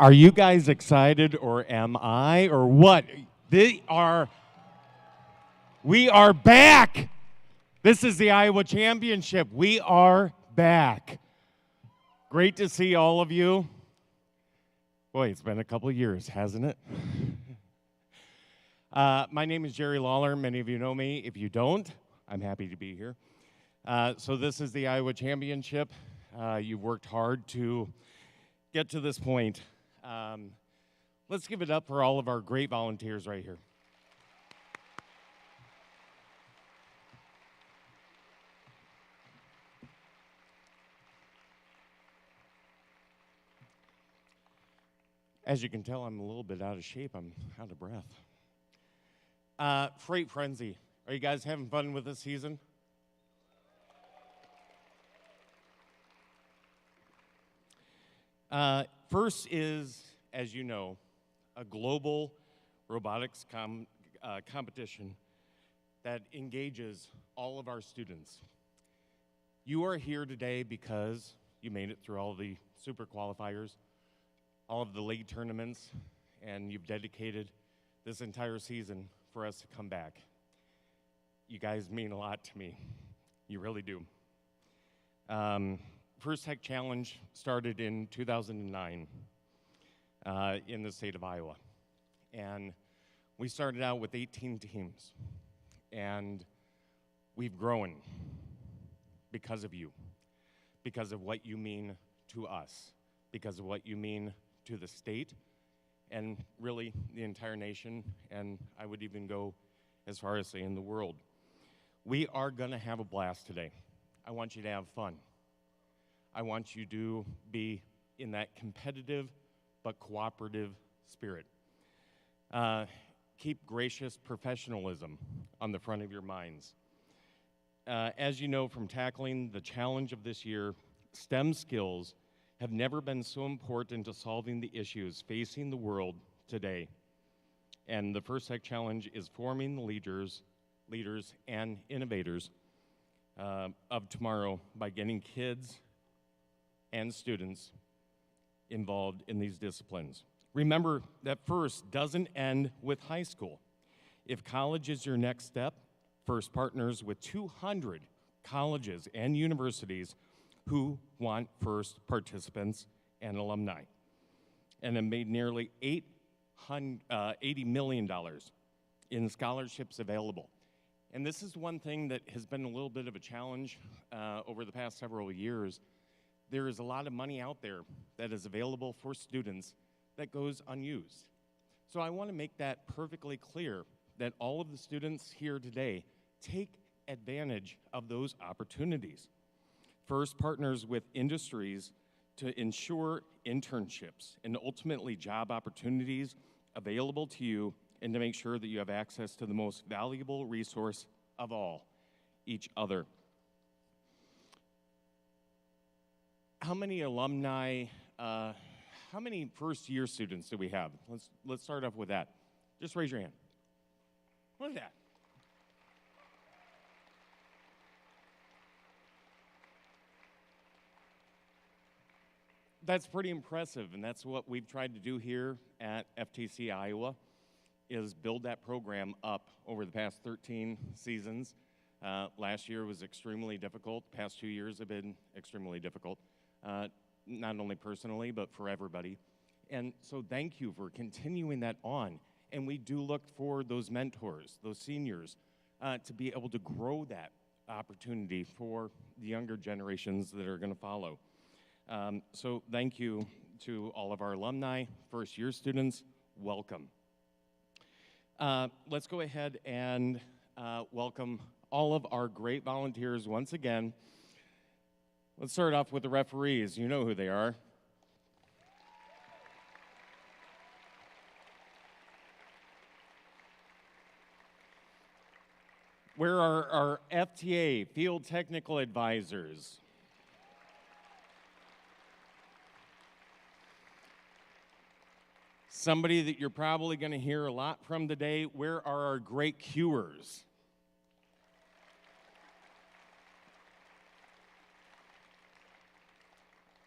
Are you guys excited, or am I, or what? We are back. This is the Iowa Championship. We are back. Great to see all of you. Boy, it's been a couple of years, hasn't it? My name is Jerry Lawler. Many of you know me. If you don't, I'm happy to be here. So this is the Iowa Championship. You've worked hard to get to this point. Let's give it up for all of our great volunteers right here. As you can tell, I'm a little bit out of shape. I'm out of breath. Frenzie, are you guys having fun with this season? First is, as you know, a global robotics competition that engages all of our students. You are here today because you made it through all the super qualifiers, all of the league tournaments, and you've dedicated this entire season for us to come back. You guys mean a lot to me. You really do. First Tech Challenge started in 2009 in the state of Iowa. And we started out with 18 teams. And we've grown because of you, because of what you mean to us, because of what you mean to the state, and really the entire nation, and I would even go as far as saying the world. We are going to have a blast today. I want you to have fun. I want you to be in that competitive but cooperative spirit. Keep gracious professionalism on the front of your minds. As you know from tackling the challenge of this year, STEM skills have never been so important to solving the issues facing the world today. And the First Tech Challenge is forming the leaders and innovators of tomorrow by getting kids and students involved in these disciplines. Remember that FIRST doesn't end with high school. If college is your next step, FIRST partners with 200 colleges and universities who want FIRST participants and alumni, and have made nearly $80 million in scholarships available. And this is one thing that has been a little bit of a challenge over the past several years. There is a lot of money out there that is available for students that goes unused. So I want to make that perfectly clear that all of the students here today take advantage of those opportunities. FIRST partners with industries to ensure internships and ultimately job opportunities available to you, and to make sure that you have access to the most valuable resource of all, each other. How many alumni, how many first-year students do we have? Let's start off with that. Just raise your hand. Look at that. That's pretty impressive, and that's what we've tried to do here at FTC Iowa, is build that program up over the past 13 seasons. Last year was extremely difficult. The past 2 years have been extremely difficult. Not only personally, but for everybody. And so thank you for continuing that on. And we do look for those mentors, those seniors, to be able to grow that opportunity for the younger generations that are going to follow. So thank you to all of our alumni, first-year students. Welcome. Let's go ahead and welcome all of our great volunteers once again. Let's start off with the referees. You know who they are. Where are our FTA, Field Technical Advisors? Somebody that you're probably going to hear a lot from today, where are our great cuers?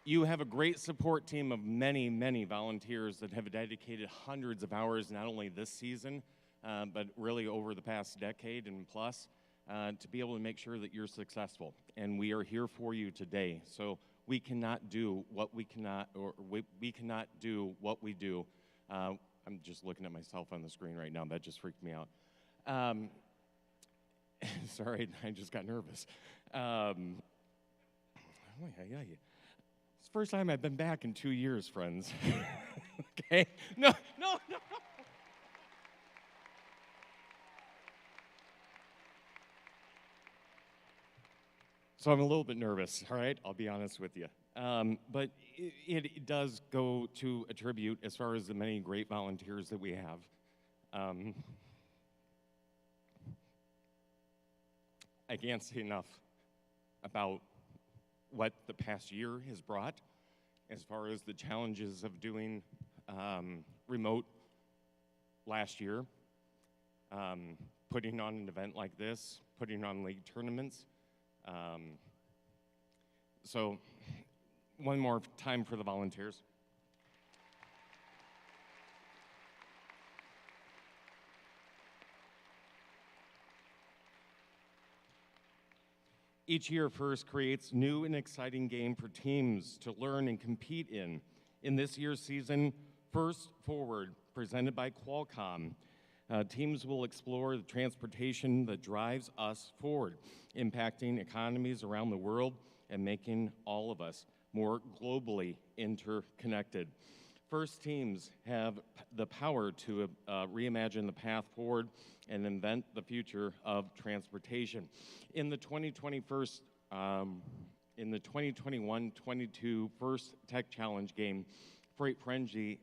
You have a great support team of many, many volunteers that have dedicated hundreds of hours, not only this season, but really over the past decade and plus, to be able to make sure that you're successful. And we are here for you today. So we cannot do what we cannot, or we cannot do what we do. I'm just looking at myself on the screen right now. That just freaked me out. Sorry, I just got nervous. It's the first time I've been back in 2 years, friends. Okay? No. So I'm a little bit nervous, all right? I'll be honest with you. But it does go to a tribute as far as the many great volunteers that we have. I can't say enough about what the past year has brought as far as the challenges of doing remote last year, putting on an event like this, putting on league tournaments. So one more time for the volunteers. Each year, FIRST creates new and exciting game for teams to learn and compete in. In this year's season, FIRST Forward, presented by Qualcomm, teams will explore the transportation that drives us forward, impacting economies around the world and making all of us more globally interconnected. FIRST teams have the power to reimagine the path forward and invent the future of transportation. In the 2021-22 FIRST Tech Challenge game, Frenzie,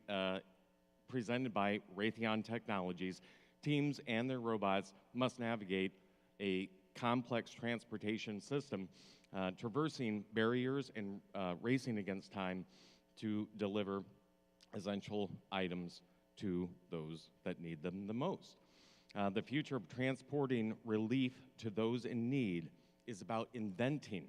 presented by Raytheon Technologies, teams and their robots must navigate a complex transportation system, traversing barriers and racing against time to deliver essential items to those that need them the most. The future of transporting relief to those in need is about inventing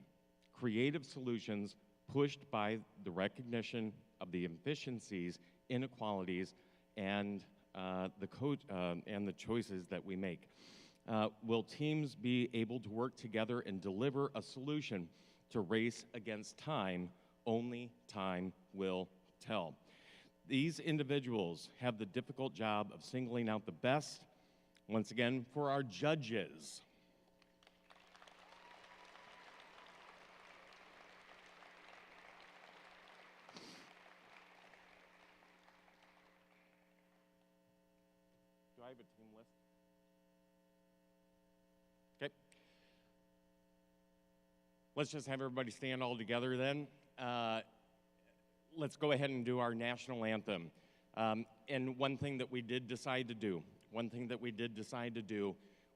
creative solutions pushed by the recognition of the efficiencies, inequalities, and the choices that we make. Will teams be able to work together and deliver a solution to race against time? Only time will tell. These individuals have the difficult job of singling out the best. Once again, for our judges. Do I have a team list? Okay. Let's just have everybody stand all together then. Let's go ahead and do our national anthem. And one thing that we did decide to do,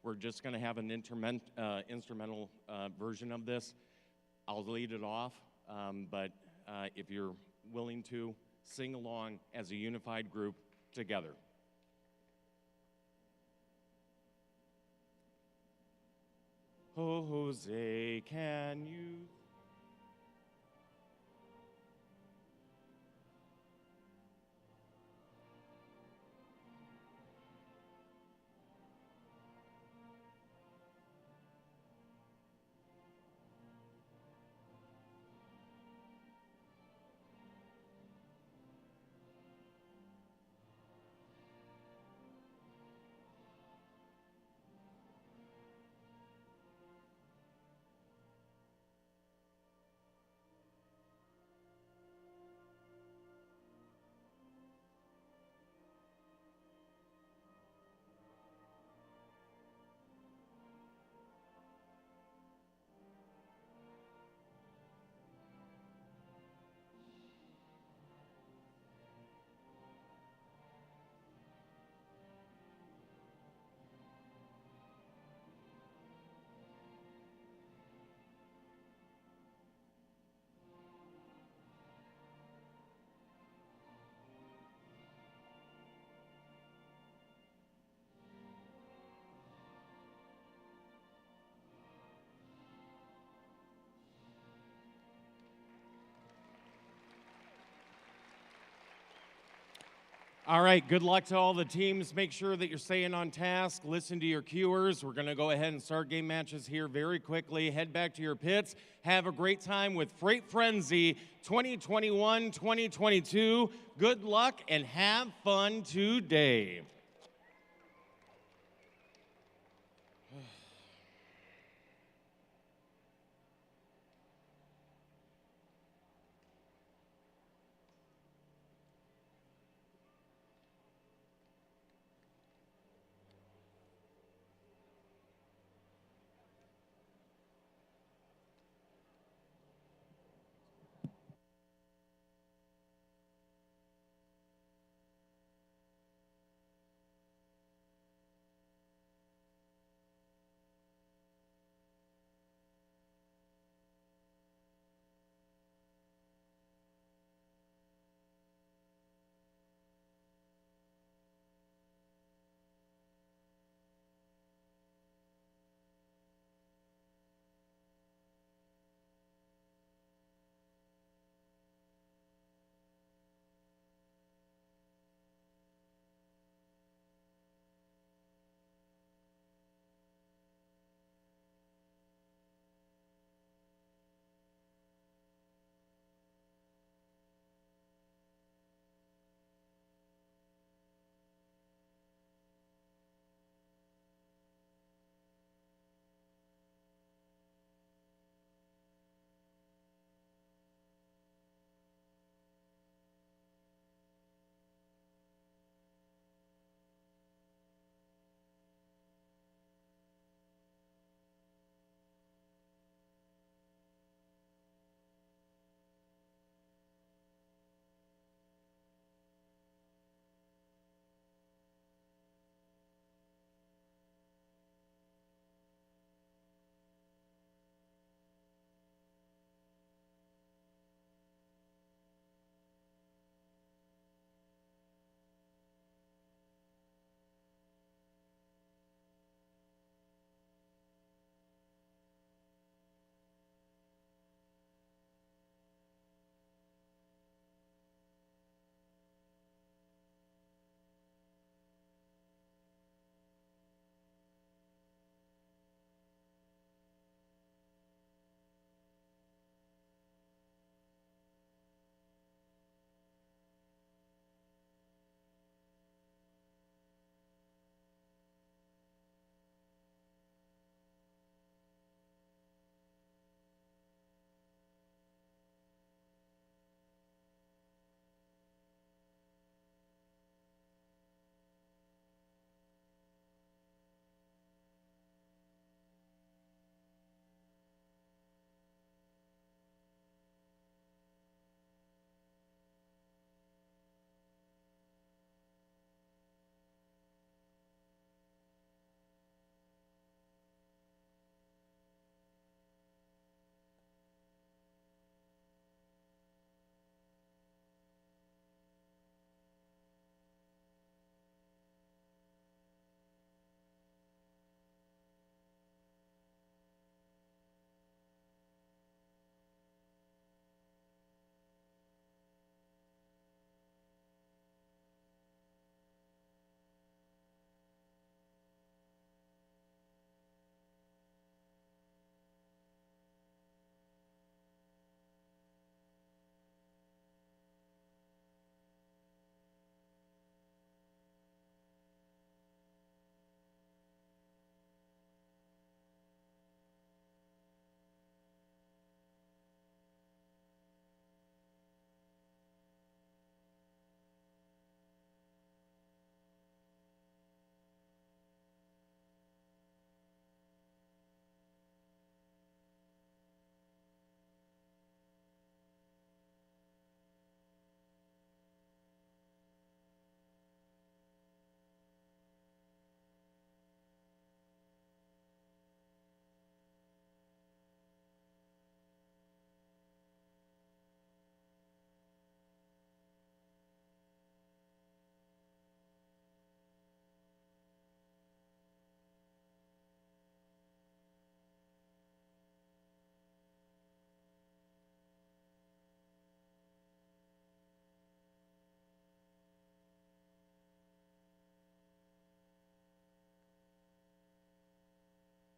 we're just going to have an instrumental version of this. I'll lead it off, but if you're willing to, sing along as a unified group together. Oh, Jose, can you... All right, good luck to all the teams. Make sure that you're staying on task. Listen to your cuers. We're going to go ahead and start game matches here very quickly. Head back to your pits. Have a great time with Freight Frenzy 2021-2022. Good luck and have fun today.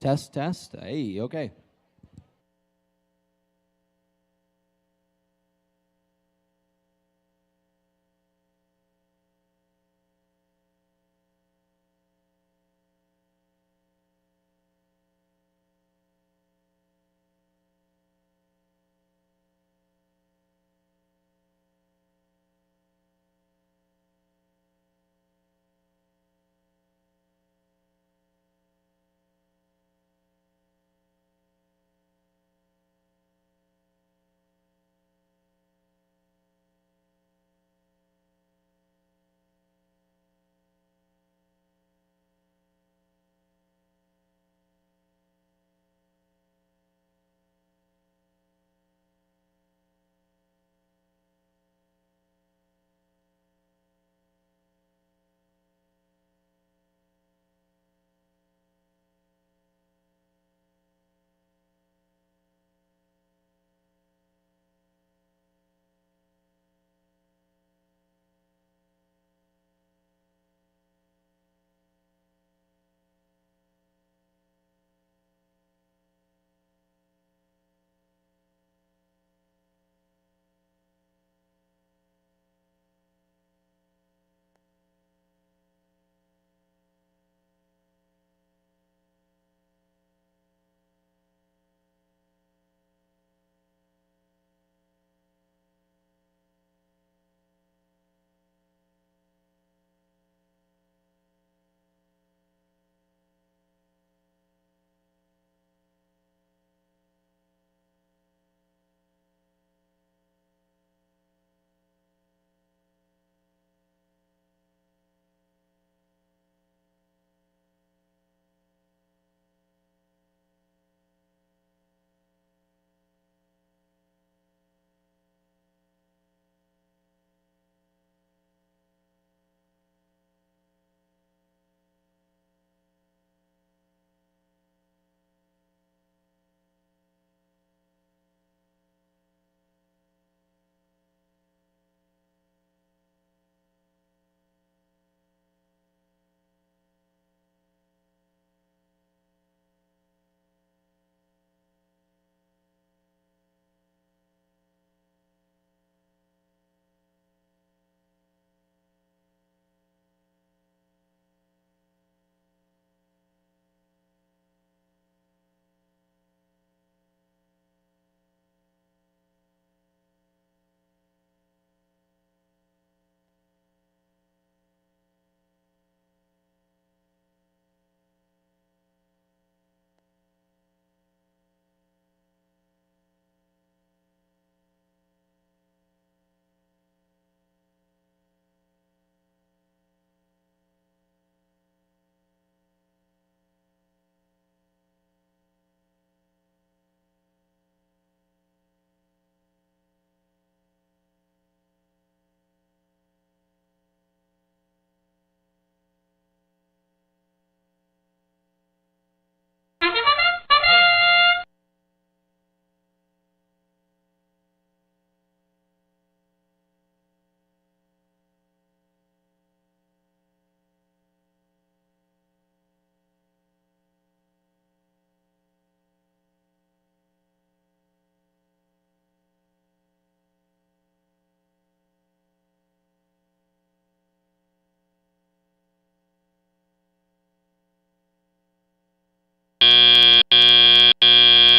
Test, test. Hey, okay.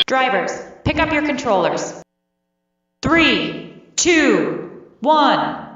Drivers, pick up your controllers. 3, 2, 1.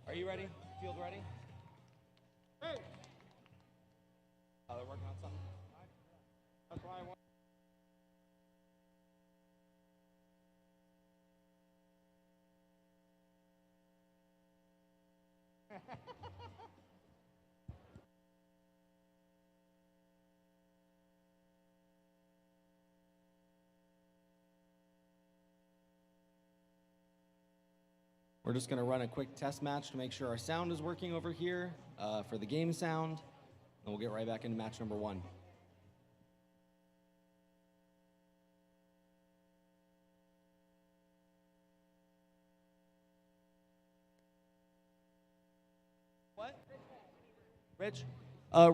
Are you ready? Field ready? Hey! Oh, they're working on something. That's why I want. We're just going to run a quick test match to make sure our sound is working over here for the game sound, and we'll get right back into match number 1. What? Rich?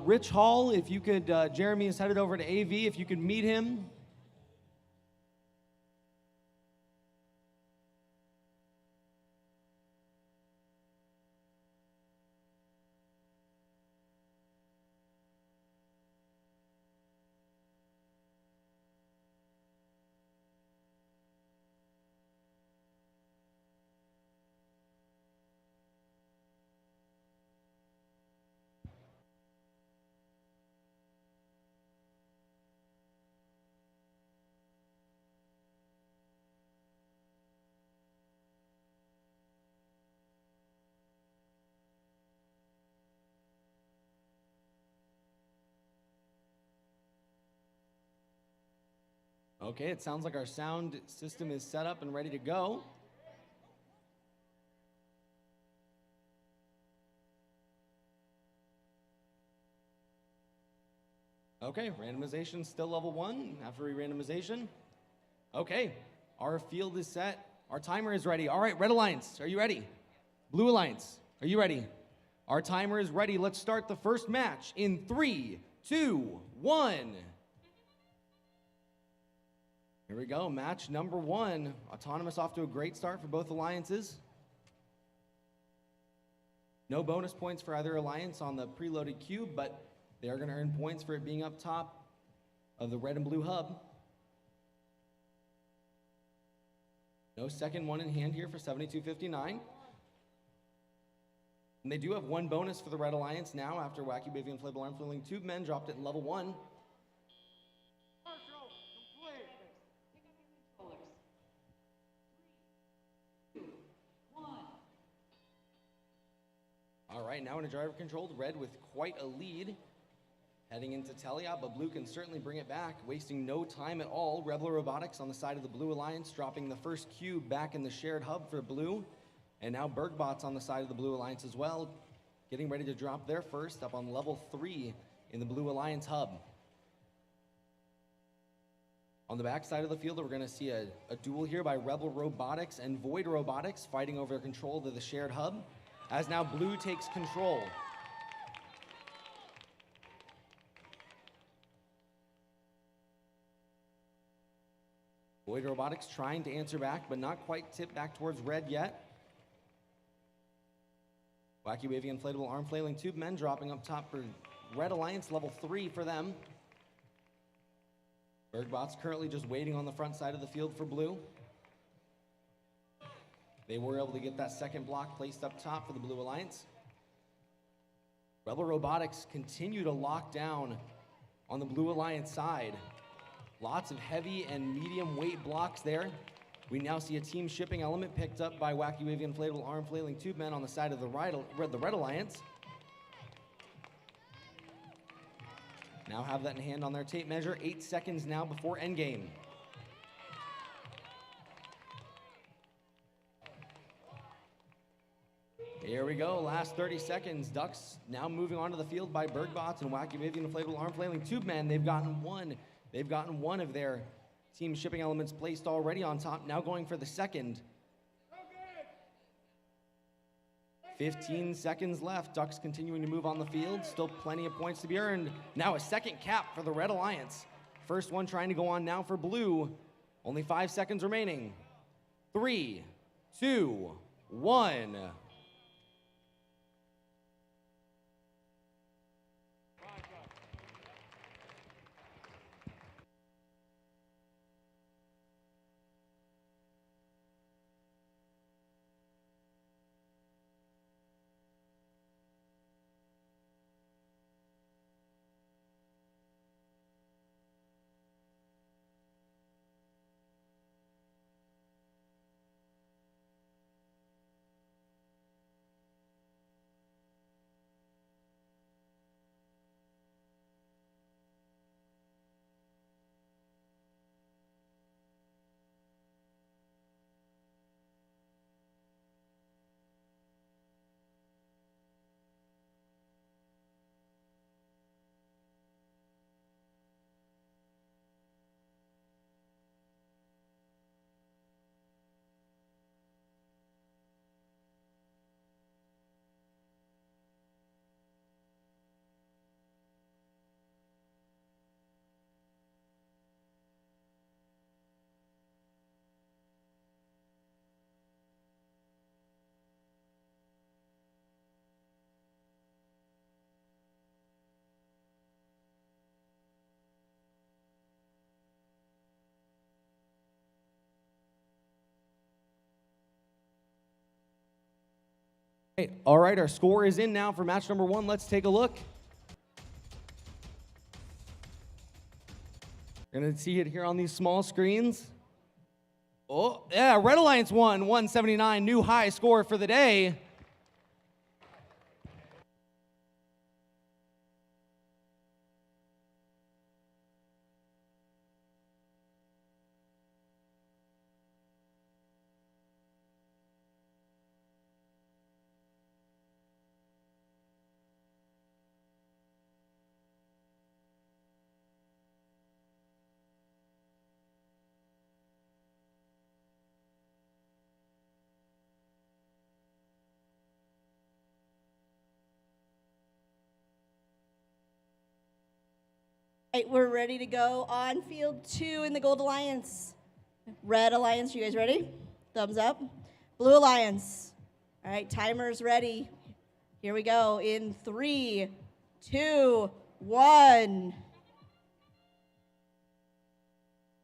Rich Hall, if you could, Jeremy is headed over to AV, if you could meet him. Okay, it sounds like our sound system is set up and ready to go. Okay, randomization still level 1 after re-randomization. Okay, our field is set. Our timer is ready. All right, Red Alliance, are you ready? Blue Alliance, are you ready? Our timer is ready. Let's start the first match in 3, 2, 1. Here we go, match number 1. Autonomous off to a great start for both alliances. No bonus points for either alliance on the preloaded cube, but they are going to earn points for it being up top of the red and blue hub. No second one in hand here for 7259. And they do have 1 bonus for the Red Alliance now after Wacky Baby Inflatable Arm Flailing Tube Men dropped it in level 1. All right, now in a driver-controlled red with quite a lead. Heading into Telia, but blue can certainly bring it back, wasting no time at all. Rebel Robotics on the side of the Blue Alliance, dropping the first cube back in the shared hub for blue. And now Bergbots on the side of the Blue Alliance as well, getting ready to drop their first up on level 3 in the Blue Alliance hub. On the back side of the field, we're going to see a duel here by Rebel Robotics and Void Robotics fighting over control of the shared hub, as now blue takes control. Void Robotics trying to answer back, but not quite tipped back towards red yet. Wacky Wavy Inflatable Arm Flailing Tube Men dropping up top for Red Alliance, level 3 for them. Bergbots currently just waiting on the front side of the field for blue. They were able to get that second block placed up top for the Blue Alliance. Rebel Robotics continue to lock down on the Blue Alliance side. Lots of heavy and medium weight blocks there. We now see a team shipping element picked up by Wacky Wavy Inflatable Arm Flailing Tube Men on the side of the Red Alliance. Now have that in hand on their tape measure. 8 seconds now before endgame. Here we go, last 30 seconds. Ducks now moving onto the field by Bergbots and Wacky Wavy Inflatable Arm Flailing Tube Men. They've gotten one of their team shipping elements placed already on top, now going for the second. 15 seconds left. Ducks continuing to move on the field. Still plenty of points to be earned. Now a second cap for the Red Alliance. First one trying to go on now for blue. Only 5 seconds remaining. 3, 2, 1. Hey, all right, our score is in now for match number 1. Let's take a look. You're going to see it here on these small screens. Oh, yeah, Red Alliance won, 179, new high score for the day. All right, we're ready to go on field 2 in the Gold Alliance. Red Alliance, you guys ready? Thumbs up. Blue Alliance. All right, timer's ready. Here we go in 3, 2, 1.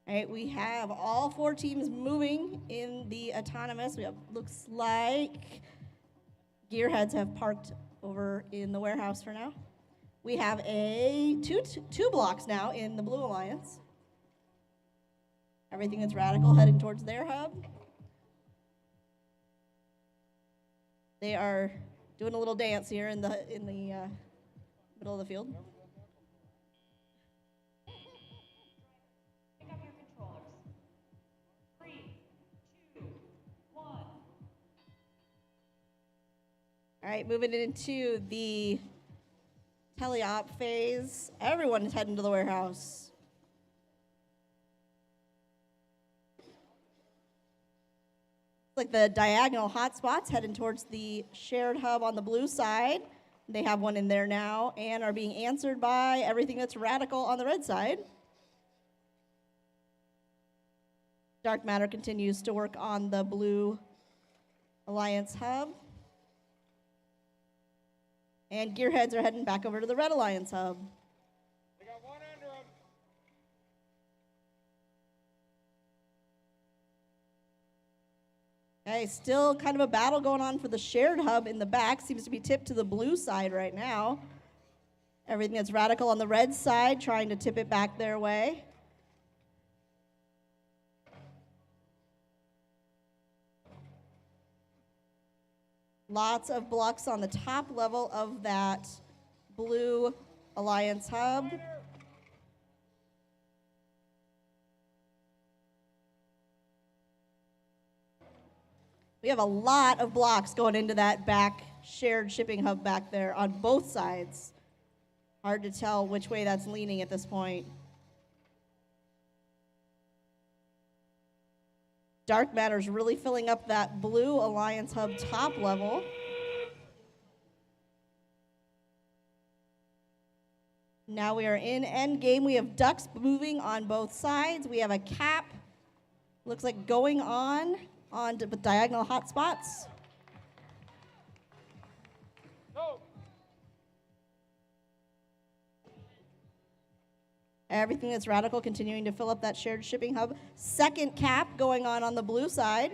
All right, we have all 4 teams moving in the autonomous. We have, looks like gearheads have parked over in the warehouse for now. We have two blocks now in the Blue Alliance. Everything that's radical heading towards their hub. They are doing a little dance here in the middle of the field. Pick up your controllers. 3, 2, 1. All right, moving into the teleop phase. Everyone is heading to the warehouse. Like the diagonal hotspots heading towards the shared hub on the blue side. They have one in there now and are being answered by everything that's radical on the red side. Dark matter continues to work on the Blue Alliance hub. And gearheads are heading back over to the Red Alliance hub. They got one under them. Okay, still kind of a battle going on for the shared hub in the back. Seems to be tipped to the blue side right now. Everything that's radical on the red side, trying to tip it back their way. Lots of blocks on the top level of that Blue Alliance hub. We have a lot of blocks going into that back shared shipping hub back there on both sides. Hard to tell which way that's leaning at this point. Dark matter's really filling up that Blue Alliance hub top level. Now we are in end game. We have ducks moving on both sides. We have a cap, looks like going on to the diagonal hotspots. Everything that's radical continuing to fill up that shared shipping hub. Second cap going on the blue side.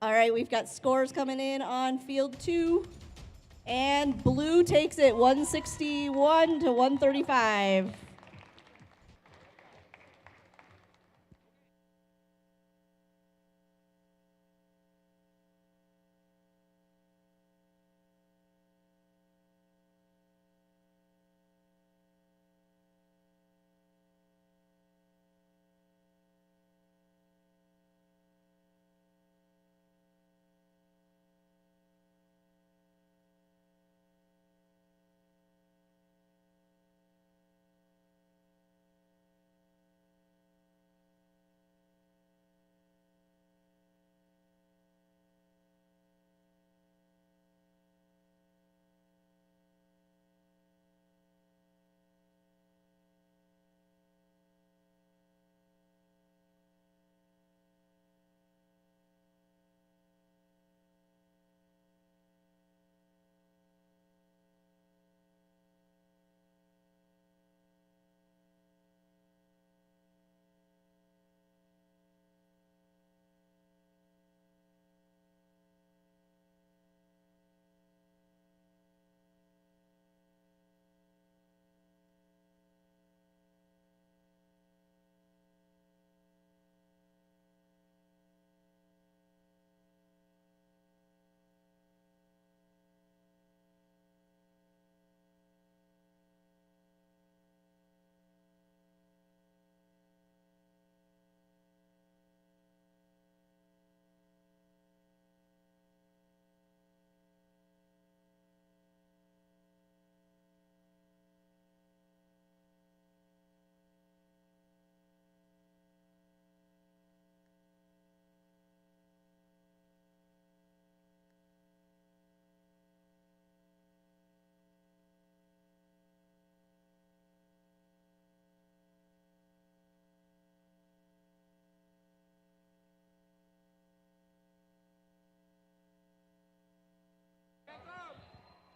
All right, we've got scores coming in on field 2. And blue takes it 161 to 135.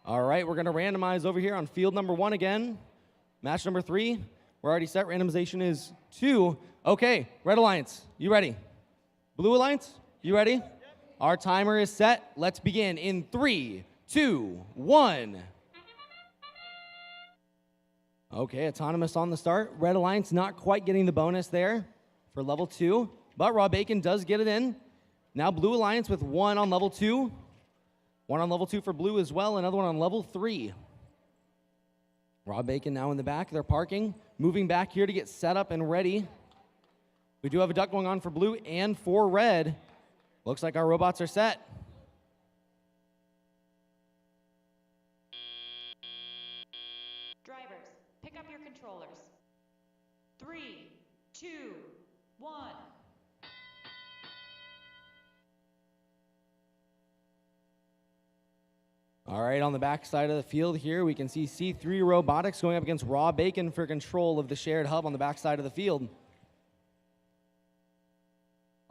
All right, we're going to randomize over here on field number 1 again. Match number 3. We're already set. Randomization is 2. Okay, Red Alliance, you ready? Blue Alliance, you ready? Our timer is set. Let's begin in 3, 2, 1. Okay, autonomous on the start. Red Alliance not quite getting the bonus there for level 2, but Raw Bacon does get it in. Now Blue Alliance with 1 on level 2. 1 on level 2 for blue as well, another one on level 3. Raw Bacon now in the back. They're parking, moving back here to get set up and ready. We do have a duck going on for blue and for red. Looks like our robots are set. Drivers, pick up your controllers. 3, 2, 1. All right, on the back side of the field here, we can see C3 Robotics going up against Raw Bacon for control of the shared hub on the back side of the field.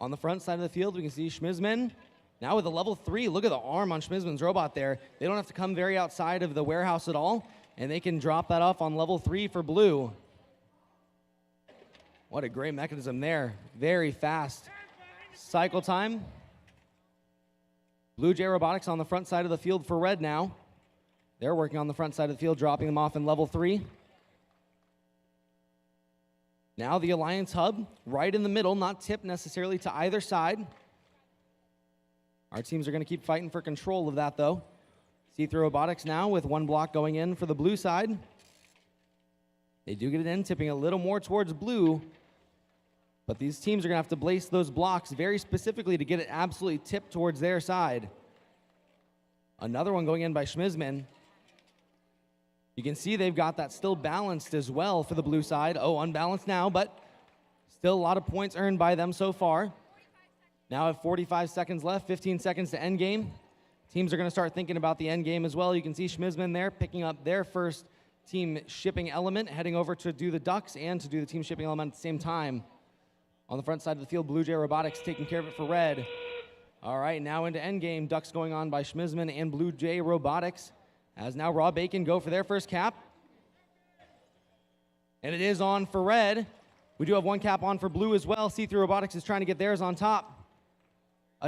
On the front side of the field, we can see Schmizman. Now with a level 3, look at the arm on Schmizman's robot there. They don't have to come very outside of the warehouse at all, and they can drop that off on level 3 for blue. What a great mechanism there. Very fast cycle time. Blue Jay Robotics on the front side of the field for red now. They're working on the front side of the field, dropping them off in level 3. Now the Alliance hub right in the middle, not tipped necessarily to either side. Our teams are going to keep fighting for control of that, though. C3 Robotics now with 1 block going in for the blue side. They do get it in, tipping a little more towards blue. But these teams are going to have to place those blocks very specifically to get it absolutely tipped towards their side. Another one going in by Schmizman. You can see they've got that still balanced as well for the blue side. Oh, unbalanced now, but still a lot of points earned by them so far. Now have 45 seconds left, 15 seconds to end game. Teams are going to start thinking about the end game as well. You can see Schmizman there picking up their first team shipping element, heading over to do the ducks and to do the team shipping element at the same time. On the front side of the field, Blue Jay Robotics taking care of it for red. All right, now into endgame. Ducks going on by Schmizman and Blue Jay Robotics. As now Raw Bacon go for their first cap. And it is on for red. We do have 1 cap on for blue as well. C3 Robotics is trying to get theirs on top.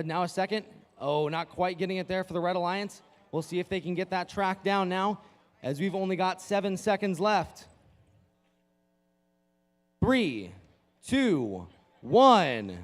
Now a second. Oh, not quite getting it there for the Red Alliance. We'll see if they can get that track down now, as we've only got 7 seconds left. 3, 2, 1.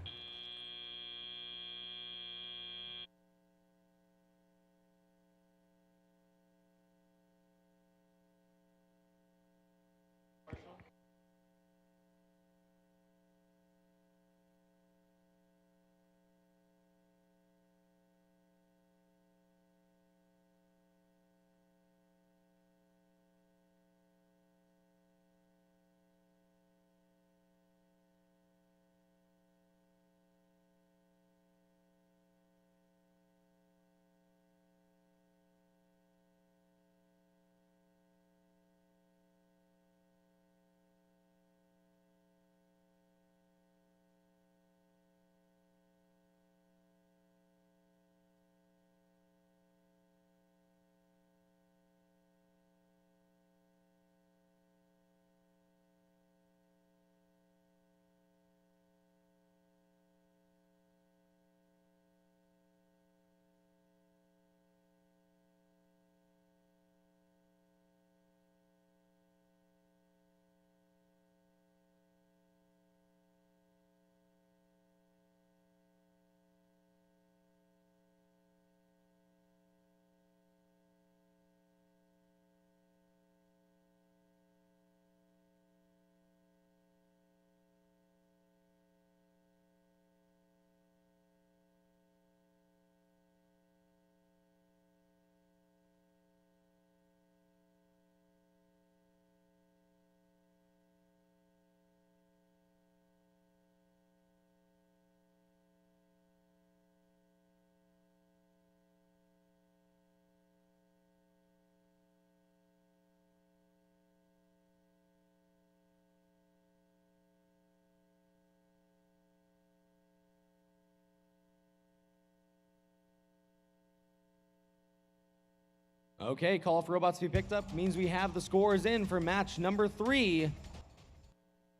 Okay, call for robots to be picked up means we have the scores in for match number 3.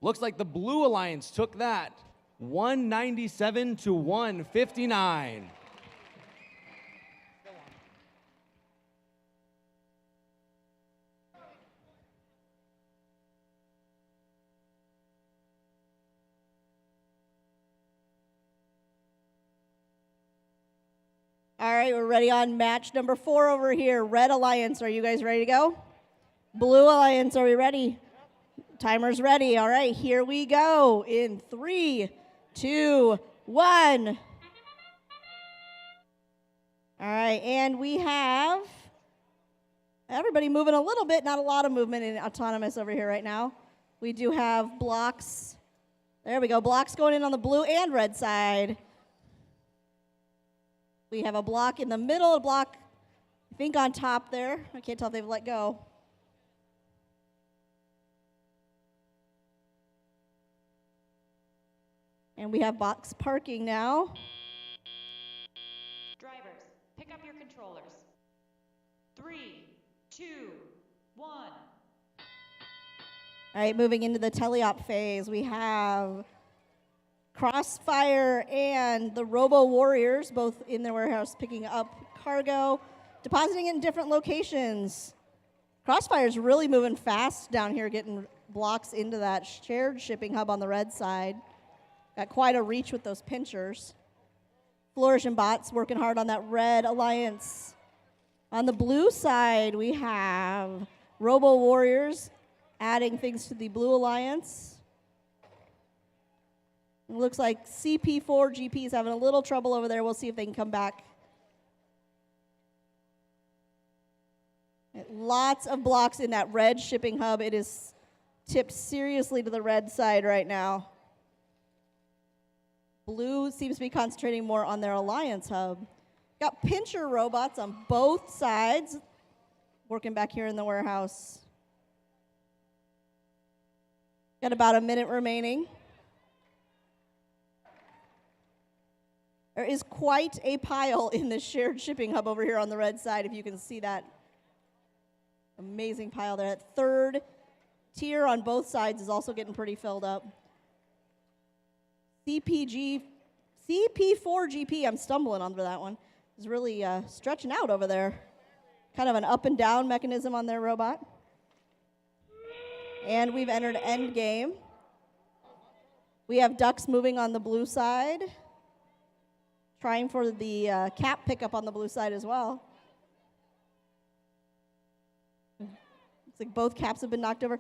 Looks like the Blue Alliance took that 197 to 159. All right, we're ready on match number 4 over here. Red Alliance, are you guys ready to go? Blue Alliance, are we ready? Timer's ready. All right, here we go in 3, 2, 1. All right, and we have everybody moving a little bit, not a lot of movement in autonomous over here right now. We do have blocks. There we go, blocks going in on the blue and red side. We have a block in the middle, a block, I think, on top there. I can't tell if they've let go. And we have box parking now. Drivers, pick up your controllers. 3, 2, 1. All right, moving into the teleop phase, we have Crossfire and the Robo Warriors, both in their warehouse, picking up cargo, depositing it in different locations. Crossfire's really moving fast down here, getting blocks into that shared shipping hub on the red side. Got quite a reach with those pinchers. Flourish and Bots working hard on that Red Alliance. On the blue side, we have Robo Warriors adding things to the Blue Alliance. It looks like CP4 GP is having a little trouble over there. We'll see if they can come back. Lots of blocks in that red shipping hub. It is tipped seriously to the red side right now. Blue seems to be concentrating more on their Alliance hub. Got pincher robots on both sides working back here in the warehouse. Got about a minute remaining. There is quite a pile in this shared shipping hub over here on the red side, if you can see that amazing pile there. That third tier on both sides is also getting pretty filled up. CP4 GP, I'm stumbling under that one, is really stretching out over there. kind of an up and down mechanism on their robot. And we've entered end game. We have ducks moving on the blue side, trying for the cap pickup on the blue side as well. Looks like both caps have been knocked over.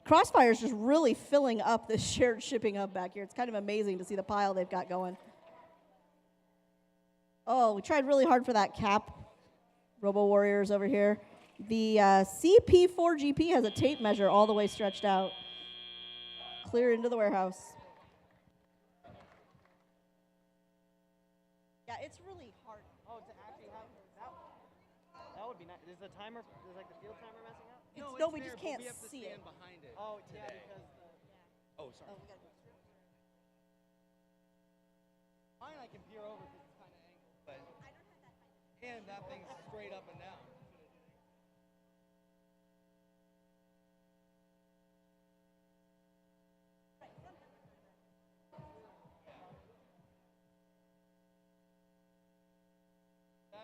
Crossfire is just really filling up this shared shipping hub back here. It's kind of amazing to see the pile they've got going. Oh, we tried really hard for that cap. Robo Warriors over here. The CP4GP has a tape measure all the way stretched out. Clear into the warehouse. Yeah, it's really hard. Oh, to actually have that would be nice. Is the timer, is like the field timer messing up? No, we just can't see it. behind it. Oh, today. yeah, because Oh, sorry. Mine I can peer over because it's kind of angled, but and that thing's straight up and down.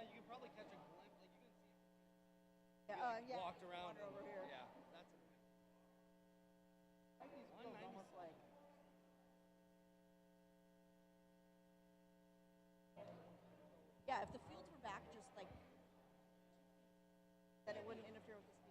You can probably catch a glimpse, like you can see Yeah, walked around over here. Yeah, that's Almost like. Yeah, if the fields were back just like, then it wouldn't interfere with the speed.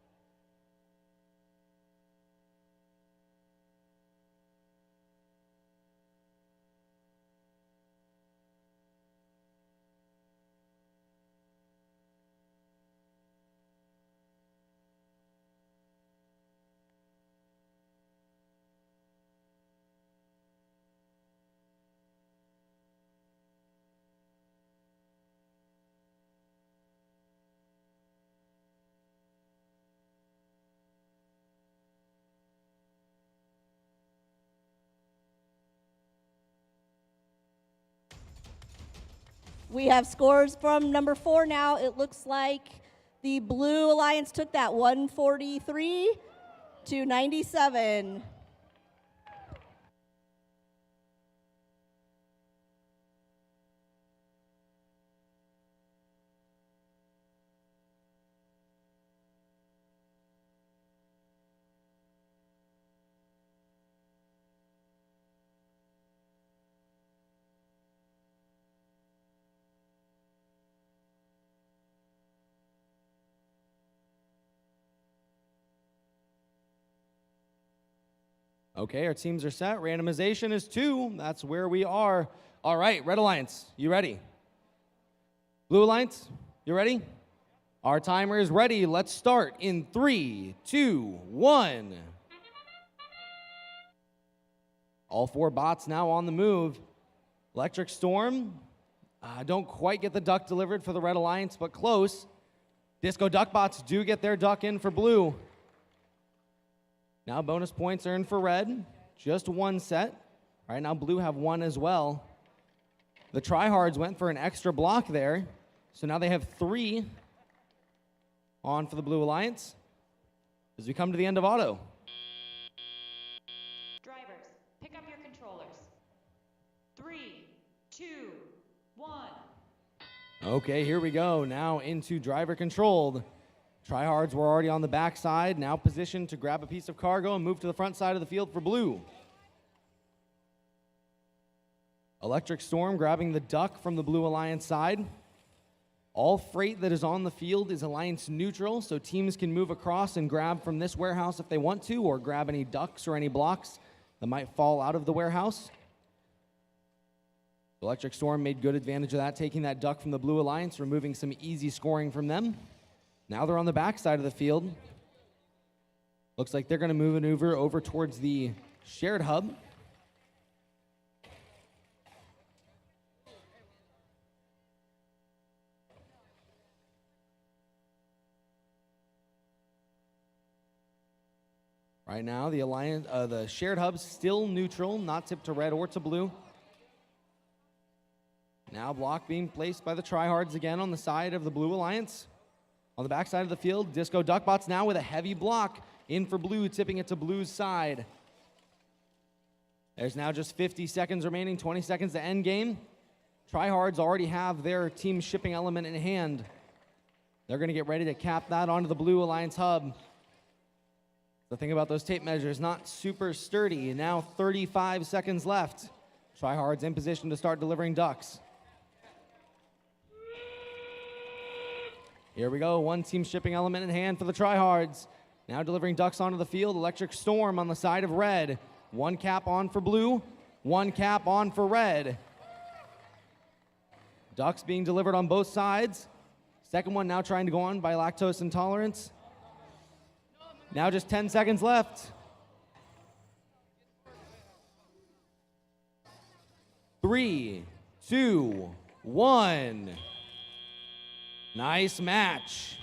We have scores from number 4 now. It looks like the Blue Alliance took that 143 to 97. Okay, our teams are set. Randomization is 2. That's where we are. All right, Red Alliance, you ready? Blue Alliance, you ready? Our timer is ready. Let's start in 3, 2, 1. All 4 bots now on the move. Electric Storm, don't quite get the duck delivered for the Red Alliance, but close. Disco Duck bots do get their duck in for Blue. Now bonus points earned for Red. Just 1 set. Right now Blue have 1 as well. The tryhards went for an extra block there. So now they have 3 on for the Blue Alliance as we come to the end of auto. Drivers, pick up your controllers. 3, 2, 1. Okay, here we go. Now into driver controlled. Tryhards were already on the backside, now positioned to grab a piece of cargo and move to the front side of the field for Blue. Electric Storm grabbing the duck from the Blue Alliance side. All freight that is on the field is Alliance neutral, so teams can move across and grab from this warehouse if they want to, or grab any ducks or any blocks that might fall out of the warehouse. Electric Storm made good advantage of that, taking that duck from the Blue Alliance, removing some easy scoring from them. Now they're on the backside of the field. Looks like they're going to maneuver over towards the shared hub. Right now, the shared hub's still neutral, not tipped to red or to blue. Now block being placed by the tryhards again on the side of the Blue Alliance. On the backside of the field, Disco Duckbots now with a heavy block in for Blue, tipping it to Blue's side. There's now just 50 seconds remaining, 20 seconds to end game. Tryhards already have their team shipping element in hand. They're going to get ready to cap that onto the Blue Alliance hub. The thing about those tape measures, not super sturdy. Now 35 seconds left. Tryhards in position to start delivering ducks. Here we go, one team shipping element in hand for the Tryhards. Now delivering ducks onto the field. Electric Storm on the side of red. One cap on for blue, one cap on for red. Ducks being delivered on both sides. Second one now trying to go on by lactose intolerance. Now just 10 seconds left. 3, 2, 1. Nice match.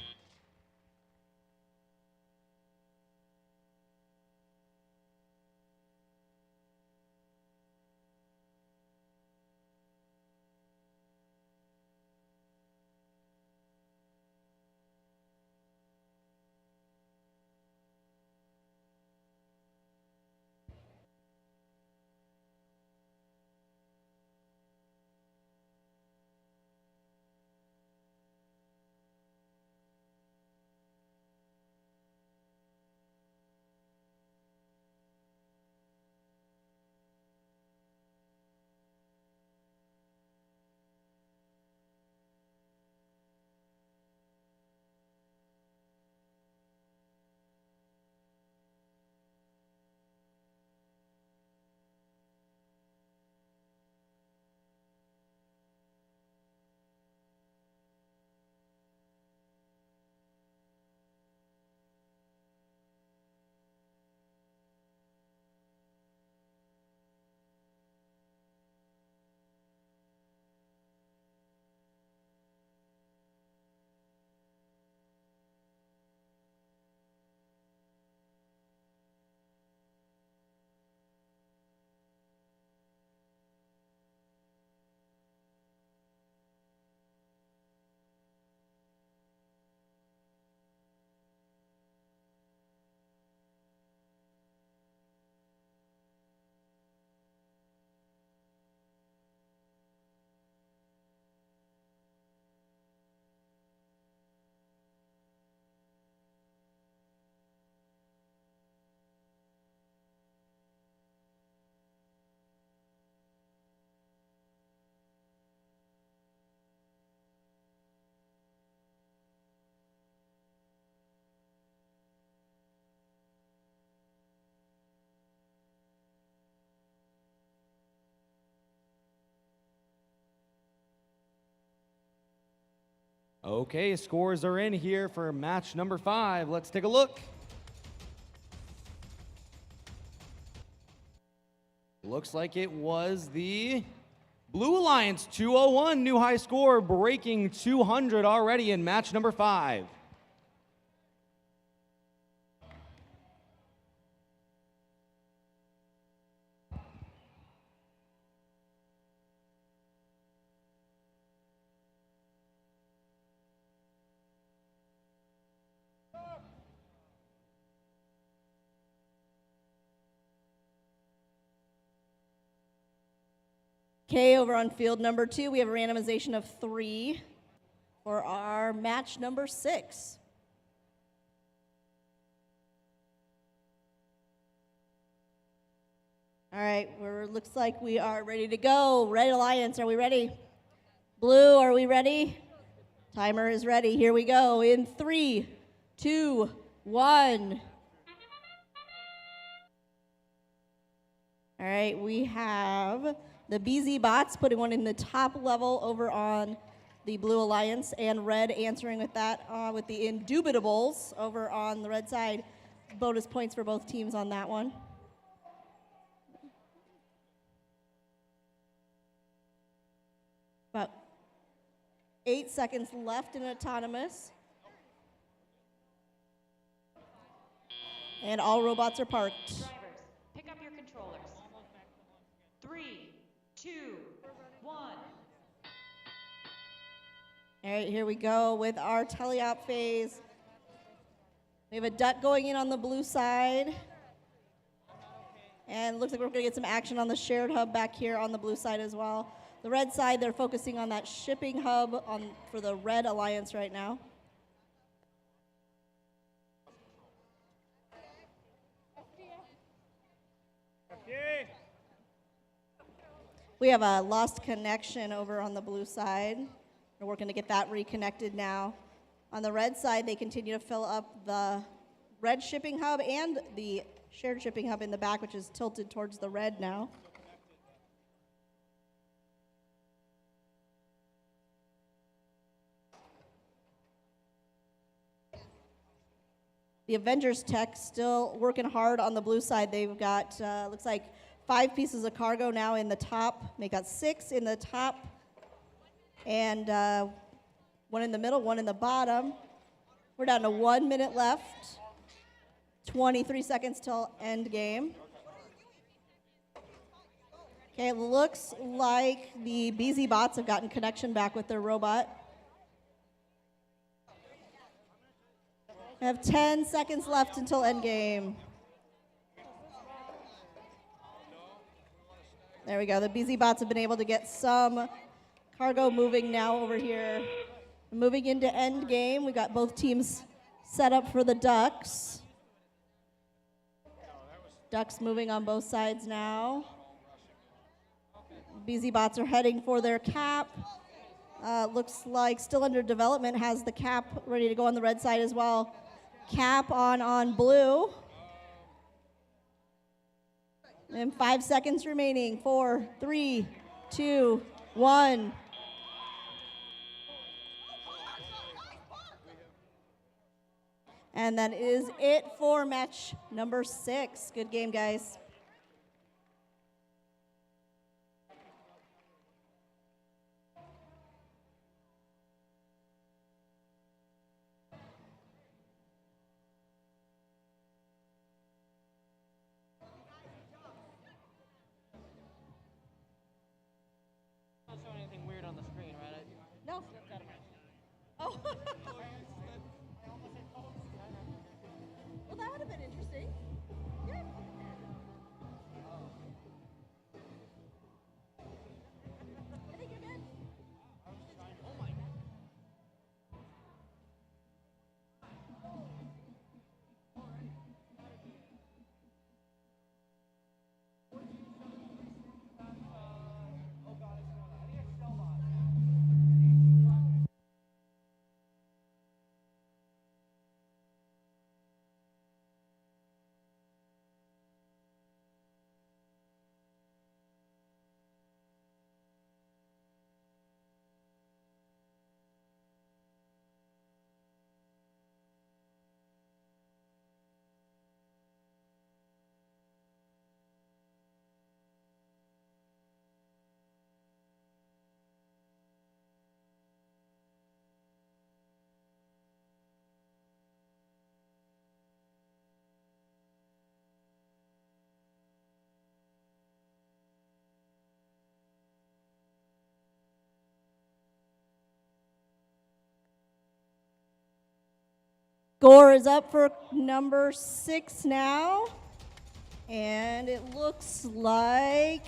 Okay, scores are in here for match number 5. Let's take a look. Looks like it was the Blue Alliance 201 new high score, breaking 200 already in match number 5. Okay, over on field number 2, we have a randomization of 3 for our match number 6. All right, looks like we are ready to go. Red Alliance, are we ready? Blue, are we ready? Timer is ready. Here we go in 3, 2, 1. All right, we have the BZ bots putting one in the top level over on the Blue Alliance, and red answering with that with the Indubitables over on the red side. Bonus points for both teams on that one. About 8 seconds left in autonomous. And all robots are parked. Drivers, pick up your controllers. 3, 2, 1. All right, here we go with our teleop phase. We have a duck going in on the blue side. And it looks like we're going to get some action on the shared hub back here on the blue side as well. The red side, they're focusing on that shipping hub for the Red Alliance right now. We have a lost connection over on the blue side. We're working to get that reconnected now. On the red side, they continue to fill up the red shipping hub and the shared shipping hub in the back, which is tilted towards the red now. The Avengers Tech still working hard on the blue side. They've got, looks like 5 pieces of cargo now in the top. They got 6 in the top, and 1 in the middle, 1 in the bottom. We're down to 1 minute left. 23 seconds till end game. Okay, it looks like the BZ bots have gotten connection back with their robot. We have 10 seconds left until end game. There we go. The BZ bots have been able to get some cargo moving now over here. Moving into end game, we got both teams set up for the Ducks. Ducks moving on both sides now. BZ bots are heading for their cap. Looks like still under development, has the cap ready to go on the red side as well. Cap on blue. And 5 seconds remaining. 4, 3, 2, 1. And that is it for match number 6. Good game, guys. Not showing anything weird on the screen, right? No. Oh. Well, that would have been interesting. Yeah. I think you're good. Oh my. Score is up for number 6 now. And it looks like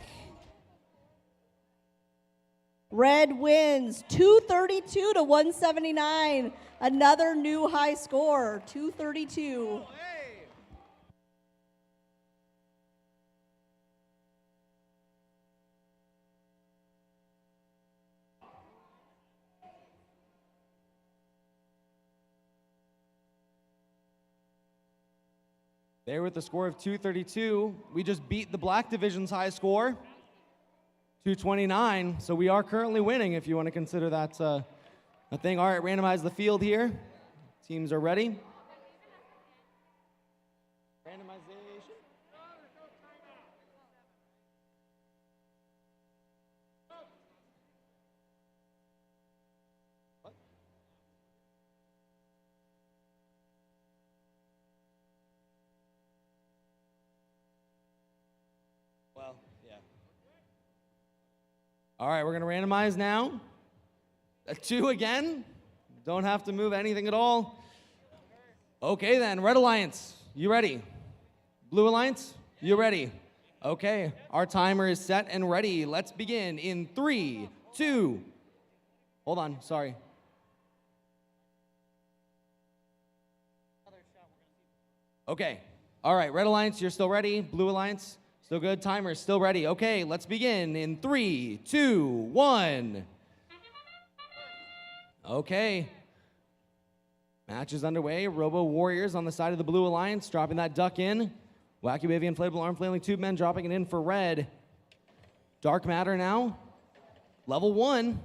Red wins 232 to 179. Another new high score, 232. There with the score of 232, we just beat the Black Division's high score, 229. So we are currently winning, if you want to consider that a thing. All right, randomize the field here. Teams are ready. Randomization. What? Well, yeah. All right, we're going to randomize now. 2 again. Don't have to move anything at all. Okay, then. Red Alliance, you ready? Blue Alliance, you ready? Okay, our timer is set and ready. Let's begin in 3, 2. Hold on, sorry. Okay. All right, Red Alliance, you're still ready. Blue Alliance, Still good. Timer still ready. Okay, let's begin in 3, 2, 1. Okay. Match is underway. Robo Warriors on the side of the Blue Alliance, dropping that duck in. Wacky Wavy Inflatable Arm Flailing Tube Men dropping it in for red. Dark Matter now. Level 1.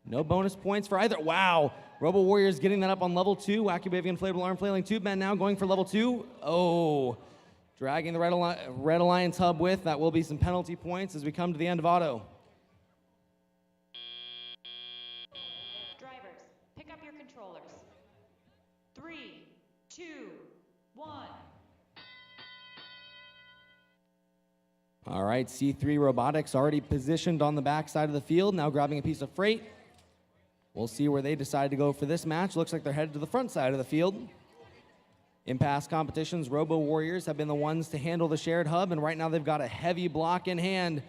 No bonus points for either. Wow. Robo Warriors getting that up on level 2. Wacky Wavy Inflatable Arm Flailing Tube Men now going for level 2. Oh. Dragging the Red Alliance hub with. That will be some penalty points as we come to the end of auto. Drivers, pick up your controllers. 3, 2, 1. All right, C3 Robotics already positioned on the back side of the field, now grabbing a piece of freight. We'll see where they decide to go for this match. Looks like they're headed to the front side of the field. In past competitions, Robo Warriors have been the ones to handle the shared hub, and right now they've got a heavy block in hand.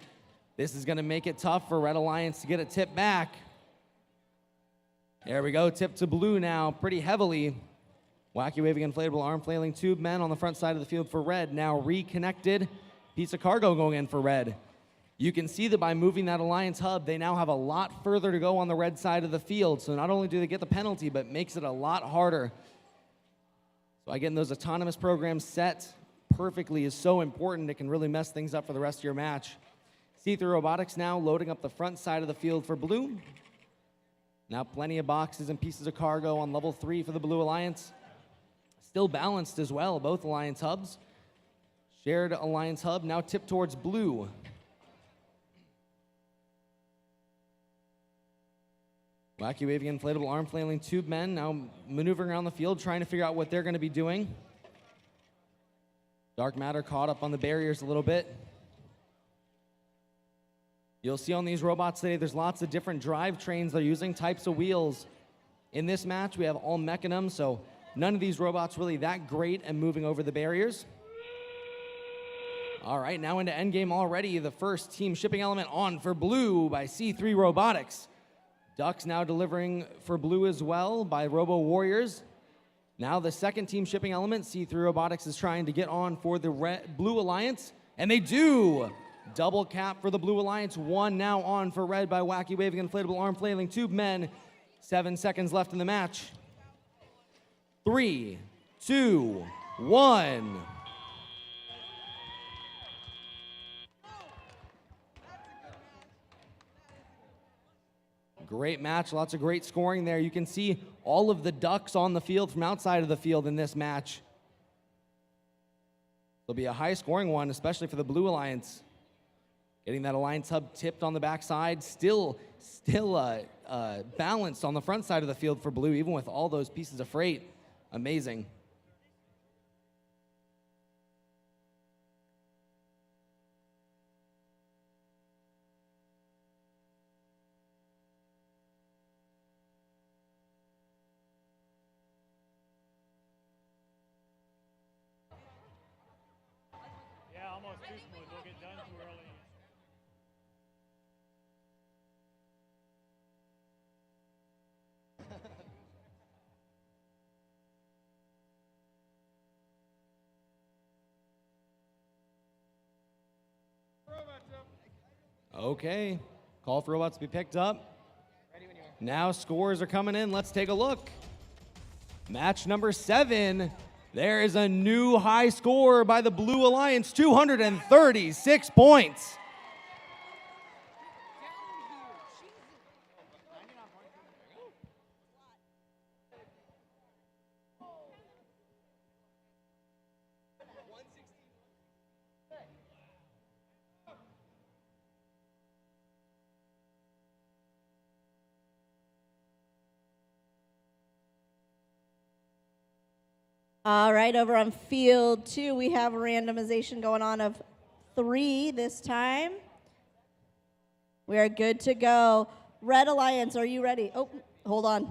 This is gonna make it tough for Red Alliance to get a tip back. There we go, tip to blue now, pretty heavily. Wacky Waving Inflatable Arm Flailing Tube Men on the front side of the field for red, now reconnected. Piece of cargo going in for red. You can see that by moving that Alliance hub, they now have a lot further to go on the red side of the field. So not only do they get the penalty, but makes it a lot harder. So getting those autonomous programs set perfectly is so important. It can really mess things up for the rest of your match. C3 Robotics now loading up the front side of the field for blue. Now plenty of boxes and pieces of cargo on level 3 for the Blue Alliance. Still balanced as well, both Alliance hubs. Shared Alliance hub now tipped towards blue. Wacky Wavy Inflatable Arm Flailing Tube Men now maneuvering around the field, trying to figure out what they're going to be doing. Dark Matter caught up on the barriers a little bit. You'll see on these robots today, there's lots of different drivetrains they're using, types of wheels. In this match, we have all Mechanum, so none of these robots really that great at moving over the barriers. All right, now into endgame already. The first team shipping element on for blue by C3 Robotics. Ducks now delivering for blue as well by Robo Warriors. Now the second team shipping element, C3 Robotics, is trying to get on for the Blue Alliance, and they do. Double cap for the Blue Alliance. One now on for red by Wacky Waving Inflatable Arm Flailing Tube Men. 7 seconds left in the match. 3, 2, 1. Great match, lots of great scoring there. You can see all of the ducks on the field from outside of the field in this match. It'll be a high-scoring one, especially for the Blue Alliance. Getting that Alliance hub tipped on the backside, still balanced on the front side of the field for blue, even with all those pieces of freight. Amazing. Yeah, almost too smooth. We'll get done too early. Okay, call for robots to be picked up. Now scores are coming in. Let's take a look. Match number 7. There is a new high score by the Blue Alliance, 236 points. All right, over on field 2, we have a randomization going on of 3 this time. We are good to go. Red Alliance, are you ready? Oh, hold on.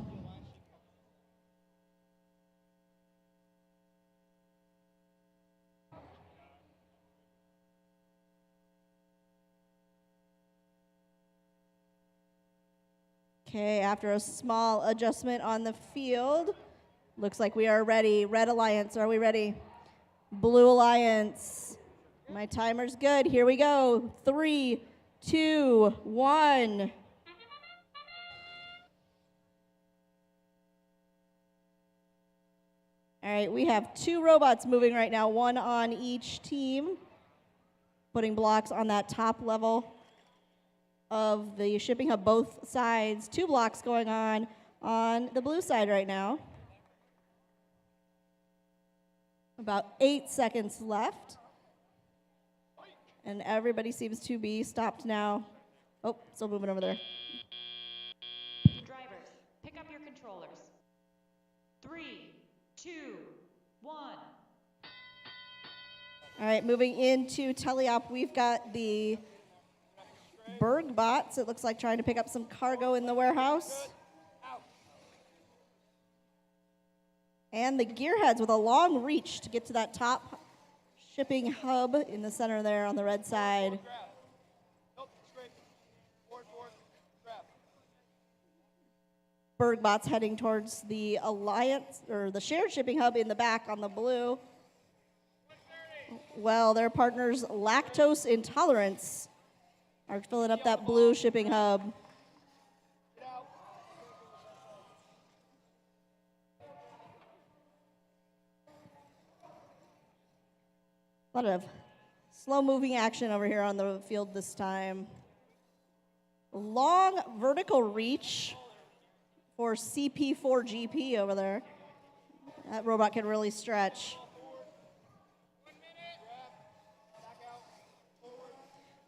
Okay, after a small adjustment on the field, looks like we are ready. Red Alliance, are we ready? Blue Alliance, My timer's good. Here we go. 3, 2, 1. All right, we have 2 robots moving right now, 1 on each team, putting blocks on that top level of the shipping hub, both sides. 2 blocks going on the blue side right now. About 8 seconds left. And everybody seems to be stopped now. Oh, still moving over there. Drivers, pick up your controllers. 3, 2, 1. All right, moving into teleop, we've got the Berg bots. It looks like trying to pick up some cargo in the warehouse. And the gearheads with a long reach to get to that top shipping hub in the center there on the red side. Berg bots heading towards the alliance or the shared shipping hub in the back on the blue. Well, their partners Lactose Intolerance are filling up that blue shipping hub. A lot of slow-moving action over here on the field this time. Long vertical reach for CP4GP over there. That robot can really stretch.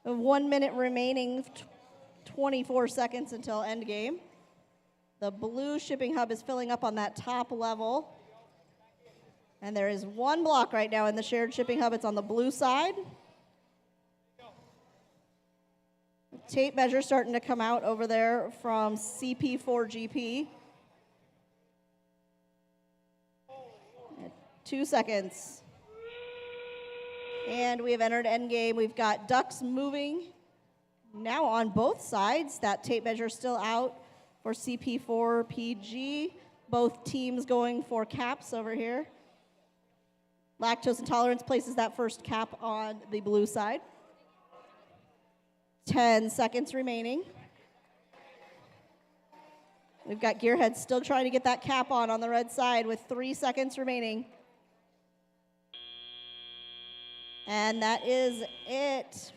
1 minute remaining, 24 seconds until end game. The blue shipping hub is filling up on that top level. And there is 1 block right now in the shared shipping hub. It's on the blue side. Tape measure starting to come out over there from CP4GP. 2 seconds. And we have entered endgame. We've got ducks moving now on both sides. That tape measure still out for CP4PG. Both teams going for caps over here. Lactose Intolerance places that first cap on the blue side. 10 seconds remaining. We've got Gearhead still trying to get that cap on the red side with 3 seconds remaining. And that is it.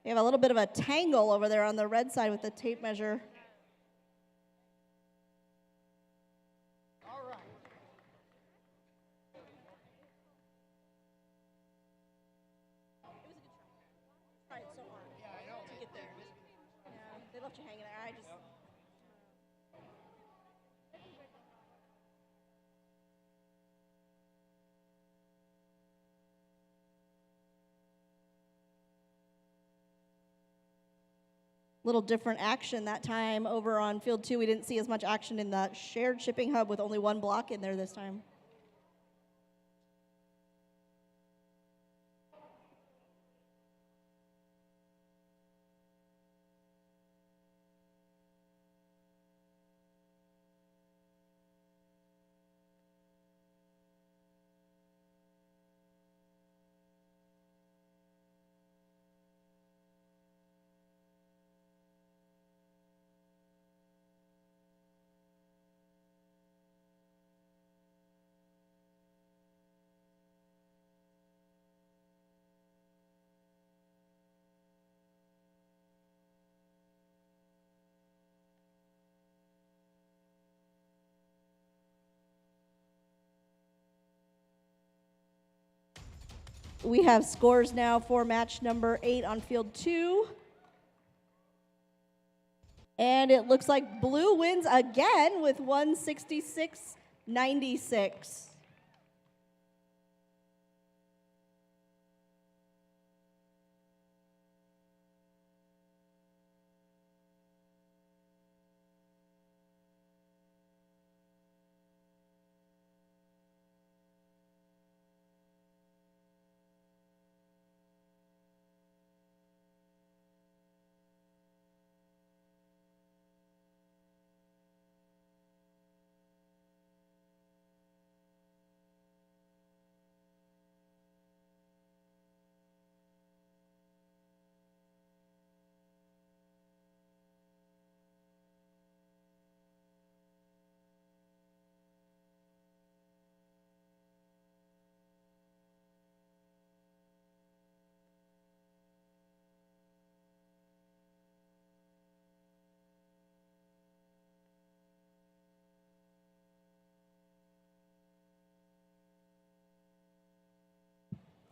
We have a little bit of a tangle over there on the red side with the tape measure. They left you hanging there. Little different action that time over on field 2. We didn't see as much action in the shared shipping hub with only 1 block in there this time. We have scores now for match number 8 on field 2. And it looks like blue wins again with 166-96.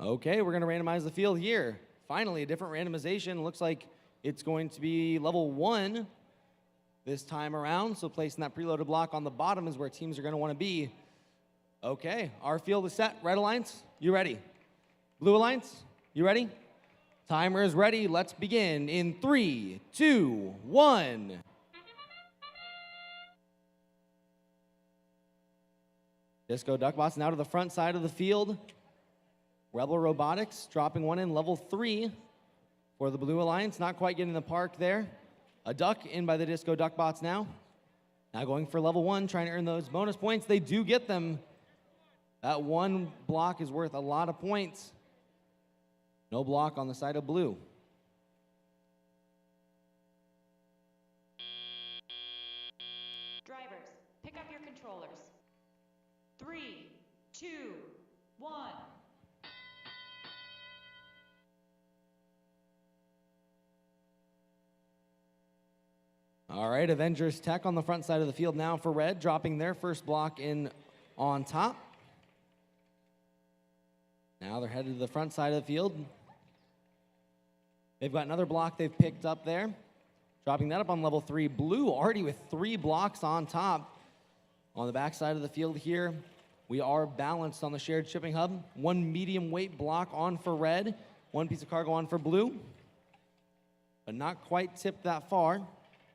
Okay, we're going to randomize the field here. Finally, a different randomization. Looks like it's going to be level 1 this time around. So placing that preloaded block on the bottom is where teams are going to want to be. Okay, our field is set. Red Alliance, you ready? Blue Alliance, you ready? Timer is ready. Let's begin in 3, 2, 1. Disco Duckbots now to the front side of the field. Rebel Robotics dropping one in level 3 for the Blue Alliance. Not quite getting the park there. A duck in by the Disco Duckbots now. Now going for level 1, trying to earn those bonus points. They do get them. That one block is worth a lot of points. No block on the side of blue. Drivers, pick up your controllers. 3, 2, 1. All right, Avengers Tech on the front side of the field now for red, dropping their first block in on top. Now they're headed to the front side of the field. They've got another block they've picked up there, dropping that up on level 3. Blue already with 3 blocks on top. On the back side of the field here, we are balanced on the shared shipping hub. 1 medium weight block on for red, 1 piece of cargo on for blue, but not quite tipped that far.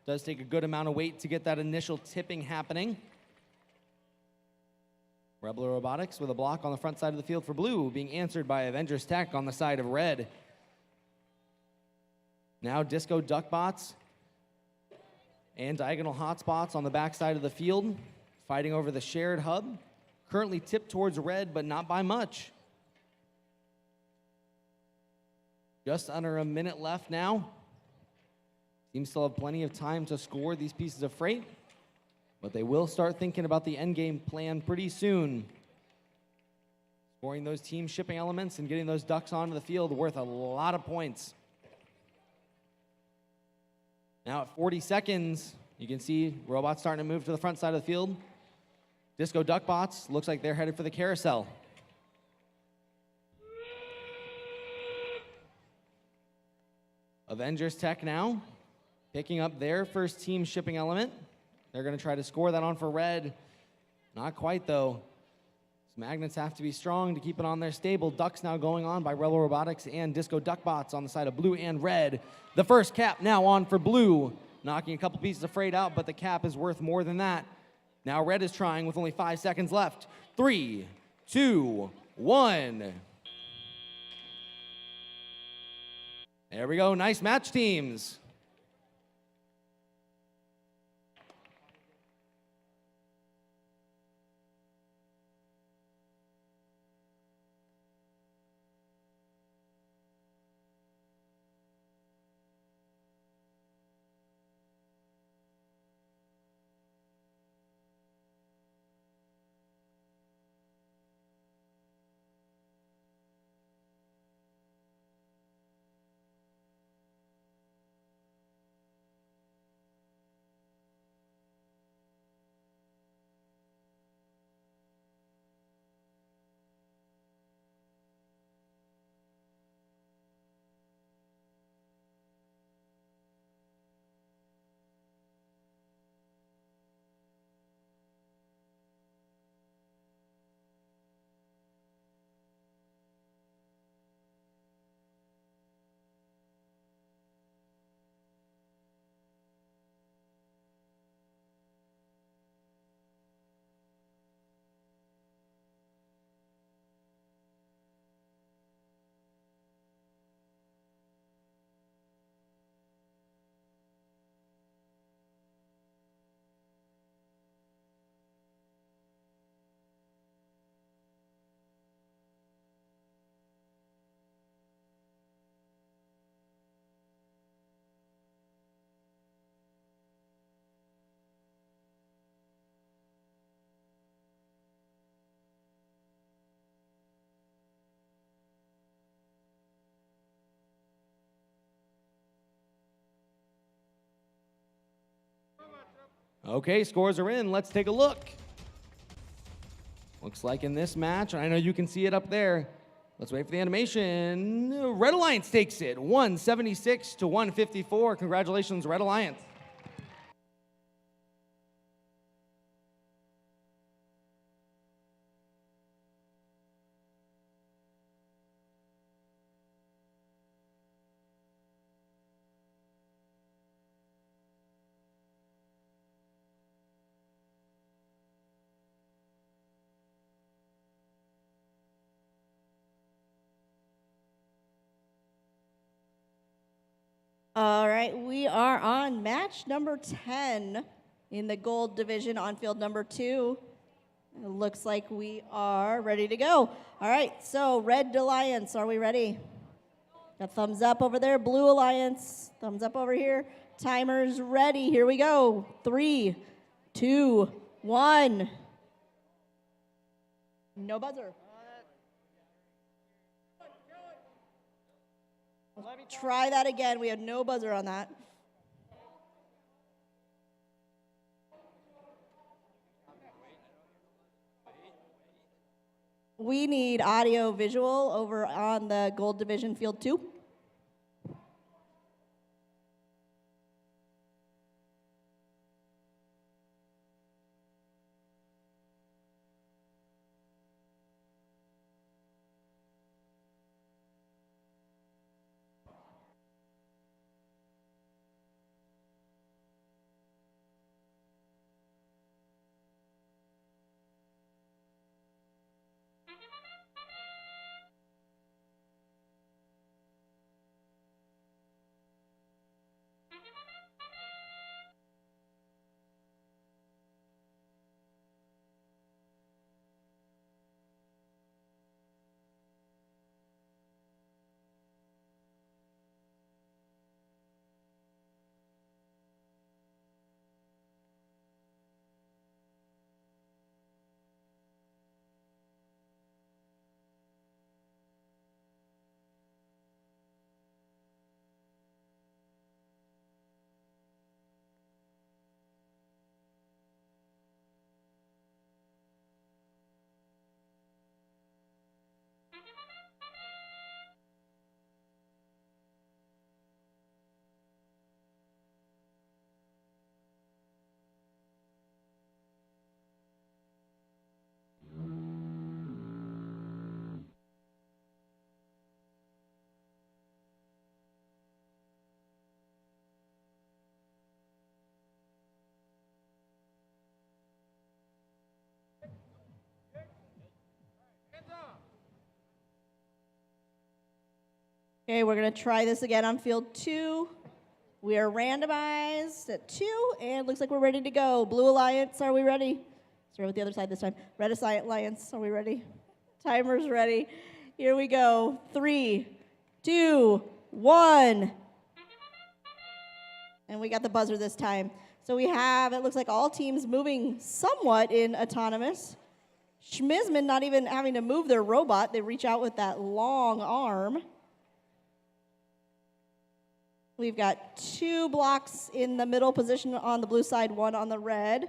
Does take a good amount of weight to get that initial tipping happening. Rebel Robotics with a block on the front side of the field for blue, being answered by Avengers Tech on the side of red. Now Disco Duckbots and Diagonal Hotspots on the back side of the field, fighting over the shared hub. Currently tipped towards red, but not by much. Just under a minute left now. Teams still have plenty of time to score these pieces of freight, but they will start thinking about the endgame plan pretty soon. Scoring those team shipping elements and getting those ducks onto the field worth a lot of points. Now at 40 seconds, you can see robots starting to move to the front side of the field. Disco Duckbots looks like they're headed for the carousel. Avengers Tech now picking up their first team shipping element. They're going to try to score that on for red. Not quite, though. These magnets have to be strong to keep it on their stable. Ducks now going on by Rebel Robotics and Disco Duckbots on the side of blue and red. The first cap now on for blue, knocking a couple pieces of freight out, but the cap is worth more than that. Now red is trying with only 5 seconds left. 3, 2, 1. There we go. Nice match, teams. Okay, scores are in. Let's take a look. Looks like in this match, I know you can see it up there, Let's wait for the animation. Red Alliance takes it, 176 to 154. Congratulations, Red Alliance. All right, we are on match number 10 in the gold division on field number 2. It looks like we are ready to go. All right, so Red Alliance, are we ready? Got thumbs up over there. Blue Alliance, thumbs up over here. Timer's ready. Here we go. 3, 2, 1. No buzzer. Try that again. We had no buzzer on that. We need audio visual over on the gold division field 2. Okay, we're going to try this again on field 2. We are randomized at 2, and looks like we're ready to go. Blue Alliance, are we ready? Start with the other side this time. Red Alliance, are we ready? Timer's ready. Here we go. 3, 2, 1. And we got the buzzer this time. So we have, it looks like all teams moving somewhat in autonomous. Schmizman not even having to move their robot. They reach out with that long arm. We've got 2 blocks in the middle position on the blue side, 1 on the red.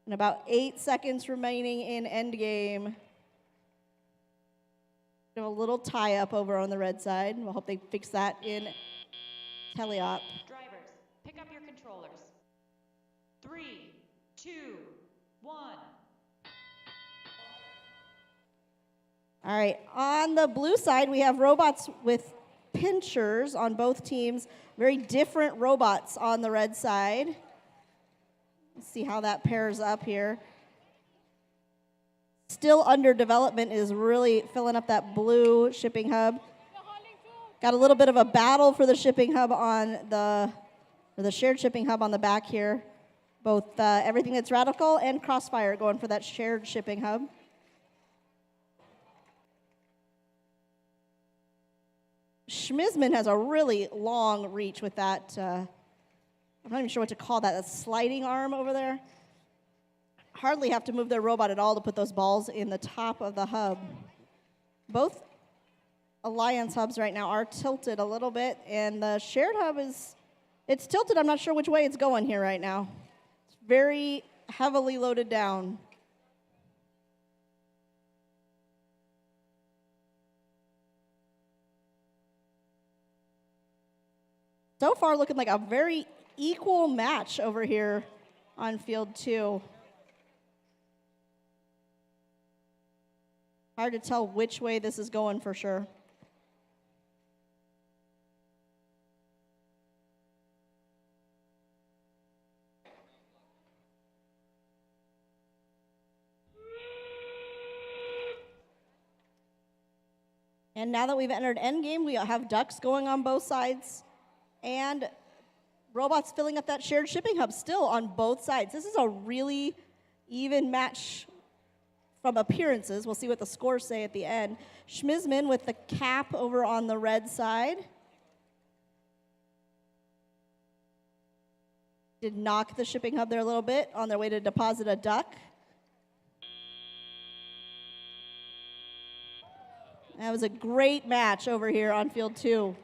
And about 8 seconds remaining in endgame. A little tie-up over on the red side. We'll hope they fix that in teleop. Drivers, pick up your controllers. 3, 2, 1. All right, on the blue side, we have robots with pinchers on both teams. Very different robots on the red side. Let's see how that pairs up here. Still under development is really filling up that blue shipping hub. Got a little bit of a battle for the shipping hub on the shared shipping hub on the back here. Both everything that's radical and Crossfire going for that shared shipping hub. Schmizman has a really long reach with that, I'm not even sure what to call that, a sliding arm over there. Hardly have to move their robot at all to put those balls in the top of the hub. Both Alliance hubs right now are tilted a little bit, and the shared hub it's tilted. I'm not sure which way it's going here right now. It's very heavily loaded down. So far, looking like a very equal match over here on field 2. Hard to tell which way this is going for sure. And now that we've entered endgame, we have ducks going on both sides and robots filling up that shared shipping hub still on both sides. This is a really even match from appearances. We'll see what the scores say at the end. Schmizman with the cap over on the red side. Did knock the shipping hub there a little bit on their way to deposit a duck. That was a great match over here on field 2.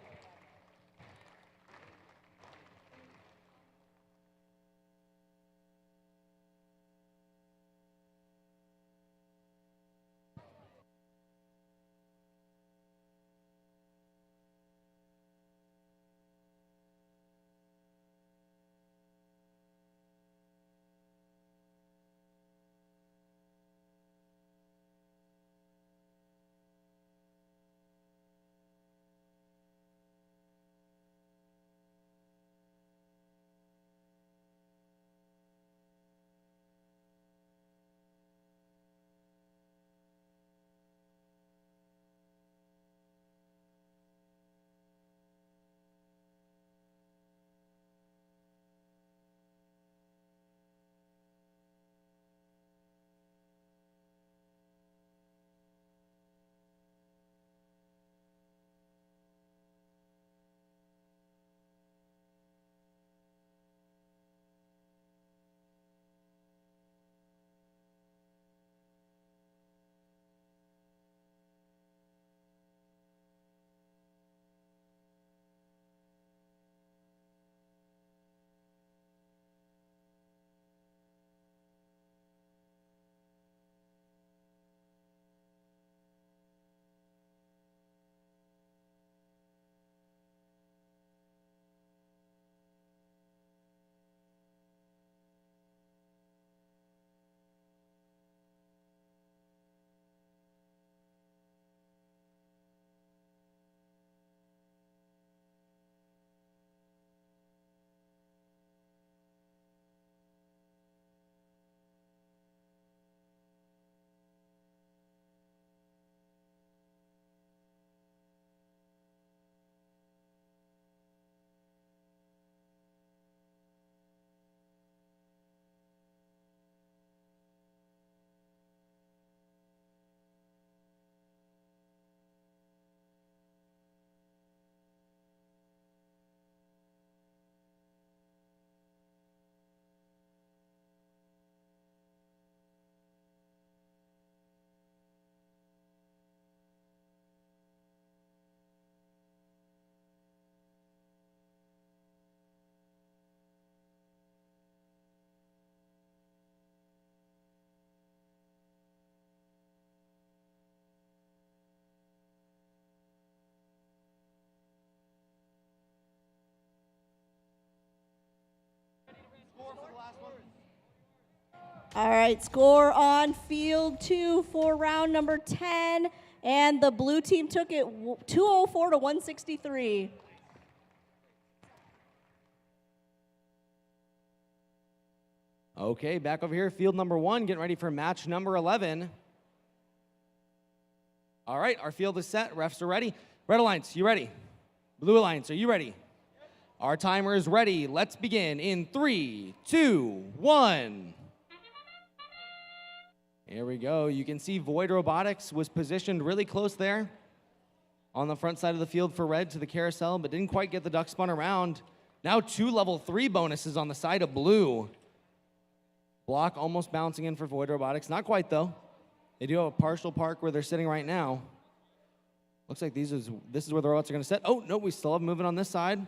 All right, score on field 2 for round number 10. And the blue team took it 204 to 163. Okay, back over here, field number 1, getting ready for match number 11. All right, our field is set. Refs are ready. Red Alliance, you ready? Blue Alliance, are you ready? Our timer is ready. Let's begin in 3, 2, 1. Here we go. You can see Void Robotics was positioned really close there on the front side of the field for red to the carousel, but didn't quite get the duck spun around. Now 2 level 3 bonuses on the side of blue. Block almost bouncing in for Void Robotics. Not quite, though. They do have a partial park where they're sitting right now. Looks like this is where the robots are going to sit. Oh, no, we still have movement on this side.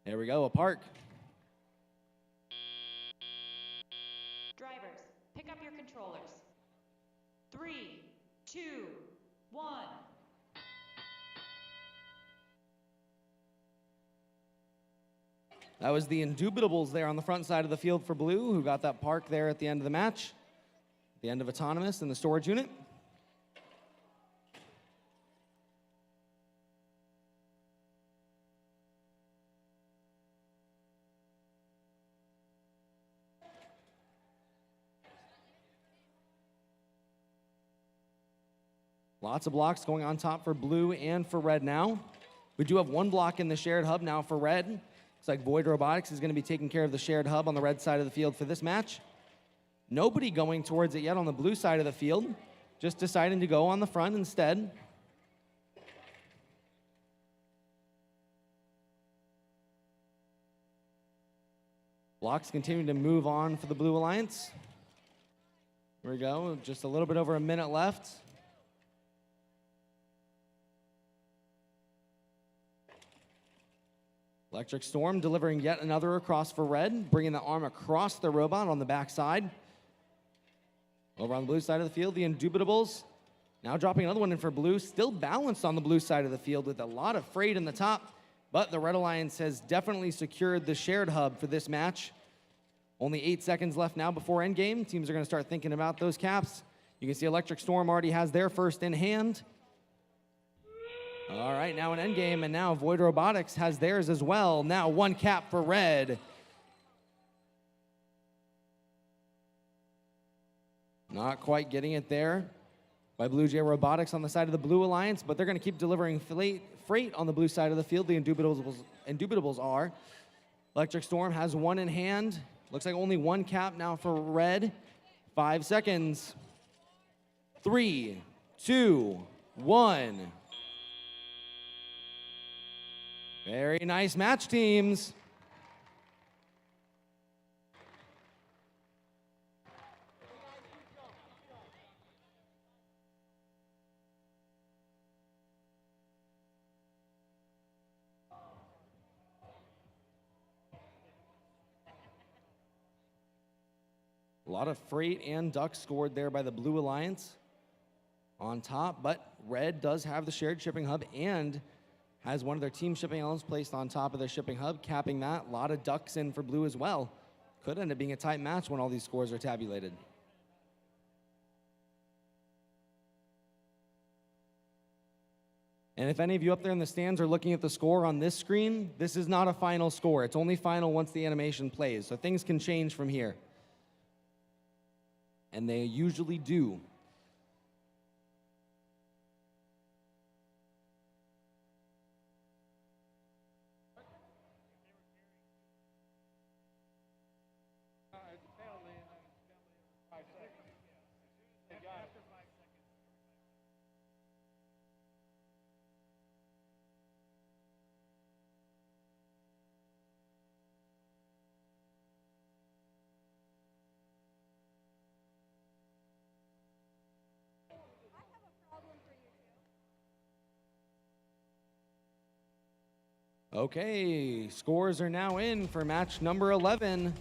There we go, a park. Drivers, pick up your controllers. 3, 2, 1. That was the Indubitables there on the front side of the field for Blue, who got that park there at the end of the match, the end of Autonomous in the storage unit. Lots of blocks going on top for Blue and for Red now. We do have one block in the shared hub now for Red. Looks like Void Robotics is going to be taking care of the shared hub on the red side of the field for this match. Nobody going towards it yet on the blue side of the field, just deciding to go on the front instead. Blocks continue to move on for the Blue Alliance. Here we go, just a little bit over a minute left. Electric Storm delivering yet another across for Red, bringing the arm across the robot on the backside. Over on the blue side of the field, the Indubitables now dropping another one in for Blue, still balanced on the blue side of the field with a lot of freight in the top, but the Red Alliance has definitely secured the shared hub for this match. Only 8 seconds left now before endgame. Teams are going to start thinking about those caps. You can see Electric Storm already has their first in hand. All right, now an endgame, and now Void Robotics has theirs as well. Now one cap for Red. Not quite getting it there by Blue Jay Robotics on the side of the Blue Alliance, but they're going to keep delivering freight on the blue side of the field. The Indubitables are. Electric Storm has one in hand. Looks like only one cap now for Red. 5 seconds. 3, 2, 1. Very nice match, teams. A lot of freight and ducks scored there by the Blue Alliance on top, but Red does have the shared shipping hub and has one of their team shipping elements placed on top of their shipping hub, capping that. A lot of ducks in for Blue as well. Could end up being a tight match when all these scores are tabulated. And if any of you up there in the stands are looking at the score on this screen, this is not a final score. It's only final once the animation plays, so things can change from here. And they usually do. Okay, scores are now in for match number 11.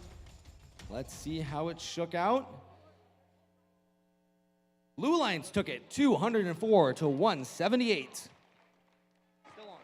Let's see how it shook out. Blue Alliance took it 204 to 178. Still on.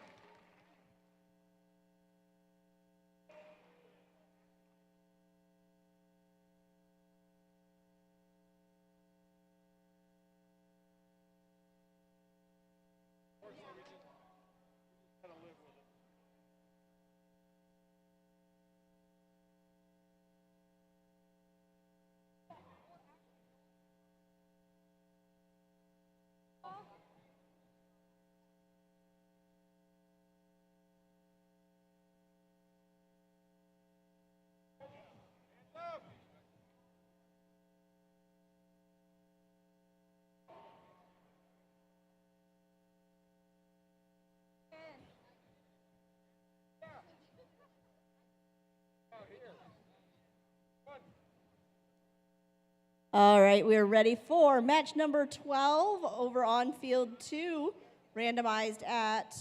All right, we're ready for match number 12 over on field 2, randomized at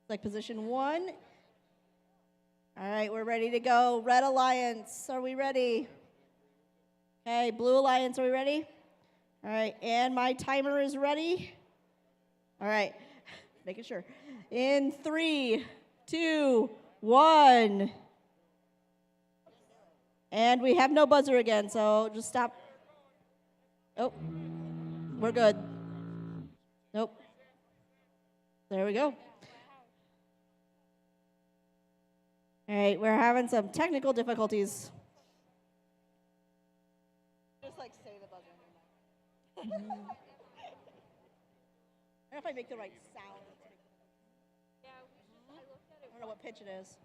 like position 1. All right, we're ready to go. Red Alliance, are we ready? Okay, Blue Alliance, are we ready? All right, and my timer is ready. All right, making sure. In 3, 2, 1. And we have no buzzer again, so just stop. Oh, we're good. Nope. There we go. All right, we're having some technical difficulties. Just like say the buzzer. I don't know if I make the right sound. I don't know what pitch it is.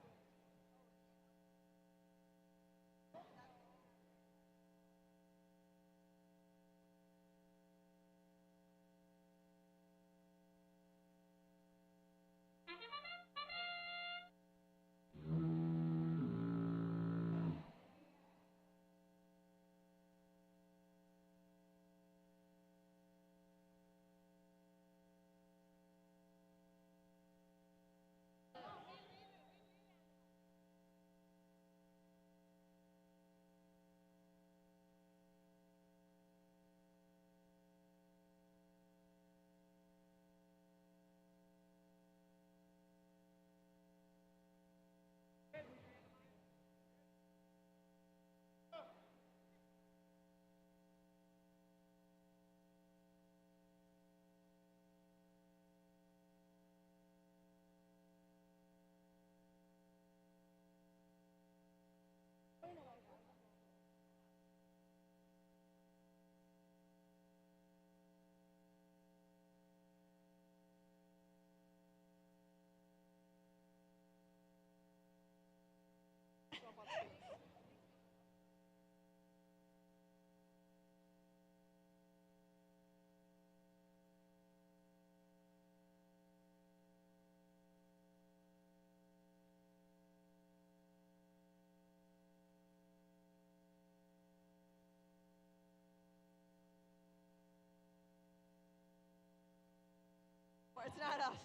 It's not us.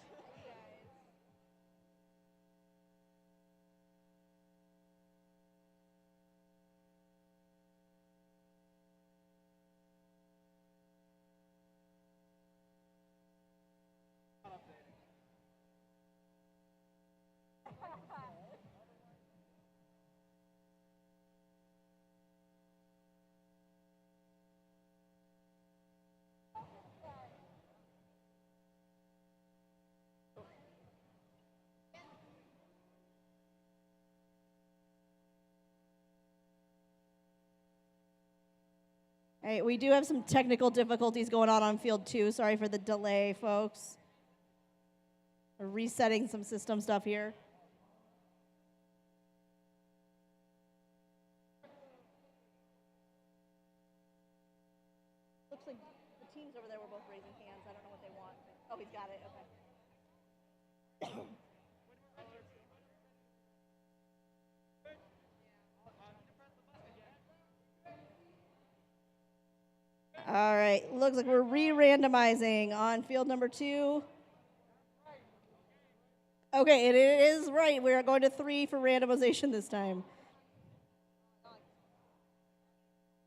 All right, we do have some technical difficulties going on field 2. Sorry for the delay, folks. We're resetting some system stuff here. Looks like the teams over there were both raising hands. I don't know what they want. Oh, he's got it. Okay. All right, looks like we're re-randomizing on field number 2. Okay, it is right. We are going to 3 for randomization this time.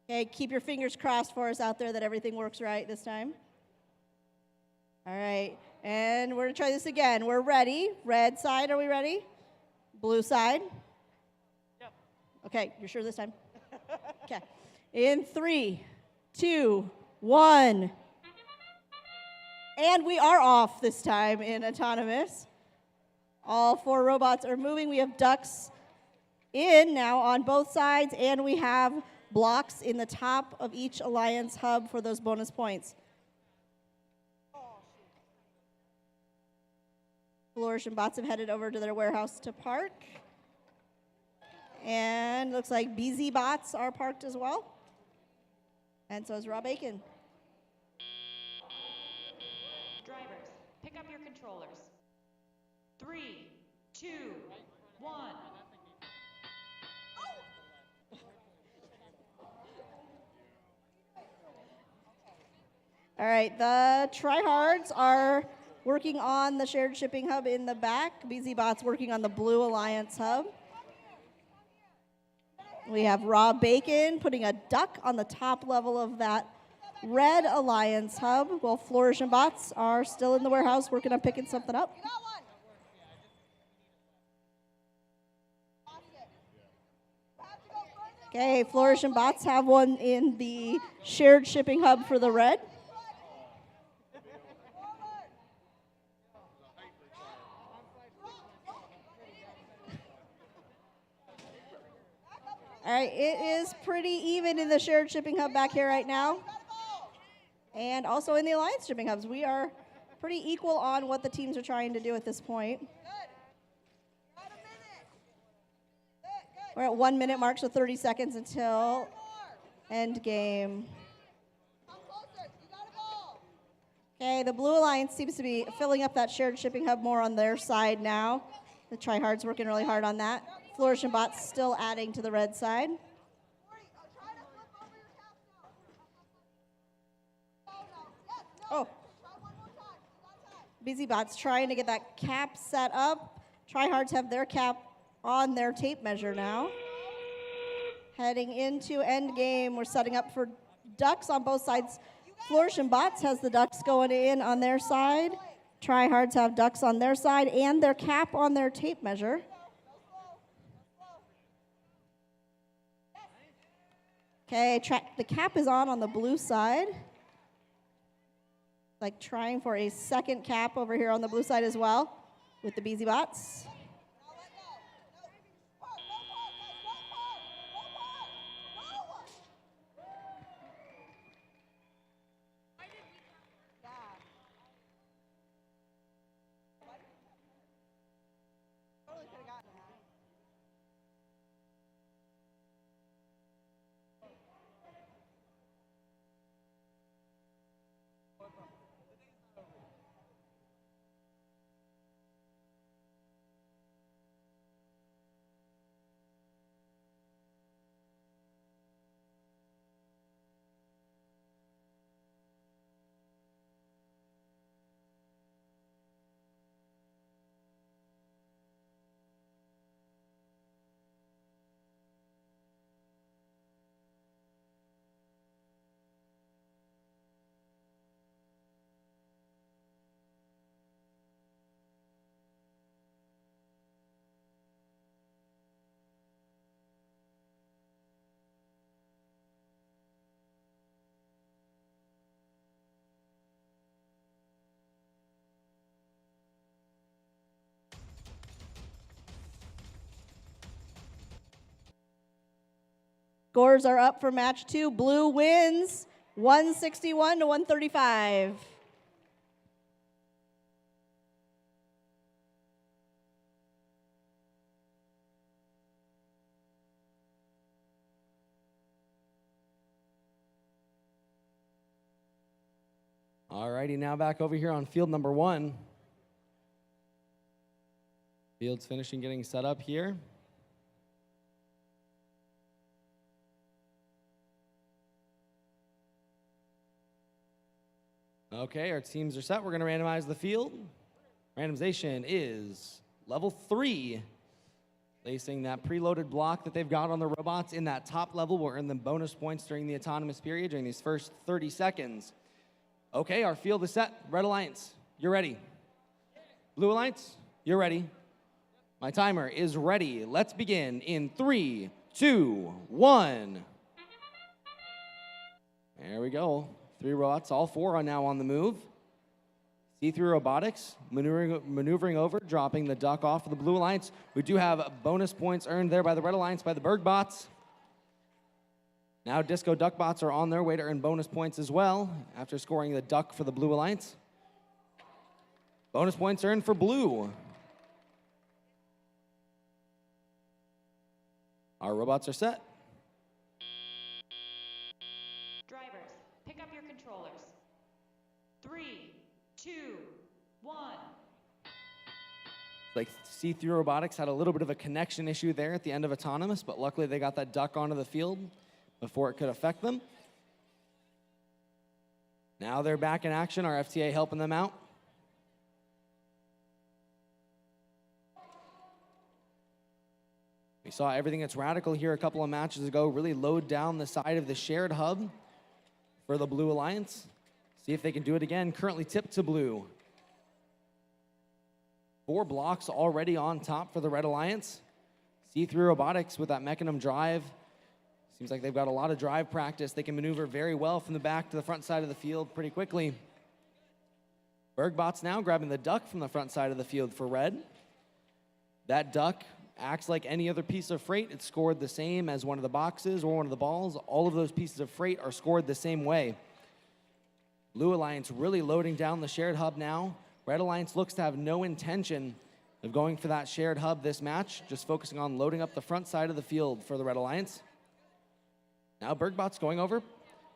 Okay, keep your fingers crossed for us out there that everything works right this time. All right, and we're going to try this again. We're ready. Red side, are we ready? Blue side? Yep. Okay, you're sure this time? Okay. In 3, 2, 1. And we are off this time in autonomous. All 4 robots are moving. We have ducks in now on both sides, and we have blocks in the top of each alliance hub for those bonus points. Flourish and Bots have headed over to their warehouse to park. And looks like BZ Bots are parked as well. And so is Raw Bacon. Drivers, pick up your controllers. 3, 2, 1. All right, the tryhards are working on the shared shipping hub in the back. BZ Bot's working on the Blue Alliance hub. We have Raw Bacon putting a duck on the top level of that Red Alliance hub, while Flourish and Bots are still in the warehouse working on picking something up. Okay, Flourish and Bots have one in the shared shipping hub for the red. All right, it is pretty even in the shared shipping hub back here right now. And also in the alliance shipping hubs. We are pretty equal on what the teams are trying to do at this point. We're at 1 minute mark, so 30 seconds until end game. Okay, the Blue Alliance seems to be filling up that shared shipping hub more on their side now. The Tryhard's working really hard on that. Flourish and Bots still adding to the red side. Oh. Busy Bots trying to get that cap set up. Tryhards have their cap on their tape measure now. Heading into end game, we're setting up for ducks on both sides. Flourish and Bots has the ducks going in on their side. Tryhards have ducks on their side and their cap on their tape measure. Okay, the cap is on the blue side. Like trying for a second cap over here on the blue side as well with the Beezy Bots. Scores are up for match 2. Blue wins 161 to 135. All righty, now back over here on field number 1. Field's finishing getting set up here. Okay, our teams are set. We're going to randomize the field. Randomization is level 3. Placing that preloaded block that they've got on the robots in that top level will earn them bonus points during the autonomous period during these first 30 seconds. Okay, our field is set. Red Alliance, you're ready. Blue Alliance, you're ready. My timer is ready. Let's begin in 3, 2, 1. There we go. 3 robots, all 4 are now on the move. See-through robotics, maneuvering over, dropping the duck off of the Blue Alliance. We do have bonus points earned there by the Red Alliance by the Berg bots. Now Disco Duck bots are on their way to earn bonus points as well after scoring the duck for the Blue Alliance. Bonus points earned for Blue. Our robots are set. Drivers, pick up your controllers. 3, 2, 1. Like See-Through Robotics had a little bit of a connection issue there at the end of Autonomous, but luckily they got that duck onto the field before it could affect them. Now they're back in action, our FTA helping them out. We saw everything that's radical here a couple of matches ago really load down the side of the shared hub for the Blue Alliance. See if they can do it again. Currently tipped to Blue. 4 blocks already on top for the Red Alliance. See-Through Robotics with that Mechanism drive Seems like they've got a lot of drive practice. They can maneuver very well from the back to the front side of the field pretty quickly. Bergbots now grabbing the duck from the front side of the field for red. That duck acts like any other piece of freight. It's scored the same as one of the boxes or one of the balls. All of those pieces of freight are scored the same way. Blue Alliance really loading down the shared hub now. Red Alliance looks to have no intention of going for that shared hub this match, just focusing on loading up the front side of the field for the Red Alliance. Now Bergbot's going over,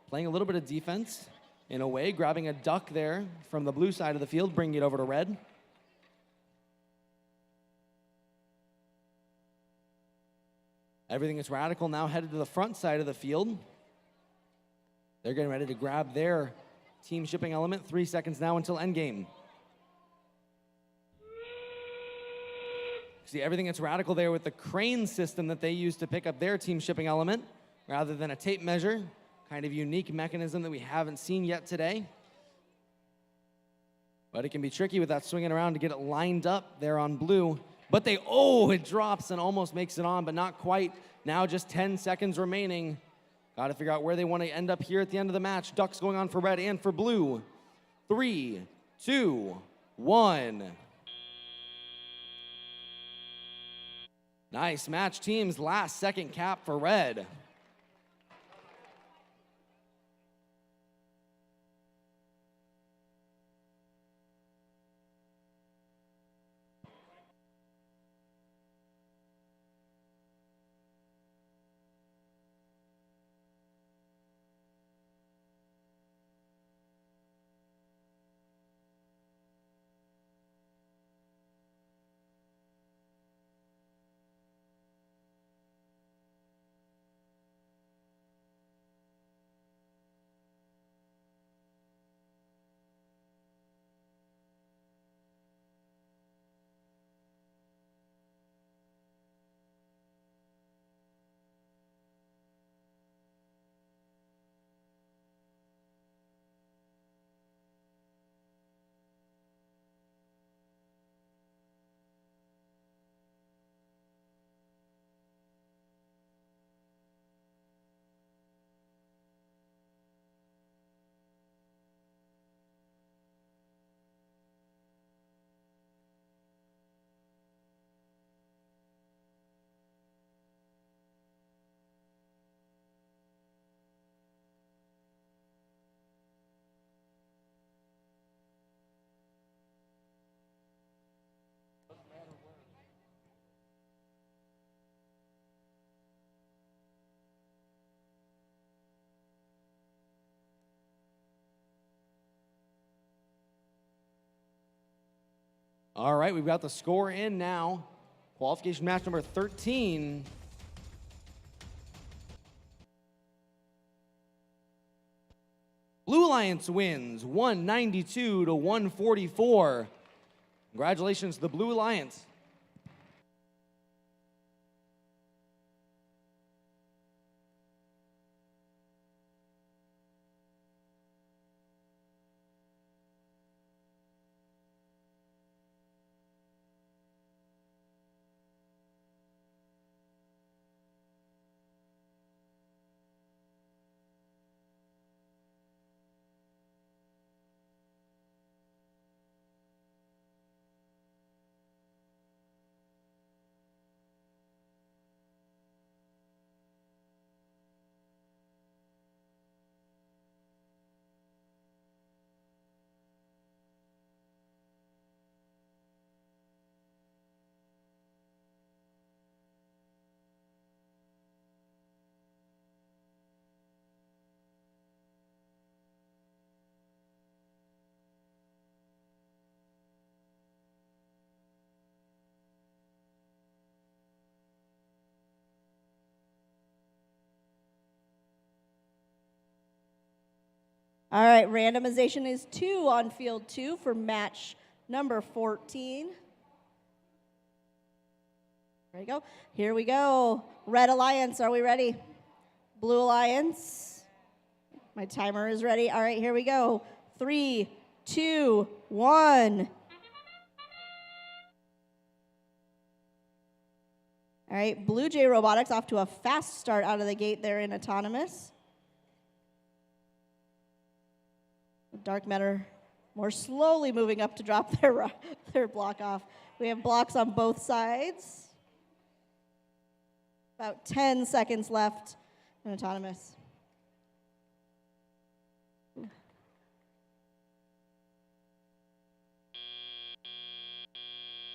playing a little bit of defense in a way, grabbing a duck there from the blue side of the field, bringing it over to red. Everything is Radical now headed to the front side of the field. They're getting ready to grab their team shipping element. 3 seconds now until endgame. See, everything that's Radical there with the crane system that they use to pick up their team shipping element rather than a tape measure. Kind of unique mechanism that we haven't seen yet today. But it can be tricky with that swinging around to get it lined up there on blue. But it drops and almost makes it on, but not quite. Now just 10 seconds remaining. Got to figure out where they want to end up here at the end of the match. Ducks going on for red and for blue. 3, 2, 1. Nice match teams. Last second cap for red. All right, we've got the score in now. Qualification match number 13. Blue Alliance wins 192 to 144. Congratulations to the Blue Alliance. All right, randomization is 2 on field 2 for match number 14. There you go. Here we go. Red Alliance, are we ready? Blue Alliance. My timer is ready. All right, here we go. 3, 2, 1. All right, Blue Jay Robotics off to a fast start out of the gate there in autonomous. Dark Matter more slowly moving up to drop their block off. We have blocks on both sides. About 10 seconds left in autonomous.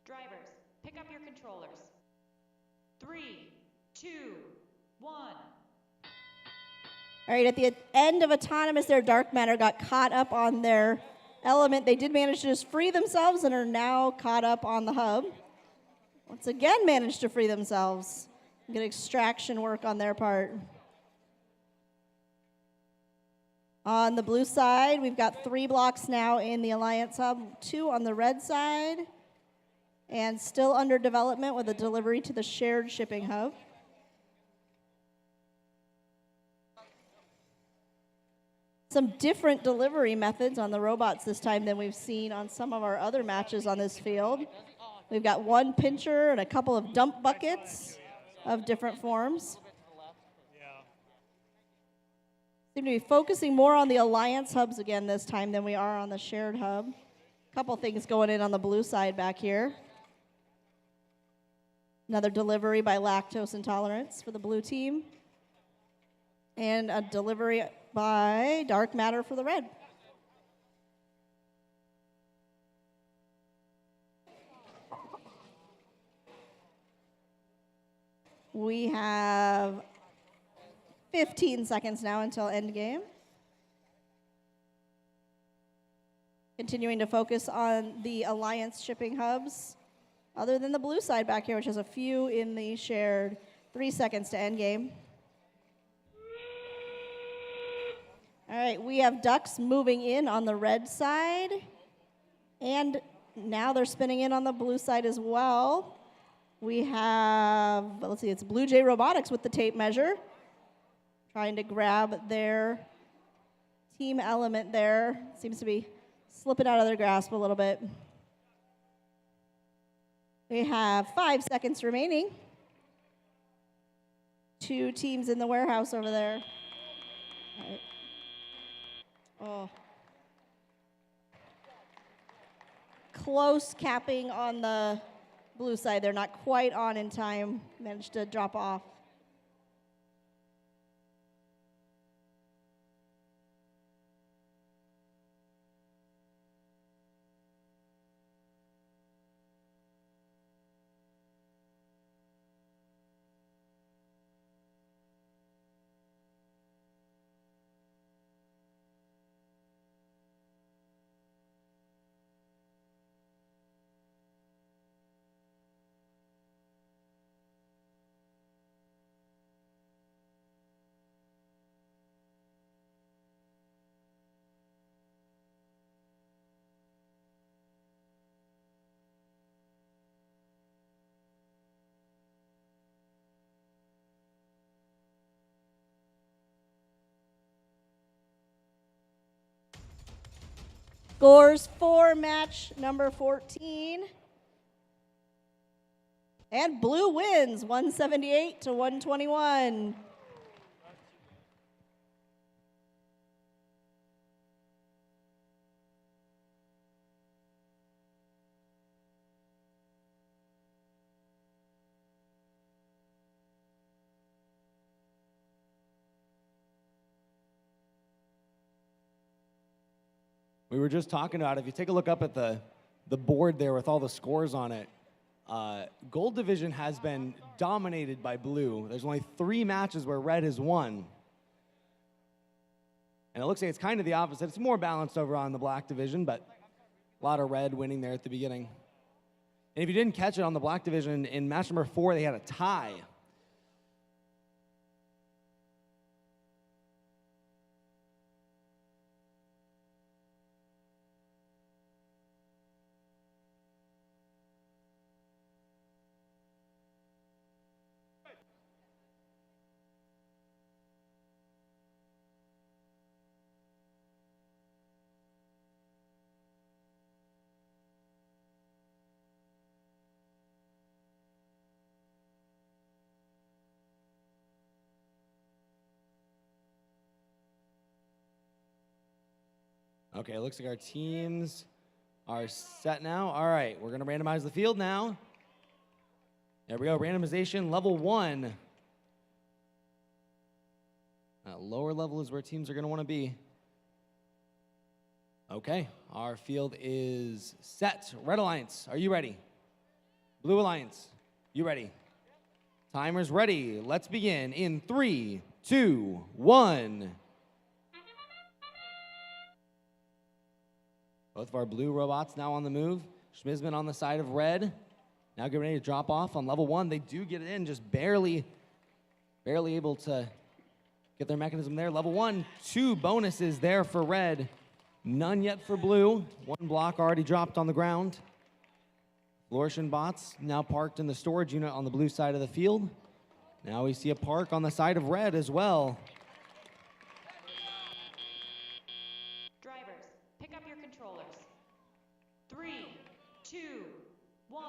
Drivers, pick up your controllers. 3, 2, 1. All right, at the end of autonomous, their Dark Matter got caught up on their element. They did manage to just free themselves and are now caught up on the hub. Once again, managed to free themselves. Good extraction work on their part. On the blue side, we've got 3 blocks now in the Alliance hub, 2 on the red side, and still under development with a delivery to the shared shipping hub. Some different delivery methods on the robots this time than we've seen on some of our other matches on this field. We've got 1 pincher and a couple of dump buckets of different forms. Seem to be focusing more on the Alliance hubs again this time than we are on the shared hub. A couple things going in on the blue side back here. Another delivery by lactose intolerance for the blue team. And a delivery by Dark Matter for the red. We have 15 seconds now until end game. Continuing to focus on the Alliance shipping hubs, other than the blue side back here, which has a few in the shared. 3 seconds to end game. All right, we have ducks moving in on the red side, and now they're spinning in on the blue side as well. We have, let's see, it's Blue Jay Robotics with the tape measure, trying to grab their team element there. Seems to be slipping out of their grasp a little bit. We have 5 seconds remaining. 2 teams in the warehouse over there. All right. Oh. Close capping on the blue side. They're not quite on in time. Managed to drop off. Scores for match number 14. And blue wins 178 to 121. We were just talking about, if you take a look up at the board there with all the scores on it, Gold Division has been dominated by blue. There's only 3 matches where red has won. And it looks like it's kind of the opposite. It's more balanced over on the black division, but a lot of red winning there at the beginning. And if you didn't catch it on the black division, in match number 4, they had a tie. Okay, looks like our teams are set now. All right, we're gonna randomize the field now. There we go, randomization level 1. Lower level is where teams are gonna wanna be. Okay, our field is set. Red Alliance, are you ready? Blue Alliance, you ready? Timer's ready. Let's begin in 3, 2, 1. Both of our blue robots now on the move. Schmizman on the side of red. Now getting ready to drop off on level 1. They do get it in, just barely able to get their mechanism there. Level 1, 2 bonuses there for red. None yet for blue. 1 block already dropped on the ground. Flourishing bots now parked in the storage unit on the blue side of the field. Now we see a park on the side of red as well. Drivers, pick up your controllers. 3, 2, 1.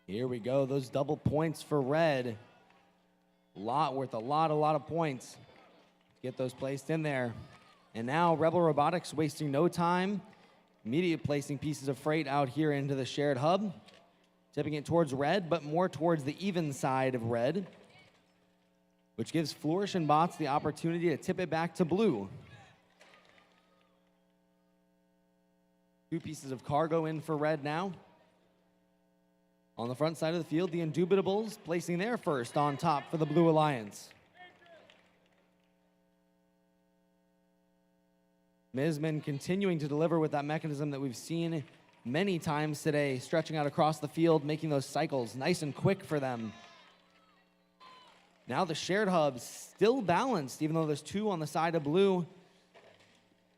Here we go, those double points for red. Worth a lot of points. Get those placed in there. And now Rebel Robotics wasting no time. Immediately placing pieces of freight out here into the shared hub. Tipping it towards red, but more towards the even side of red. Which gives Flourish and Bots the opportunity to tip it back to blue. 2 pieces of cargo in for red now. On the front side of the field, the Indubitables placing their first on top for the Blue Alliance. Mizman continuing to deliver with that mechanism that we've seen many times today, stretching out across the field, making those cycles nice and quick for them. Now the shared hub still balanced, even though there's 2 on the side of blue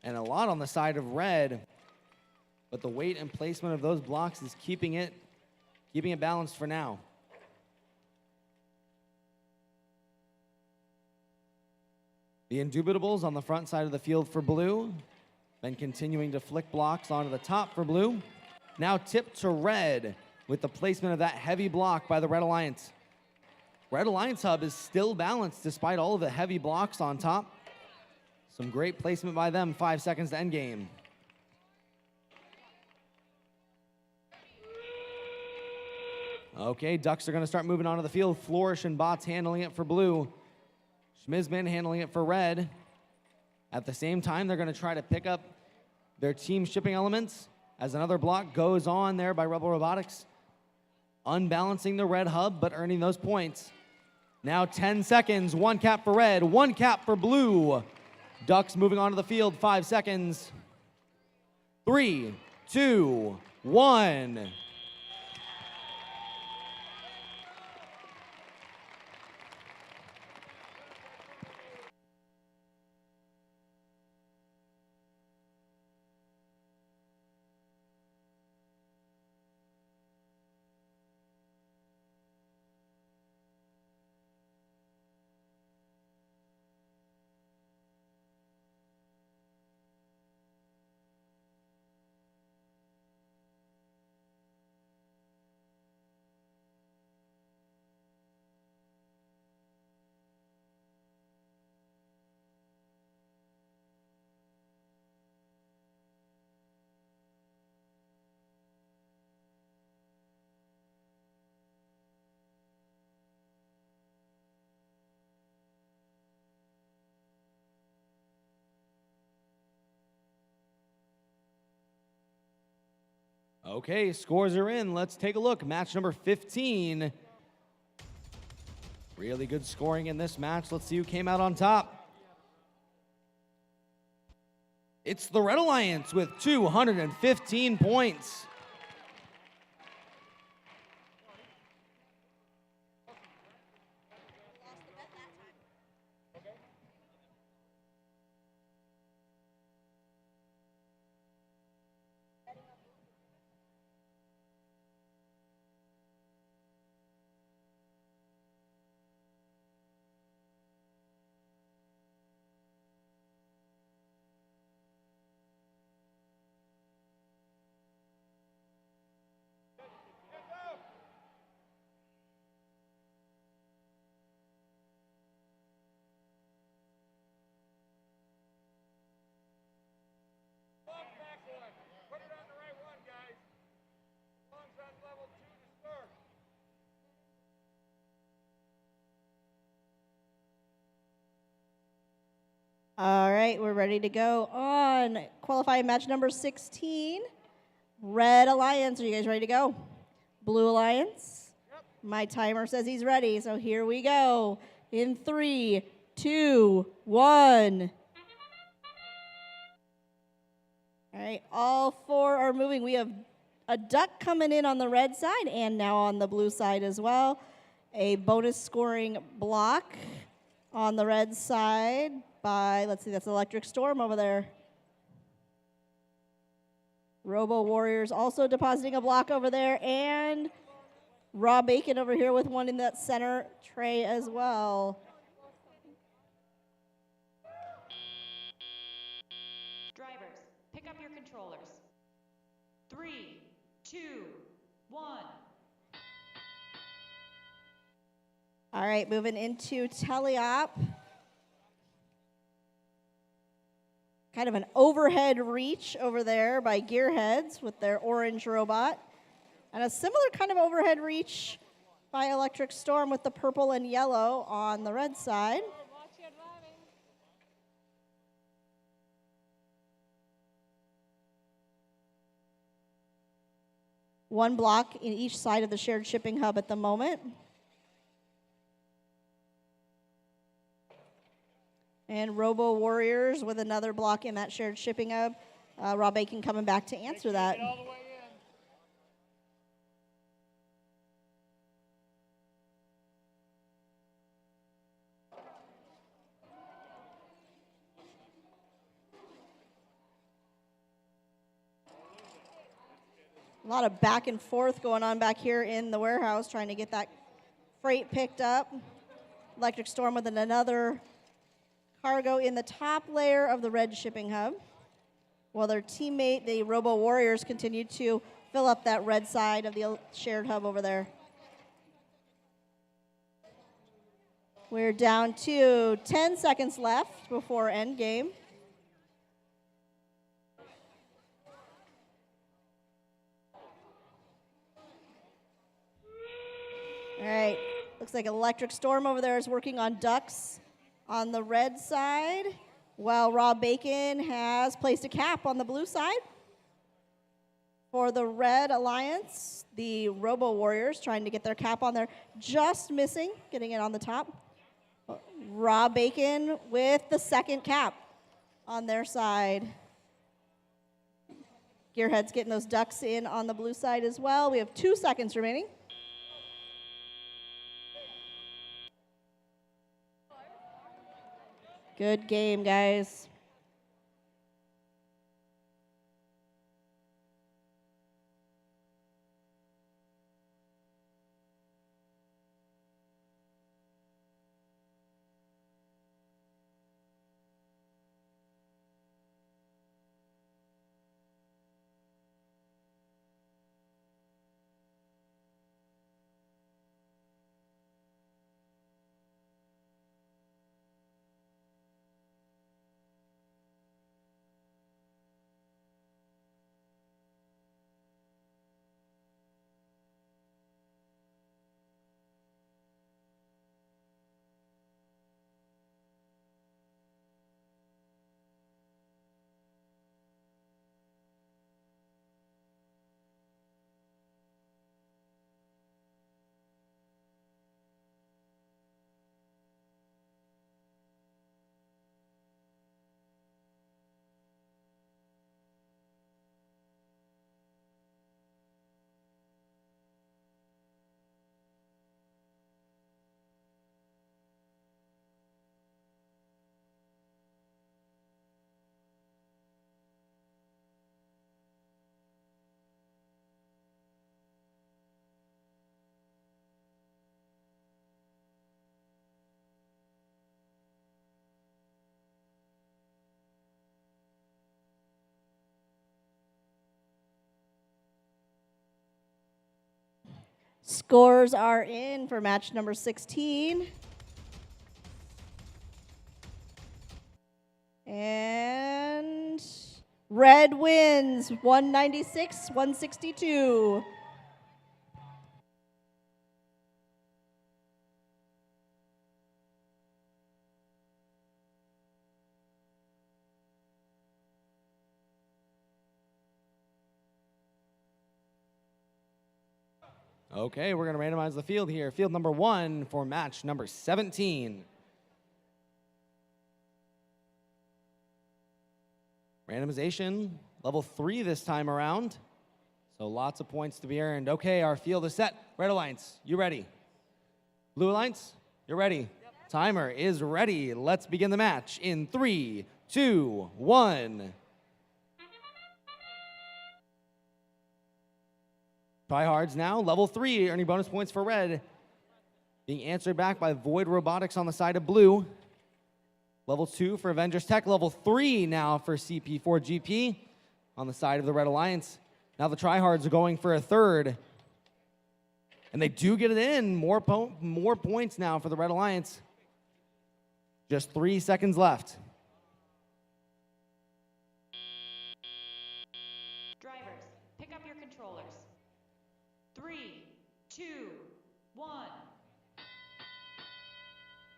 and a lot on the side of red. But the weight and placement of those blocks is keeping it balanced for now. The Indubitables on the front side of the field for blue. Then continuing to flick blocks onto the top for blue. Now tipped to red with the placement of that heavy block by the Red Alliance. Red Alliance hub is still balanced despite all of the heavy blocks on top. Some great placement by them, 5 seconds to end game. Okay, Ducks are gonna start moving onto the field. Flourish and Bots handling it for blue. Schmizman handling it for red. At the same time, they're gonna try to pick up their team shipping elements as another block goes on there by Rebel Robotics. Unbalancing the red hub, but earning those points. Now 10 seconds, 1 cap for red, 1 cap for blue. Ducks moving onto the field, 5 seconds. 3, 2, 1. Okay, scores are in. Let's take a look. Match number 15. Really good scoring in this match. Let's see who came out on top. It's the Red Alliance with 215 points. All right, we're ready to go on qualifying match number 16. Red Alliance, are you guys ready to go? Blue Alliance? Yep. My timer says he's ready, so here we go. In 3, 2, 1. All right, all 4 are moving. We have a duck coming in on the red side and now on the blue side as well. A bonus scoring block on the red side by, let's see, that's Electric Storm over there. Robo Warriors also depositing a block over there, and Raw Bacon over here with one in that center tray as well. Drivers, pick up your controllers. 3, 2, 1. All right, moving into teleop. Kind of an overhead reach over there by Gearheads with their orange robot. And a similar kind of overhead reach by Electric Storm with the purple and yellow on the red side. One block in each side of the shared shipping hub at the moment. And Robo Warriors with another block in that shared shipping hub. Rob Bacon coming back to answer that. Get all the way A lot of back and forth going on back here in the warehouse trying to get that freight picked up. Electric Storm with another cargo in the top layer of the red shipping hub, while their teammate, the Robo Warriors, continue to fill up that red side of the shared hub over there. We're down to 10 seconds left before end game. All right, looks like Electric Storm over there is working on ducks on the red side, while Rob Bacon has placed a cap on the blue side. For the Red Alliance, the Robo Warriors trying to get their cap on there, just missing, getting it on the top. Rob Bacon with the second cap on their side. Gearhead's getting those ducks in on the blue side as well. We have 2 seconds remaining. Good game, guys. Scores are in for match number 16. And Red wins 196-162. Okay, we're going to randomize the field here. Field number 1 for match number 17. Randomization, level 3 this time around. So lots of points to be earned. Okay, our field is set. Red Alliance, you ready? Blue Alliance, you're ready. Yep. Timer is ready. Let's begin the match in 3, 2, 1. Tryhards now, level 3, earning bonus points for red. Being answered back by Void Robotics on the side of blue. Level 2 for Avengers Tech. Level 3 now for CP4GP on the side of the Red Alliance. Now the Tryhards are going for a third. And they do get it in. More points now for the Red Alliance. Just 3 seconds left. Drivers, pick up your controllers. 3, 2, 1.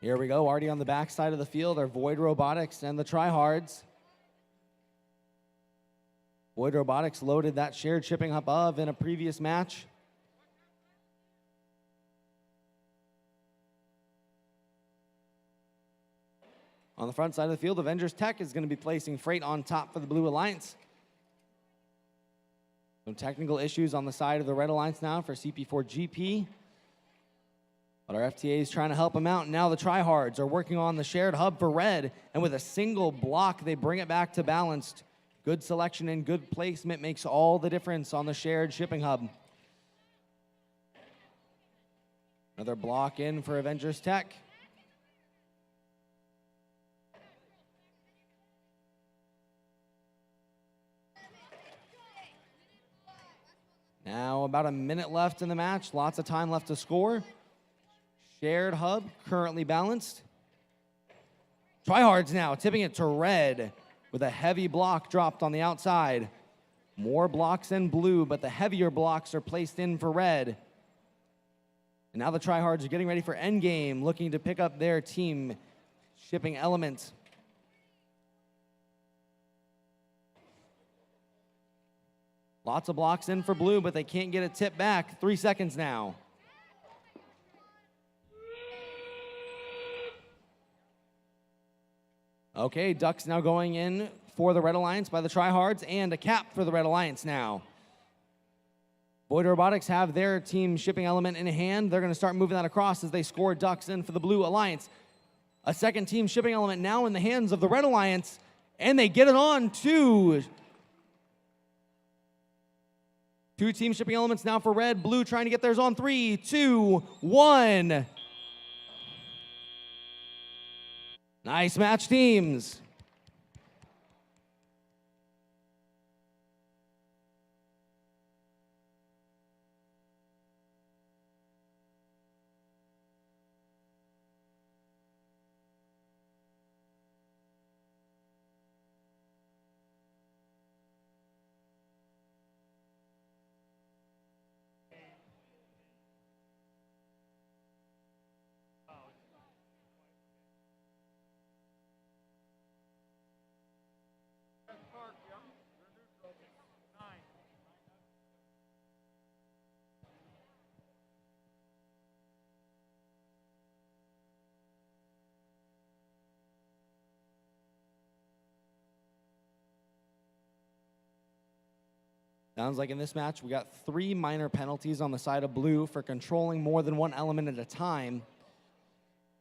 Here we go. Already on the back side of the field are Void Robotics and the Tryhards. Void Robotics loaded that shared shipping hub of in a previous match. On the front side of the field, Avengers Tech is going to be placing freight on top for the Blue Alliance. Some technical issues on the side of the Red Alliance now for CP4GP. But our FTA is trying to help them out. Now the Tryhards are working on the shared hub for red. And with a single block, they bring it back to balanced. Good selection and good placement makes all the difference on the shared shipping hub. Another block in for Avengers Tech. Now about a minute left in the match. Lots of time left to score. Shared hub currently balanced. Tryhards now tipping it to red with a heavy block dropped on the outside. More blocks in blue, but the heavier blocks are placed in for red. And now the Tryhards are getting ready for endgame, looking to pick up their team shipping element. Lots of blocks in for blue, but they can't get a tip back. 3 seconds now. Okay, ducks now going in for the Red Alliance by the Tryhards, and a cap for the Red Alliance now. Void Robotics have their team shipping element in hand. They're going to start moving that across as they score ducks in for the Blue Alliance. A second team shipping element now in the hands of the Red Alliance, and they get it on to... 2 team shipping elements now for red. Blue trying to get theirs on. 3, 2, 1. Nice match, teams. Sounds like in this match, we got 3 minor penalties on the side of blue for controlling more than one element at a time.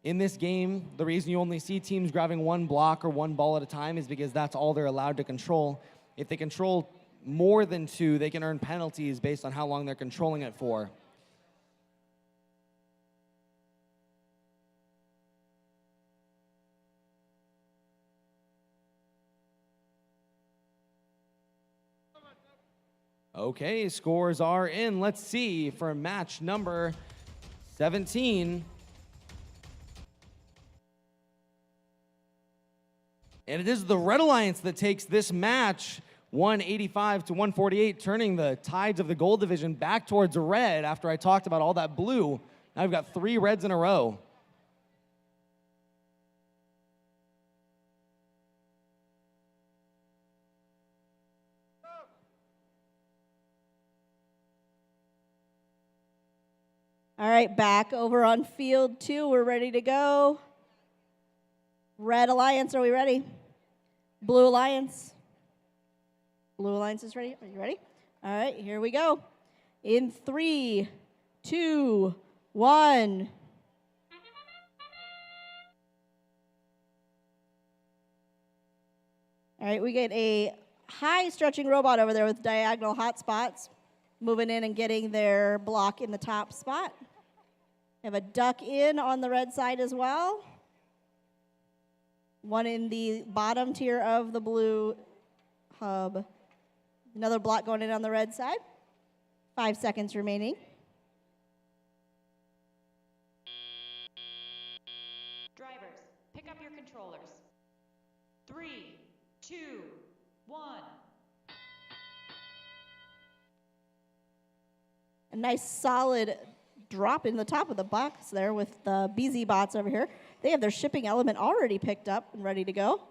In this game, the reason you only see teams grabbing 1 block or 1 ball at a time is because that's all they're allowed to control. If they control more than 2, they can earn penalties based on how long they're controlling it for. Okay, scores are in. Let's see for match number 17. And it is the Red Alliance that takes this match, 185 to 148, turning the tides of the gold division back towards red after I talked about all that blue. Now we've got 3 reds in a row. All right, back over on field 2. We're ready to go. Red Alliance, are we ready? Blue Alliance. Blue Alliance is ready. Are you ready? All right, here we go. In 3, 2, 1. All right, we get a high stretching robot over there with diagonal hot spots, moving in and getting their block in the top spot. We have a duck in on the red side as well. One in the bottom tier of the blue hub. Another block going in on the red side. 5 seconds remaining. Drivers, pick up your controllers. 3, 2, 1. A nice solid drop in the top of the box there with the BZ bots over here. They have their shipping element already picked up and ready to go.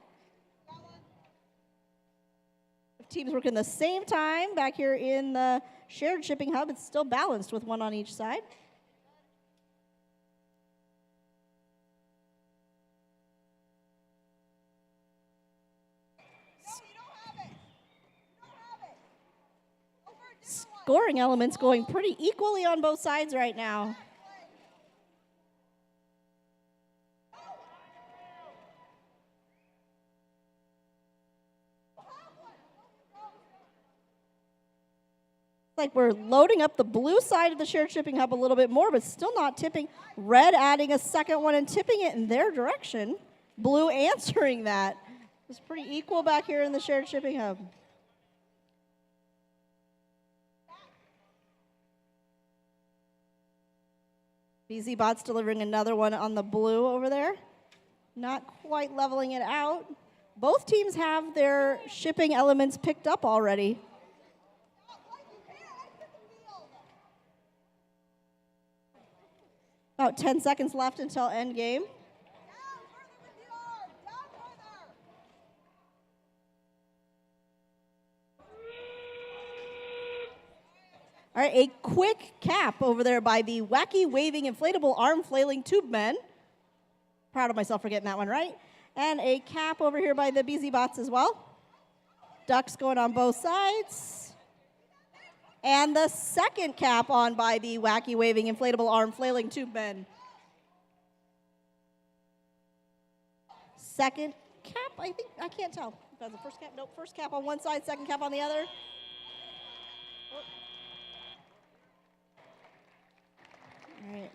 Teams working the same time back here in the shared shipping hub. It's still balanced with one on each side. Scoring elements going pretty equally on both sides right now. Like we're loading up the blue side of the shared shipping hub a little bit more, but still not tipping. Red adding a second one and tipping it in their direction. Blue answering that. It's pretty equal back here in the shared shipping hub. BZ Bot's delivering another one on the blue over there. Not quite leveling it out. Both teams have their shipping elements picked up already. About 10 seconds left until end game. All right, a quick cap over there by the wacky waving inflatable arm flailing tube men. Proud of myself for getting that one right. And a cap over here by the BZ Bots as well. Ducks going on both sides. And the second cap on by the wacky waving inflatable arm flailing tube men. Second cap, I think, I can't tell. That's the first cap, nope, first cap on one side, second cap on the other. All right.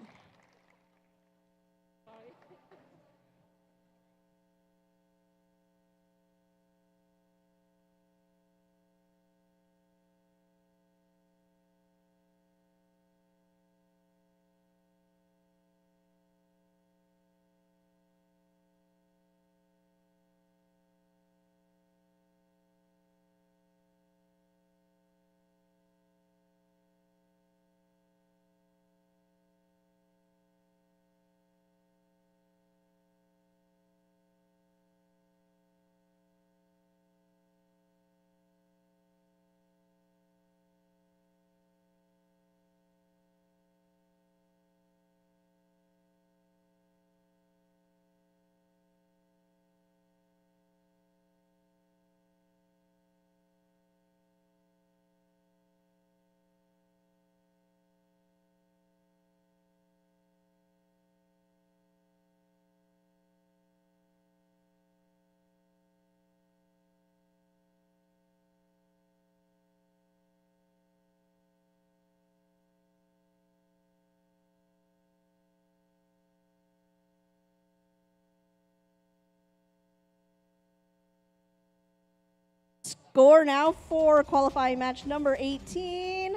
Score now for qualifying match number 18.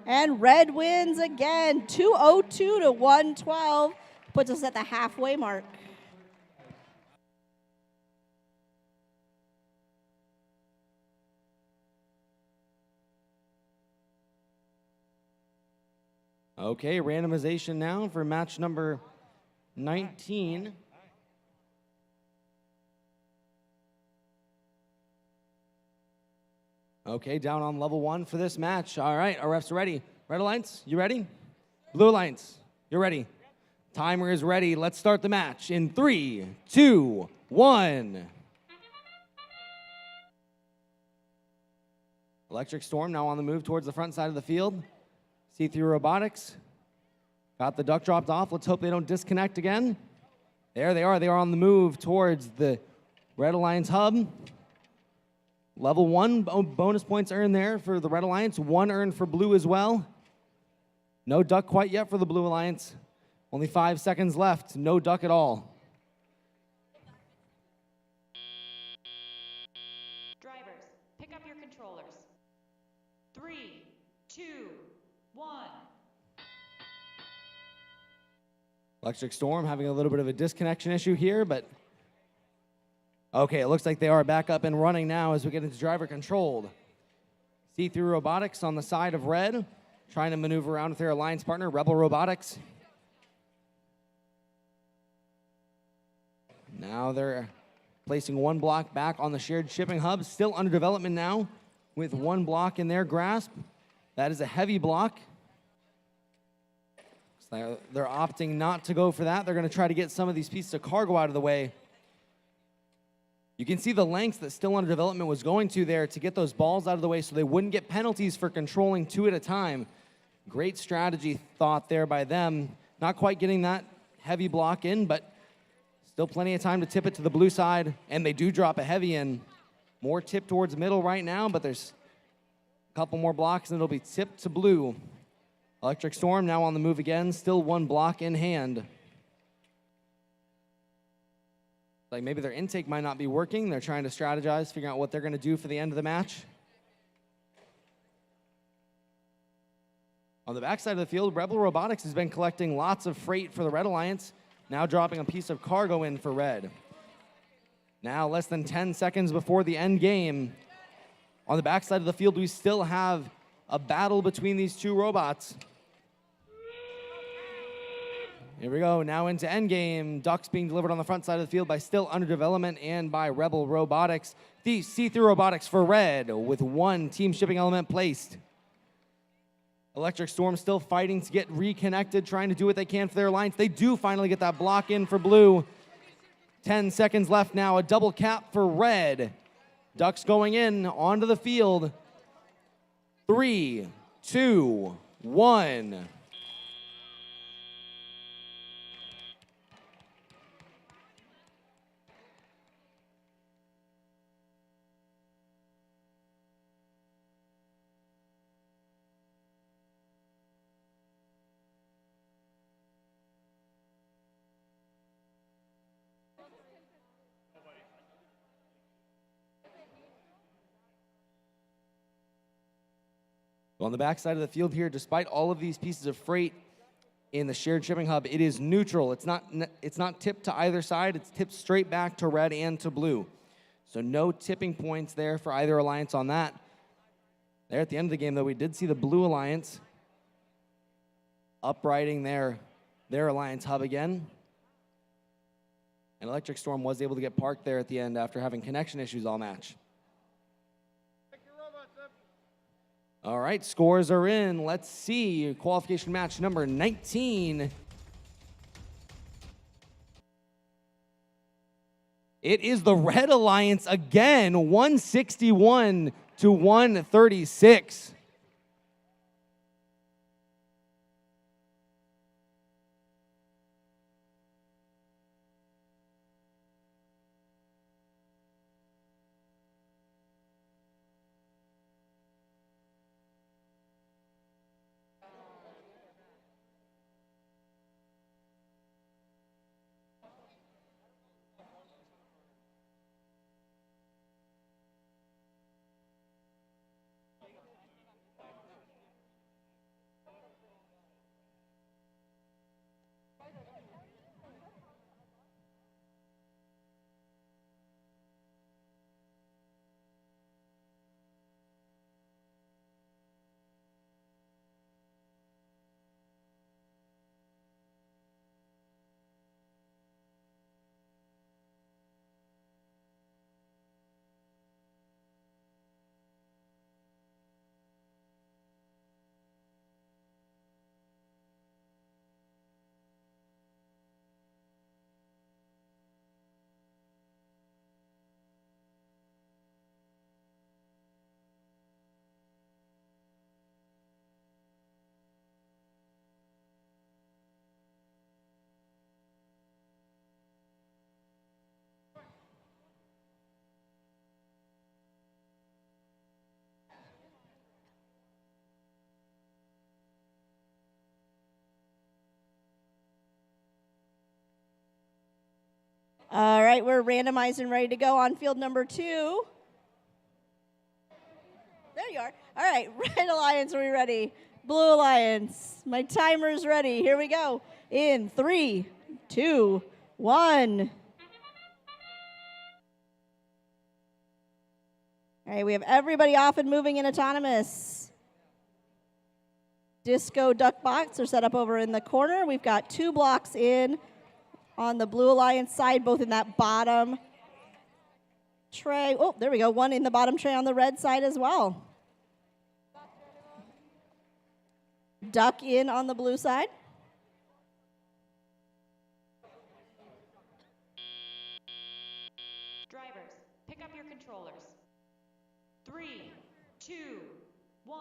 And red wins again, 202 to 112, puts us at the halfway mark. Okay, randomization now for match number 19. Okay, down on level 1 for this match. All right, our refs are ready. Red Alliance, you ready? Blue Alliance, you're ready. Timer is ready. Let's start the match in 3, 2, 1. Electric Storm now on the move towards the front side of the field. See-through robotics. Got the duck dropped off. Let's hope they don't disconnect again. There they are. They are on the move towards the Red Alliance hub. Level 1 bonus points earned there for the Red Alliance. 1 earned for Blue as well. No duck quite yet for the Blue Alliance. Only 5 seconds left. No duck at all. Drivers, pick up your controllers. 3, 2, 1. Electric Storm having a little bit of a disconnection issue here, but okay, it looks like they are back up and running now as we get into driver controlled. See-through robotics on the side of red, trying to maneuver around with their alliance partner, Rebel Robotics. Now they're placing 1 block back on the shared shipping hub, still under development now with 1 block in their grasp. That is a heavy block. So they're opting not to go for that. They're going to try to get some of these pieces of cargo out of the way. You can see the lengths that still under development was going to there to get those balls out of the way so they wouldn't get penalties for controlling 2 at a time. Great strategy thought there by them. Not quite getting that heavy block in, but still plenty of time to tip it to the blue side, and they do drop a heavy in. More tip towards middle right now, but there's a couple more blocks, and it'll be tipped to blue. Electric Storm now on the move again, still 1 block in hand. Like maybe their intake might not be working. They're trying to strategize, figure out what they're going to do for the end of the match. On the backside of the field, Rebel Robotics has been collecting lots of freight for the Red Alliance, now dropping a piece of cargo in for red. Now less than 10 seconds before the end game. On the backside of the field, we still have a battle between these 2 robots. Here we go, now into endgame. Ducks being delivered on the front side of the field by still under development and by Rebel Robotics. The see-through robotics for red with 1 team shipping element placed. Electric Storm still fighting to get reconnected, trying to do what they can for their alliance. They do finally get that block in for blue. 10 seconds left now, a double cap for red. Ducks going in onto the field. 3, 2, 1. Well, on the backside of the field here, despite all of these pieces of freight in the shared shipping hub, it is neutral. It's not tipped to either side. It's tipped straight back to red and to blue. So no tipping points there for either alliance on that. There at the end of the game, though, we did see the Blue Alliance uprighting their alliance hub again. And Electric Storm was able to get parked there at the end after having connection issues all match. All right, scores are in. Let's see. Qualification match number 19. It is the Red Alliance again, 161 to 136. All right, we're randomized and ready to go on field number 2. There you are. All right, Red Alliance, are we ready? Blue Alliance, my timer's ready. Here we go. In 3, 2, 1. All right, we have everybody off and moving in autonomous. Disco duck box are set up over in the corner. We've got 2 blocks in on the Blue Alliance side, both in that bottom tray. Oh, there we go. 1 in the bottom tray on the red side as well. Duck in on the blue side. Drivers, pick up your controllers. 3, 2, 1.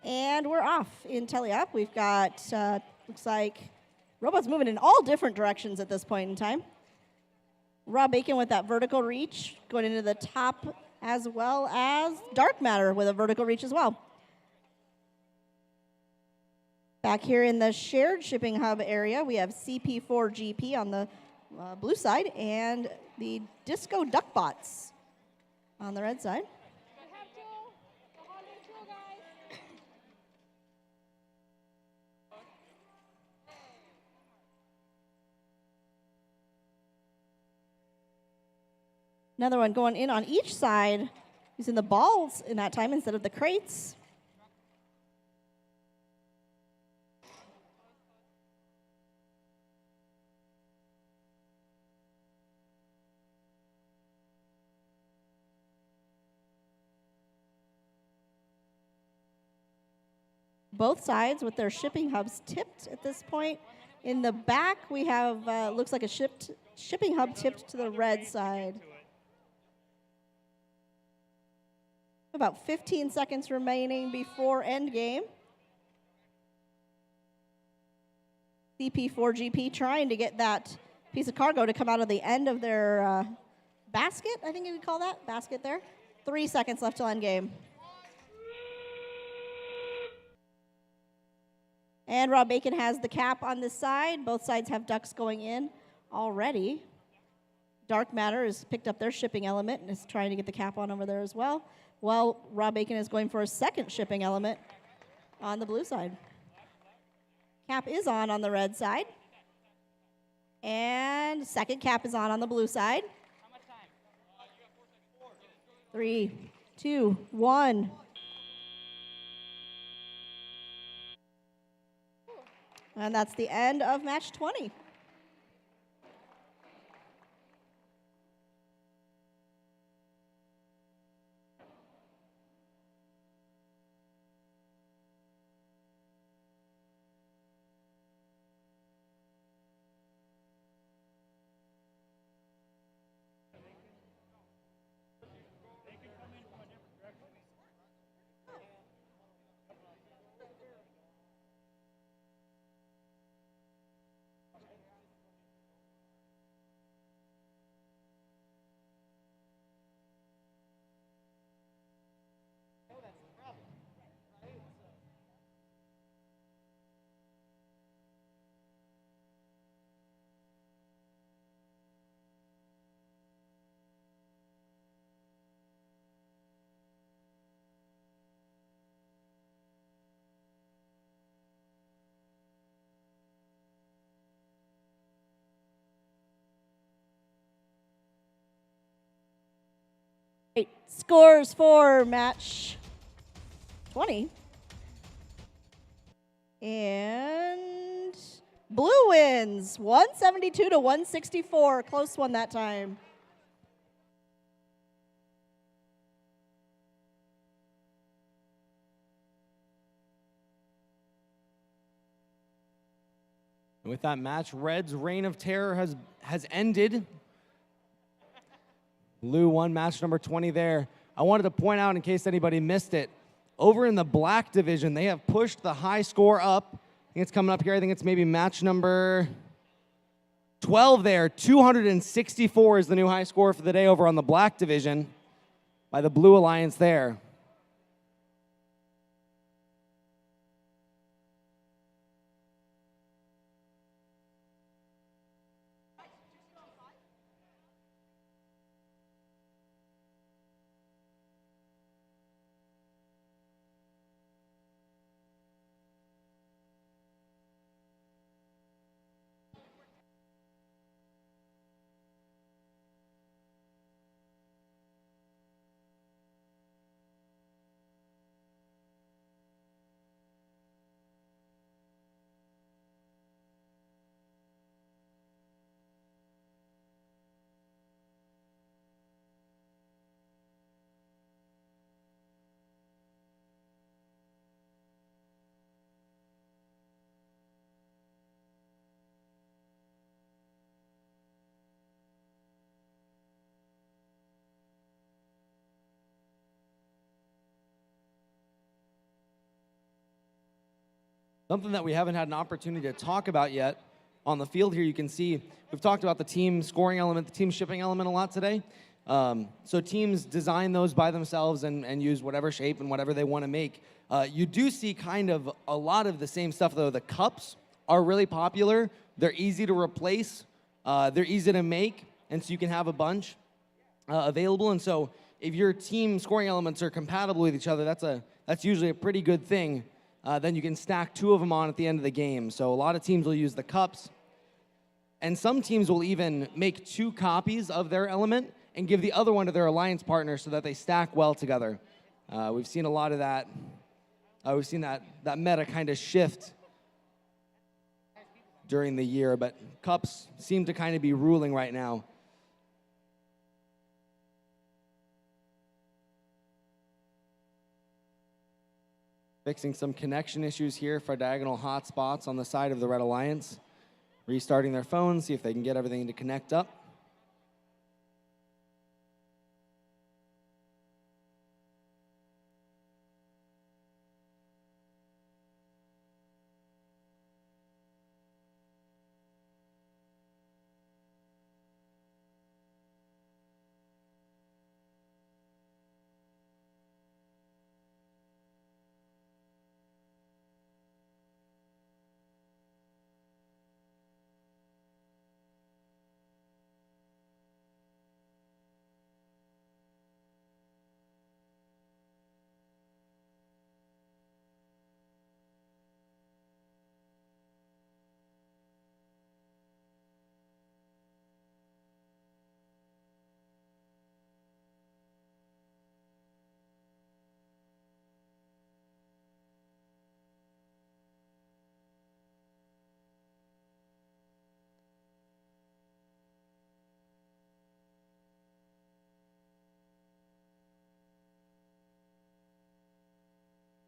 And we're off in telly-up. We've got, looks like, robots moving in all different directions at this point in time. Raw Bacon with that vertical reach going into the top, as well as Dark Matter with a vertical reach as well. Back here in the shared shipping hub area, we have CP4GP on the blue side and the Disco Duckbots on the red side. Another one going in on each side, using the balls in that time instead of the crates. Both sides with their shipping hubs tipped at this point. In the back, we have, looks like a shipping hub tipped to the red side. About 15 seconds remaining before end game. CP4GP trying to get that piece of cargo to come out of the end of their basket, I think you would call that, basket there. 3 seconds left till end game. And Raw Bacon has the cap on this side. Both sides have ducks going in already. Dark Matter has picked up their shipping element and is trying to get the cap on over there as well. While Raw Bacon is going for a second shipping element on the blue side. Cap is on the red side. And second cap is on the blue side. 3, 2, 1. And that's the end of match 20. Scores for match 20. And blue wins 172 to 164. Close one that time. And with that match, Red's reign of terror has ended. Blue won match number 20 there. I wanted to point out, in case anybody missed it, over in the black division, they have pushed the high score up. I think it's coming up here. I think it's maybe match number 12 there. 264 is the new high score for the day over on the black division by the Blue Alliance there. Something that we haven't had an opportunity to talk about yet on the field here, you can see we've talked about the team scoring element, the team shipping element a lot today. So teams design those by themselves and use whatever shape and whatever they want to make. You do see kind of a lot of the same stuff, though. The cups are really popular. They're easy to replace. They're easy to make, and so you can have a bunch available. And so if your team scoring elements are compatible with each other, that's usually a pretty good thing. Then you can stack 2 of them on at the end of the game. So a lot of teams will use the cups. And some teams will even make 2 copies of their element and give the other one to their alliance partner so that they stack well together. We've seen a lot of that. We've seen that meta kind of shift during the year, but cups seem to kind of be ruling right now. Fixing some connection issues here for diagonal hotspots on the side of the Red Alliance. Restarting their phones, see if they can get everything to connect up.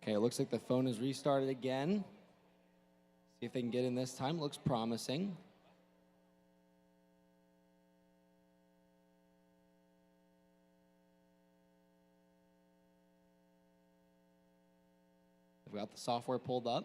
Okay, it looks like the phone is restarted again. See if they can get in this time. Looks promising. We've got the software pulled up.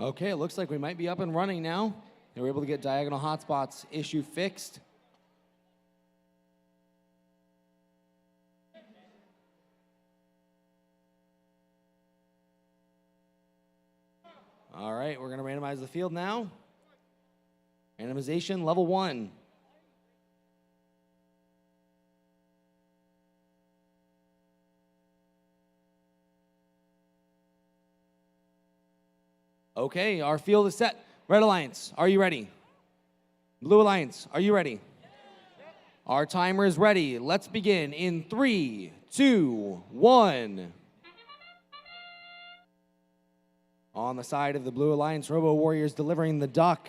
Okay, it looks like we might be up and running now. They were able to get diagonal hotspots issue fixed. All right, we're going to randomize the field now. Randomization level 1. Okay, our field is set. Red Alliance, are you ready? Blue Alliance, are you ready? Our timer is ready. Let's begin in 3, 2, 1. On the side of the Blue Alliance, Robo Warriors delivering the duck.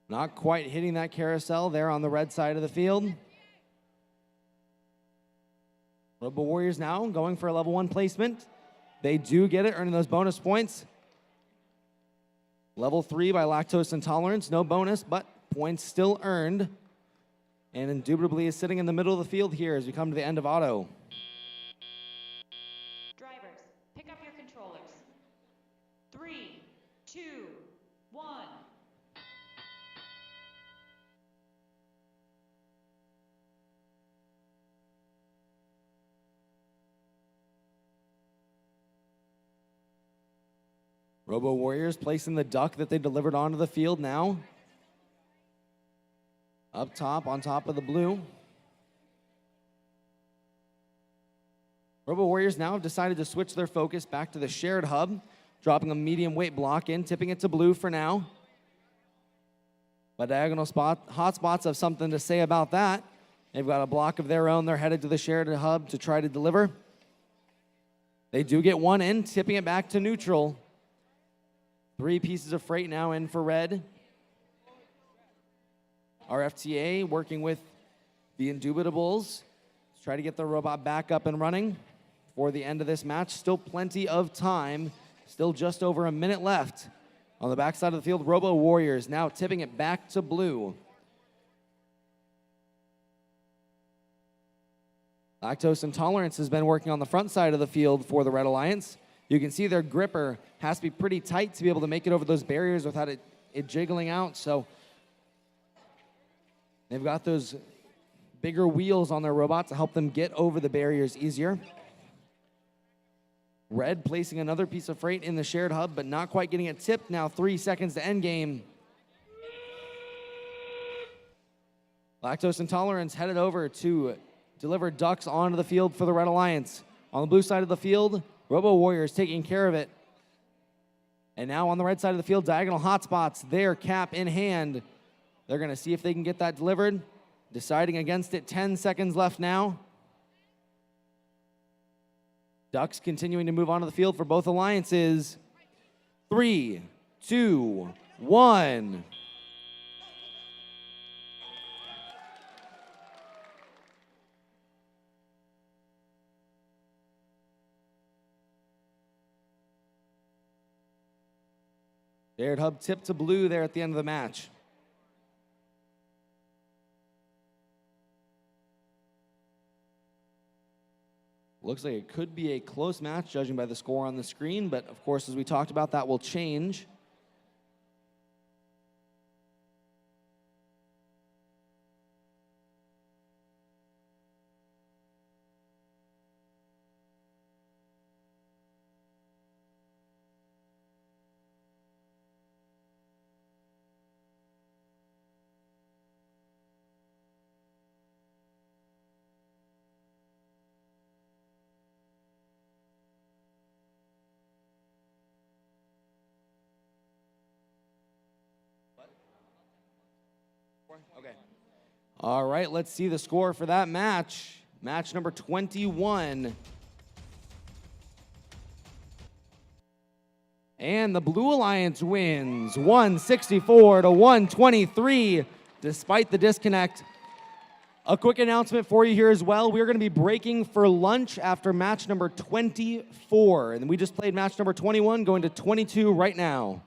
Not quite hitting that carousel there on the red side of the field. Robo Warriors now going for a level 1 placement. They do get it, earning those bonus points. Level 3 by lactose intolerance, no bonus, but points still earned. And indubitably is sitting in the middle of the field here as we come to the end of auto. Drivers, pick up your controllers. 3, 2, 1. Robo Warriors placing the duck that they delivered onto the field now. Up top, on top of the blue. Robo Warriors now have decided to switch their focus back to the shared hub, dropping a medium weight block in, tipping it to blue for now. But diagonal hot spots have something to say about that. They've got a block of their own. They're headed to the shared hub to try to deliver. They do get one in, tipping it back to neutral. 3 pieces of freight now in for red. Our FTA working with the Indubitables to try to get the robot back up and running for the end of this match. Still plenty of time. Still just over a minute left. On the backside of the field, Robo Warriors now tipping it back to blue. Lactose intolerance has been working on the front side of the field for the Red Alliance. You can see their gripper has to be pretty tight to be able to make it over those barriers without it jiggling out. So they've got those bigger wheels on their robot to help them get over the barriers easier. Red placing another piece of freight in the shared hub, but not quite getting it tipped. Now 3 seconds to end game. Lactose intolerance headed over to deliver ducks onto the field for the Red Alliance. On the blue side of the field, Robo Warriors taking care of it. And now on the red side of the field, diagonal hotspots, their cap in hand. They're going to see if they can get that delivered. Deciding against it, 10 seconds left now. Ducks continuing to move onto the field for both alliances. 3, 2, 1. Shared hub tip to blue there at the end of the match. Looks like it could be a close match, judging by the score on the screen, but of course, as we talked about, that will change. Okay. All right, let's see the score for that match. Match number 21. And the Blue Alliance wins 164 to 123, despite the disconnect. A quick announcement for you here as well. We're going to be breaking for lunch after match number 24. And we just played match number 21, going to 22 right now.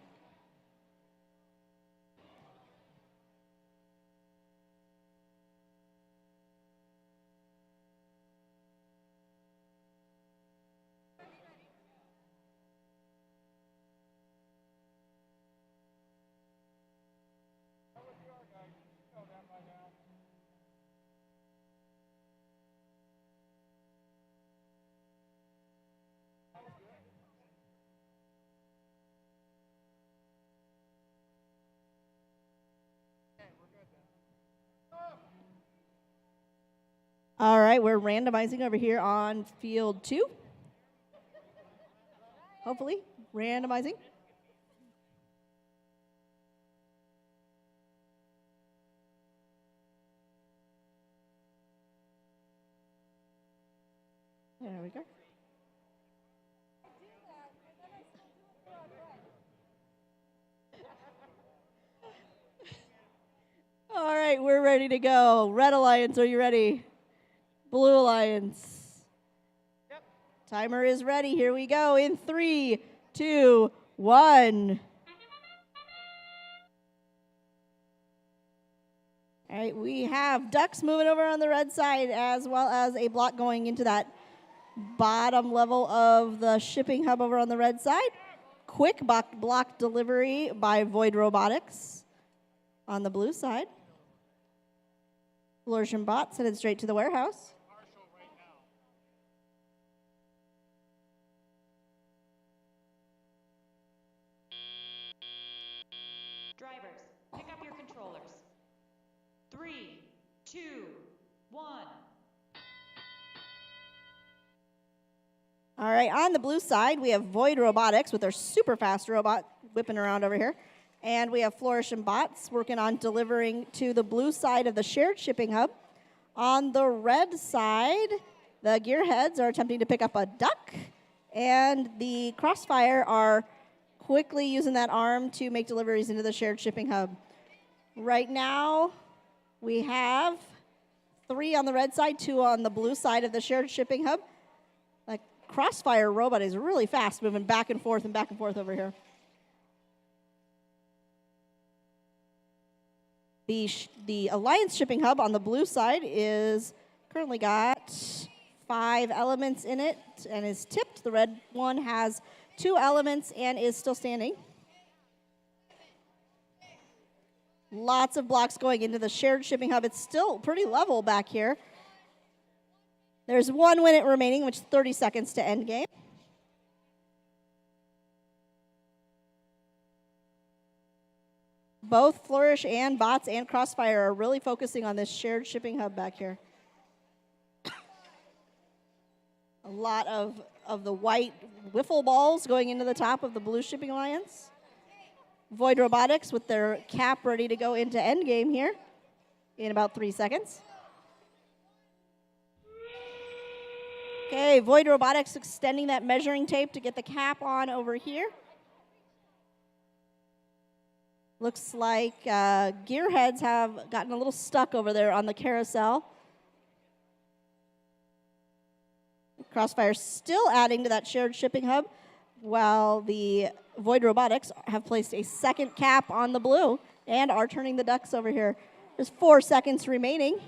All right, we're randomizing over here on field 2. Hopefully, randomizing. There we go. right, we're ready to go. Red Alliance, are you ready? Blue Alliance. Yep. Timer is ready. Here we go in 3, 2, 1. All right, we have ducks moving over on the red side as well as a block going into that bottom level of the shipping hub over on the red side. Quick block delivery by Void Robotics on the blue side. Flourishing bots headed straight to the warehouse. Drivers, pick up your controllers. 3, 2, 1. All right, on the blue side, we have Void Robotics with their super fast robot whipping around over here. And we have Flourishing Bots working on delivering to the blue side of the shared shipping hub. On the red side, the gearheads are attempting to pick up a duck. And the Crossfire are quickly using that arm to make deliveries into the shared shipping hub. Right now, we have 3 on the red side, 2 on the blue side of the shared shipping hub. The Crossfire robot is really fast, moving back and forth over here. The Alliance shipping hub on the blue side is currently got 5 elements in it and is tipped. The red one has 2 elements and is still standing. Lots of blocks going into the shared shipping hub. It's still pretty level back here. There's 1 minute remaining, which is 30 seconds to end game. Both Flourish and Bots and Crossfire are really focusing on this shared shipping hub back here. A lot of the white wiffle balls going into the top of the blue shipping alliance. Void Robotics with their cap ready to go into endgame here in about 3 seconds. Okay, Void Robotics extending that measuring tape to get the cap on over here. Looks like gearheads have gotten a little stuck over there on the carousel. Crossfire still adding to that shared shipping hub, while the Void Robotics have placed a second cap on the blue and are turning the ducks over here. There's 4 seconds remaining.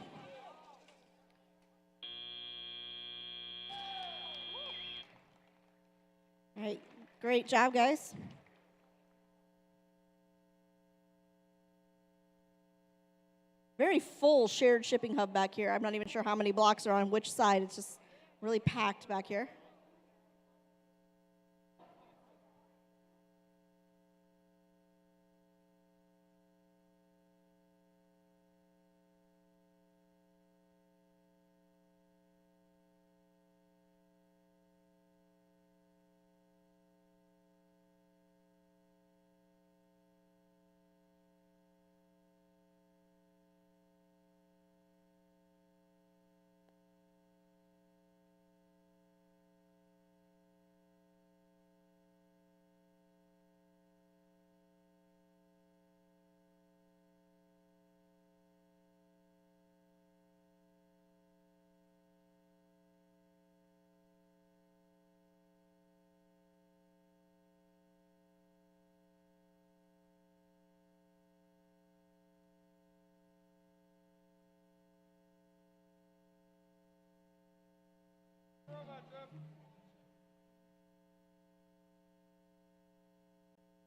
All right, great job, guys. Very full shared shipping hub back here. I'm not even sure how many blocks are on which side. It's just really packed back here.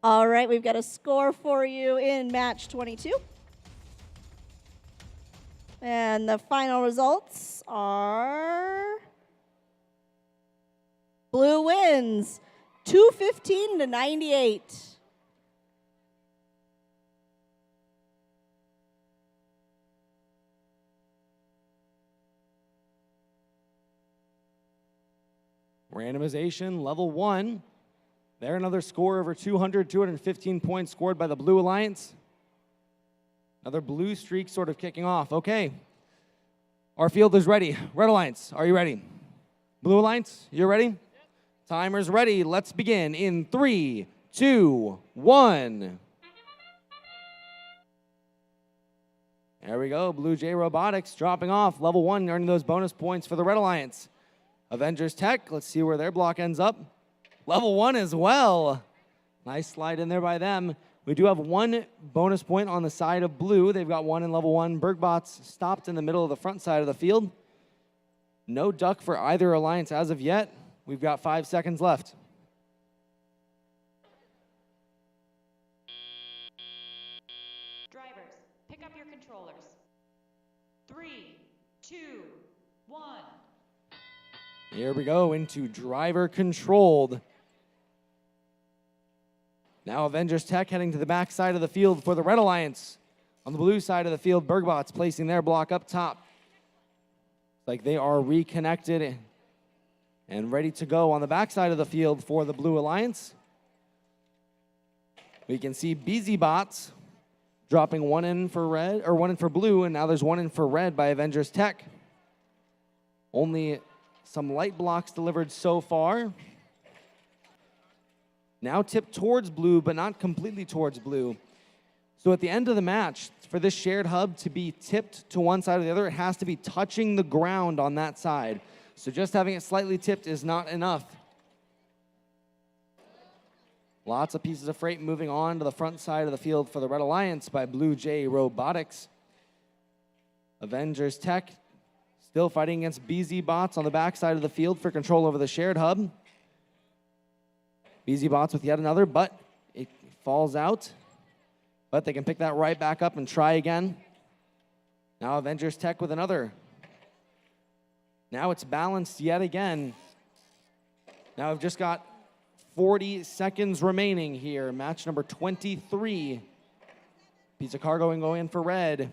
All right, we've got a score for you in match 22. And the final results are blue wins 215 to 98. Randomization, level 1. There, another score over 215 points scored by the Blue Alliance. Another blue streak sort of kicking off. Okay, our field is ready. Red Alliance, are you ready? Blue Alliance, you're ready? Yep. Timer's ready. Let's begin in 3, 2, 1. There we go. Blue Jay Robotics dropping off. Level 1, earning those bonus points for the Red Alliance. Avengers Tech, let's see where their block ends up. Level 1 as well. Nice slide in there by them. We do have 1 bonus point on the side of blue. They've got 1 in level 1. Bergbots stopped in the middle of the front side of the field. No duck for either alliance as of yet. We've got 5 seconds left. Drivers, pick up your controllers. 3, 2, 1. Here we go into driver controlled. Now Avengers Tech heading to the back side of the field for the Red Alliance. On the blue side of the field, Bergbots placing their block up top. Like they are reconnected and ready to go on the back side of the field for the Blue Alliance. We can see BZBots dropping 1 in for red, or 1 in for blue, and now there's 1 in for red by Avengers Tech. Only some light blocks delivered so far. Now tipped towards blue, but not completely towards blue. So at the end of the match, for this shared hub to be tipped to one side or the other, it has to be touching the ground on that side. So just having it slightly tipped is not enough. Lots of pieces of freight moving on to the front side of the field for the Red Alliance by Blue Jay Robotics. Avengers Tech still fighting against BZBots on the back side of the field for control over the shared hub. BZBots with yet another, but it falls out. But they can pick that right back up and try again. Now Avengers Tech with another. Now it's balanced yet again. Now we've just got 40 seconds remaining here. Match number 23. Piece of cargo going in for red.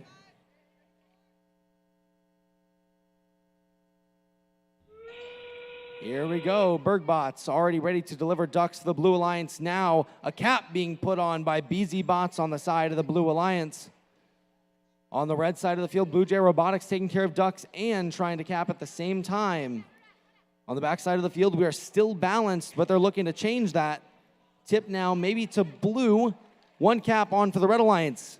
Here we go. Bergbots already ready to deliver ducks to the Blue Alliance. Now a cap being put on by BZBots on the side of the Blue Alliance. On the red side of the field, Blue Jay Robotics taking care of ducks and trying to cap at the same time. On the back side of the field, we are still balanced, but they're looking to change that. Tip now maybe to blue. 1 cap on for the Red Alliance.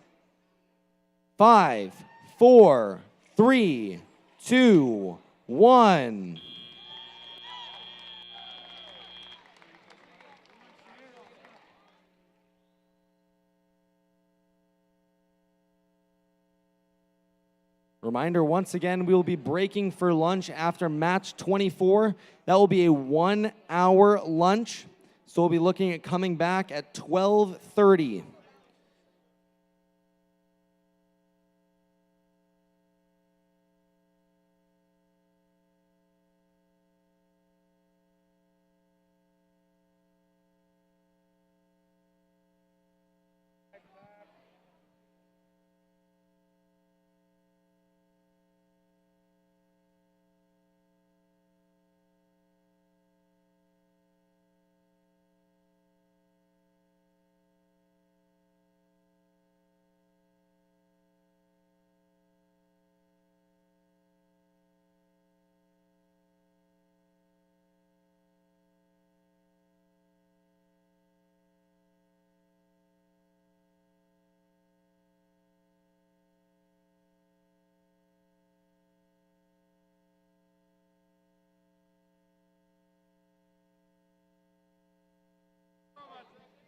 5, 4, 3, 2, 1. Reminder, once again, we will be breaking for lunch after match 24. That will be a 1-hour lunch. So we'll be looking at coming back at 12:30.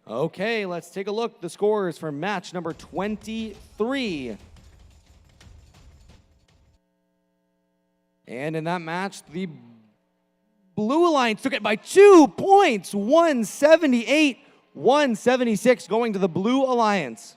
Okay, let's take a look. The scores for match number 23. And in that match, the Blue Alliance took it by 2 points, 178-176, going to the Blue Alliance.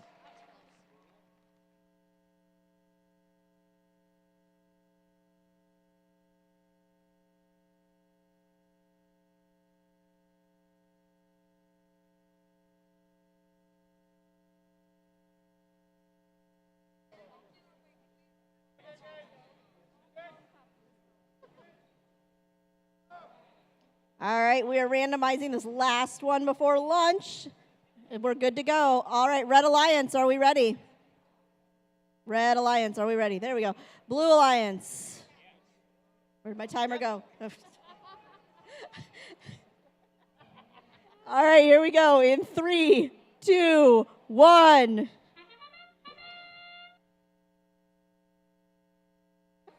All right, we are randomizing this last one before lunch. And we're good to go. All right, Red Alliance, are we ready? Red Alliance, are we ready? There we go. Blue Alliance. Where'd my timer go? All right, here we go. In 3, 2, 1.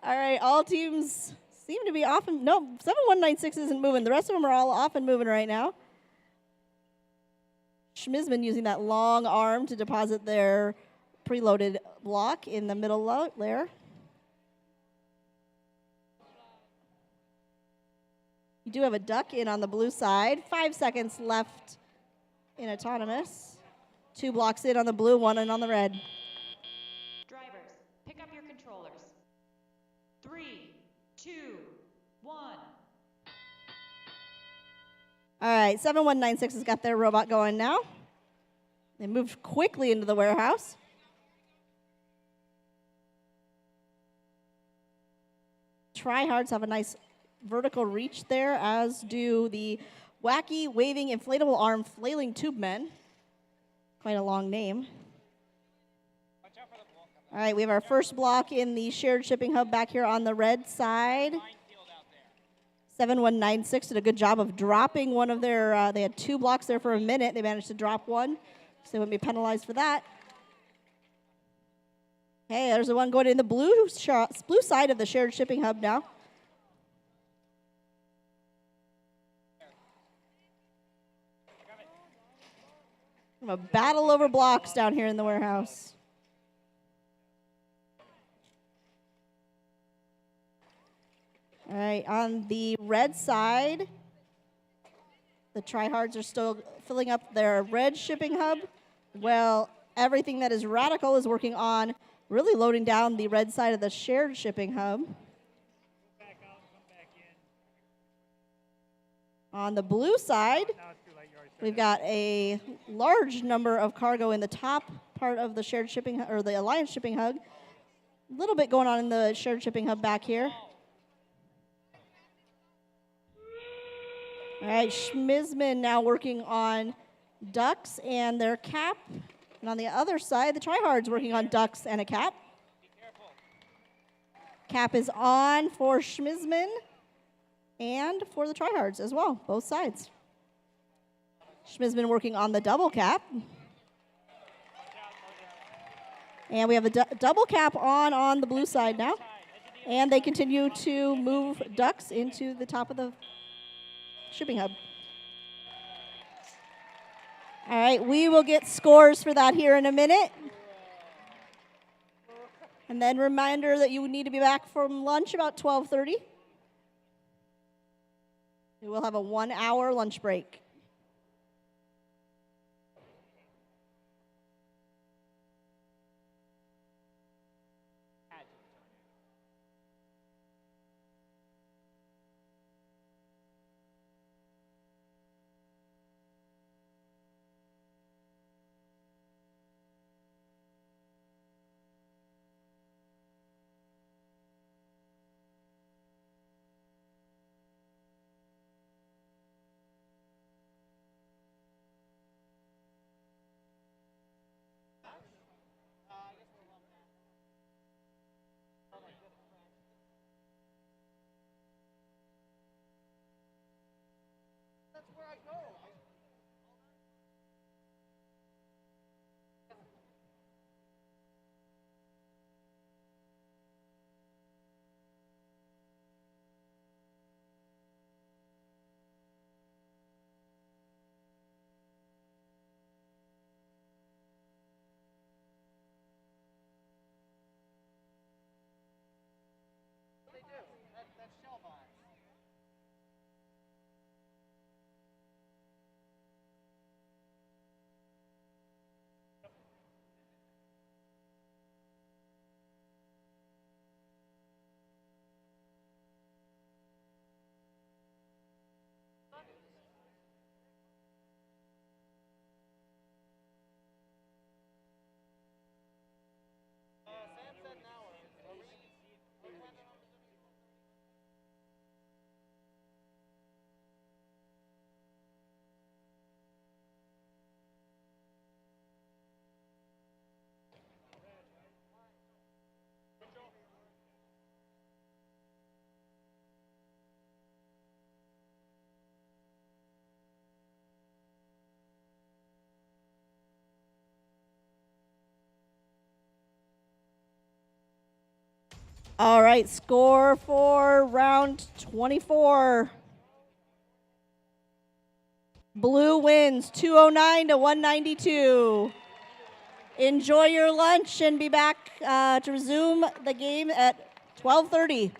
All right, all teams seem to be off. No, 7196 isn't moving. The rest of them are all off and moving right now. Schmizman using that long arm to deposit their preloaded block in the middle there. You do have a duck in on the blue side. 5 seconds left in autonomous. 2 blocks in on the blue, 1 in on the red. Drivers, pick up your controllers. 3, 2, 1. All right, 7196 has got their robot going now. They moved quickly into the warehouse. Tryhards have a nice vertical reach there, as do the wacky, waving, inflatable arm flailing tube men. Quite a long name. All right, we have our first block in the shared shipping hub back here on the red side. 7196 did a good job of dropping one of their, they had 2 blocks there for a minute. They managed to drop one, so they wouldn't be penalized for that. Okay, there's the one going in the blue side of the shared shipping hub now. We have a battle over blocks down here in the warehouse. All right, on the red side, the tryhards are still filling up their red shipping hub. Well, everything that is radical is working on really loading down the red side of the shared shipping hub. Back out and come back in. On the blue side, Now it's too late. You already started. we've got a large number of cargo in the top part of the shared shipping, or the Alliance shipping hub. A little bit going on in the shared shipping hub back here. All right, Schmizman now working on ducks and their cap. And on the other side, the tryhards working on ducks and a cap. Cap is on for Schmizman and for the tryhards as well, both sides. Schmizman working on the double cap. And we have a double cap on the blue side now. And they continue to move ducks into the top of the shipping hub. All right, we will get scores for that here in a minute. And then reminder that you need to be back from lunch about 12:30. We will have a 1-hour lunch break. All right, score for round 24. Blue wins 209 to 192. Enjoy your lunch and be back to resume the game at 12:30.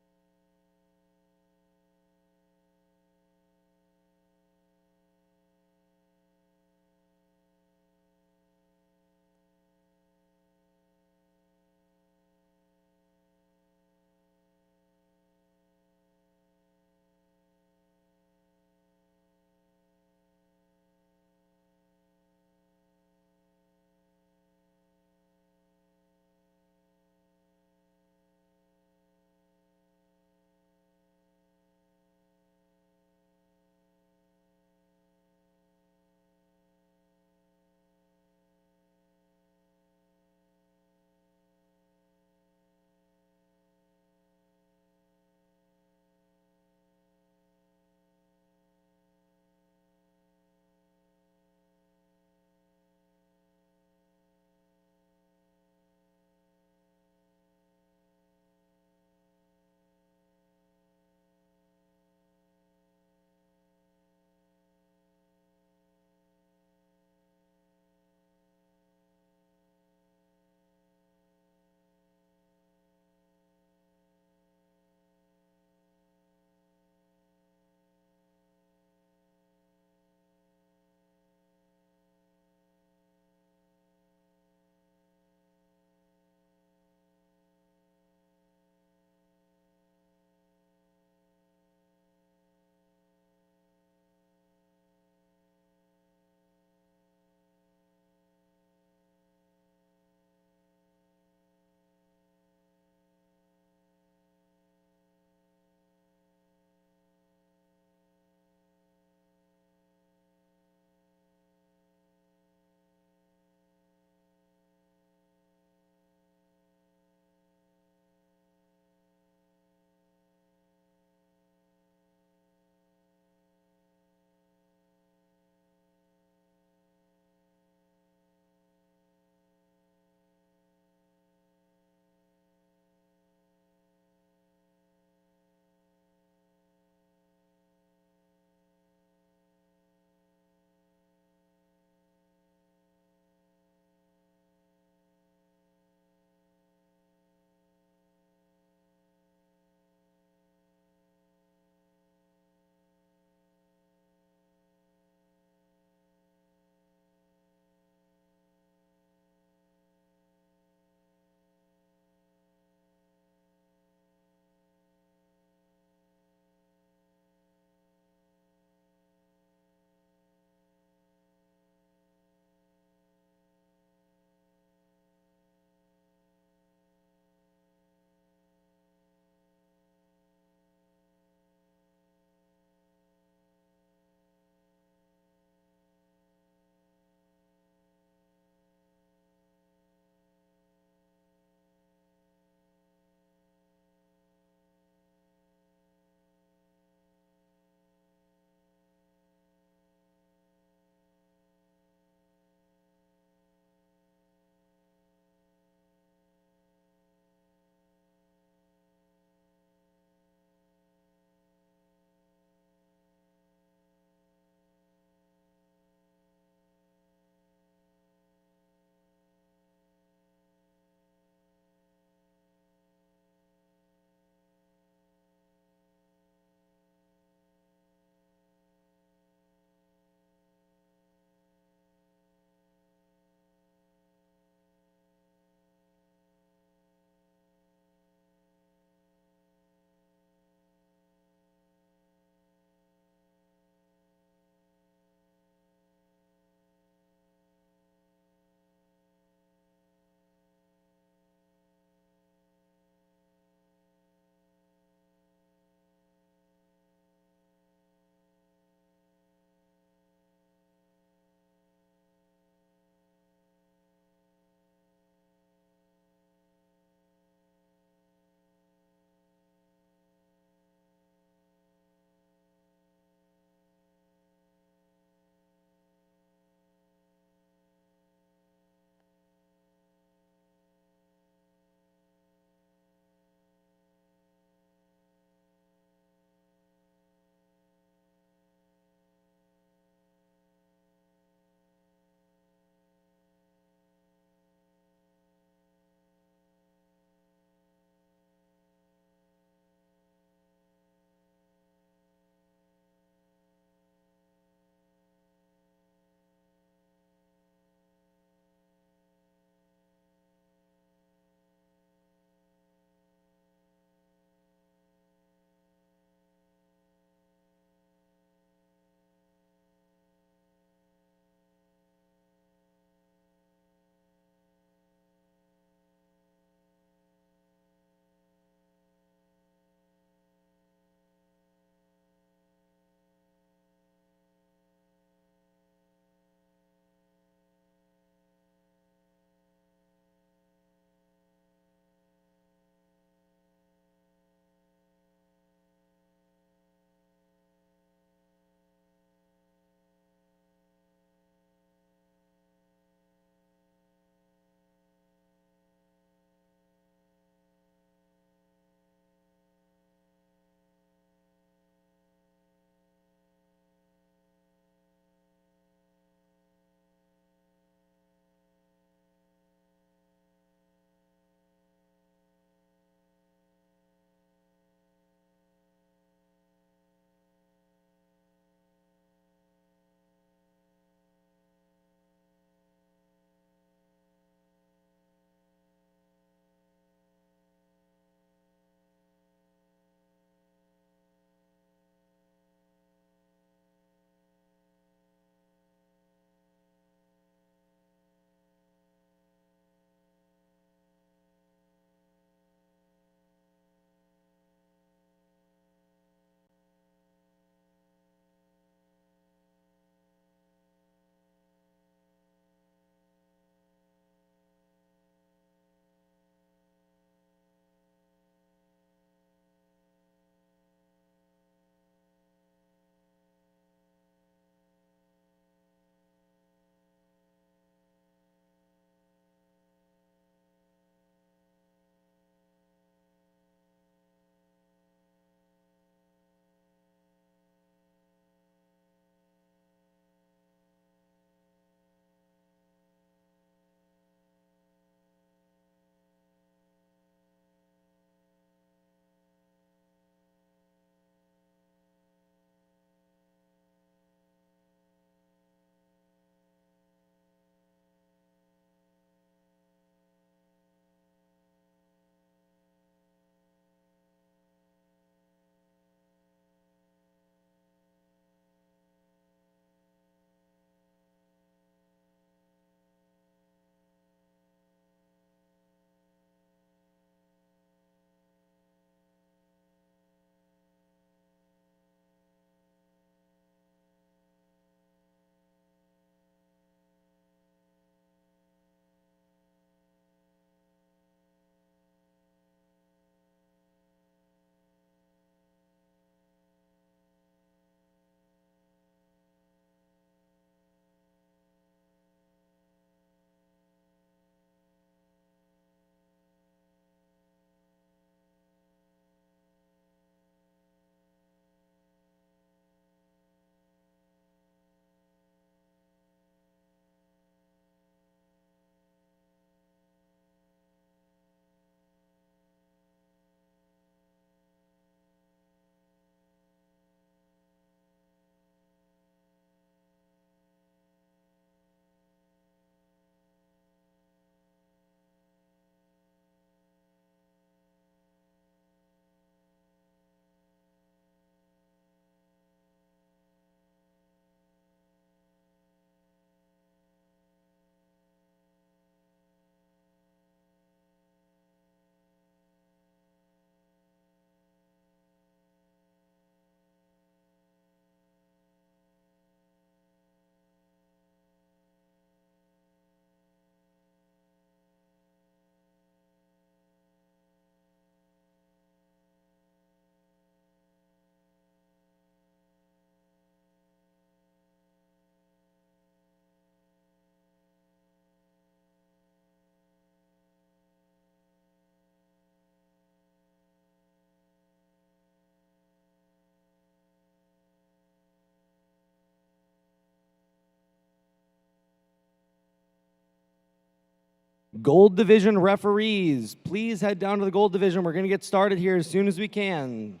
Gold Division referees, please head down to the Gold Division. We're going to get started here as soon as we can.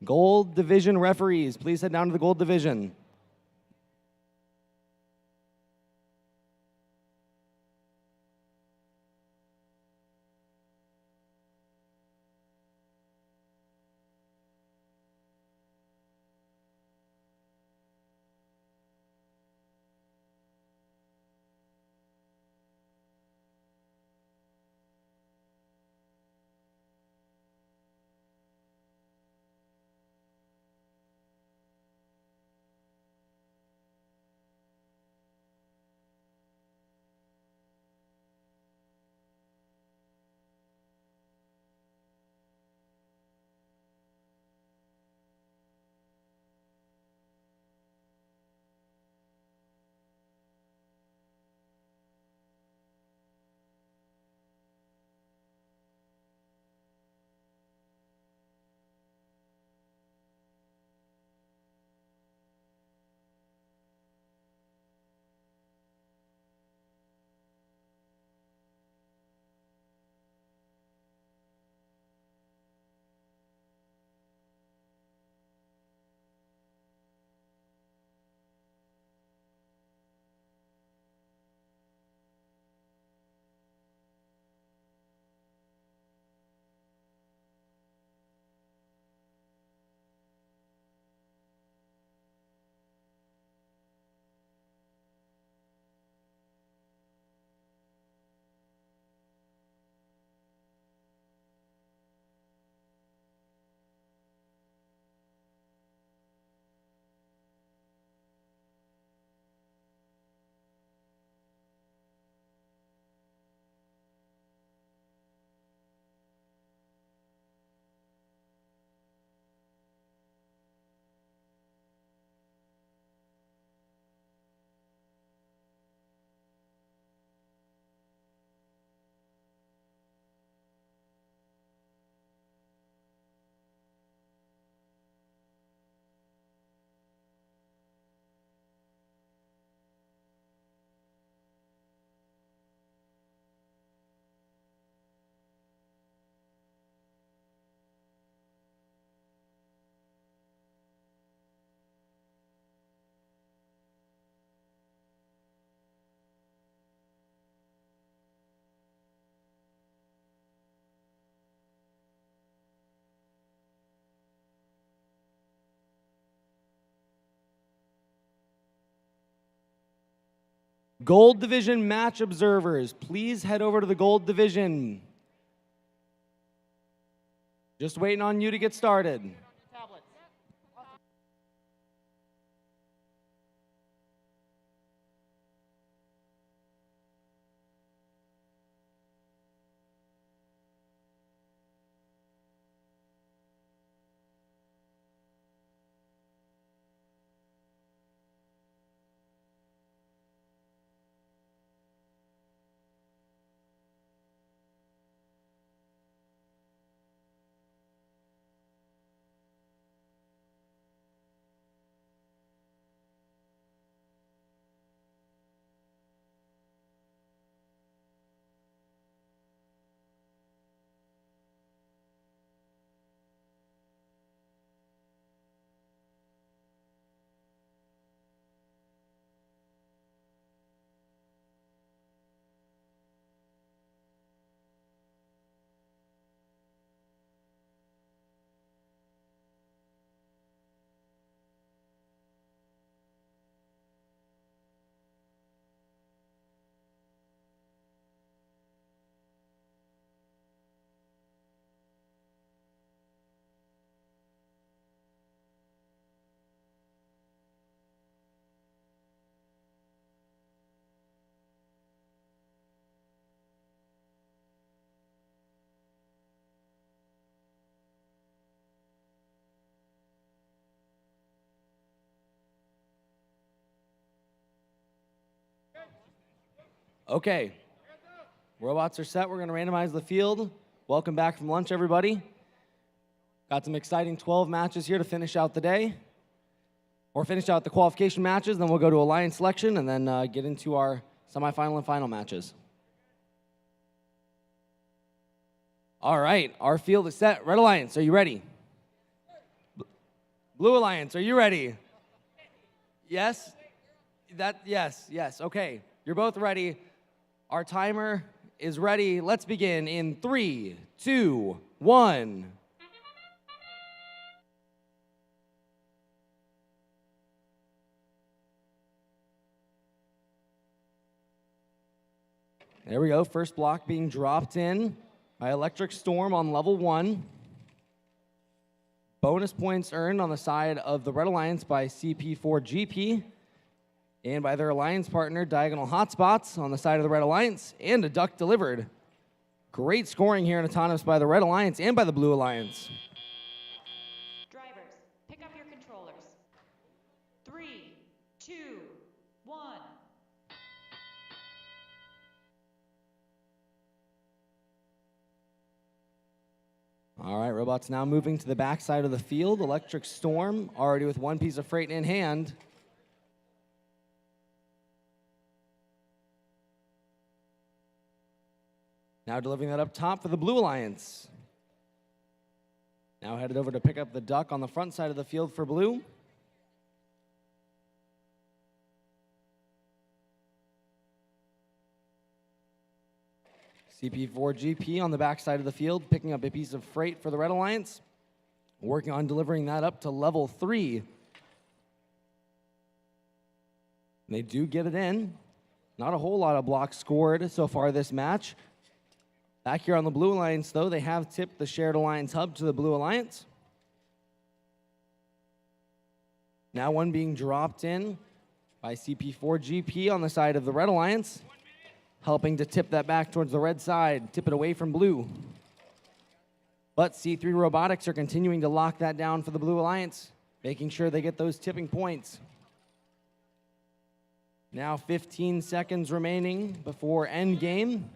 Gold Division referees, please head down to the Gold Division. Gold Division match observers, please head over to the Gold Division. Just waiting on you to get started. Okay, robots are set. We're going to randomize the field. Welcome back from lunch, everybody. Got some exciting 12 matches here to finish out the day. Or finish out the qualification matches, then we'll go to alliance selection and then get into our semifinal and final matches. All right, our field is set. Red Alliance, are you ready? Blue Alliance, are you ready? Yes? Yes. Okay, you're both ready. Our timer is ready. Let's begin in 3, 2, 1. There we go. First block being dropped in by Electric Storm on level 1. Bonus points earned on the side of the Red Alliance by CP4GP and by their alliance partner, Diagonal Hotspots, on the side of the Red Alliance, and a duck delivered. Great scoring here in Autonomous by the Red Alliance and by the Blue Alliance. Drivers, pick up your controllers. 3, 2, 1. All right, robots now moving to the backside of the field. Electric Storm already with one piece of freight in hand. Now delivering that up top for the Blue Alliance. Now headed over to pick up the duck on the front side of the field for Blue. CP4GP on the backside of the field, picking up a piece of freight for the Red Alliance. Working on delivering that up to level 3. And they do get it in. Not a whole lot of blocks scored so far this match. Back here on the Blue Alliance, though, they have tipped the shared alliance hub to the Blue Alliance. Now one being dropped in by CP4GP on the side of the Red Alliance, helping to tip that back towards the red side, tip it away from Blue. But C3 Robotics are continuing to lock that down for the Blue Alliance, making sure they get those tipping points. Now 15 seconds remaining before end game.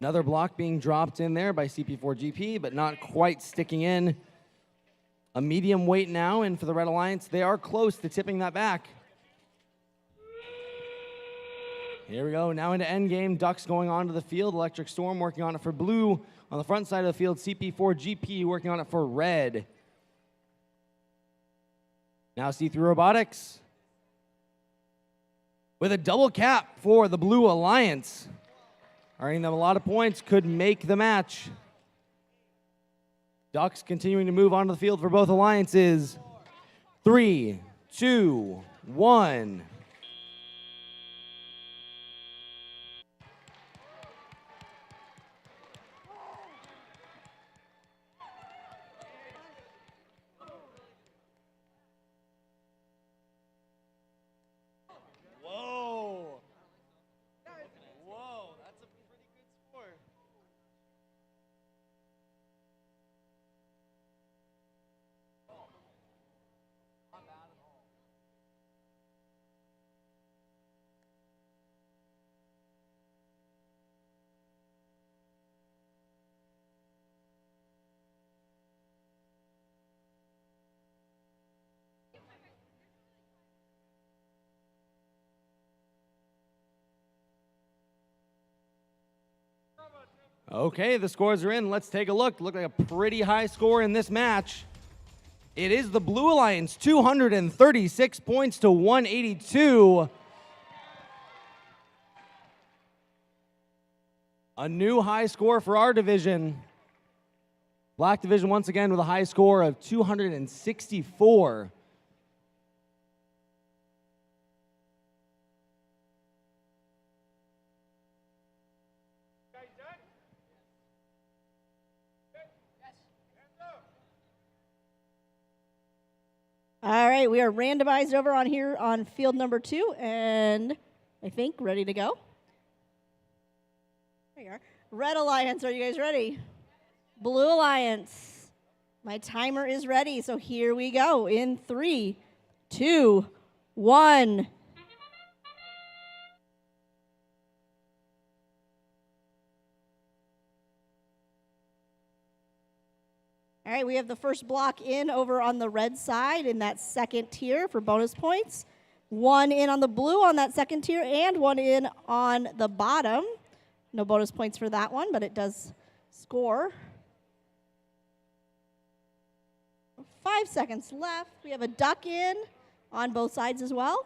Another block being dropped in there by CP4GP, but not quite sticking in. A medium weight now in for the Red Alliance. They are close to tipping that back. Here we go, now into end game. Ducks going onto the field. Electric Storm working on it for Blue. On the front side of the field, CP4GP working on it for Red. Now C3 Robotics with a double cap for the Blue Alliance. Earning them a lot of points, could make the match. Ducks continuing to move onto the field for both alliances. 3, 2, 1. Okay, the scores are in. Let's take a look. Look like a pretty high score in this match. It is the Blue Alliance, 236 points to 182. A new high score for our division. Black division once again with a high score of 264. All right, we are randomized over on here on field number 2, and I think ready to go. There you are. Red Alliance, are you guys ready? Blue Alliance, my timer is ready, so here we go in 3, 2, 1. All right, we have the first block in over on the red side in that second tier for bonus points. One in on the blue on that second tier and one in on the bottom. No bonus points for that one, but it does score. 5 seconds left. We have a duck in on both sides as well.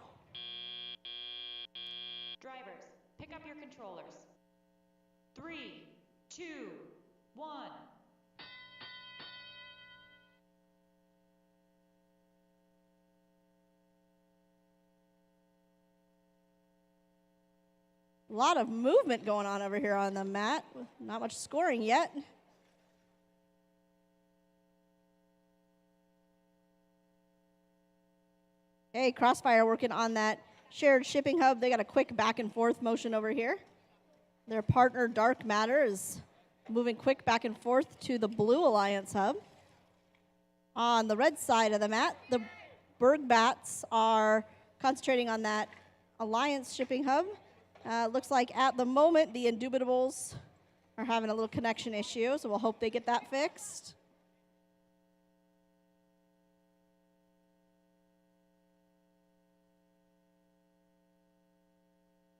Drivers, pick up your controllers. 3, 2, 1. A lot of movement going on over here on the mat. Not much scoring yet. Hey, Crossfire working on that shared shipping hub. They got a quick back and forth motion over here. Their partner, Dark Matter, is moving quick back and forth to the Blue Alliance hub. On the red side of the mat, the Berg Bats are concentrating on that Alliance shipping hub. Looks like at the moment the Indubitables are having a little connection issue, so we'll hope they get that fixed.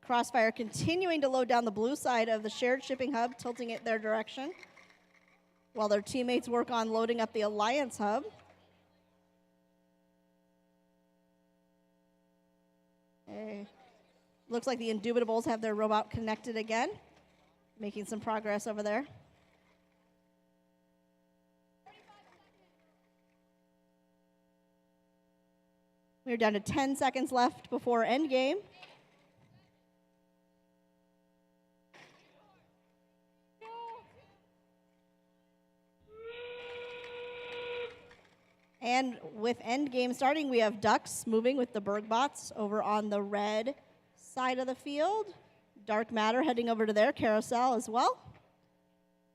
Crossfire continuing to load down the blue side of the shared shipping hub, tilting it their direction, while their teammates work on loading up the Alliance hub. Okay. Looks like the Indubitables have their robot connected again, making some progress over there. We're down to 10 seconds left before endgame. And with endgame starting, we have Ducks moving with the Bergbots over on the red side of the field. Dark Matter heading over to their carousel as well.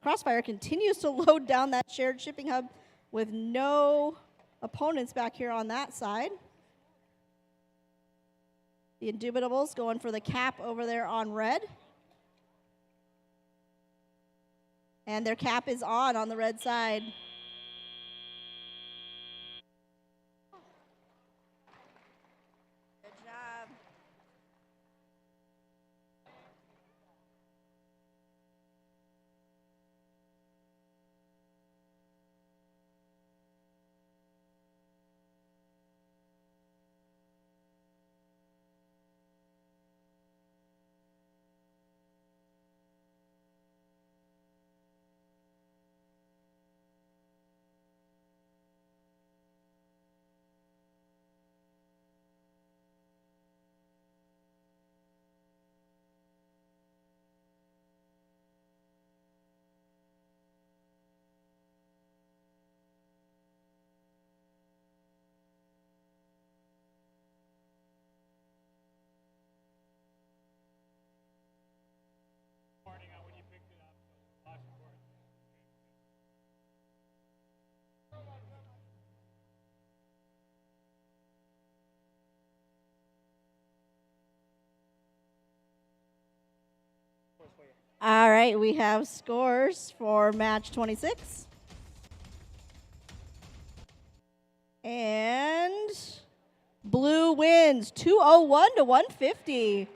Crossfire continues to load down that shared shipping hub with no opponents back here on that side. The Indubitables going for the cap over there on red. And their cap is on the red side. Good job. Warning on when you picked it up, so watch for it. All right, we have scores for match 26. And Blue wins 201 to 150.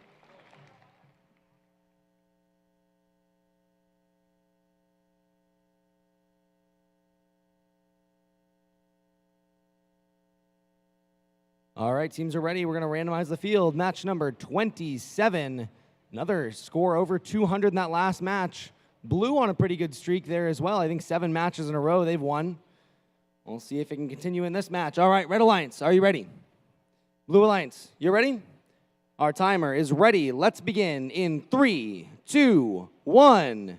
All right, teams are ready. We're going to randomize the field. Match number 27. Another score over 200 in that last match. Blue on a pretty good streak there as well. I think 7 matches in a row they've won. We'll see if it can continue in this match. All right, Red Alliance, are you ready? Blue Alliance, you ready? Our timer is ready. Let's begin in 3, 2, 1.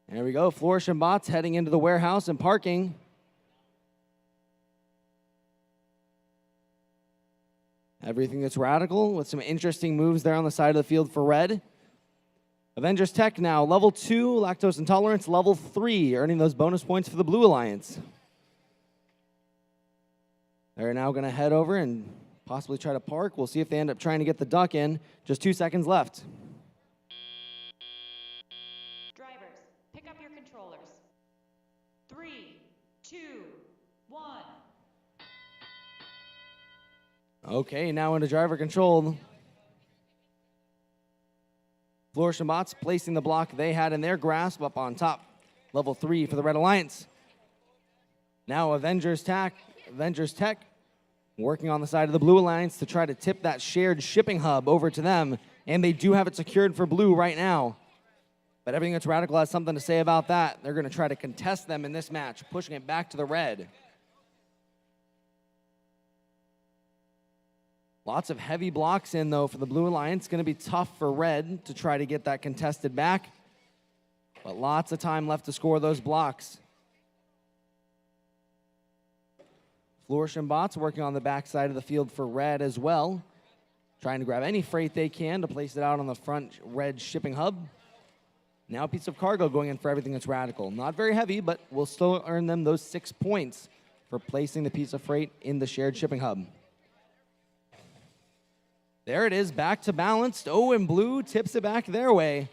There we go. Flourish and Bots heading into the warehouse and parking. Everything that's radical with some interesting moves there on the side of the field for red. Avengers Tech now, level 2, lactose intolerance, level 3, earning those bonus points for the Blue Alliance. They're now going to head over and possibly try to park. We'll see if they end up trying to get the duck in. Just 2 seconds left. Drivers, pick up your controllers. 3, 2, 1. Okay, now into driver control. Flourish and Bots placing the block they had in their grasp up on top. Level 3 for the Red Alliance. Now Avengers Tech working on the side of the Blue Alliance to try to tip that shared shipping hub over to them. And they do have it secured for Blue right now. But Everything That's Radical has something to say about that. They're going to try to contest them in this match, pushing it back to the red. Lots of heavy blocks in, though, for the Blue Alliance. Going to be tough for red to try to get that contested back. But lots of time left to score those blocks. Flourish and Bots working on the backside of the field for red as well. Trying to grab any freight they can to place it out on the front red shipping hub. Now a piece of cargo going in for Everything That's Radical. Not very heavy, but will still earn them those 6 points for placing the piece of freight in the shared shipping hub. There it is, back to balanced. Oh, and Blue tips it back their way.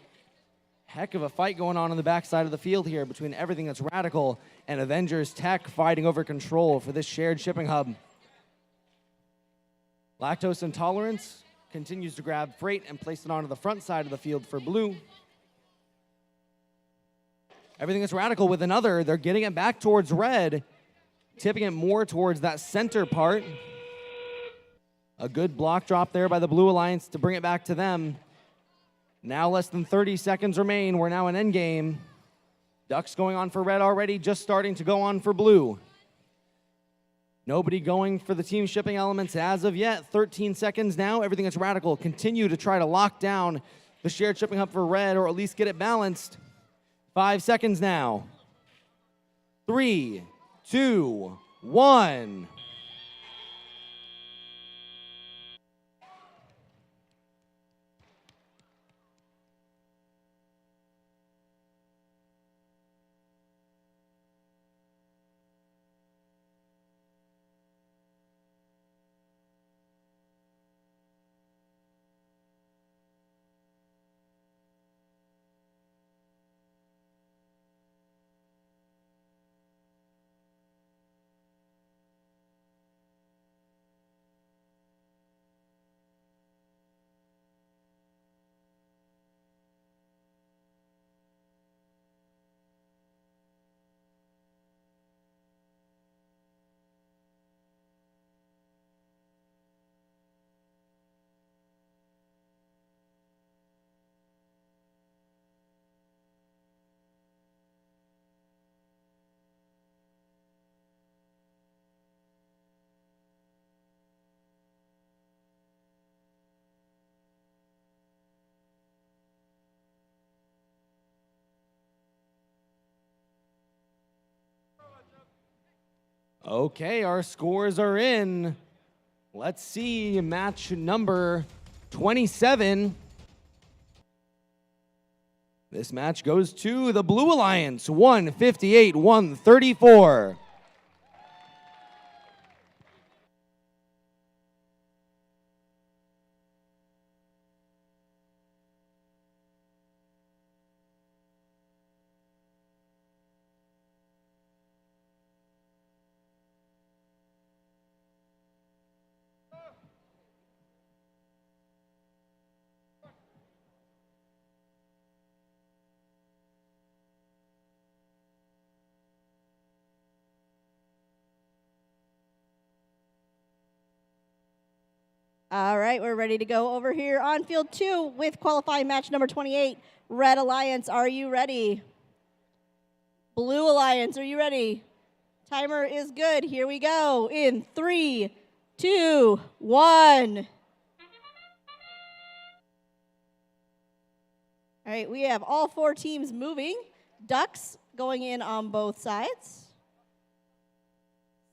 Heck of a fight going on the backside of the field here between Everything That's Radical and Avengers Tech fighting over control for this shared shipping hub. Lactose Intolerance continues to grab freight and place it onto the front side of the field for Blue. Everything That's Radical with another. They're getting it back towards red, tipping it more towards that center part. A good block drop there by the Blue Alliance to bring it back to them. Now less than 30 seconds remain. We're now in endgame. Ducks going on for red already, just starting to go on for blue. Nobody going for the team shipping elements as of yet. 13 seconds now. Everything That's Radical continue to try to lock down the shared shipping hub for red, or at least get it balanced. 5 seconds now. 3, 2, 1. Okay, our scores are in. Let's see match number 27. This match goes to the Blue Alliance, 158-134. All right, we're ready to go over here on field 2 with qualifying match number 28. Red Alliance, are you ready? Blue Alliance, are you ready? Timer is good. Here we go. In 3, 2, 1. All right, we have all 4 teams moving. Ducks going in on both sides.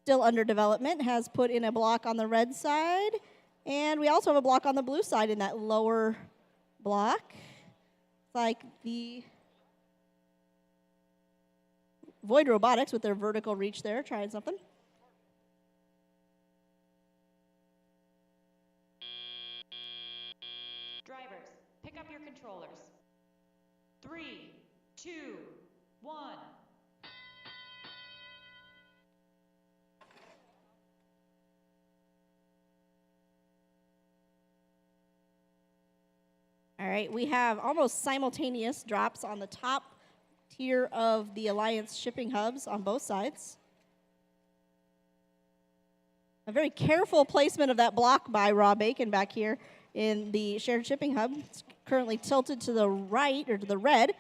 Still under development, has put in a block on the red side. And we also have a block on the blue side in that lower block. It's like the Void Robotics with their vertical reach there, trying something. Drivers, pick up your controllers. 3, 2, 1. All All right, we have almost simultaneous drops on the top tier of the Alliance shipping hubs on both sides. A very careful placement of that block by Raw Bacon back here in the shared shipping hub. It's currently tilted to the right, or to the red.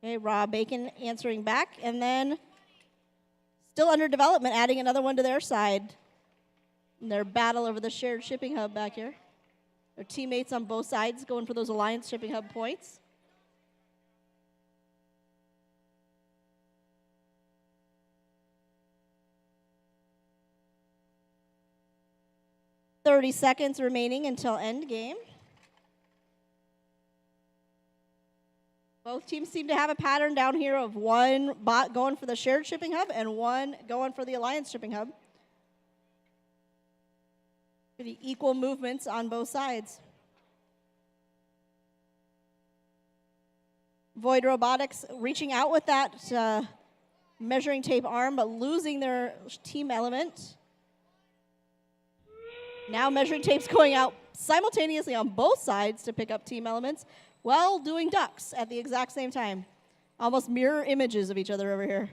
Okay, Raw Bacon answering back, and then still under development, adding another one to their side. In their battle over the shared shipping hub back here. Their teammates on both sides going for those Alliance shipping hub points. "30 seconds remaining until end game. Both teams seem to have a pattern down here of one bot going for the shared shipping hub and one going for the Alliance shipping hub. Pretty equal movements on both sides. Void Robotics reaching out with that measuring tape arm, but losing their team element. Now measuring tape's going out simultaneously on both sides to pick up team elements, while doing ducks at the exact same time. Almost mirror images of each other over here.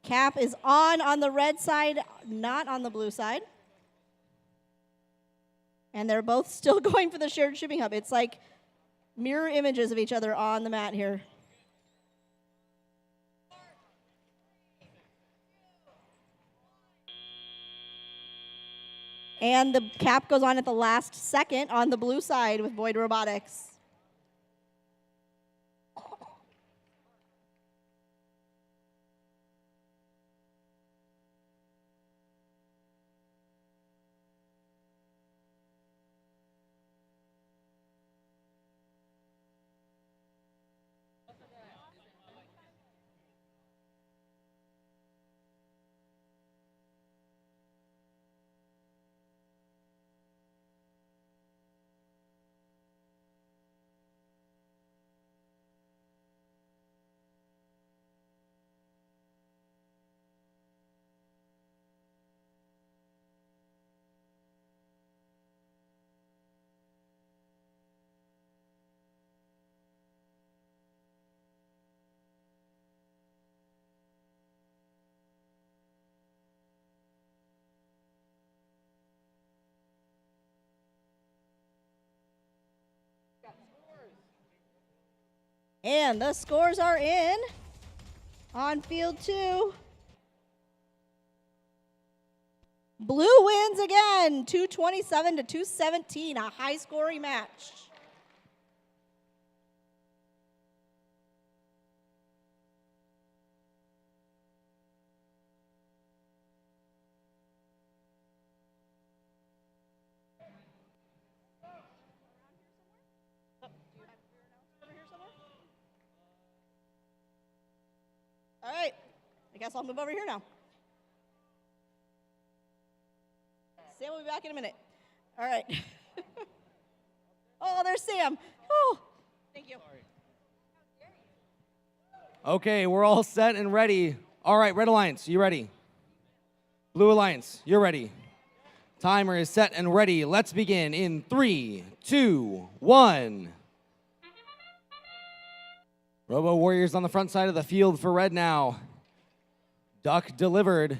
Cap is on the red side, not on the blue side. And they're both still going for the shared shipping hub. It's like mirror images of each other on the mat here. And the cap goes on at the last second on the blue side with Void Robotics. And the scores are in on field 2. Blue wins again, 227 to 217, a high-scoring match. All right, I guess I'll move over here now. Sam will be back in a minute. All right. Oh, there's Sam. Oh, thank you. Okay, we're all set and ready. All right, Red Alliance, you ready? Blue Alliance, you're ready. Timer is set and ready. Let's begin in 3, 2, 1. Robo Warriors on the front side of the field for red now. Duck delivered.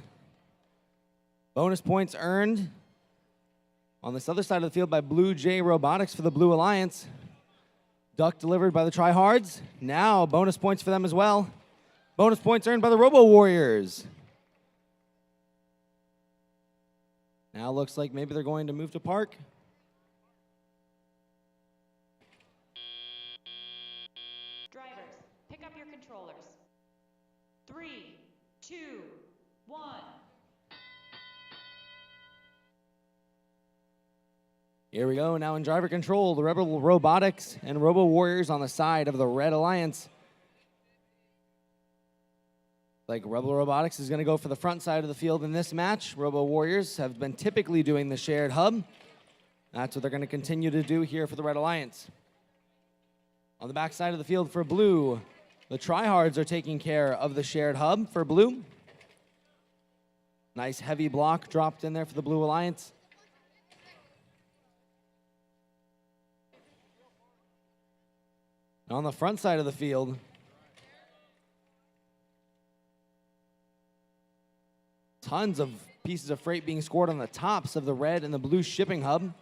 Bonus points earned on this other side of the field by Blue Jay Robotics for the Blue Alliance. Duck delivered by the Tryhards. Now bonus points for them as well. Bonus points earned by the Robo Warriors. Now looks like maybe they're going to move to park. Drivers, pick up your controllers. 3, 2, 1. Here we go, now in driver control, the Rebel Robotics and Robo Warriors on the side of the Red Alliance. Like Rebel Robotics is going to go for the front side of the field in this match. Robo Warriors have been typically doing the shared hub. That's what they're going to continue to do here for the Red Alliance. On the back side of the field for Blue, The tryhards are taking care of the shared hub for blue. Nice heavy block dropped in there for the Blue Alliance. On the front side of the field, tons of pieces of freight being scored on the tops of the red and the blue shipping hub.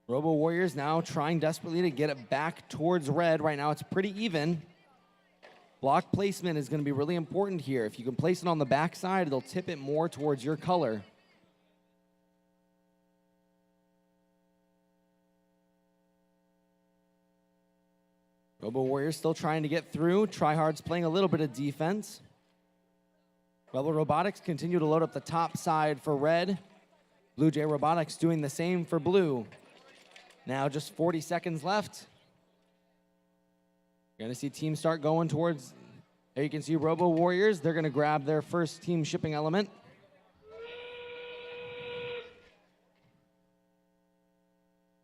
Robo Warriors now trying desperately to get it back towards red. Right now it's pretty even. Block placement is going to be really important here. If you can place it on the back side, it'll tip it more towards your color. Robo Warriors still trying to get through. Tryhards playing a little bit of defense. Rebel Robotics continue to load up the top side for red. Blue Jay Robotics doing the same for blue. Now just 40 seconds left. You're going to see teams start going towards, there you can see Robo Warriors. They're going to grab their first team shipping element.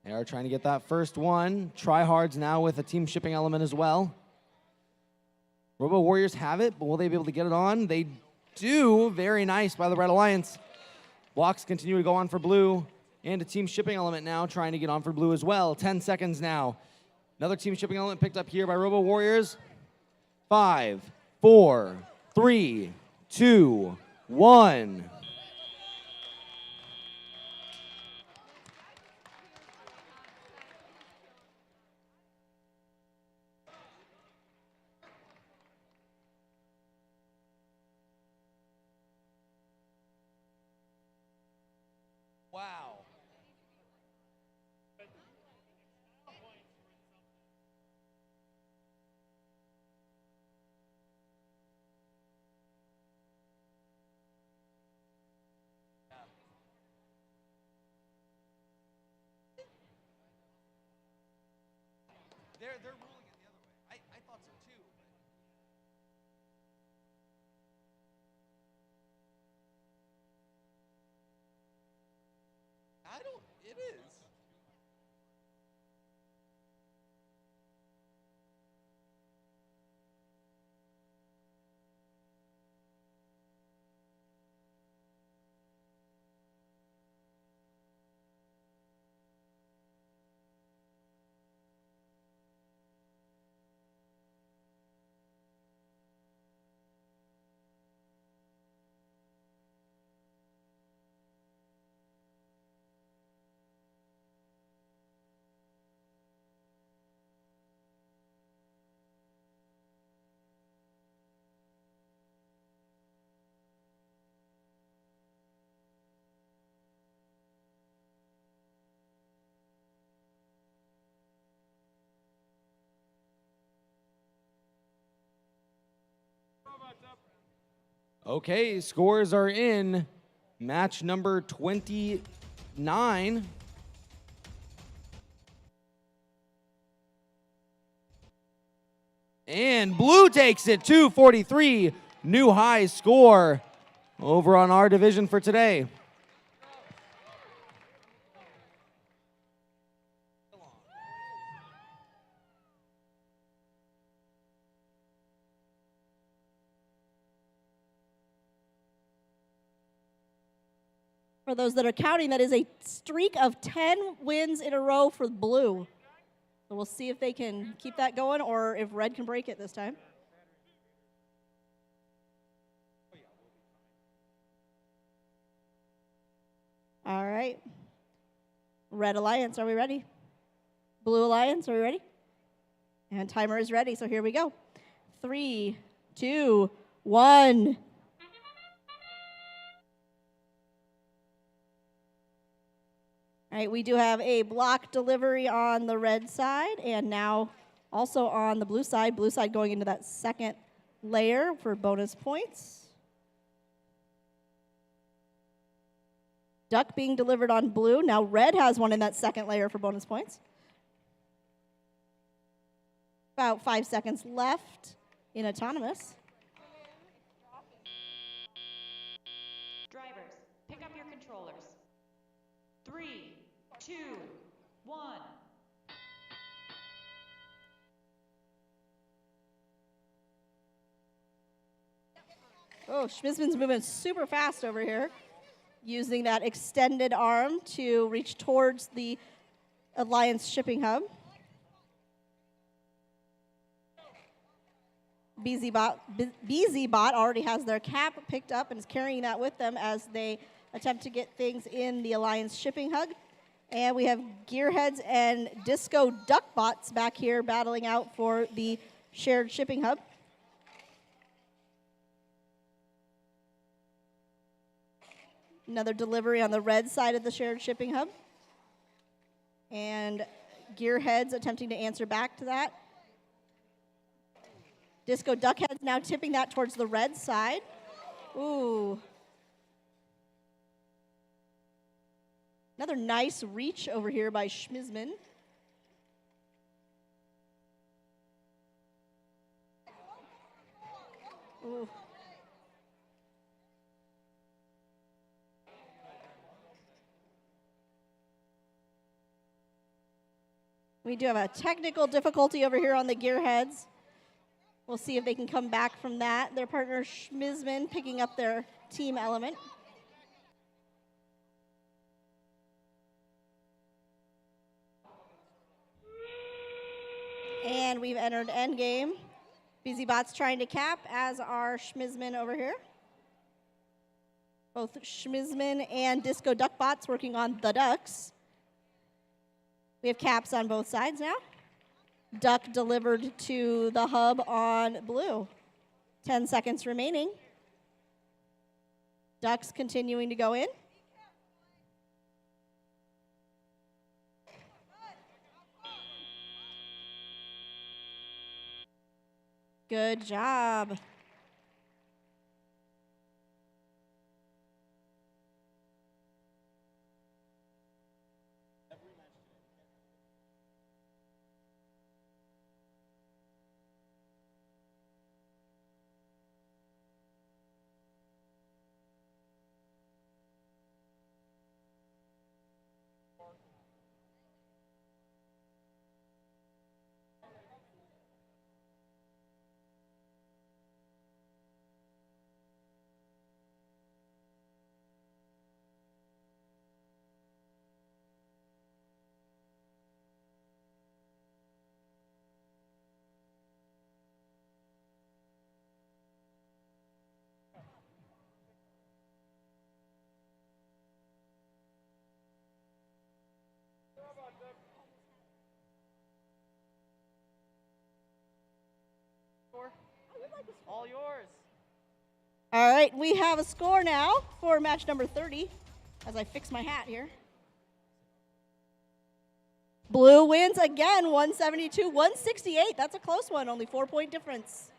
They are trying to get that first one. Tryhards now with a team shipping element as well. Robo Warriors have it, but will they be able to get it on? They do. Very nice by the Red Alliance. Blocks continue to go on for blue. And a team shipping element now trying to get on for blue as well. 10 seconds now. Another team shipping element picked up here by Robo Warriors. 5, 4, 3, 2, 1. Wow. They're ruling it the other way. I thought so too. I don't, it is. Okay, scores are in. Match number 29. And blue takes it, 243. New high score over on our division for today. For those that are counting, that is a streak of 10 wins in a row for blue. So we'll see if they can keep that going or if red can break it this time. All right. Red Alliance, are we ready? Blue Alliance, are we ready? And timer is ready, so here we go. 3, 2, 1. All right, we do have a block delivery on the red side and now also on the blue side going into that second layer for bonus points. Duck being delivered on blue. Now red has one in that second layer for bonus points. About 5 seconds left in autonomous. Drivers, pick up your controllers. 3, 2, 1. Oh, Schmizman's moving super fast over here, using that extended arm to reach towards the Alliance shipping hub. BZBot already has their cap picked up and is carrying that with them as they attempt to get things in the Alliance shipping hub. And we have Gearheads and Disco Duckbots back here battling out for the shared shipping hub. Another delivery on the red side of the shared shipping hub. And Gearheads attempting to answer back to that. Disco Duckheads now tipping that towards the red side. Ooh. Another nice reach over here by Schmizman. Ooh. We do have a technical difficulty over here on the Gearheads. We'll see if they can come back from that. Their partner Schmizman picking up their team element. And we've entered endgame. BZBot's trying to cap, as are Schmizman over here. Both Schmizman and Disco Duckbots working on the ducks. We have caps on both sides now. Duck delivered to the hub on blue. 10 seconds remaining. Ducks continuing to go in. Good job. All yours. All right, we have a score now for match number 30, as I fix my hat here. Blue wins again, 172-168. That's a close one, only 4-point difference.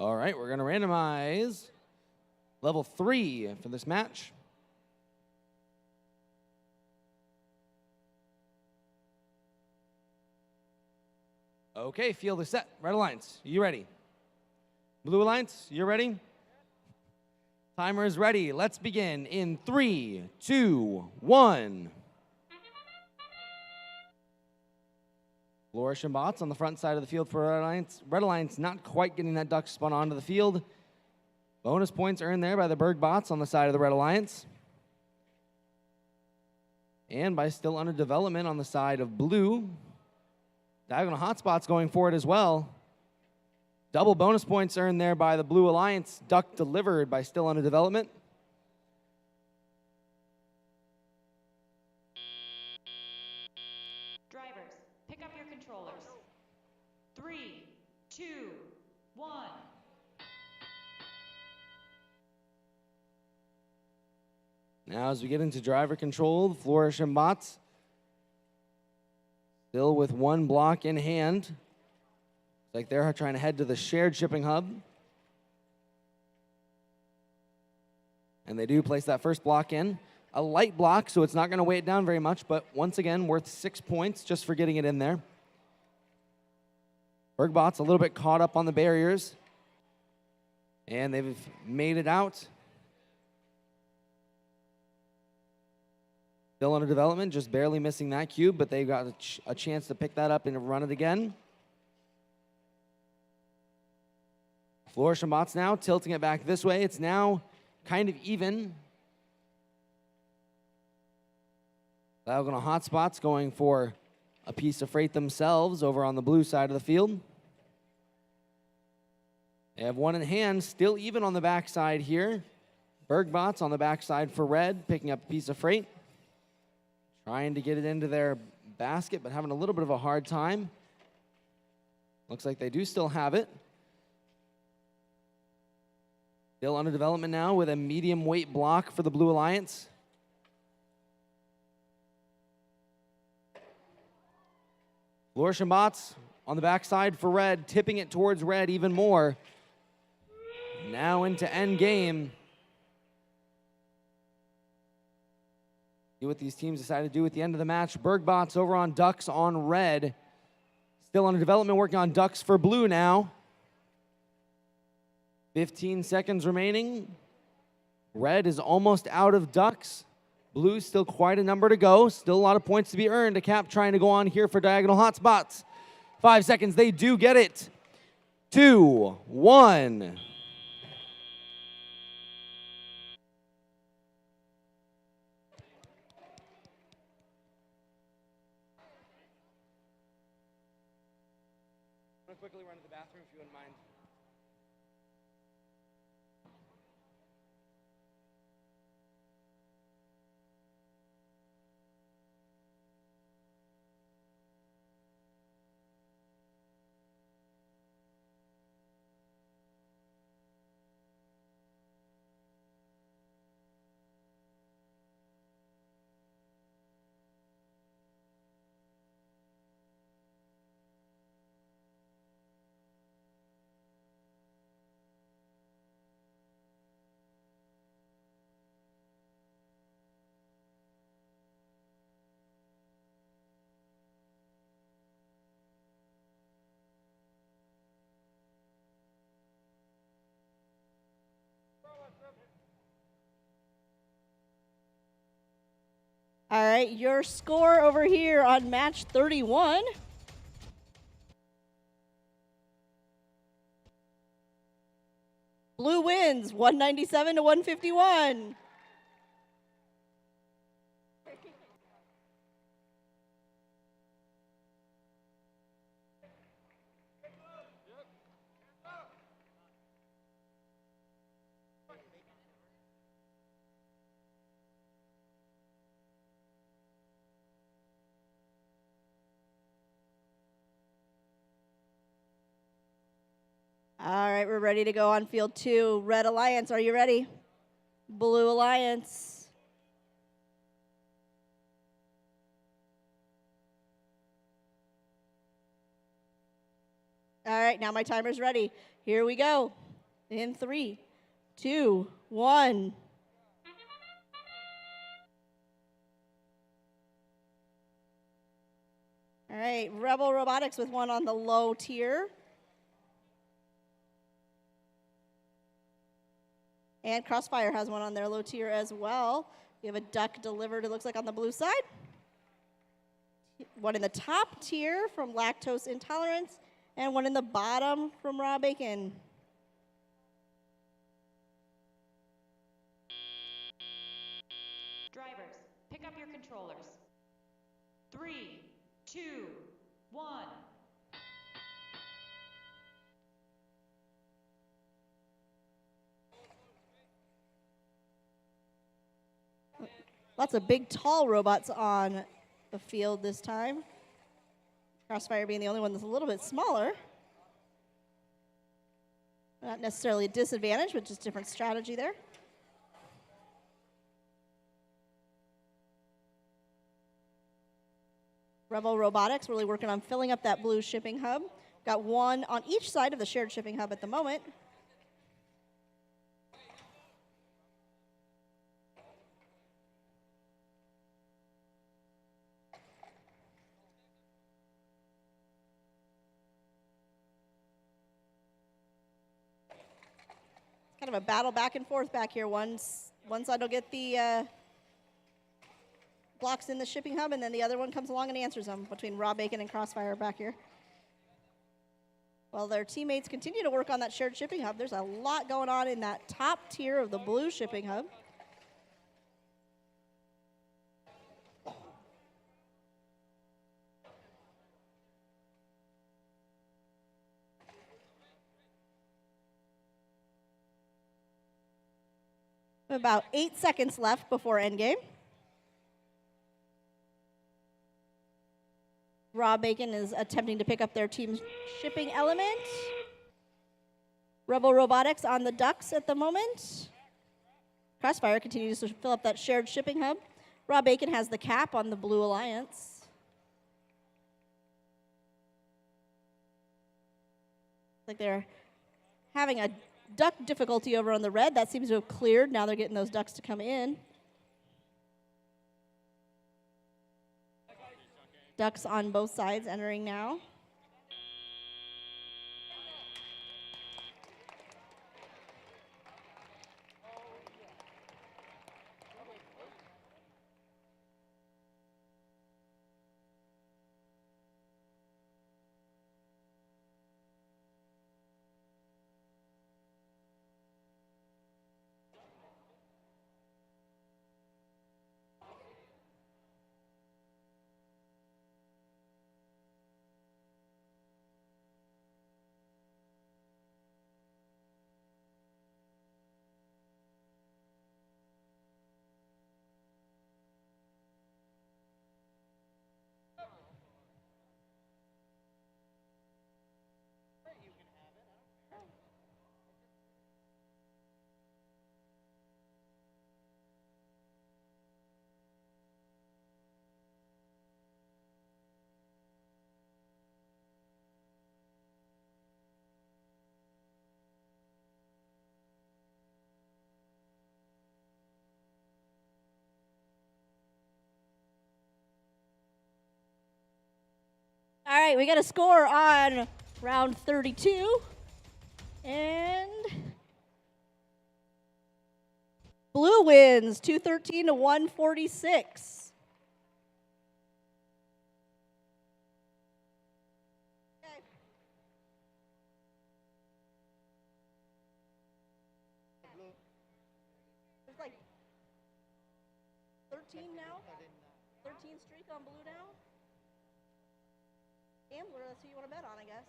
All right, we're going to randomize level 3 for this match. Okay, field is set. Red Alliance, you ready? Blue Alliance, you ready? Timer is ready. Let's begin in 3, 2, 1. Flourish and bots on the front side of the field for Red Alliance. Red Alliance not quite getting that duck spun onto the field. Bonus points earned there by the Berg bots on the side of the Red Alliance. And by still under development on the side of blue, diagonal hotspots going for it as well. Double bonus points earned there by the Blue Alliance. Duck delivered by still under development. Drivers, pick up your controllers. 3, 2, 1. Now as we get into driver control, Flourish and Bots still with one block in hand. It's like they're trying to head to the shared shipping hub. And they do place that first block in. A light block, so it's not going to weigh it down very much, but once again, worth 6 points just for getting it in there. Bergbot's a little bit caught up on the barriers. And they've made it out. Still under development, just barely missing that cube, but they've got a chance to pick that up and run it again. Flourish and Bots now tilting it back this way. It's now kind of even. Diagonal hotspots going for a piece of freight themselves over on the blue side of the field. They have one in hand, still even on the backside here. Bergbots on the backside for red, picking up a piece of freight. Trying to get it into their basket, but having a little bit of a hard time. Looks like they do still have it. Still under development now with a medium weight block for the Blue Alliance. Flourish and Bots on the backside for red, tipping it towards red even more. Now into end game. See what these teams decide to do at the end of the match. Bergbots over on Ducks on red. Still under development, working on Ducks for blue now. 15 seconds remaining. Red is almost out of Ducks. Blue still quite a number to go. Still a lot of points to be earned. A cap trying to go on here for diagonal hotspots. 5 seconds, they do get it. 2, 1. I'm gonna quickly run to the bathroom if you wouldn't mind. All right, your score over here on match 31. Blue wins 197 to 151. All right, we're ready to go on field 2. Red Alliance, are you ready? Blue Alliance. All right, now my timer's ready. Here we go. In 3, 2, 1. All right, Rebel Robotics with one on the low tier. And Crossfire has one on their low tier as well. We have a duck delivered, it looks like, on the blue side. One in the top tier from Lactose Intolerance, and one in the bottom from Raw Bacon. Drivers, pick up your controllers. 3, 2, 1. Lots of big, tall robots on the field this time. Crossfire being the only one that's a little bit smaller. Not necessarily a disadvantage, but just different strategy there. Rebel Robotics really working on filling up that blue shipping hub. Got one on each side of the shared shipping hub at the moment. Kind of a battle back and forth back here. One side will get the blocks in the shipping hub, and then the other one comes along and answers them between Raw Bacon and Crossfire back here. While their teammates continue to work on that shared shipping hub, there's a lot going on in that top tier of the blue shipping hub. About 8 seconds left before endgame. Raw Bacon is attempting to pick up their team's shipping element. Rebel Robotics on the ducks at the moment. Crossfire continues to fill up that shared shipping hub. Raw Bacon has the cap on the Blue Alliance. Like they're having a duck difficulty over on the red. That seems to have cleared. Now they're getting those ducks to come in. Ducks on both sides entering now. All right, we got a score on round 32. And Blue wins 213 to 146. Okay. There's like 13 now. 13 streak on Blue now. Gambler, that's who you want to bet on, I guess.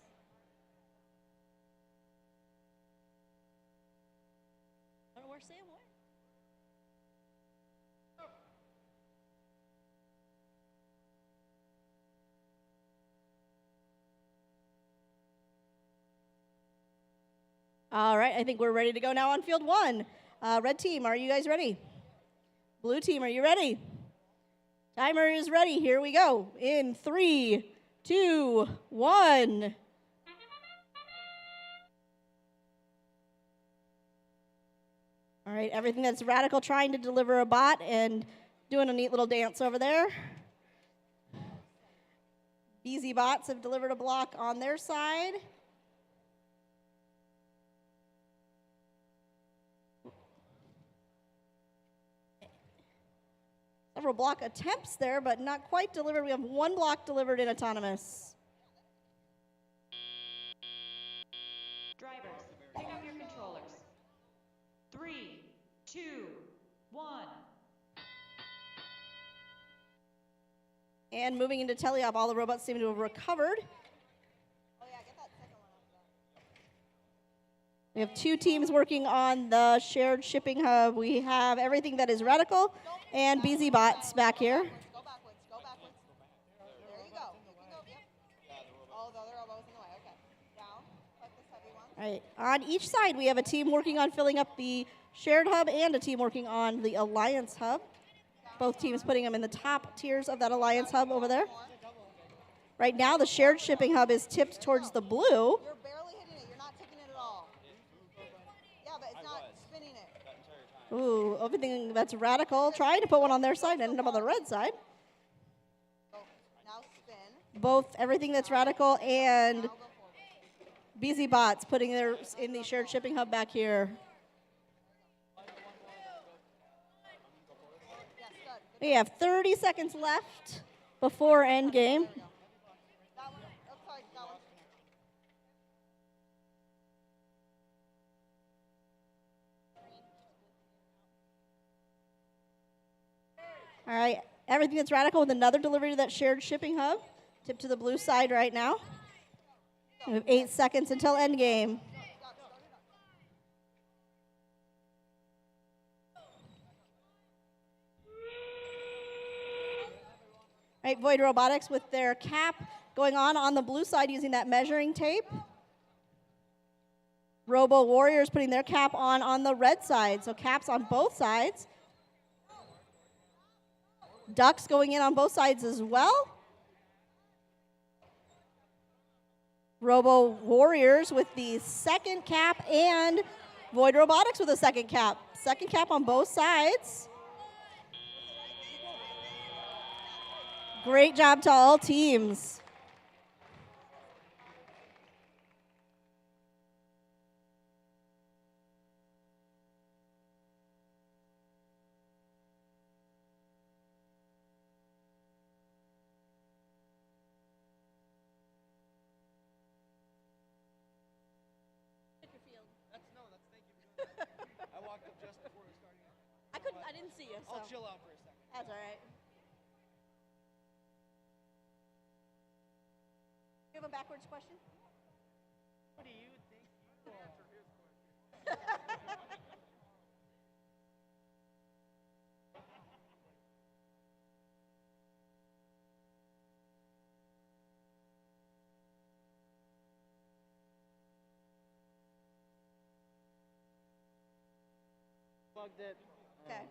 I don't know where Sam went. All right, I think we're ready to go now on field one. Red team, are you guys ready? Blue team, are you ready? Timer is ready. Here we go. In 3, 2, 1. All right, everything that's Radical trying to deliver a bot and doing a neat little dance over there. BZ Bots have delivered a block on their side. Several block attempts there, but not quite delivered. We have one block delivered in autonomous. Drivers, pick up your controllers. 3, 2, 1. And moving into teleop, all the robots seem to have recovered. We have 2 teams working on the shared shipping hub. We have everything that is reticle and BZ bots back here. Go backwards. Go backwards. There you go. You can go. Yep. Oh, the other elbow's in the way. Okay. Down. Like this heavy one. All right. On each side, we have a team working on filling up the shared hub and a team working on the alliance hub. Both teams putting them in the top tiers of that alliance hub over there. Right now, the shared shipping hub is tipped towards the blue. You're barely hitting it. You're not taking it at all. Yeah, but it's not spinning it. Ooh, everything that's radical, trying to put one on their side and ended up on the red side. Now spin. Both everything that's radical and BZ bots putting theirs in the shared shipping hub back here. We have 30 seconds left before end game. That one. Oh, sorry. That one. All right, everything that's radical with another delivery to that shared shipping hub. Tip to the blue side right now. We have 8 seconds until end game. All right, Void Robotics with their cap going on the blue side using that measuring tape. Robo Warriors putting their cap on the red side, so caps on both sides. Ducks going in on both sides as well. Robo Warriors with the second cap and Void Robotics with a second cap. Second cap on both sides. Great job to all teams. I walked up just before we started. I didn't see you, so. I'll chill out for a second. That's all right. You have a backwards question? What do you think you answer his question? Plugged it. Okay.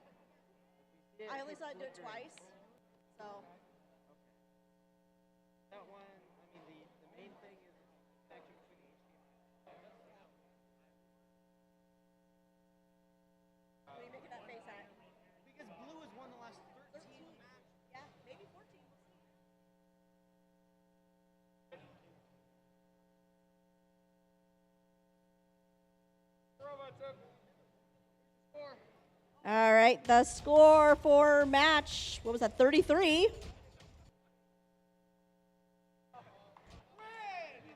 Yeah, I only saw it do it flickering. twice, so. That one, I mean, the main thing is the connection between the HDMI. What are you making that face at? Because blue has won the last 13 matches. Yeah, maybe 14. All right, the score for match, what was that, 33?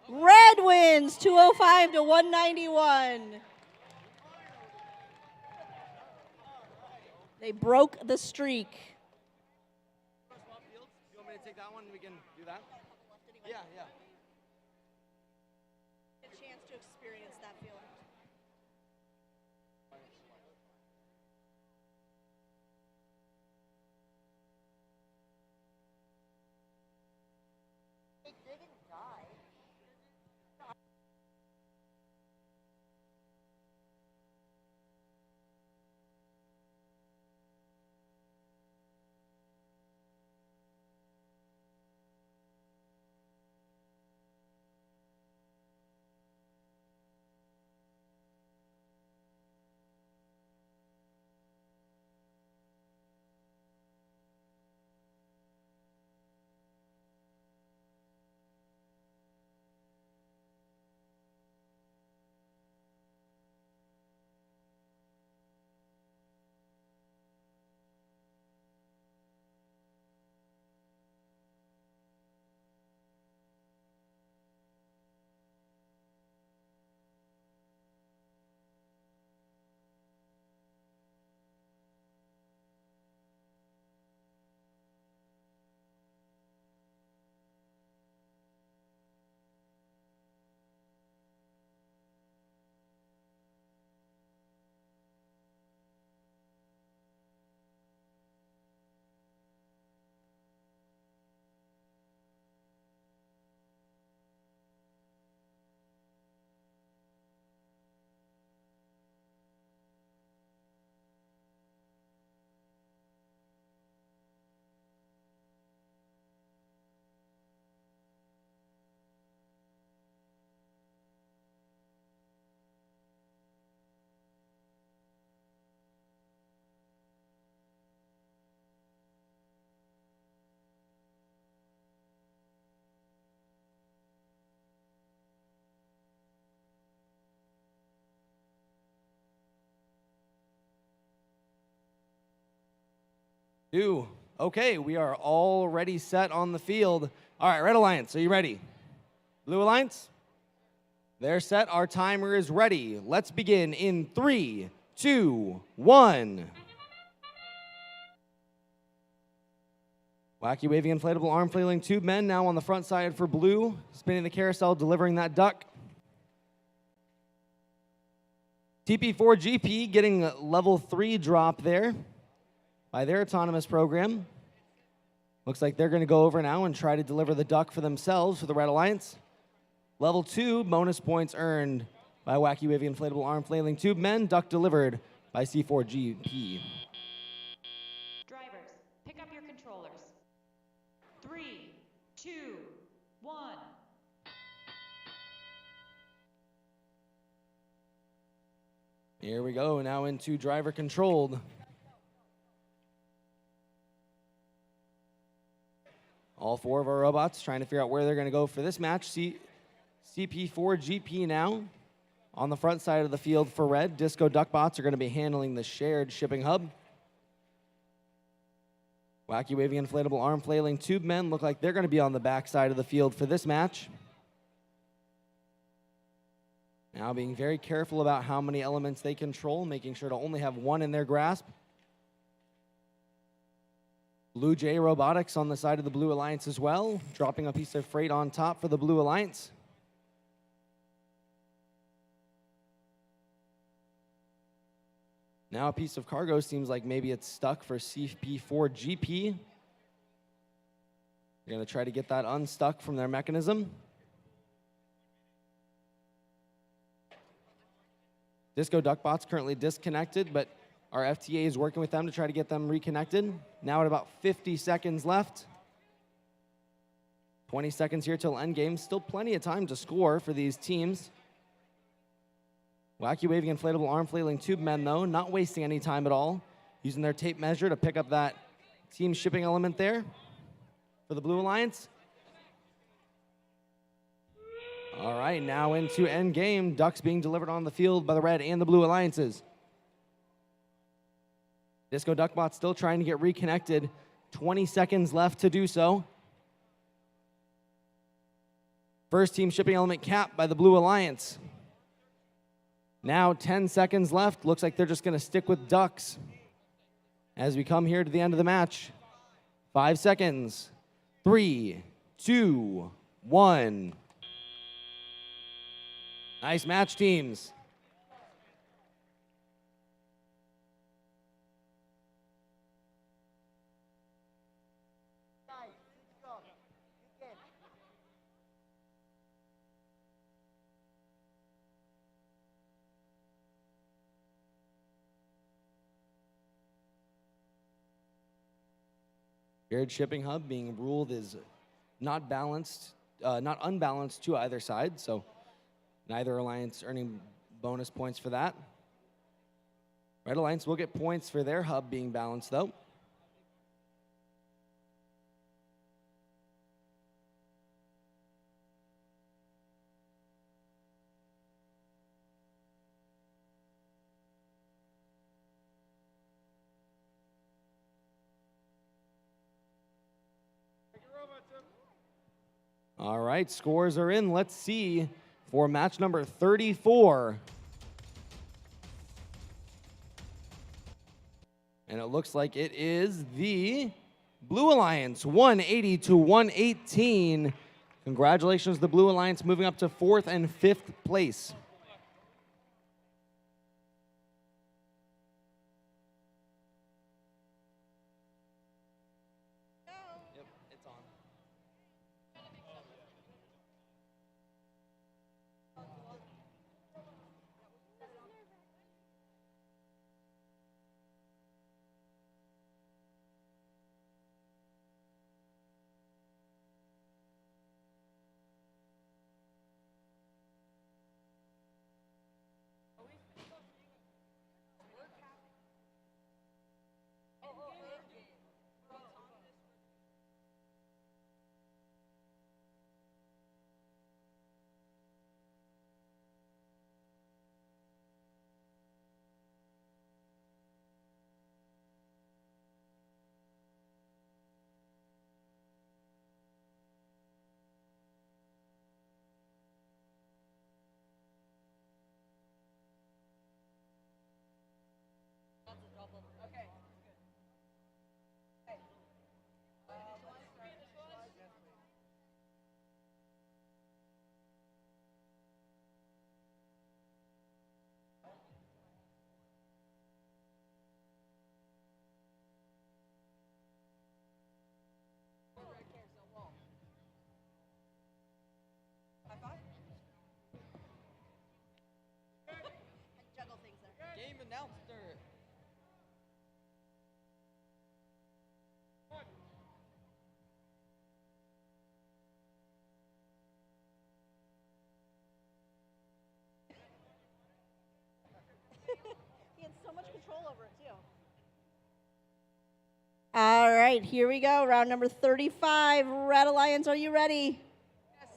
Red wins 205 to 191. They broke the streak. Swap fields? You want me to take that one? We can do that? Yeah, yeah. A chance to experience that feeling. It didn't die. 2. Okay, we are already set on the field. All right, Red Alliance, are you ready? Blue Alliance? They're set. Our timer is ready. Let's begin in 3, 2, 1. Wacky waving inflatable arm flailing tube men now on the front side for blue, spinning the carousel, delivering that duck. TP4GP getting level 3 drop there by their autonomous program. Looks like they're going to go over now and try to deliver the duck for themselves for the Red Alliance. Level 2 bonus points earned by Wacky Wavy inflatable arm flailing tube men. Duck delivered by C4GP. Drivers, pick up your controllers. 3, 2, 1. Here we go, now into driver controlled. All 4 of our robots trying to figure out where they're going to go for this match. CP4GP now on the front side of the field for red. Disco Duckbots are going to be handling the shared shipping hub. Wacky waving inflatable arm flailing tube men look like they're going to be on the back side of the field for this match. Now being very careful about how many elements they control, making sure to only have one in their grasp. Blue Jay Robotics on the side of the Blue Alliance as well, dropping a piece of freight on top for the Blue Alliance. Now a piece of cargo seems like maybe it's stuck for CP4GP. They're going to try to get that unstuck from their mechanism. Disco Duckbot's currently disconnected, but our FTA is working with them to try to get them reconnected. Now at about 50 seconds left. 20 seconds here till endgame. Still plenty of time to score for these teams. Wacky waving inflatable arm flailing tube men, though, not wasting any time at all. Using their tape measure to pick up that team shipping element there for the Blue Alliance. All right, now into endgame. Ducks being delivered on the field by the Red and the Blue Alliances. Disco Duckbot still trying to get reconnected. 20 seconds left to do so. First team shipping element capped by the Blue Alliance. Now 10 seconds left. Looks like they're just going to stick with ducks as we come here to the end of the match. 5 seconds. 3, 2, 1. Nice match, teams. Shared shipping hub being ruled is not balanced, not unbalanced to either side, so neither alliance earning bonus points for that. Red Alliance will get points for their hub being balanced, though. All right, scores are in. Let's see for match number 34. And it looks like it is the Blue Alliance, 180 to 118. Congratulations, the Blue Alliance moving up to 4th and 5th place. Yep, it's on. announcer. He had so much control over it, too. All right, here we go. Round number 35. Red Alliance, are you ready? Yes,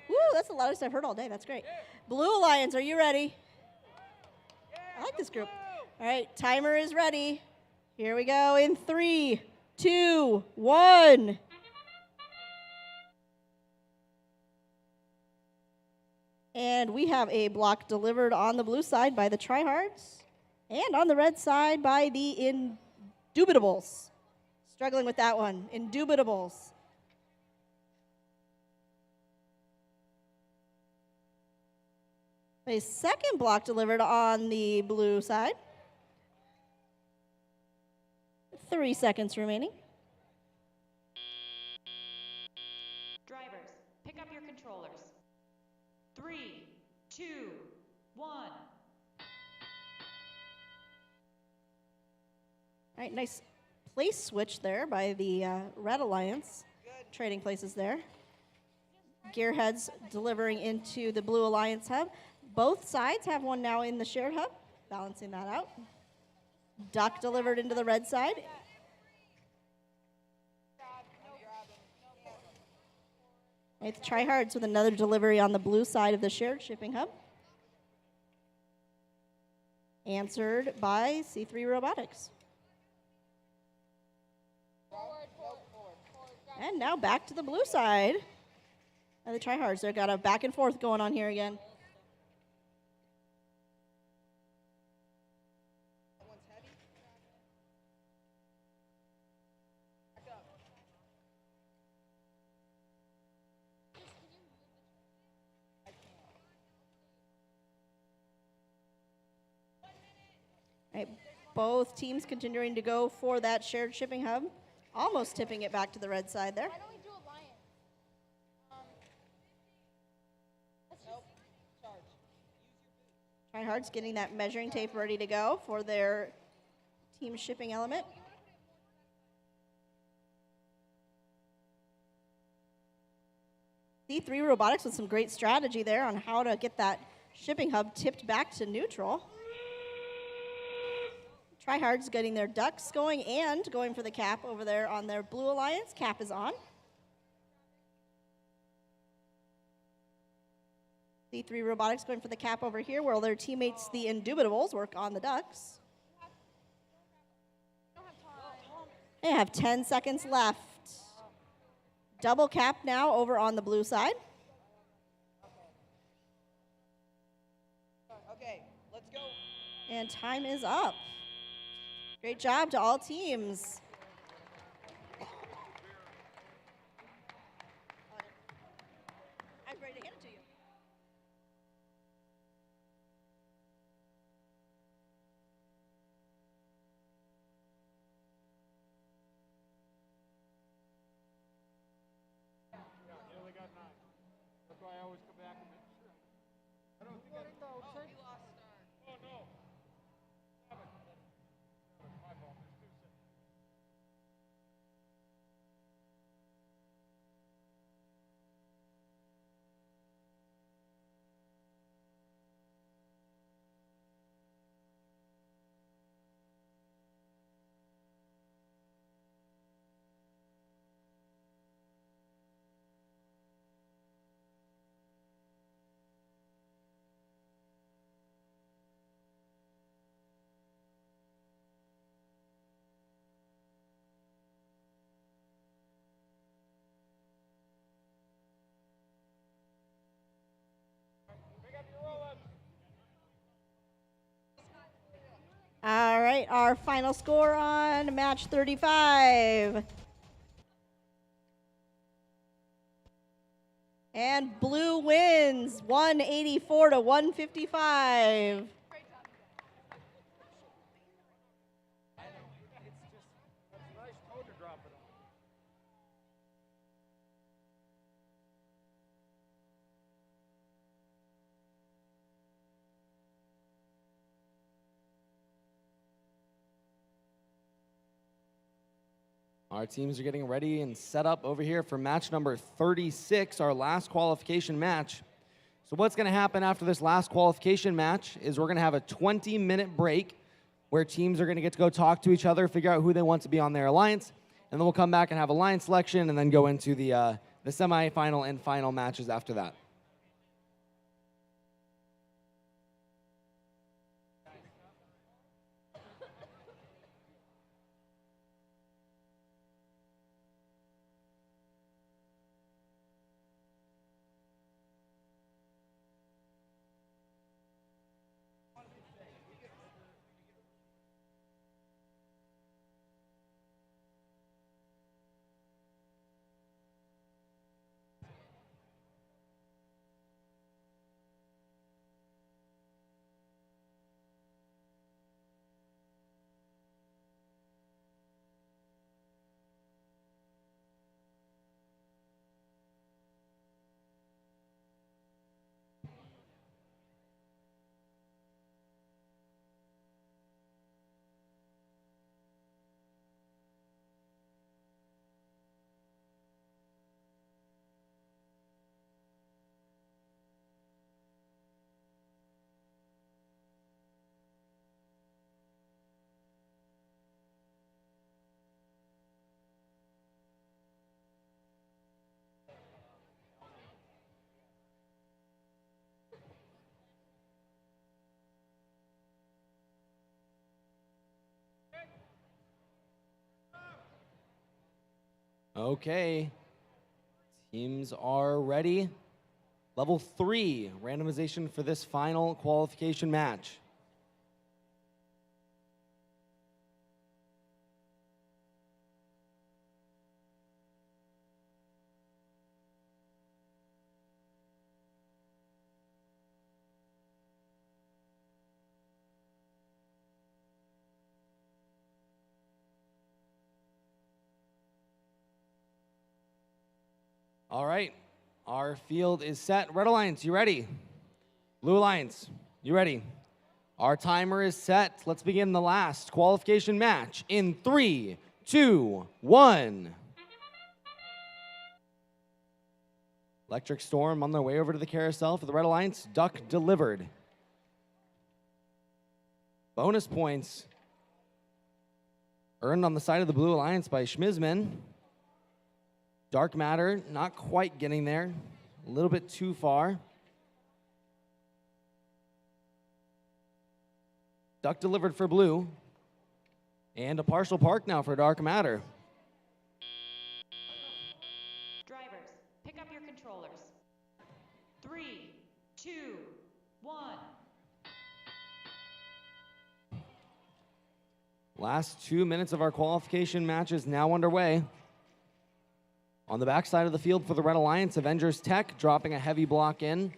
Woo, that's the loudest I've heard all day. That's great. Blue Alliance, are you ready? I like this group. All right, timer is ready. Here we go in 3, 2, 1. And we have a block delivered on the blue side by the Tryhards and on the red side by the Indubitables. Struggling with that one. Indubitables. A second block delivered on the blue side. 3 seconds remaining. Drivers, pick up your controllers. 3, 2, 1. All right, nice place switch there by the Red Alliance. Trading places there. Gearheads delivering into the Blue Alliance hub. Both sides have one now in the shared hub, balancing that out. Duck delivered into the red side. It's Tryhards with another delivery on the blue side of the shared shipping hub. Answered by C3 Robotics. And now back to the blue side. And the Tryhards, they've got a back and forth going on here again. Right, both teams continuing to go for that shared shipping hub. Almost tipping it back to the red side there. Why don't we do Alliance? Nope. Charge. Tryhards getting that measuring tape ready to go for their team shipping element. C3 Robotics with some great strategy there on how to get that shipping hub tipped back to neutral. Tryhards getting their ducks going and going for the cap over there on their Blue Alliance. Cap is on. C3 Robotics going for the cap over here, while their teammates, the Indubitables, work on the ducks. They have 10 seconds left. Double cap now over on the blue side. Okay, let's go. And time is up. Great job to all teams. I'm ready to hand it to you. You only got 9. That's why I always come back and make sure. I don't think I Oh, we lost our. Oh, no. 7. My fault. There's 2 6. All right, our final score on match 35. And blue wins 184 to 155. Our teams are getting ready and set up over here for match number 36, our last qualification match. So what's going to happen after this last qualification match is we're going to have a 20-minute break where teams are going to get to go talk to each other, figure out who they want to be on their alliance, and then we'll come back and have alliance selection and then go into the semifinal and final matches after that. Okay, teams are ready. Level 3, randomization for this final qualification match. All right, our field is set. Red Alliance, you ready? Blue Alliance, you ready? Our timer is set. Let's begin the last qualification match in 3, 2, 1. Electric Storm on their way over to the carousel for the Red Alliance. Duck delivered. Bonus points earned on the side of the Blue Alliance by Schmizman. Dark Matter, not quite getting there. A little bit too far. Duck delivered for Blue. And a partial park now for Dark Matter. Drivers, pick up your controllers. 3, 2, 1. Last 2 minutes of our qualification match is now underway. On the backside of the field for the Red Alliance, Avengers Tech dropping a heavy block in,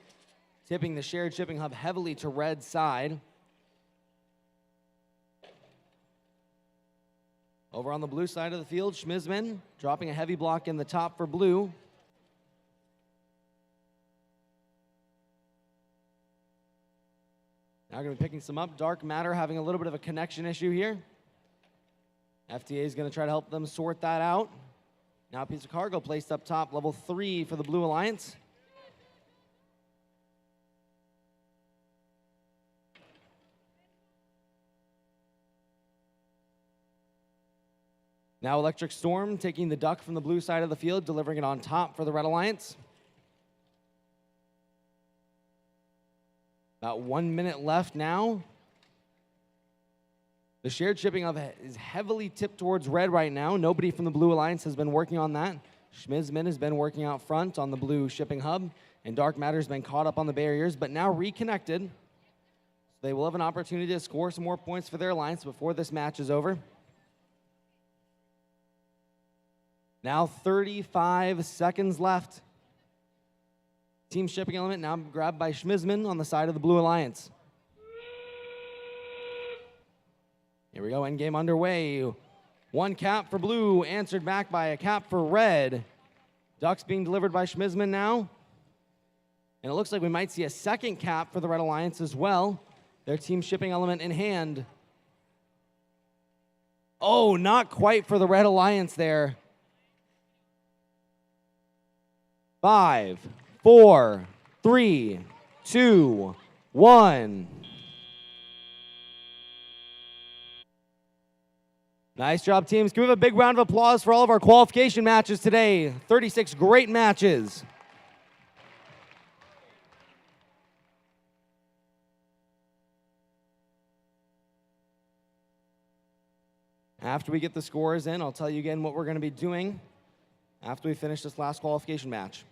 tipping the shared shipping hub heavily to Red's side. Over on the blue side of the field, Schmizman dropping a heavy block in the top for Blue. Now going to be picking some up. Dark Matter having a little bit of a connection issue here. FTA is going to try to help them sort that out. Now a piece of cargo placed up top, level 3 for the Blue Alliance. Now Electric Storm taking the duck from the blue side of the field, delivering it on top for the Red Alliance. About 1 minute left now. The shared shipping of is heavily tipped towards Red right now. Nobody from the Blue Alliance has been working on that. Schmizman has been working out front on the blue shipping hub, and Dark Matter's been caught up on the barriers, but now reconnected. So they will have an opportunity to score some more points for their alliance before this match is over. Now 35 seconds left. Team shipping element now grabbed by Schmizman on the side of the Blue Alliance. Here we go, endgame underway. One cap for Blue, answered back by a cap for Red. Ducks being delivered by Schmizman now. And it looks like we might see a second cap for the Red Alliance as well. Their team shipping element in hand. Oh, not quite for the Red Alliance there. 5, 4, 3, 2, 1. Nice job, teams. Can we have a big round of applause for all of our qualification matches today? 36 great matches. After we get the scores in, I'll tell you again what we're going to be doing after we finish this last qualification match.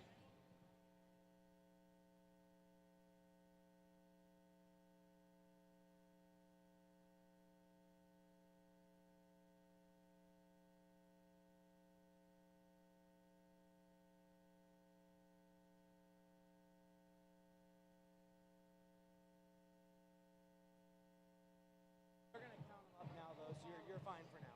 You're fine for now.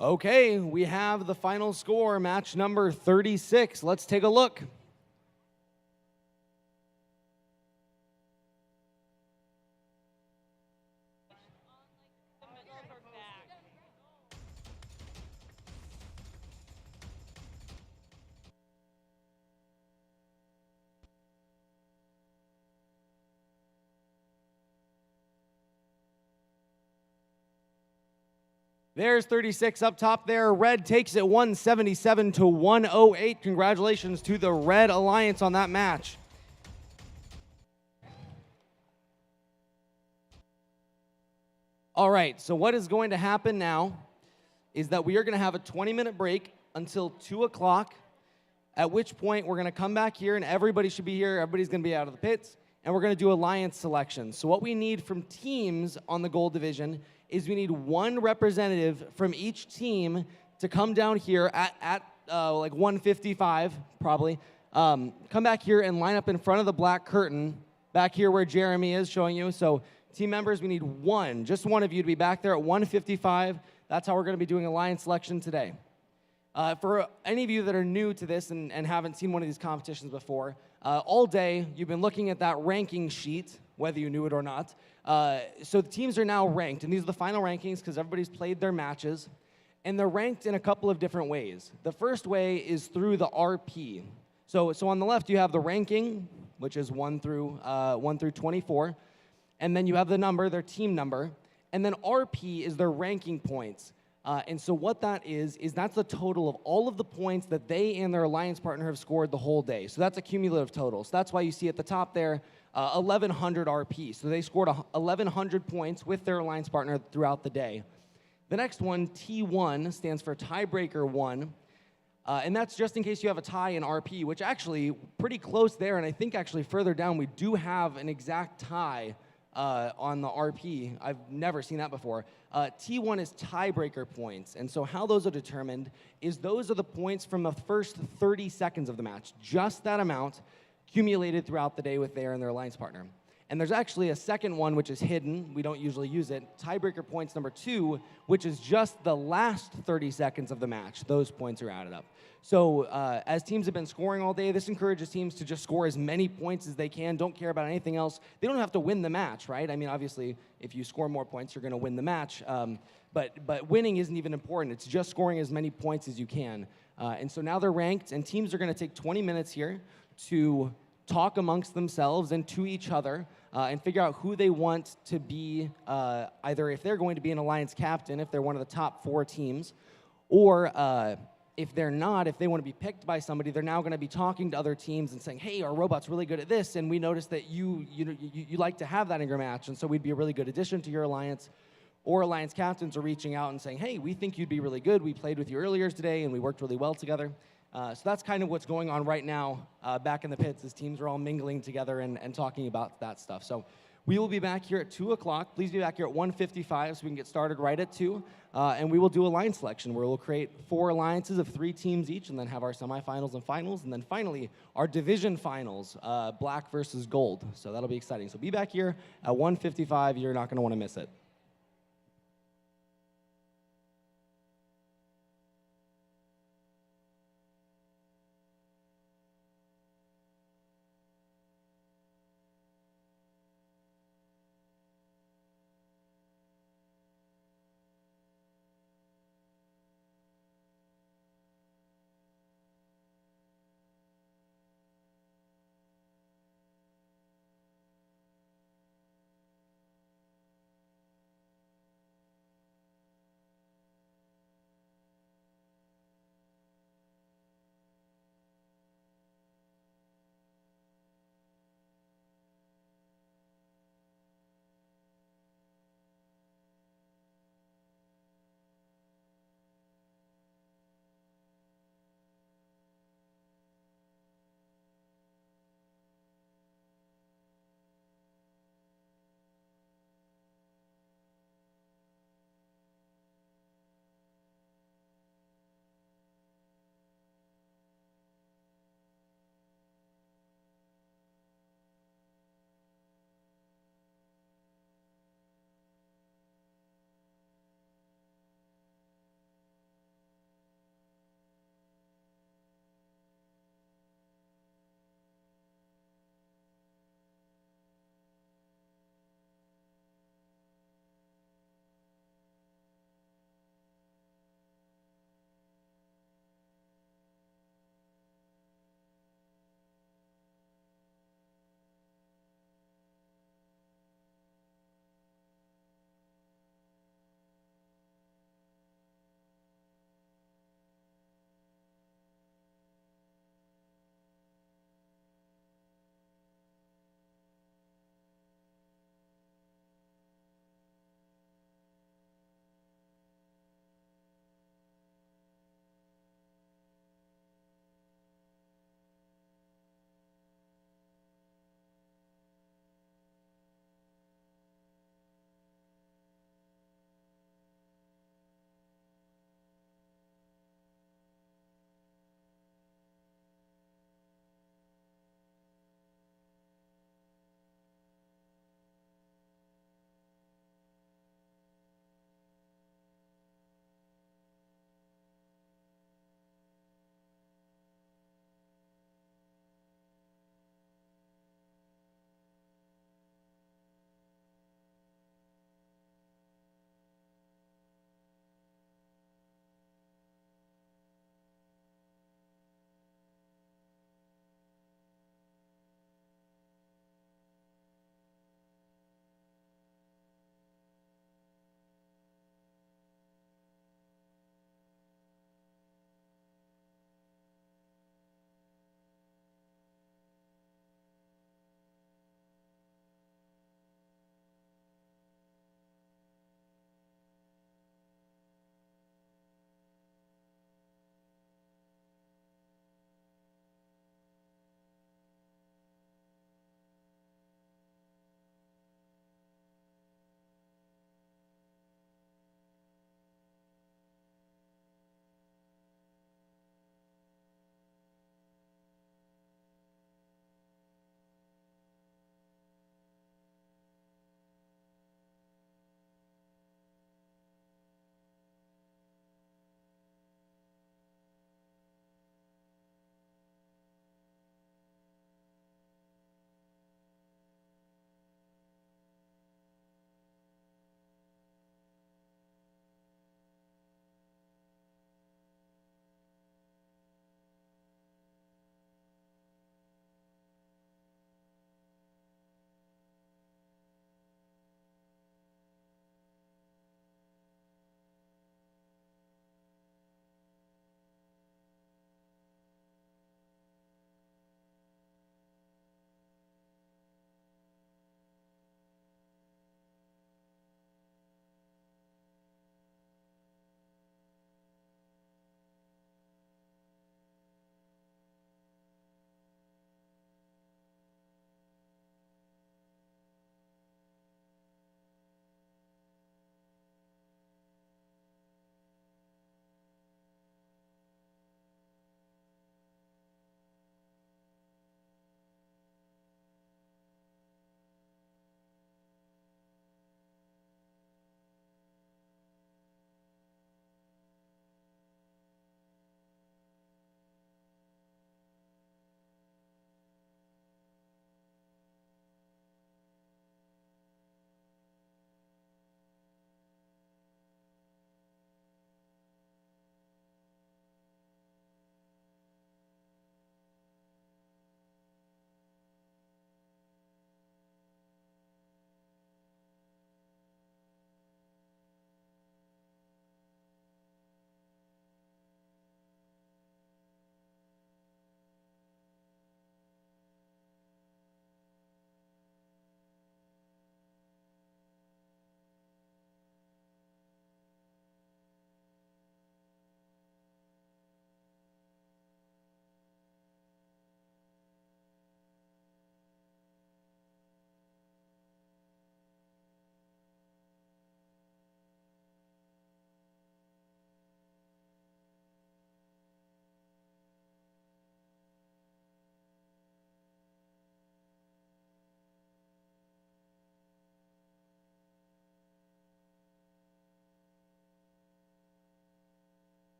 Okay, we have the final score, match number 36. Let's take a look. There's 36 up top there. Red takes it 177 to 108. Congratulations to the Red Alliance on that match. All right, so what is going to happen now is that we are going to have a 20-minute break until 2 o'clock, at which point we're going to come back here, and everybody should be here. Everybody's going to be out of the pits, and we're going to do alliance selection. So what we need from teams on the gold division is we need one representative from each team to come down here at like 1:55, probably. Come back here and line up in front of the black curtain, back here where Jeremy is showing you. So team members, we need one, just one of you to be back there at 1:55. That's how we're going to be doing alliance selection today. For any of you that are new to this and haven't seen one of these competitions before, all day you've been looking at that ranking sheet, whether you knew it or not. So the teams are now ranked, and these are the final rankings because everybody's played their matches, and they're ranked in a couple of different ways. The first way is through the RP. So on the left you have the ranking, which is 1 through 24, and then you have the number, their team number, and then RP is their ranking points. And so what that is that's the total of all of the points that they and their alliance partner have scored the whole day. So that's a cumulative total. So that's why you see at the top there, 1,100 RP. So they scored 1,100 points with their alliance partner throughout the day. The next one, T1, stands for tiebreaker 1. And that's just in case you have a tie in RP, which actually pretty close there. And I think actually further down, we do have an exact tie on the RP. I've never seen that before. T1 is tiebreaker points. And so how those are determined is those are the points from the first 30 seconds of the match. Just that amount accumulated throughout the day with their and their alliance partner. And there's actually a second one which is hidden. We don't usually use it. Tiebreaker points number 2, which is just the last 30 seconds of the match. Those points are added up. So as teams have been scoring all day, this encourages teams to just score as many points as they can. Don't care about anything else. They don't have to win the match, right? I mean, obviously, if you score more points, you're going to win the match. But winning isn't even important. It's just scoring as many points as you can. And so now they're ranked, and teams are going to take 20 minutes here to talk amongst themselves and to each other and figure out who they want to be, either if they're going to be an alliance captain, if they're one of the top 4 teams, or if they're not, if they want to be picked by somebody, they're now going to be talking to other teams and saying, hey, our robot's really good at this, and we noticed that you like to have that in your match, and so we'd be a really good addition to your alliance. Or alliance captains are reaching out and saying, hey, we think you'd be really good. We played with you earlier today, and we worked really well together. So that's kind of what's going on right now back in the pits, as teams are all mingling together and talking about that stuff. So we will be back here at 2 o'clock. Please be back here at 1:55 so we can get started right at 2. And we will do a line selection where we'll create 4 alliances of 3 teams each, and then have our semifinals and finals. And then finally, our division finals, black versus gold. So that'll be exciting. So be back here at 1:55. You're not going to want to miss it.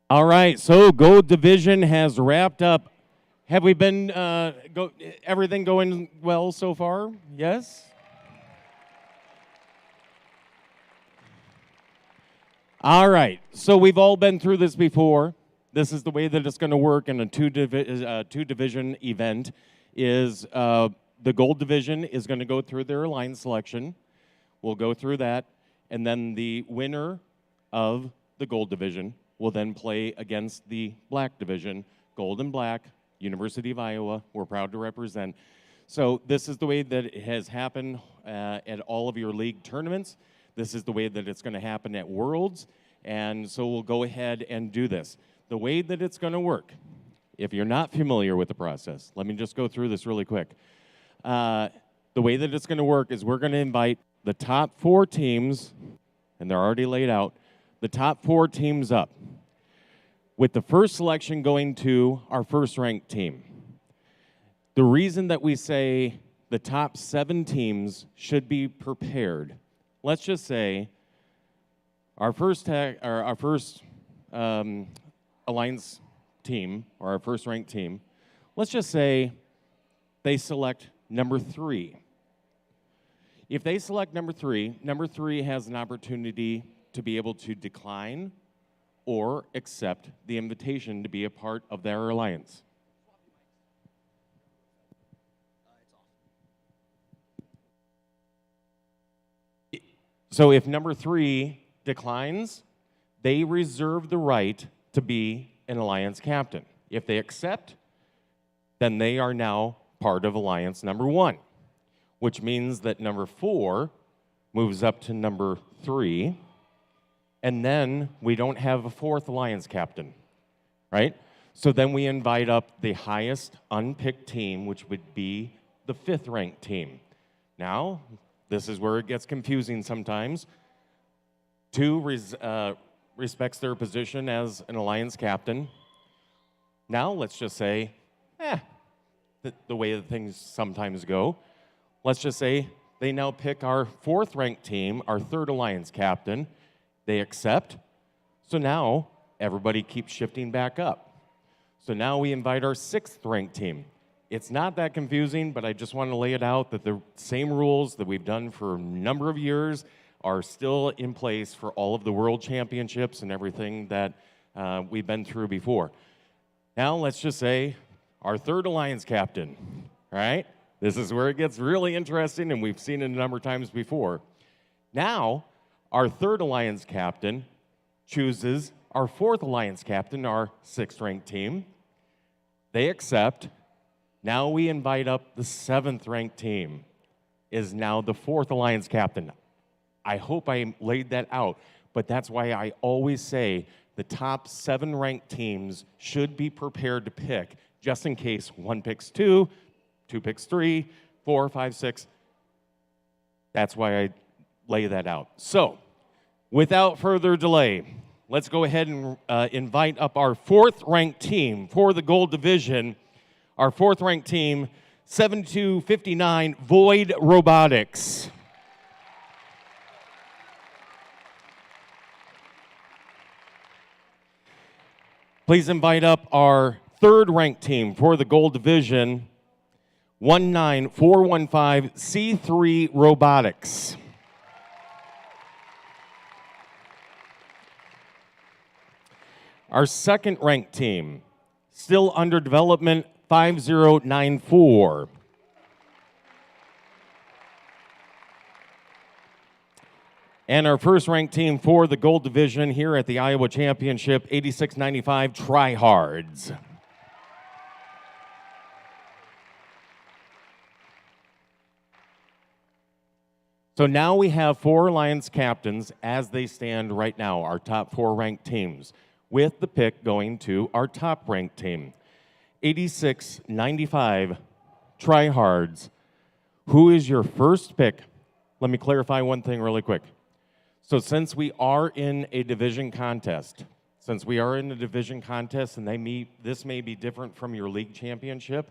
All right, so Gold Division has wrapped up. Have we been, everything going well so far? Yes? All right, so we've all been through this before. This is the way that it's going to work in a two-division event. Is the Gold Division is going to go through their alliance selection. We'll go through that, and then the winner of the Gold Division will then play against the Black Division, Gold and Black, University of Iowa. We're proud to represent. So this is the way that it has happened at all of your league tournaments. This is the way that it's going to happen at Worlds, and so we'll go ahead and do this. The way that it's going to work, if you're not familiar with the process, let me just go through this really quick. The way that it's going to work is we're going to invite the top 4 teams, and they're already laid out, the top 4 teams up, with the first selection going to our first-ranked team. The reason that we say the top 7 teams should be prepared, let's just say our first alliance team, or our first-ranked team, let's just say they select number 3. If they select number 3 has an opportunity to be able to decline or accept the invitation to be a part of their alliance. So if number 3 declines, they reserve the right to be an alliance captain. If they accept, then they are now part of alliance number 1, which means that number 4 moves up to number 3, and then we don't have a 4th alliance captain, right? So then we invite up the highest unpicked team, which would be the 5th ranked team. Now, this is where it gets confusing sometimes. 2 respects their position as an alliance captain. Now, let's just say, the way that things sometimes go, let's just say they now pick our 4th ranked team, our 3rd alliance captain. They accept. So now everybody keeps shifting back up. So now we invite our 6th ranked team. It's not that confusing, but I just want to lay it out that the same rules that we've done for a number of years are still in place for all of the world championships and everything that we've been through before. Now let's just say our 3rd alliance captain, right? This is where it gets really interesting, and we've seen it a number of times before. Now, our 3rd alliance captain chooses our 4th alliance captain, our 6th ranked team. They accept. Now we invite up the 7th ranked team, is now the 4th alliance captain. I hope I laid that out, but that's why I always say the top 7 ranked teams should be prepared to pick, just in case 1 picks 2, 2 picks 3, 4, 5, 6. That's why I lay that out. So, without further delay, let's go ahead and invite up our 4th ranked team for the Gold Division. Our 4th ranked team, 7259 Void Robotics. Please invite up our 3rd ranked team for the Gold Division, 19415 C3 Robotics. Our 2nd ranked team, still under development, 5094. And our 1st ranked team for the Gold Division here at the Iowa Championship, 8695 Tryhards. So now we have 4 alliance captains as they stand right now, our top 4 ranked teams, with the pick going to our top ranked team. 8695 Tryhards. Who is your first pick? Let me clarify one thing really quick. So since we are in a division contest, and this may be different from your league championship,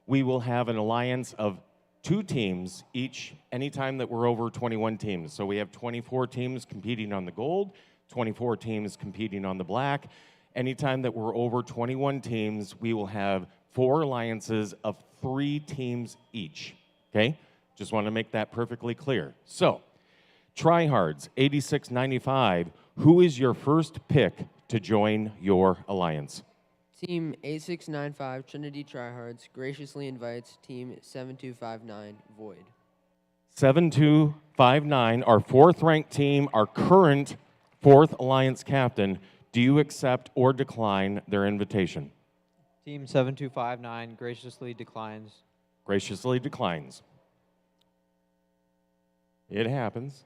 we will have an alliance of 2 teams each anytime that we're over 21 teams. So we have 24 teams competing on the gold, 24 teams competing on the black, Anytime that we're over 21 teams, we will have 4 alliances of 3 teams each, okay? Just want to make that perfectly clear. So, tryhards, 8695, who is your first pick to join your alliance? Team 8695 Trinity Tryhards graciously invites Team 7259 Void. 7259, our 4th ranked team, our current 4th alliance captain. Do you accept or decline their invitation? Team 7259 graciously declines. Graciously declines. It happens.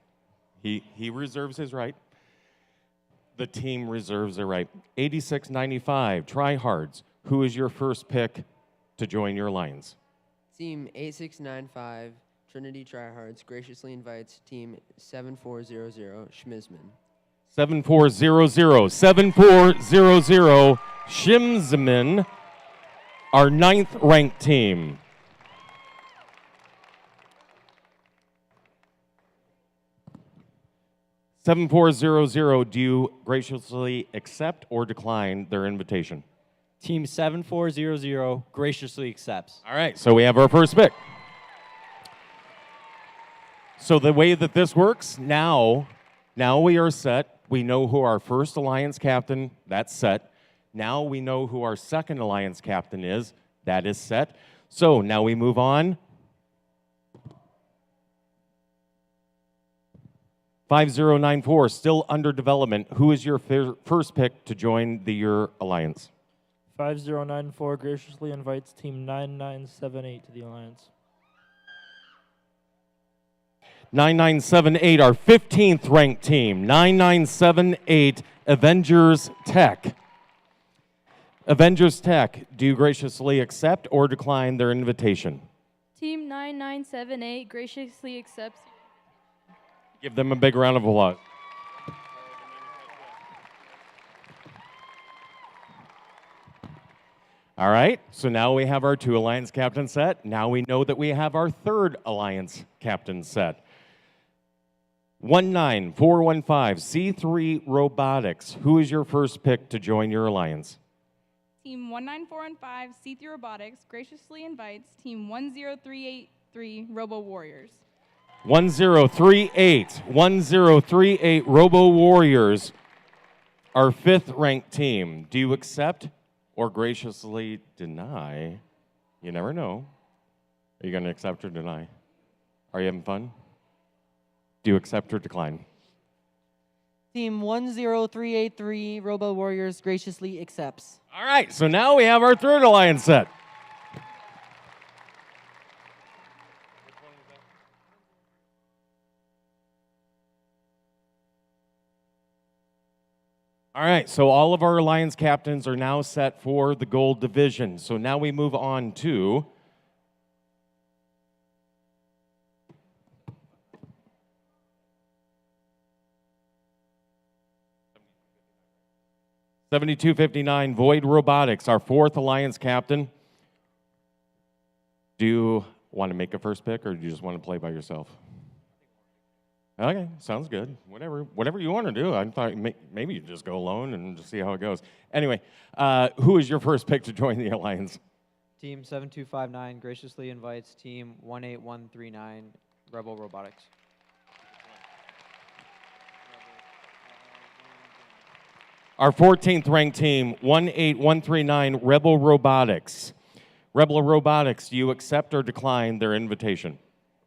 He reserves his right. The team reserves their right. 8695, tryhards. Who is your first pick to join your alliance? Team 8695 Trinity Tryhards graciously invites Team 7400 Schmizman. 7400, 7400, Schmizman, our 9th ranked team. $7400, do you graciously accept or decline their invitation? Team 7400 graciously accepts. All right, so we have our first pick. So the way that this works, now we are set. We know who our first alliance captain, that's set. Now we know who our second alliance captain is, that is set. So now we move on. 5094, still under development. Who is your first pick to join your alliance? 5094 graciously invites Team 9978 to the alliance. 9978, our 15th ranked team. 9978, Avengers Tech. Avengers Tech, do you graciously accept or decline their invitation? Team 9978 graciously accepts. Give them a big round of applause. All right, so now we have our 2 alliance captains set. Now we know that we have our 3rd alliance captain set. 19415, C3 Robotics. Who is your first pick to join your alliance? Team 19415 C3 Robotics graciously invites Team 10383 Robo Warriors. 1038 Robo Warriors, our 5th ranked team. Do you accept or graciously deny? You never know. Are you going to accept or deny? Are you having fun? Do you accept or decline? Team 10383 Robo Warriors graciously accepts. All right, so now we have our 3rd alliance set. All right, so all of our alliance captains are now set for the gold division. So now we move on to $72.59 Void Robotics, our 4th alliance captain. Do you want to make a first pick, or do you just want to play by yourself? Okay, sounds good. Whatever you want to do. I thought maybe you just go alone and just see how it goes. Anyway, who is your first pick to join the alliance? Team 7259 graciously invites Team 18139 Rebel Robotics. Our 14th ranked team, 18139 Rebel Robotics. Rebel Robotics, do you accept or decline their invitation?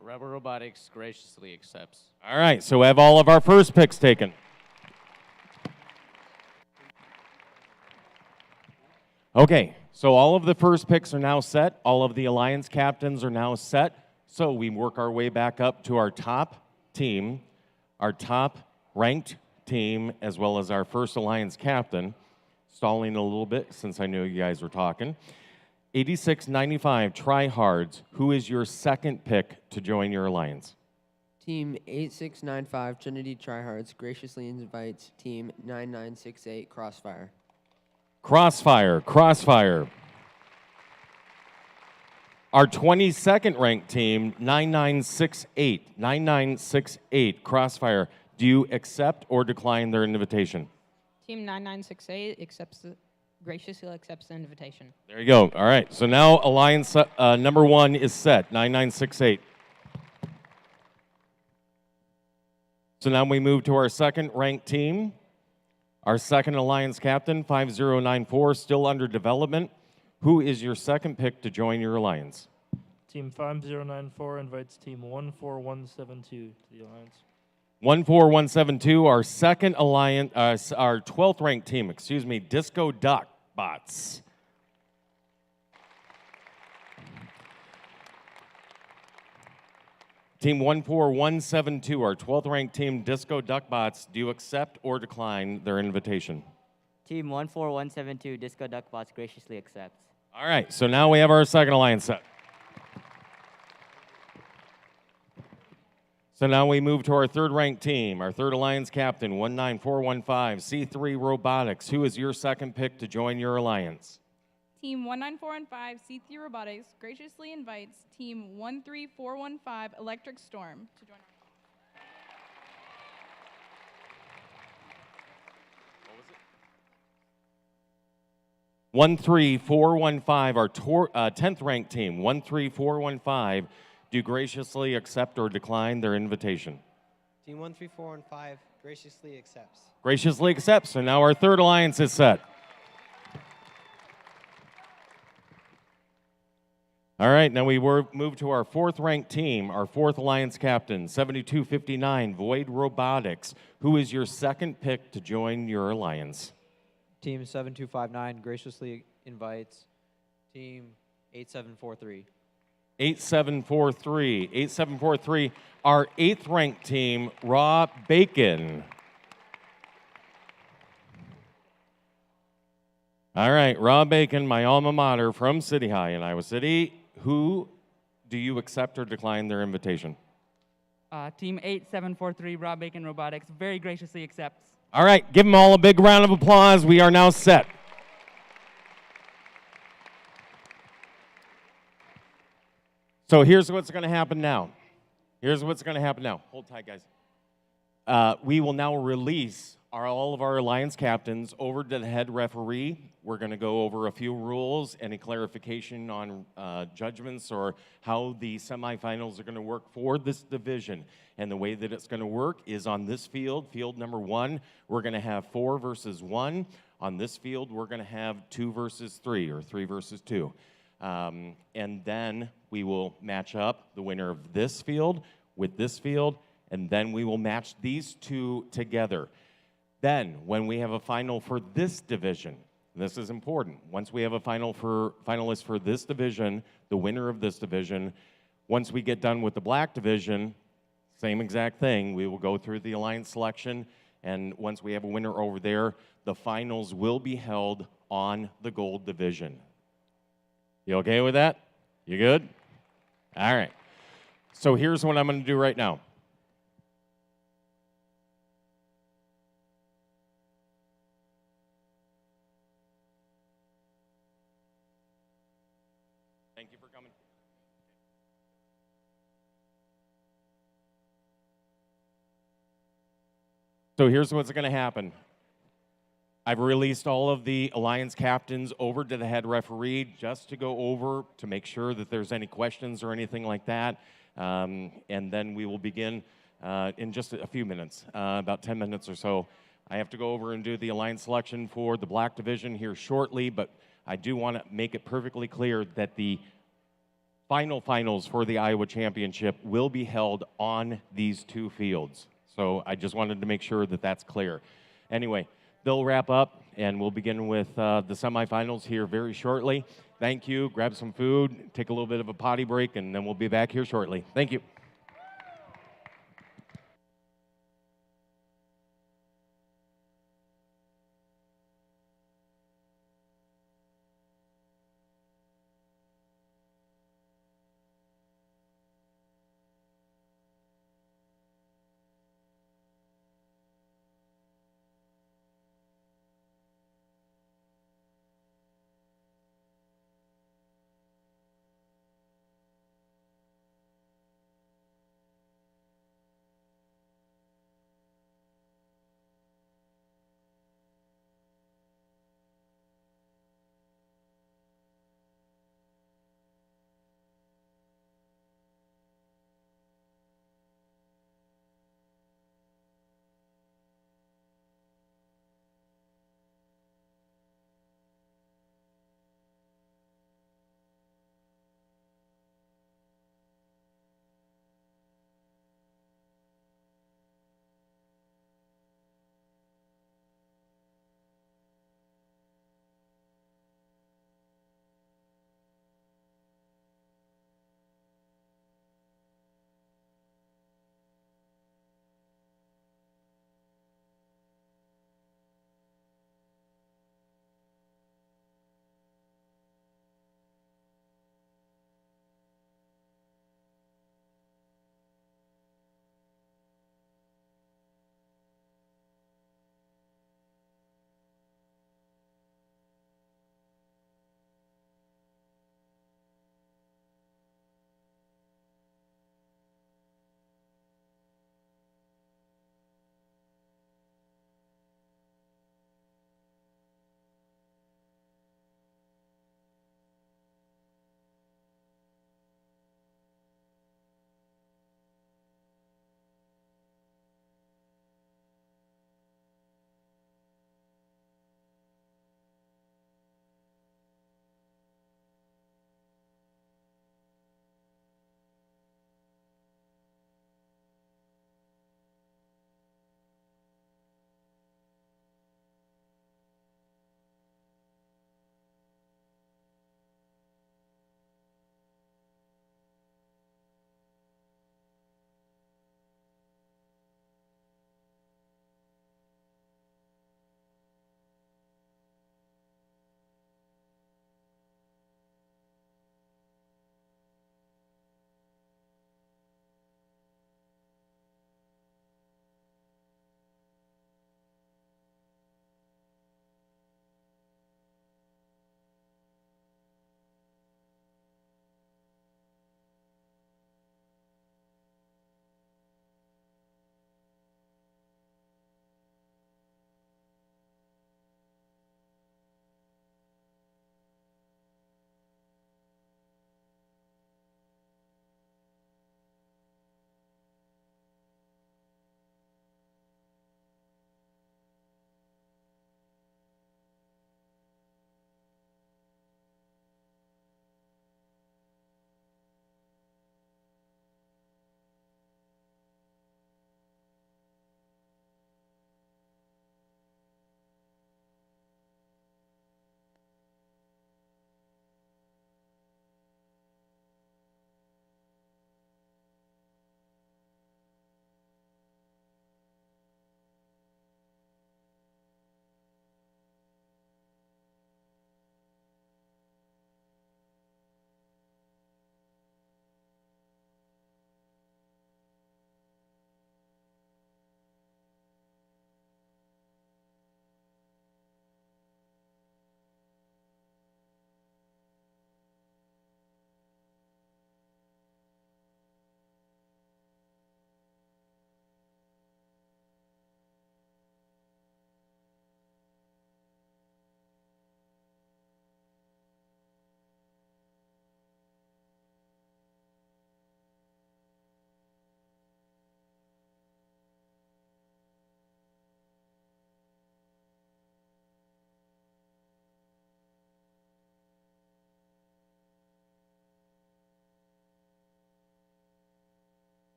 Rebel Robotics graciously accepts. All right, so we have all of our first picks taken. Okay, so all of the first picks are now set. All of the alliance captains are now set. So we work our way back up to our top team, our top ranked team, as well as our first alliance captain. Stalling a little bit since I knew you guys were talking. 8695 Tryhards, who is your second pick to join your alliance? Team 8695 Trinity Tryhards graciously invites Team 9968 Crossfire. Crossfire. Our 22nd ranked team, 9968 Crossfire. Do you accept or decline their invitation? Team 9968 graciously accepts the invitation. There you go. All right. So now alliance number 1 is set, 9968. So now we move to our second ranked team. Our second alliance captain, 5094, still under development. Who is your second pick to join your alliance? Team 5094 invites Team 14172 to the alliance. 14172, our second alliance, our 12th ranked team, Disco Duck Bots. Team 14172, our 12th ranked team, Disco Duck Bots, do you accept or decline their invitation? Team 14172, Disco Duck Bots, graciously accepts. All right, so now we have our second alliance set. So now we move to our third ranked team, our third alliance captain, 19415, C3 Robotics. Who is your second pick to join your alliance? Team 19415 C3 Robotics graciously invites Team 13415 Electric Storm to join our 13415, our 10th ranked team, 13415, do graciously accept or decline their invitation? Team 13415 graciously accepts. Graciously accepts, and now our third alliance is set. All right, now we move to our fourth ranked team, our fourth alliance captain, 7259, Void Robotics. Who is your second pick to join your alliance? Team 7259 graciously invites Team 8743. 8743, our 8th ranked team, Raw Bacon. All right, Raw Bacon, my alma mater from City High in Iowa City. Who do you accept or decline their invitation? Team 8743, Raw Bacon Robotics, very graciously accepts. All right, give them all a big round of applause. We are now set. So here's what's going to happen now. Hold tight, guys. We will now release all of our alliance captains over to the head referee. We're going to go over a few rules, any clarification on judgments or how the semifinals are going to work for this division. And the way that it's going to work is on this field, field number 1, we're going to have 4 versus 1. On this field, we're going to have 2 versus 3 or 3 versus 2. And then we will match up the winner of this field with this field, and then we will match these two together. Then, when we have a final for this division, this is important, once we have a finalist for this division, the winner of this division, once we get done with the black division, same exact thing, we will go through the alliance selection, and once we have a winner over there, the finals will be held on the gold division. You okay with that? You good? All right. So here's what I'm going to do right now. Thank you for coming. So here's what's going to happen. I've released all of the alliance captains over to the head referee just to go over to make sure that there's any questions or anything like that. And then we will begin in just a few minutes, about 10 minutes or so. I have to go over and do the alliance selection for the black division here shortly, but I do want to make it perfectly clear that the finals for the Iowa Championship will be held on these two fields. So I just wanted to make sure that that's clear. Anyway, they'll wrap up, and we'll begin with the semifinals here very shortly. Thank you. Grab some food, take a little bit of a potty break, and then we'll be back here shortly. Thank you.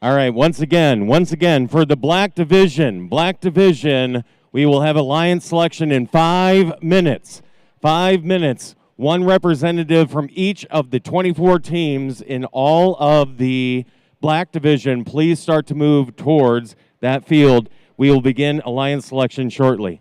All right, once again, for the black division, we will have alliance selection in 5 minutes. 5 minutes, one representative from each of the 24 teams in all of the black division. Please start to move towards that field. We will begin alliance selection shortly.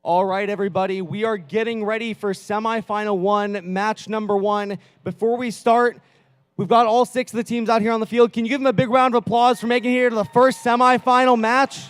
All right, everybody, we are getting ready for semifinal one, match number one. Before we start, we've got all 6 of the teams out here on the field. Can you give them a big round of applause for making it here to the first semifinal match?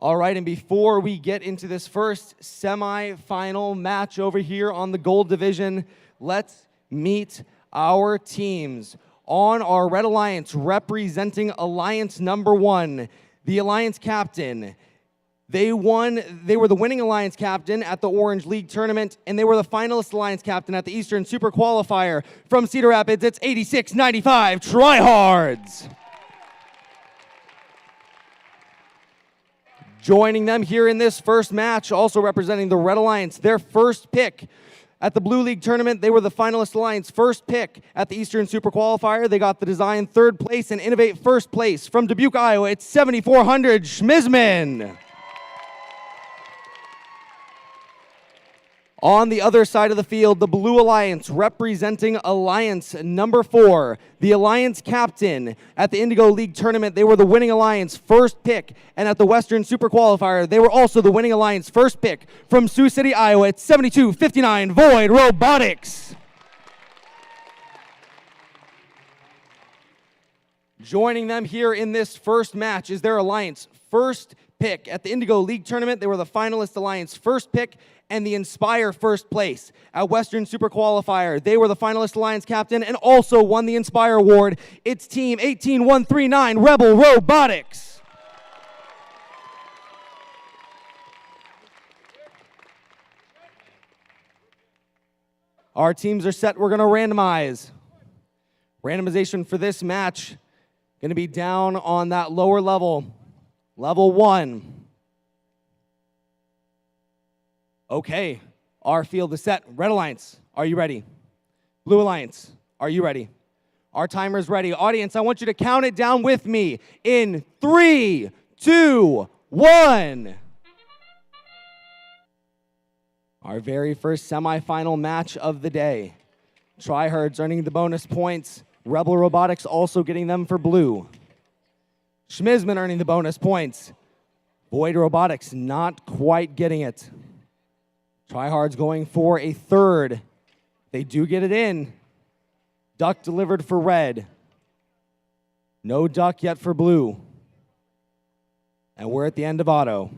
All right, and before we get into this first semifinal match over here on the gold division, let's meet our teams. On our Red Alliance, representing Alliance number 1, the Alliance captain. They were the winning Alliance captain at the Orange League tournament, and they were the finalist Alliance captain at the Eastern Super Qualifier. From Cedar Rapids, it's 8695 Tryhards. Joining them here in this first match, also representing the Red Alliance, their first pick at the Blue League tournament. They were the finalist Alliance first pick at the Eastern Super Qualifier. They got the design 3rd place and innovate 1st place. From Dubuque, Iowa, it's 7400 Schmizman. On the other side of the field, the Blue Alliance representing Alliance number 4, the Alliance captain at the Indigo League tournament. They were the winning Alliance first pick, and at the Western Super Qualifier, they were also the winning Alliance first pick. From Sioux City, Iowa, it's 7259 Void Robotics. Joining them here in this first match is their Alliance first pick at the Indigo League tournament. They were the finalist Alliance first pick and the Inspire first place. At Western Super Qualifier, they were the finalist Alliance captain and also won the Inspire Award. It's Team 18139 Rebel Robotics. Our teams are set. We're going to randomize. Randomization for this match going to be down on that lower level, level 1. Okay, our field is set. Red Alliance, are you ready? Blue Alliance, are you ready? Our timer is ready. Audience, I want you to count it down with me in 3, 2, 1. Our very first semifinal match of the day. Tryhards earning the bonus points. Rebel Robotics also getting them for blue. Schmizman earning the bonus points. Void Robotics not quite getting it. Tryhards going for a 3rd. They do get it in. Duck delivered for red. No duck yet for blue. And we're at the end of auto.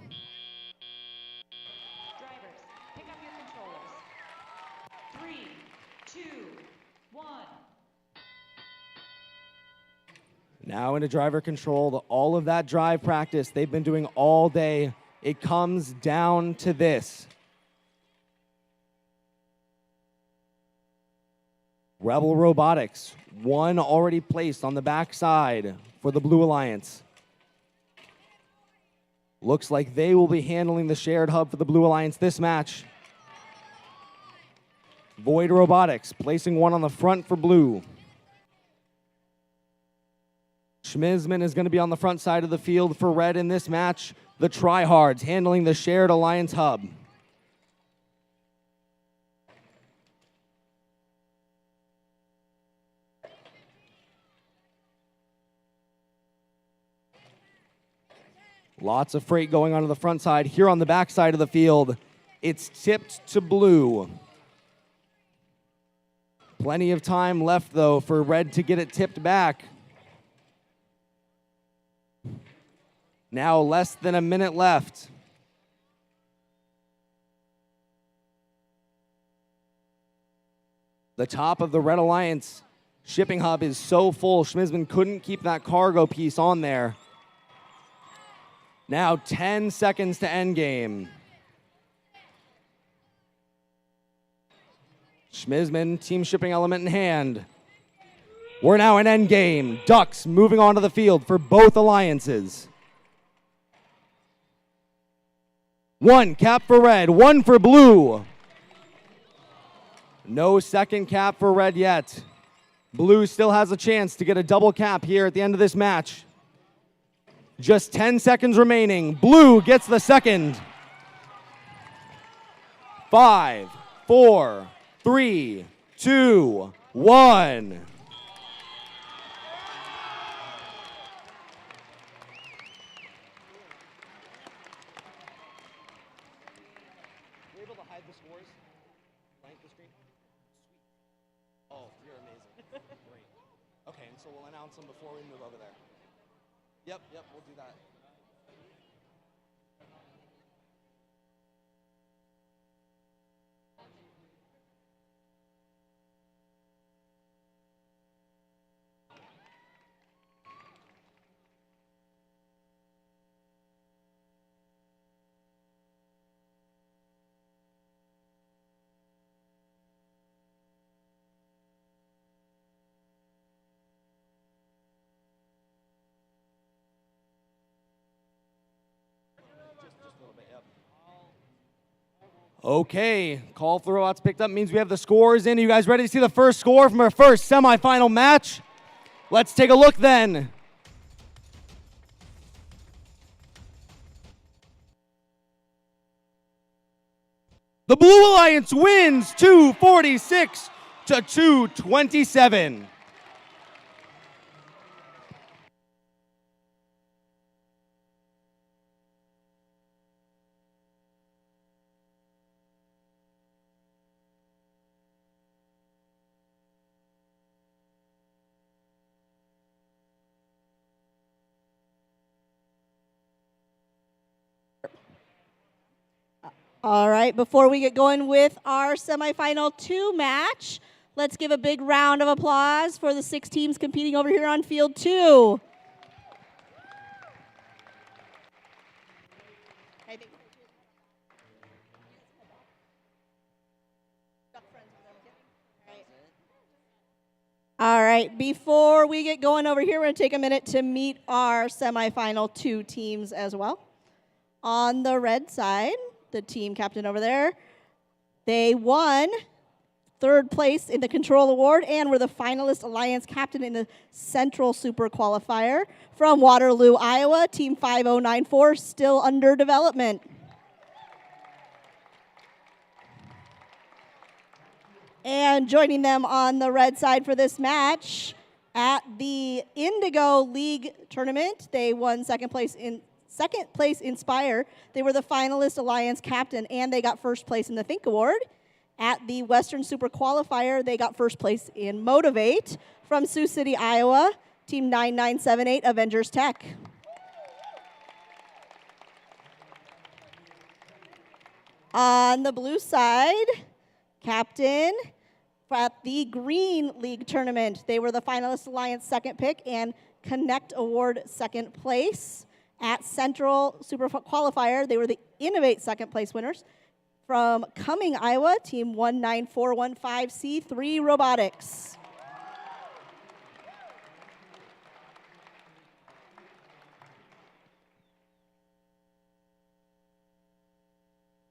Drivers, pick up your controllers. 3, 2, 1. Now into driver control. All of that drive practice they've been doing all day. It comes down to this. Rebel Robotics, 1 already placed on the backside for the Blue Alliance. Looks like they will be handling the shared hub for the Blue Alliance this match. Void Robotics placing 1 on the front for blue. Schmizman is going to be on the front side of the field for red in this match. The Tryhards handling the shared Alliance hub. Lots of freight going on to the front side. Here on the back side of the field, it's tipped to blue. Plenty of time left, though, for red to get it tipped back. Now less than a minute left. The top of the Red Alliance shipping hub is so full, Schmizman couldn't keep that cargo piece on there. Now 10 seconds to end game. Schmizman, team shipping element in hand. We're now in end game. Ducks moving onto the field for both alliances. 1 cap for red, 1 for blue. No second cap for red yet. Blue still has a chance to get a double cap here at the end of this match. Just 10 seconds remaining. Blue gets the second. 5, 4, 3, 2, 1. You're able to hide the scores? Blank the screen? Sweet. Oh, you're amazing. Great. Okay, and so we'll announce them before we move over there. Yep, we'll do that. Okay, call for robots picked up means we have the scores in. Are you guys ready to see the first score from our first semifinal match? Let's take a look then. The Blue Alliance wins 246 to 227. All right, before we get going with our semifinal 2 match, let's give a big round of applause for the 6 teams competing over here on field 2. All right, before we get going over here, we're going to take a minute to meet our semifinal 2 teams as well. On the red side, the team captain over there, they won 3rd place in the Control Award and were the finalist alliance captain in the Central Super Qualifier from Waterloo, Iowa, Team 5094, still under development. And joining them on the red side for this match, at the Indigo League tournament, they won second place in Spire. They were the finalist alliance captain, and they got 1st place in the Think Award. At the Western Super Qualifier, they got 1st place in Motivate from Sioux City, Iowa, Team 9978 Avengers Tech. On the blue side, captain at the Green League tournament. They were the finalist alliance 2nd pick and Connect Award 2nd place. At Central Super Qualifier, they were the Innovate 2nd place winners. From Cumming, Iowa, Team 19415C3 Robotics.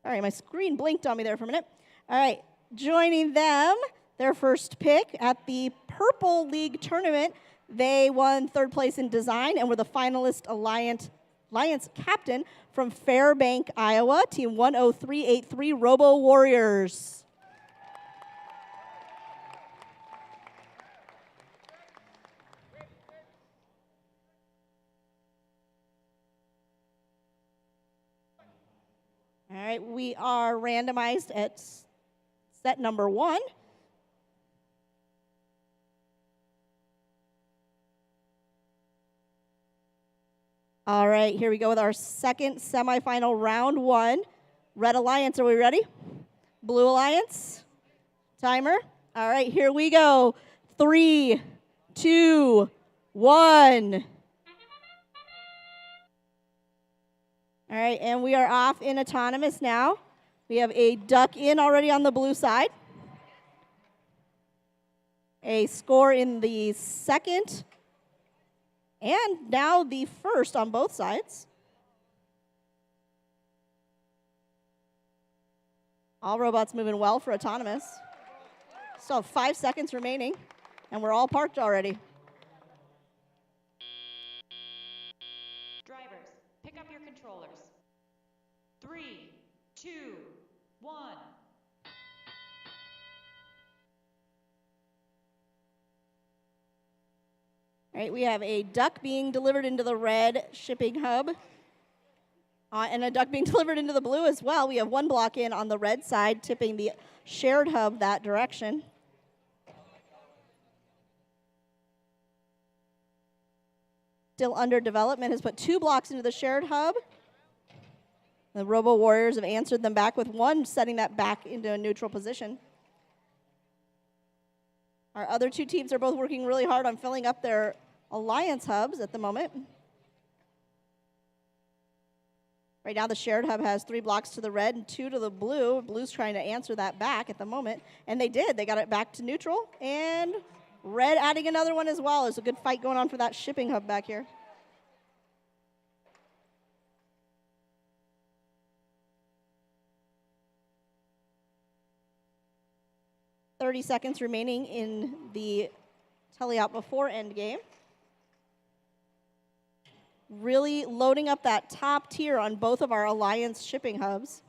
All right, my screen blinked on me there for a minute. All right, joining them, their 1st pick at the Purple League tournament, they won 3rd place in design and were the finalist alliance captain from Fairbank, Iowa, Team 10383 Robo Warriors. All right, we are randomized at set number 1. All right, here we go with our 2nd semifinal round 1. Red Alliance, are we ready? Blue Alliance, timer. All right, here we go. 3, 2, 1. All right, and we are off in autonomous now. We have a duck in already on the blue side. A score in the 2nd. And now the 1st on both sides. All robots moving well for autonomous. Still have 5 seconds remaining, and we're all parked already. Drivers, pick up your controllers. 3, 2, 1. All right, we have a duck being delivered into the red shipping hub. And a duck being delivered into the blue as well. We have one block in on the red side, tipping the shared hub that direction. Still under development has put 2 blocks into the shared hub. The Robo Warriors have answered them back with 1, setting that back into a neutral position. Our other 2 teams are both working really hard on filling up their alliance hubs at the moment. Right now, the shared hub has 3 blocks to the red and 2 to the blue. Blue's trying to answer that back at the moment, and they did. They got it back to neutral, and red adding another one as well. There's a good fight going on for that shipping hub back here. .30 seconds remaining in the teleop before endgame. Really loading up that top tier on both of our alliance shipping hubs.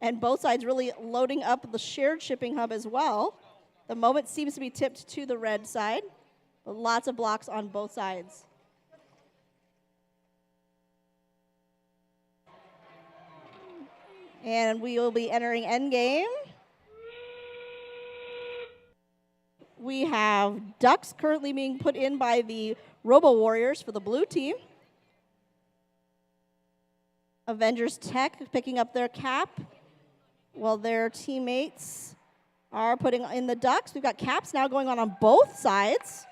And both sides really loading up the shared shipping hub as well. The moment seems to be tipped to the red side, but lots of blocks on both sides. And we will be entering endgame. We have ducks currently being put in by the Robo Warriors for the blue team. Avengers Tech picking up their cap while their teammates are putting in the ducks. We've got caps now going on both sides.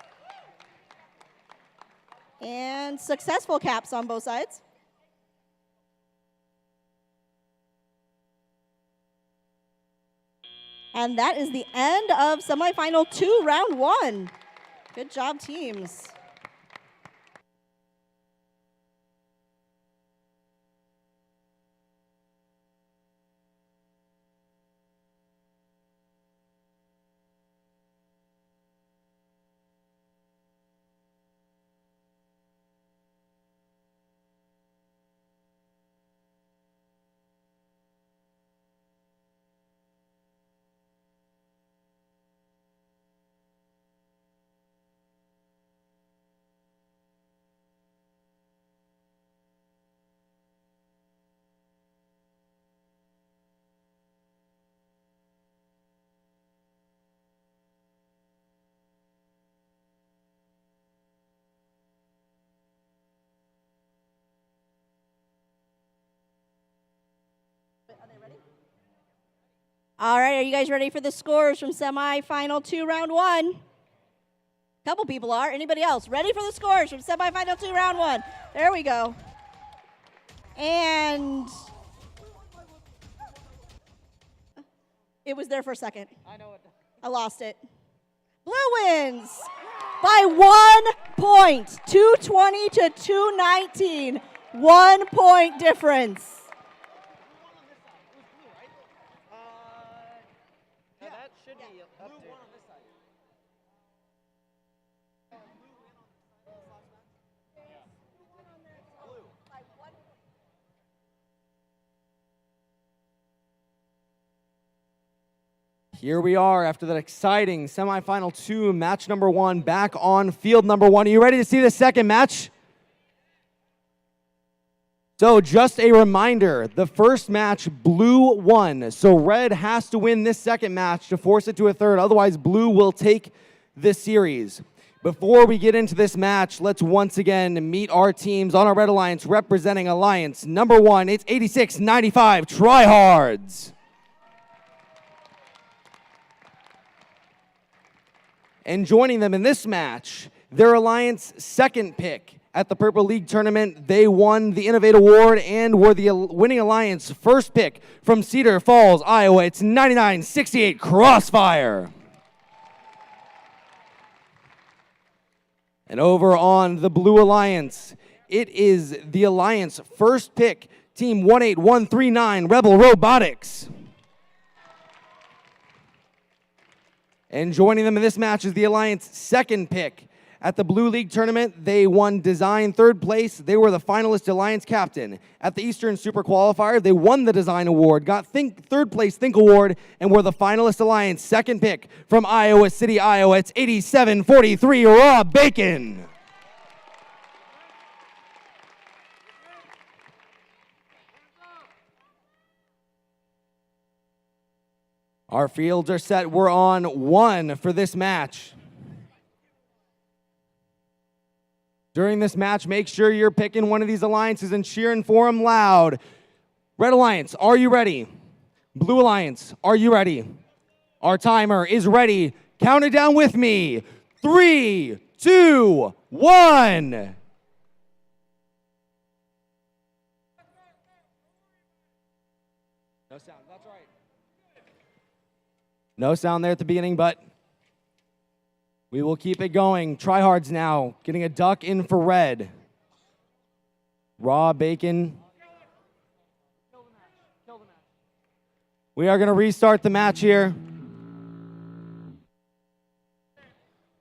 And successful caps on both sides. And that is the end of semifinal 2, round 1. Good job, teams. All right, are you guys ready for the scores from semifinal 2, round 1? Couple people are. Anybody else ready for the scores from semifinal 2, round 1? There we go. And it was there for a second. I know it. I lost it. Blue wins by 1 point, 220 to 219. 1 point difference. That should be up to. Here we are after that exciting semifinal 2, match number 1, back on field number 1. Are you ready to see the second match? So just a reminder, the first match, blue won. So red has to win this second match to force it to a third. Otherwise, blue will take this series. Before we get into this match, let's once again meet our teams on our Red Alliance representing Alliance number 1. It's 8695 Tryhards. And joining them in this match, their Alliance second pick at the Purple League tournament. They won the Innovate Award and were the winning Alliance first pick from Cedar Falls, Iowa. It's 9968 Crossfire. And over on the Blue Alliance, it is the Alliance first pick, Team 18139 Rebel Robotics. And joining them in this match is the Alliance second pick. At the Blue League tournament, they won design third place. They were the finalist Alliance captain. At the Eastern Super Qualifier, they won the design award, got third place Think Award, and were the finalist Alliance second pick from Iowa City, Iowa. It's 8743 Raw Bacon. Our fields are set. We're on 1 for this match. During this match, make sure you're picking one of these alliances and cheering for them loud. Red Alliance, are you ready? Blue Alliance, are you ready? Our timer is ready. Count it down with me. 3, 2, 1. No sound, that's right. No sound there at the beginning, but we will keep it going. Tryhards now, getting a duck in for red. Raw bacon. We are going to restart the match here.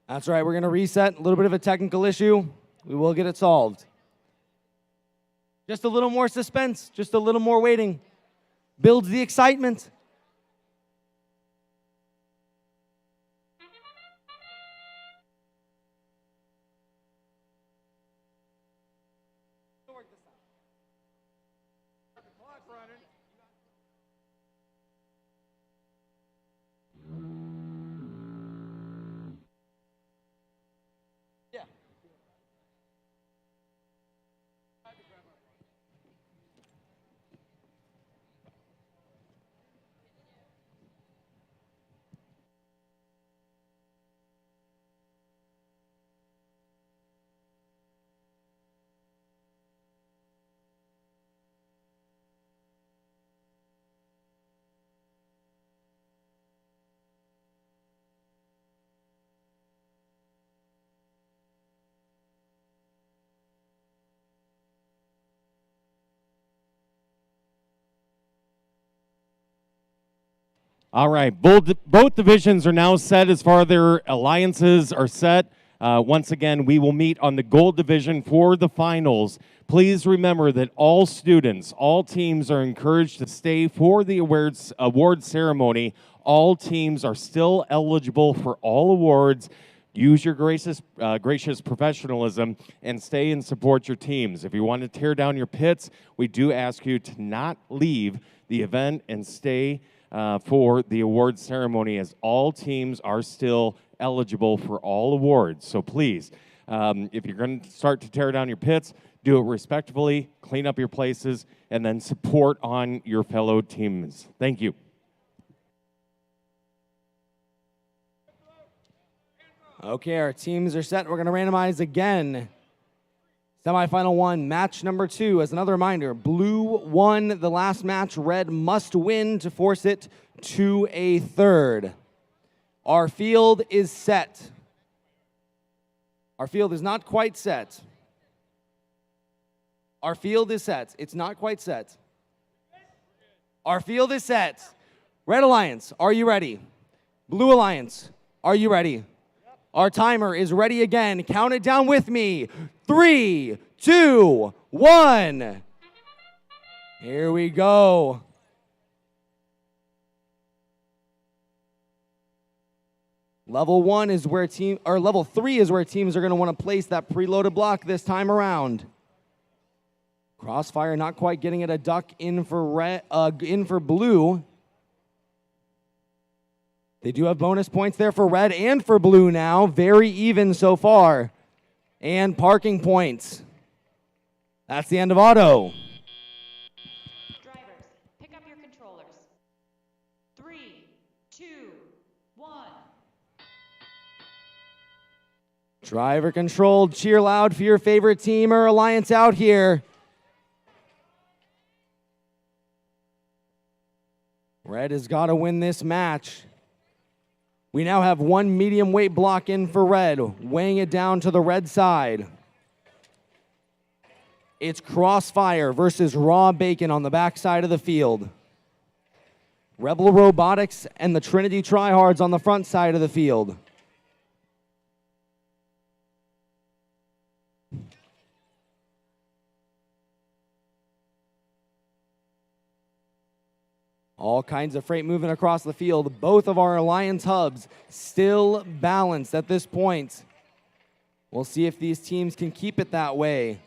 That's right, we're going to reset. A little bit of a technical issue. We will get it solved. Just a little more suspense, just a little more waiting. Builds the excitement. All right, both divisions are now set as far as their alliances are set. Once again, we will meet on the gold division for the finals. Please remember that all students, all teams are encouraged to stay for the award ceremony. All teams are still eligible for all awards. Use your gracious professionalism and stay and support your teams. If you want to tear down your pits, we do ask you to not leave the event and stay for the award ceremony, as all teams are still eligible for all awards. So please, if you're going to start to tear down your pits, do it respectfully, clean up your places, and then support on your fellow teams. Thank you. Okay, our teams are set. We're going to randomize again. Semifinal 1, match number 2. As another reminder, blue won the last match. Red must win to force it to a third. Our field is set. Our field is not quite set. Our field is set. It's not quite set. Our field is set. Red Alliance, are you ready? Blue Alliance, are you ready? Our timer is ready again. Count it down with me. 3, 2, 1. Here we go. Level 1 is where level 3 is where teams are going to want to place that preloaded block this time around. Crossfire not quite getting it. A duck in for blue. They do have bonus points there for red and for blue now. Very even so far. And parking points. That's the end of auto. Drivers, pick up your controllers. 3, 2, 1. Driver controlled. Cheer loud for your favorite team or alliance out here. Red has got to win this match. We now have one medium weight block in for red, weighing it down to the red side. It's Crossfire versus Raw Bacon on the back side of the field. Rebel Robotics and the Trinity Tryhards on the front side of the field. All kinds of freight moving across the field. Both of our alliance hubs still balanced at this point. We'll see if these teams can keep it that way.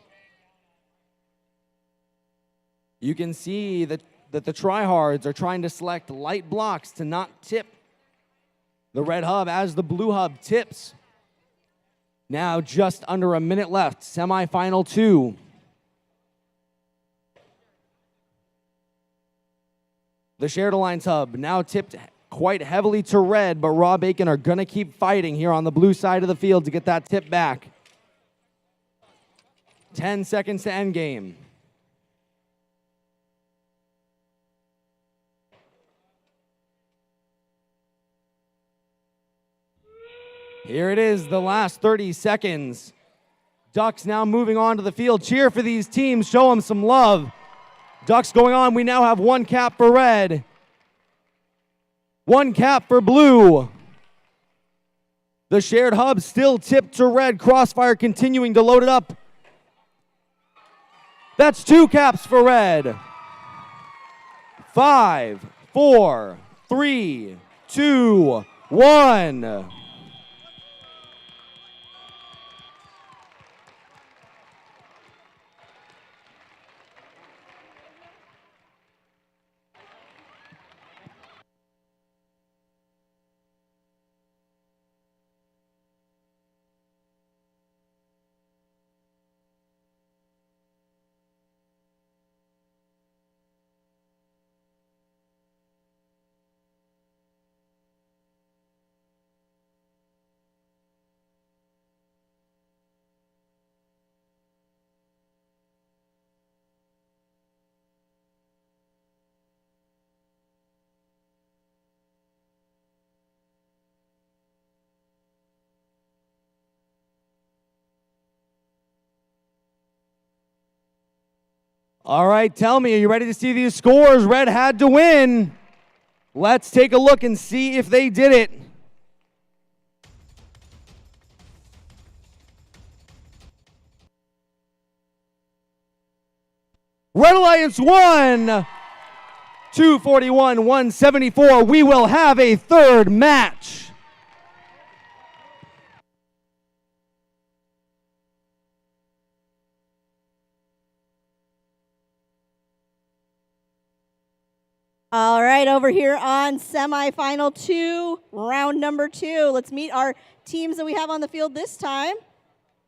You can see that that the tryhards are trying to select light blocks to not tip the red hub as the blue hub tips. Now just under a minute left, semifinal 2. The Shared Alliance hub now tipped quite heavily to red, but Raw Bacon are going to keep fighting here on the blue side of the field to get that tip back. 10 seconds to end game. Here it is, the last 30 seconds. Ducks now moving on to the field. Cheer for these teams, show them some love. Ducks going on, we now have 1 cap for red. 1 cap for blue. The shared hub still tipped to red. Crossfire continuing to load it up. That's 2 caps for red. 5, 4, 3, 2, 1. All right, tell me, are you ready to see these scores? Red had to win. Let's take a look and see if they did it. Red Alliance won. 241, 174. We will have a third match. All right, over here on semifinal 2, round number 2. Let's meet our teams that we have on the field this time.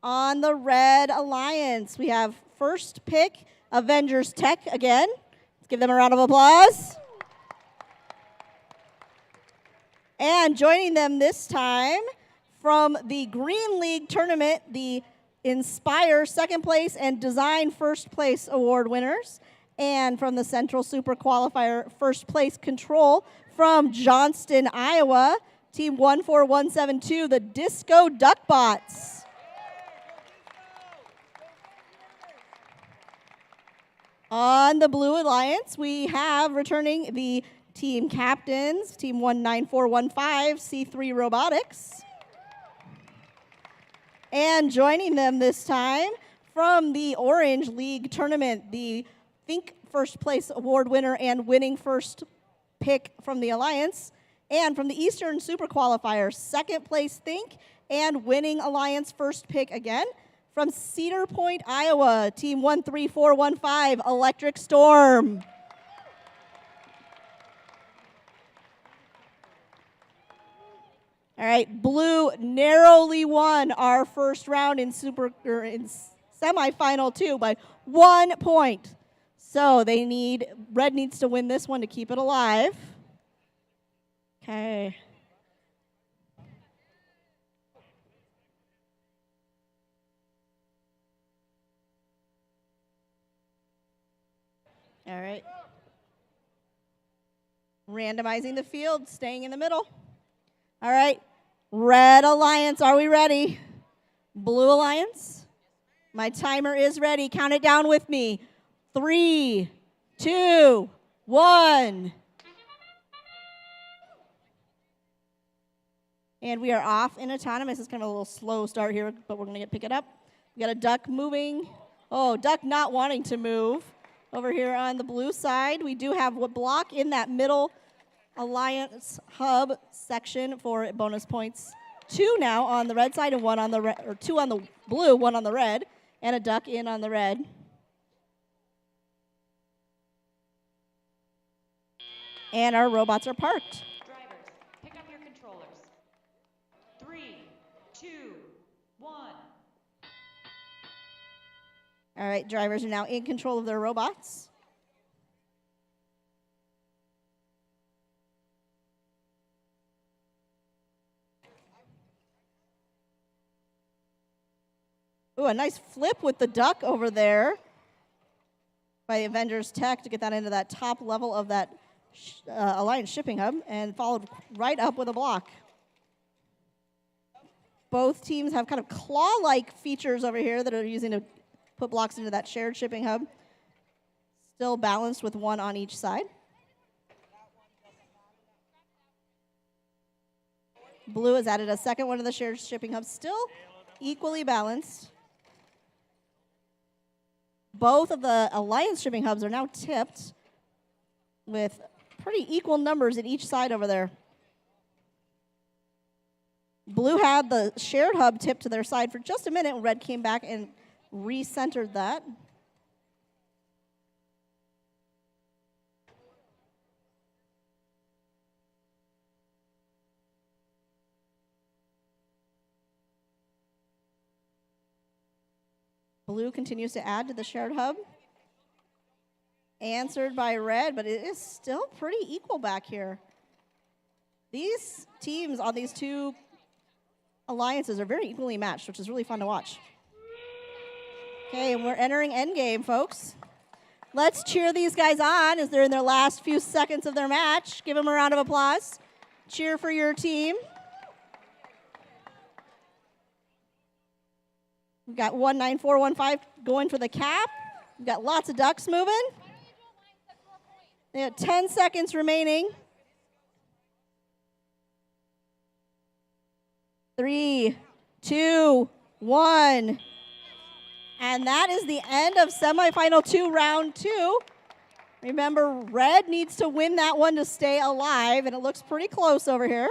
On the Red Alliance, we have first pick, Avengers Tech again. Let's give them a round of applause. And joining them this time from the Green League tournament, the Inspire second place and Design first place award winners. And from the Central Super Qualifier first place control from Johnston, Iowa, team 14172, the Disco Duckbots. On the Blue Alliance, we have returning the team captains, team 19415, C3 Robotics. And joining them this time from the Orange League tournament, the Think first place award winner and winning first pick from the Alliance, and from the Eastern Super Qualifier, second place Think and winning Alliance first pick again from Cedar Point, Iowa, team 13415, Electric Storm. All right, Blue narrowly won our first round in semifinal 2 by 1 point. So Red needs to win this one to keep it alive. Okay. All right. Randomizing the field, staying in the middle. All right. Red Alliance, are we ready? Blue Alliance? My timer is ready. Count it down with me. 3, 2, 1. And we are off in autonomous. It's kind of a little slow start here, but we're going to pick it up. We got a duck moving. Oh, duck not wanting to move. Over here on the blue side, we do have a block in that middle Alliance hub section for bonus points. 2 now on the red side and 1 on the red, or 2 on the blue, 1 on the red, and a duck in on the red. And our robots are parked. Drivers, pick up your controllers. 3, 2, 1. All right, drivers are now in control of their robots. Ooh, a nice flip with the duck over there by the Avengers Tech to get that into that top level of that Alliance shipping hub, and followed right up with a block. Both teams have kind of claw-like features over here that are using to put blocks into that shared shipping hub. Still balanced with one on each side. Blue has added a second one to the shared shipping hub, still equally balanced. Both of the Alliance shipping hubs are now tipped with pretty equal numbers at each side over there. Blue had the shared hub tipped to their side for just a minute, and Red came back and recentered that. Blue continues to add to the shared hub. Answered by Red, but it is still pretty equal back here. These teams on these two alliances are very equally matched, which is really fun to watch. Okay, and we're entering endgame, folks. Let's cheer these guys on as they're in their last few seconds of their match. Give them a round of applause. Cheer for your team. We've got 19415 going for the cap. We've got lots of ducks moving. They have 10 seconds remaining. 3, 2, 1. And that is the end of semifinal 2, round 2. Remember, Red needs to win that one to stay alive, and it looks pretty close over here.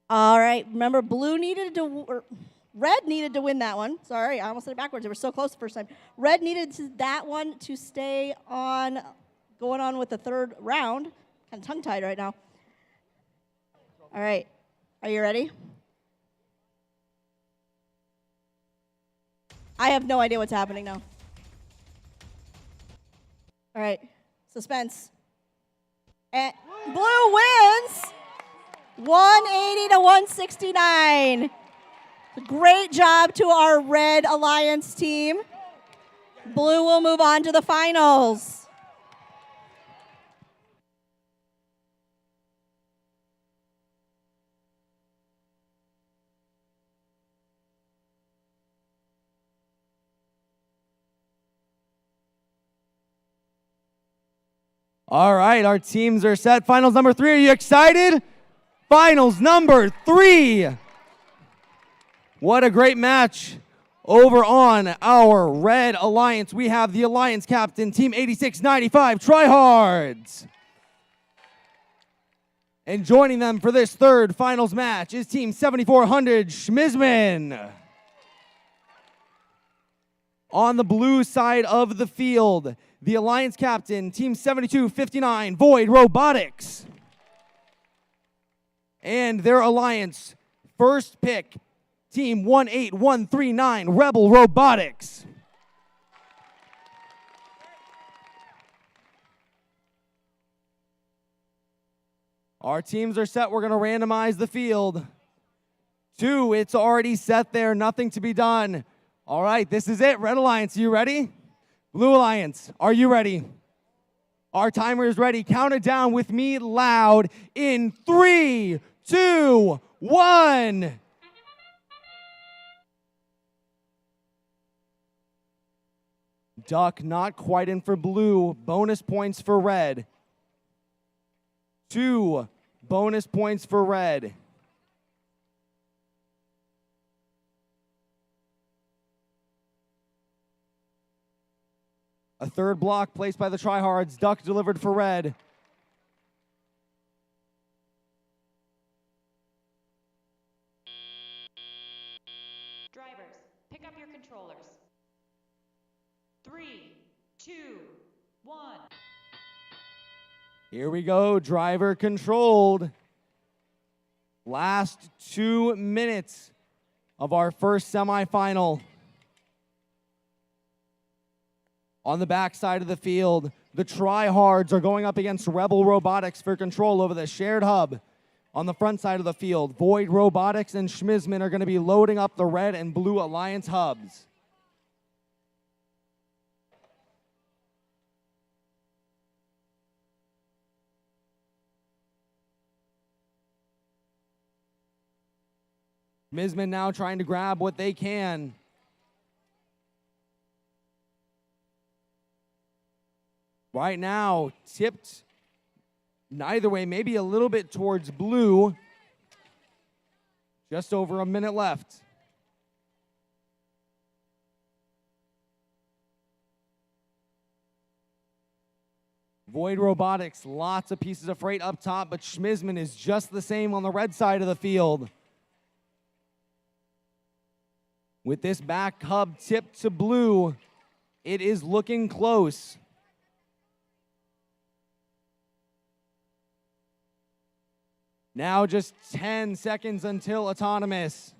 All right, remember Red needed to win that one. Sorry, I almost said it backwards. They were so close the first time. Red needed that one to stay on, going on with the third round. Kind of tongue-tied right now. All right, are you ready? I have no idea what's happening now. All right, suspense. And Blue wins 180 to 169. Great job to our Red Alliance team. Blue will move on to the finals. All right, our teams are set. Finals number 3, are you excited? Finals number 3. What a great match. Over on our Red Alliance, we have the Alliance captain, Team 8695 Tryhards. And joining them for this third finals match is Team 7400 Schmizman. On the blue side of the field, the Alliance captain, Team 7259 Void Robotics. And their Alliance first pick, Team 18139 Rebel Robotics. Our teams are set. We're going to randomize the field. 2, it's already set there. Nothing to be done. All right, this is it. Red Alliance, you ready? Blue Alliance, are you ready? Our timer is ready. Count it down with me loud in 3, 2, 1. Duck not quite in for blue. Bonus points for red. 2 bonus points for red. A third block placed by the tryhards. Duck delivered for red. Drivers, pick up your controllers. 3, 2, 1. Here we go, driver controlled. Last 2 minutes of our first semifinal. On the back side of the field, the tryhards are going up against Rebel Robotics for control over the shared hub. On the front side of the field, Void Robotics and Schmizman are going to be loading up the red and blue Alliance hubs. Schmizman now trying to grab what they can. Right now, tipped neither way, maybe a little bit towards blue. Just over a minute left. Void Robotics, lots of pieces of freight up top, but Schmizman is just the same on the red side of the field. With this back hub tipped to blue, it is looking close. Now just 10 seconds until autonomous.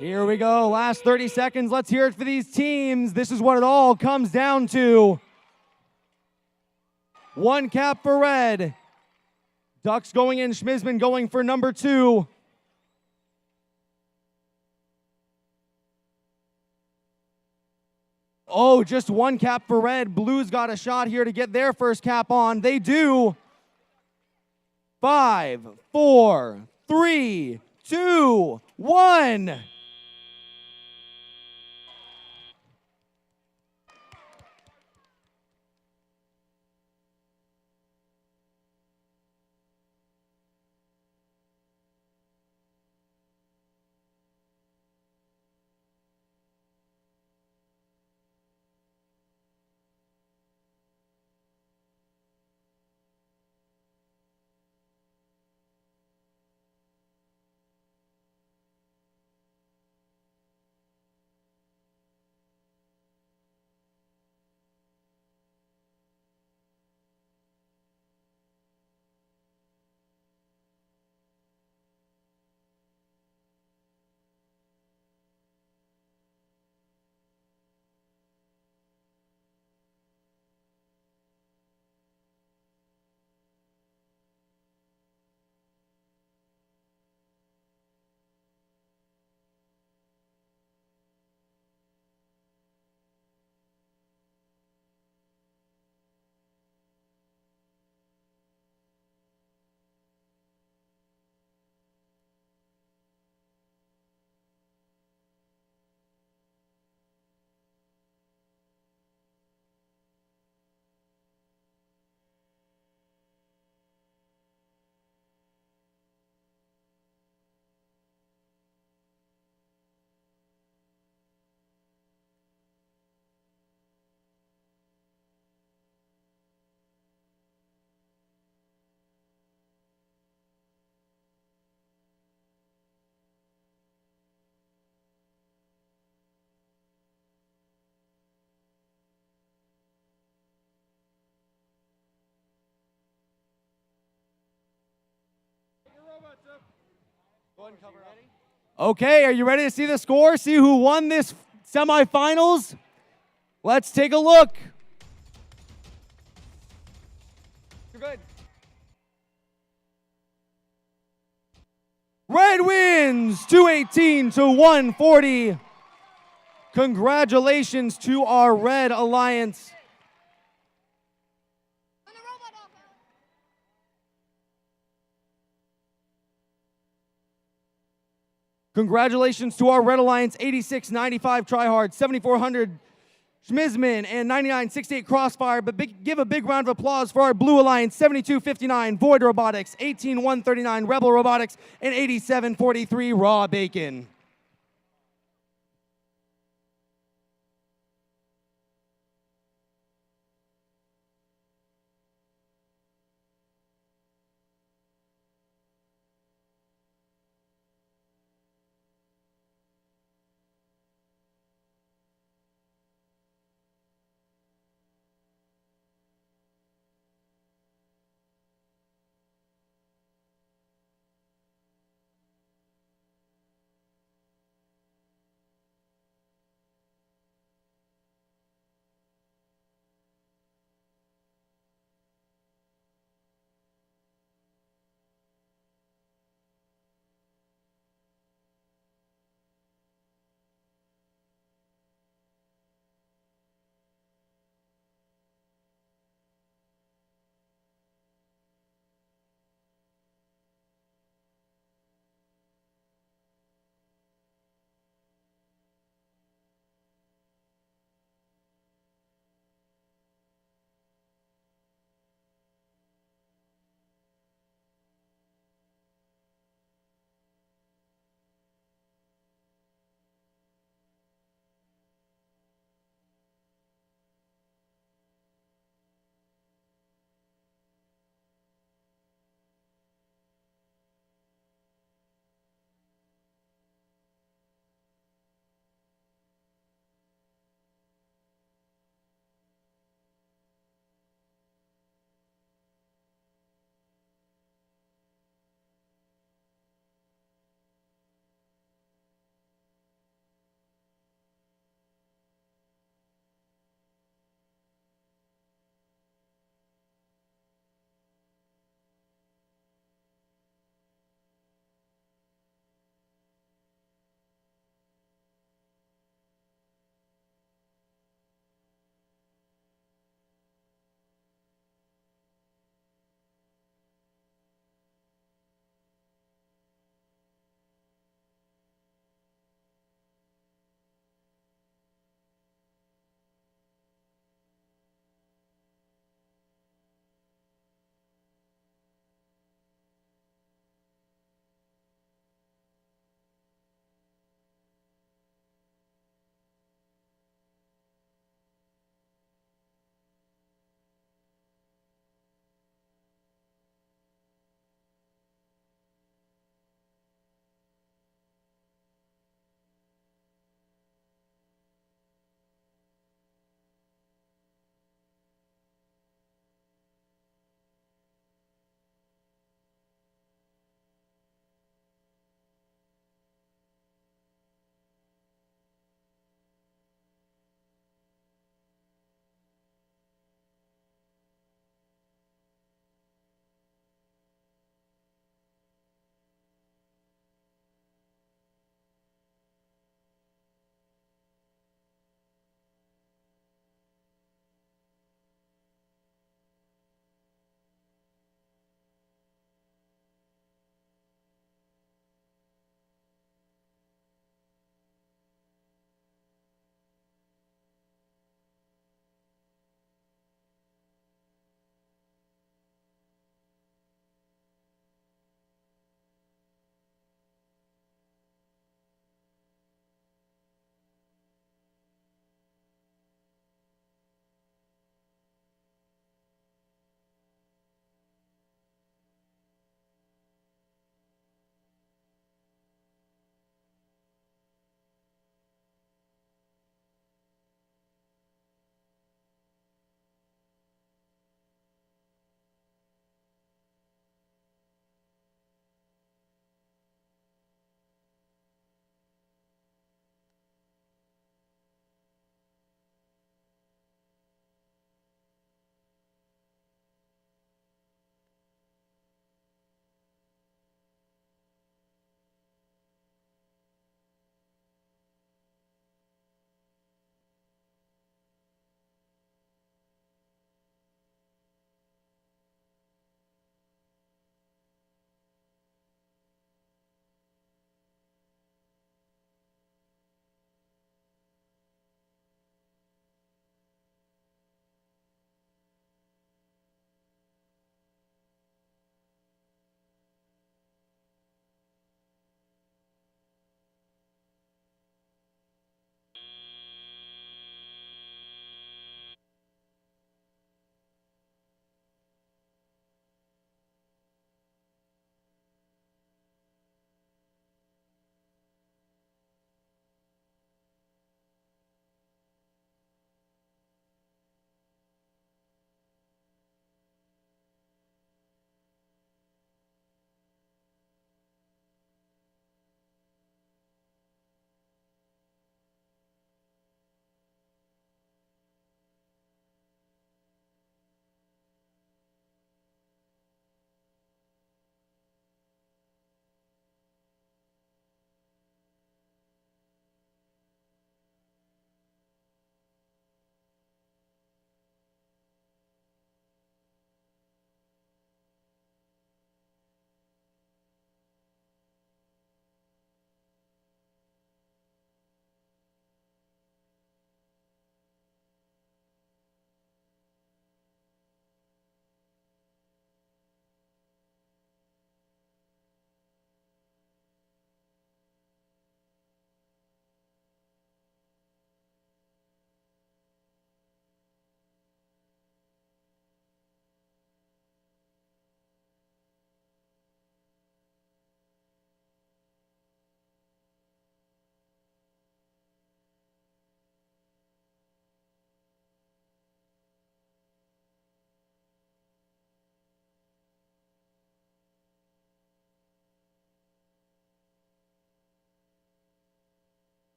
Here we go, last 30 seconds. Let's hear it for these teams. This is what it all comes down to. 1 cap for red. Ducks going in, Schmizman going for number 2. Oh, just 1 cap for red. Blue's got a shot here to get their first cap on. They do. 5, 4, 3, 2, 1. Okay, are you ready to see the score? See who won this semifinals? Let's take a look. You're good. Red wins 218 to 140. Congratulations to our Red Alliance. Congratulations to our Red Alliance 8695 Tryhard, 7400 Schmizman, and 9968 Crossfire. But give a big round of applause for our Blue Alliance 7259 Void Robotics, 18139 Rebel Robotics, and 8743 Raw Bacon.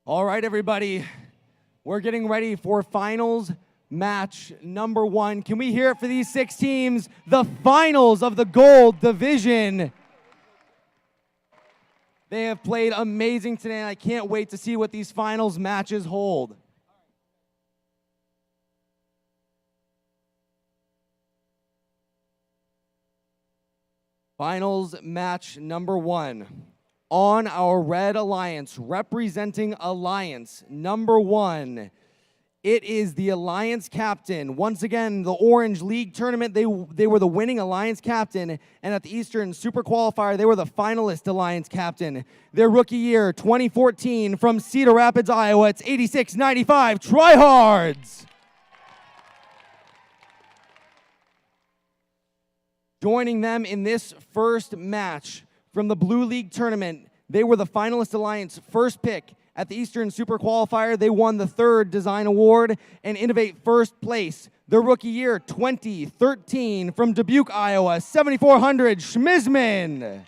All right, everybody. We're getting ready for finals match number 1. Can we hear it for these 6 teams? The finals of the gold division. They have played amazing today, and I can't wait to see what these finals matches hold. Finals match number 1. On our red alliance, representing alliance number 1, it is the alliance captain. Once again, the Orange League tournament, they were the winning alliance captain, and at the Eastern Super Qualifier, they were the finalist alliance captain. Their rookie year, 2014, from Cedar Rapids, Iowa, it's 8695 Tryhards. Joining them in this first match from the Blue League tournament, they were the finalist alliance first pick at the Eastern Super Qualifier. They won the 3rd Design Award and Innovate first place. Their rookie year, 2013, from Dubuque, Iowa, 7400 Schmizman.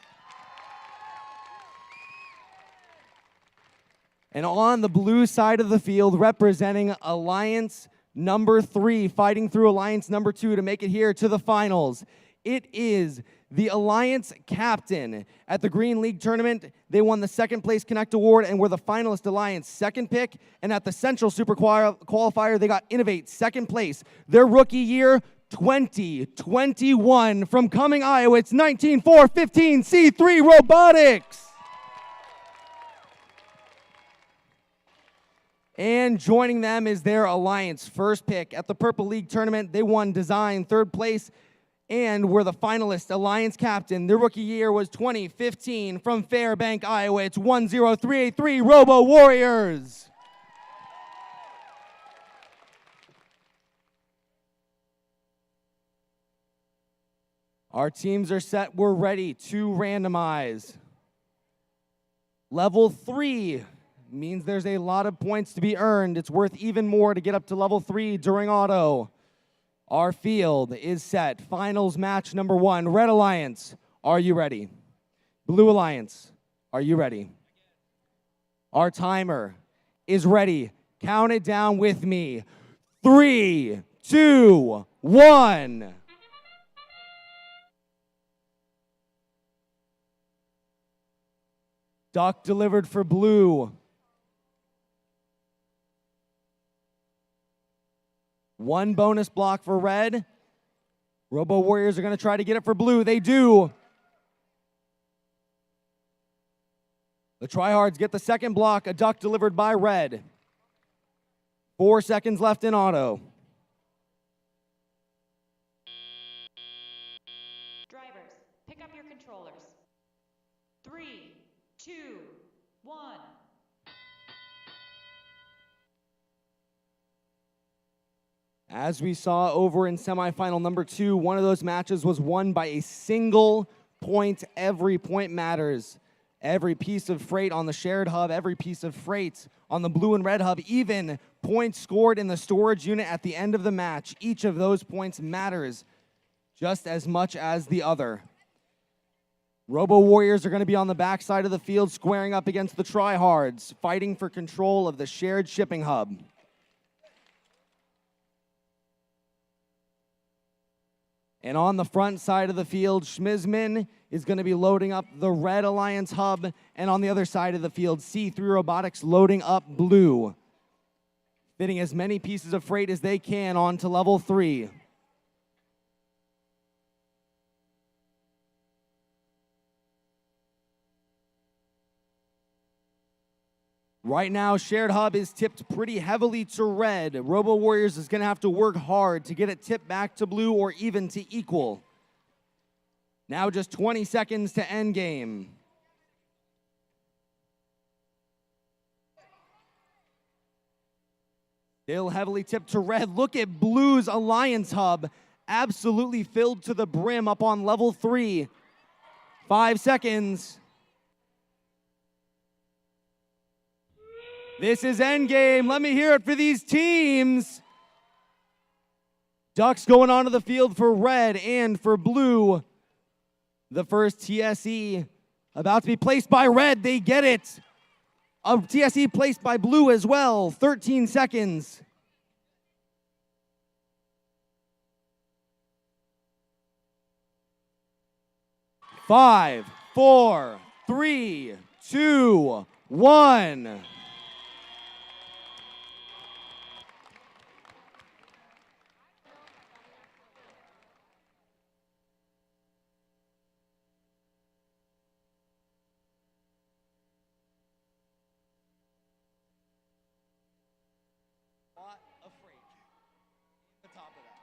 And on the blue side of the field, representing alliance number 3, fighting through alliance number 2 to make it here to the finals, it is the alliance captain. At the Green League tournament, they won the 2nd place Connect Award and were the finalist alliance 2nd pick. And at the Central Super Qualifier, they got Innovate 2nd place. Their rookie year, 2021. From Cumming, Iowa, it's 19415 C3 Robotics. And joining them is their alliance first pick. At the Purple League tournament, they won Design 3rd place and were the finalist alliance captain. Their rookie year was 2015. From Fairbank, Iowa, it's 10383 Robo Warriors. Our teams are set. We're ready to randomize. Level 3 means there's a lot of points to be earned. It's worth even more to get up to level 3 during auto. Our field is set. Finals match number 1. Red Alliance, are you ready? Blue Alliance, are you ready? Our timer is ready. Count it down with me. 3, 2, 1. Duck delivered for blue. 1 bonus block for red. Robo Warriors are going to try to get it for blue. They do. The Tryhards get the 2nd block. A duck delivered by red. 4 seconds left in auto. Drivers, pick up your controllers. 3, 2, 1. As we saw over in semifinal number 2, one of those matches was won by a single point. Every point matters. Every piece of freight on the shared hub, every piece of freight on the blue and red hub, even points scored in the storage unit at the end of the match. Each of those points matters just as much as the other. Robo Warriors are going to be on the backside of the field, squaring up against the Tryhards, fighting for control of the shared shipping hub. And on the front side of the field, Schmizman is going to be loading up the Red Alliance hub. And on the other side of the field, C3 Robotics loading up blue. Fitting as many pieces of freight as they can onto level 3. Right now, shared hub is tipped pretty heavily to red. Robo Warriors is going to have to work hard to get it tipped back to blue or even to equal. Now just 20 seconds to end game. Still heavily tipped to red. Look at blue's Alliance hub. Absolutely filled to the brim up on level 3. 5 seconds. This is endgame. Let me hear it for these teams. Ducks going onto the field for red and for blue. The first TSE about to be placed by red. They get it. A TSE placed by blue as well. 13 seconds. 5, 4, 3, 2, 1. Not afraid. The top of that.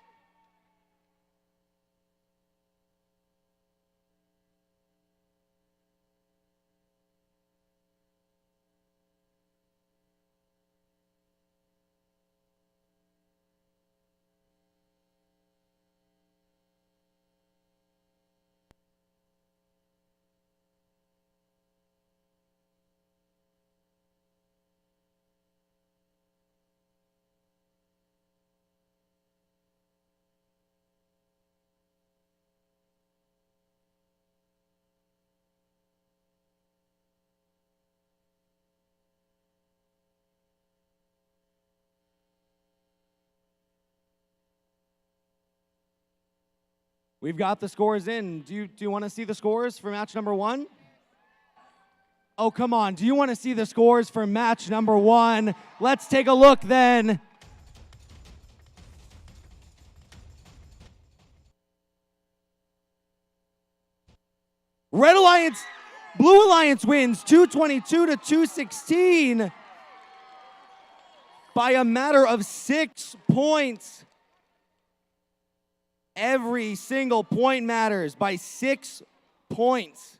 We've got the scores in. Do you want to see the scores for match number 1? Oh, come on. Do you want to see the scores for match number 1? Let's take a look then. Red Alliance, Blue Alliance wins 222 to 216 by a matter of 6 points. Every single point matters by 6 points.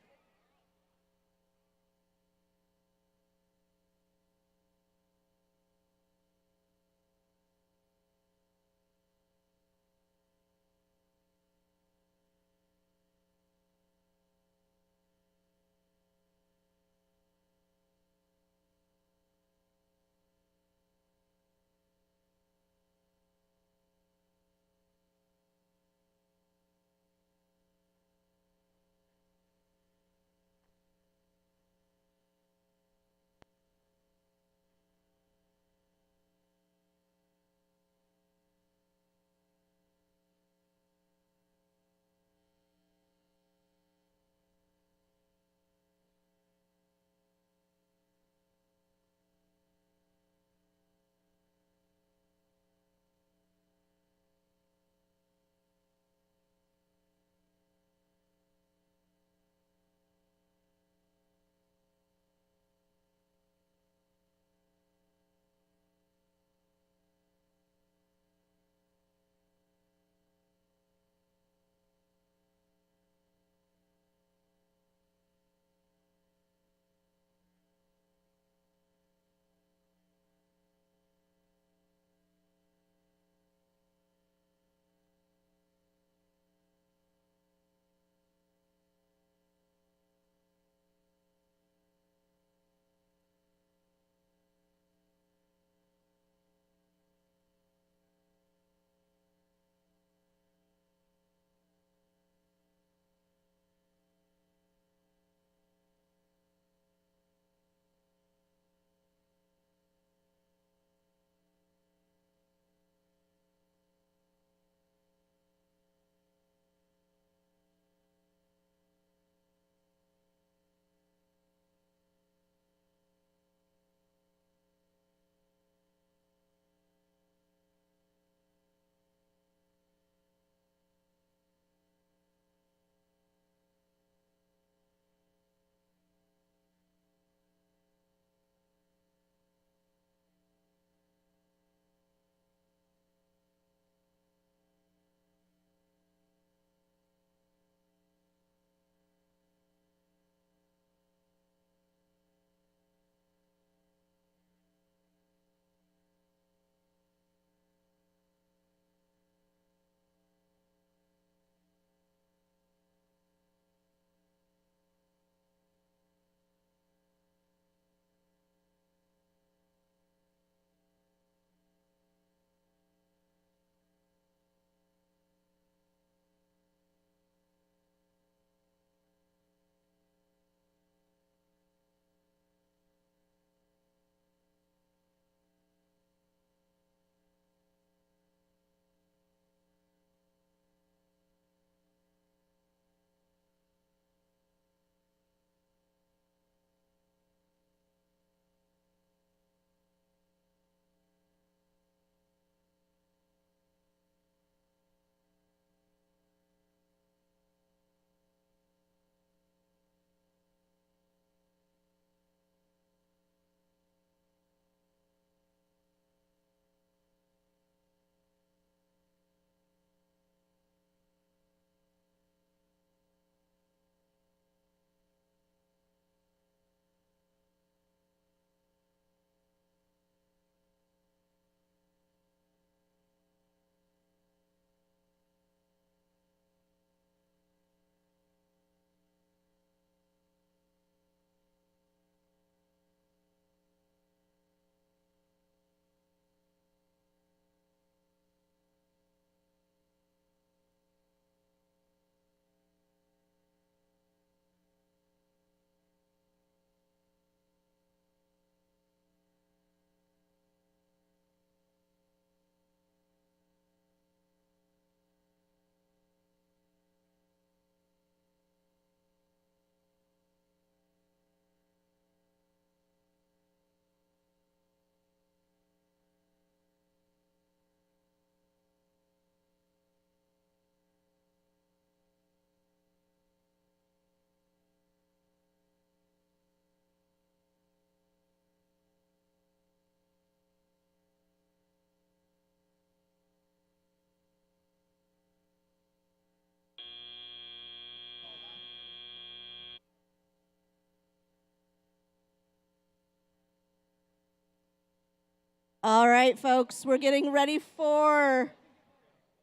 All right, folks, we're getting ready for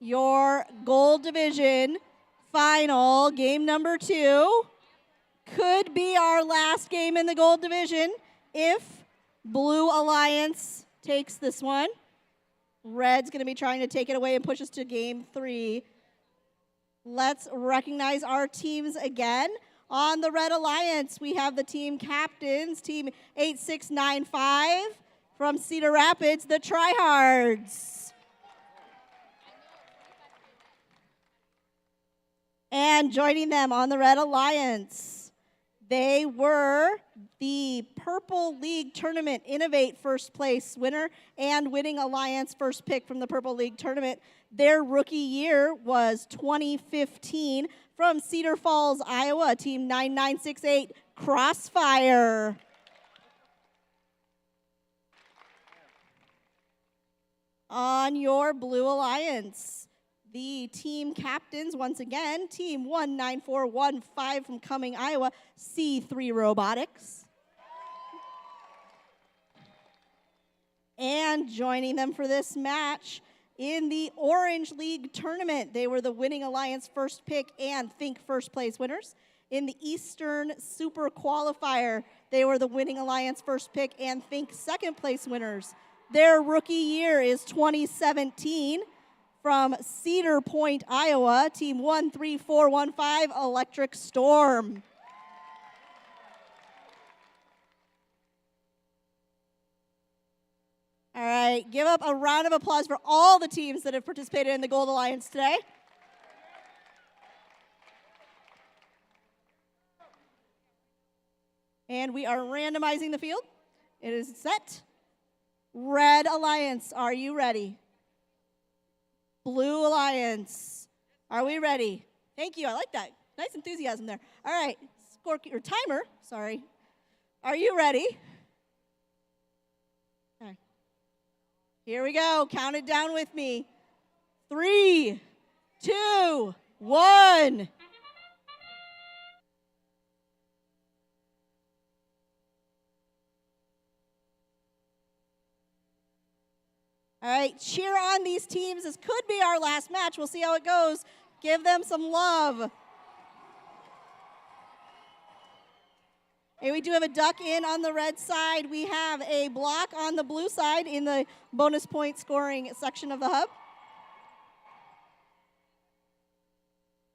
your gold division final. Game number 2 could be our last game in the gold division if Blue Alliance takes this one. Red's going to be trying to take it away and push us to game 3. Let's recognize our teams again. On the Red Alliance, we have the team captains, team 8695 from Cedar Rapids, the Tryhards. And joining them on the Red Alliance, they were the Purple League Tournament Innovate first place winner and winning Alliance first pick from the Purple League Tournament. Their rookie year was 2015 from Cedar Falls, Iowa, team 9968 Crossfire. On your Blue Alliance, the team captains, once again, team 19415 from Cumming, Iowa, C3 Robotics. And joining them for this match in the Orange League Tournament, they were the winning Alliance first pick and Think first place winners. In the Eastern Super Qualifier, they were the winning Alliance first pick and Think second place winners. Their rookie year is 2017 from Cedar Point, Iowa, team 13415 Electric Storm. All right, give up a round of applause for all the teams that have participated in the Gold Alliance today. And we are randomizing the field. It is set. Red Alliance, are you ready? Blue Alliance, are we ready? Thank you, I like that. Nice enthusiasm there. All right, timer, sorry. Are you ready? Here we go. Count it down with me. 3, 2, 1. All right, cheer on these teams. This could be our last match. We'll see how it goes. Give them some love. And we do have a duck in on the red side. We have a block on the blue side in the bonus point scoring section of the hub.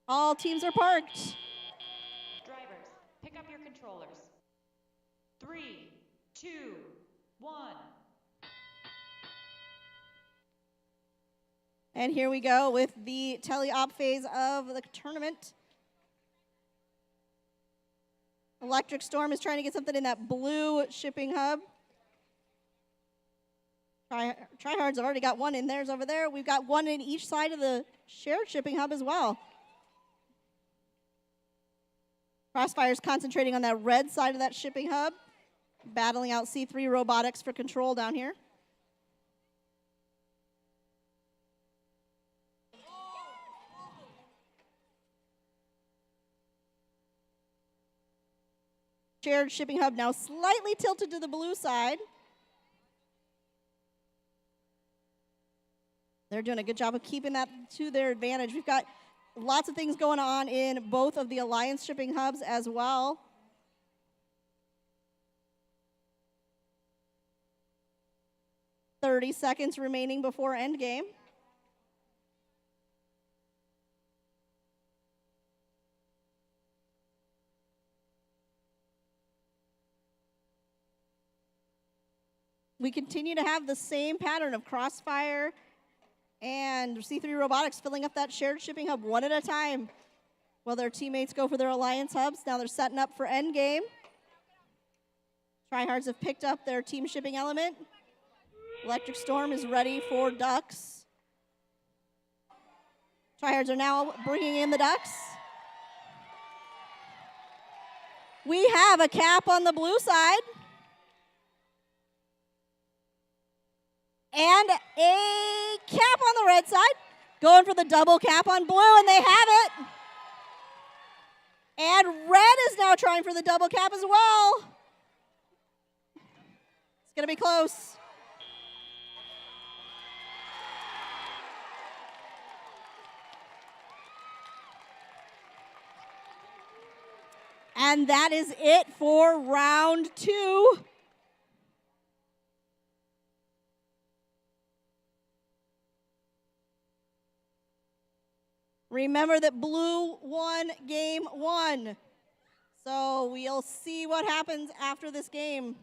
All teams are parked. Drivers, pick up your controllers. 3, 2, 1. And here we go with the tele-op phase of the tournament. Electric Storm is trying to get something in that blue shipping hub. Tryhards have already got one in theirs over there. We've got one in each side of the shared shipping hub as well. Crossfire's concentrating on that red side of that shipping hub, battling out C3 Robotics for control down here. Shared shipping hub now slightly tilted to the blue side. They're doing a good job of keeping that to their advantage. We've got lots of things going on in both of the Alliance shipping hubs as well. "30 seconds remaining before endgame. We continue to have the same pattern of Crossfire and C3 Robotics filling up that shared shipping hub one at a time while their teammates go for their Alliance hubs. Now they're setting up for endgame. Tryhards have picked up their team shipping element. Electric Storm is ready for ducks. Tryhards are now bringing in the ducks. We have a cap on the blue side. And a cap on the red side. Going for the double cap on blue, and they have it. And red is now trying for the double cap as well. It's going to be close. And that is it for round 2. Remember that blue won game 1. So we'll see what happens after this game.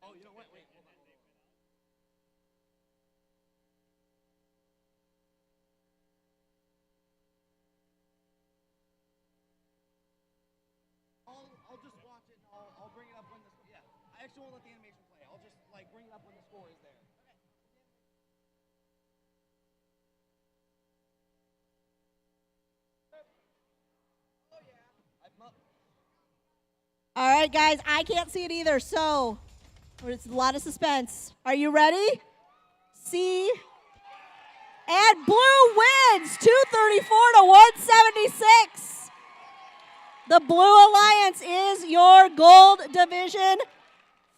Oh, you know what? Wait, hold on. I'll just watch it and I'll bring it up when the yeah. I actually won't let the animation play. I'll just like bring it up when the score is there. All right, guys, I can't see it either, so there's a lot of suspense. Are you ready? See? And blue wins 234 to 176. The Blue Alliance is your gold division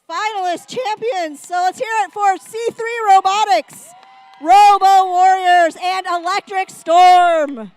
finalist champions. So let's hear it for C3 Robotics, Robo Warriors, and Electric Storm.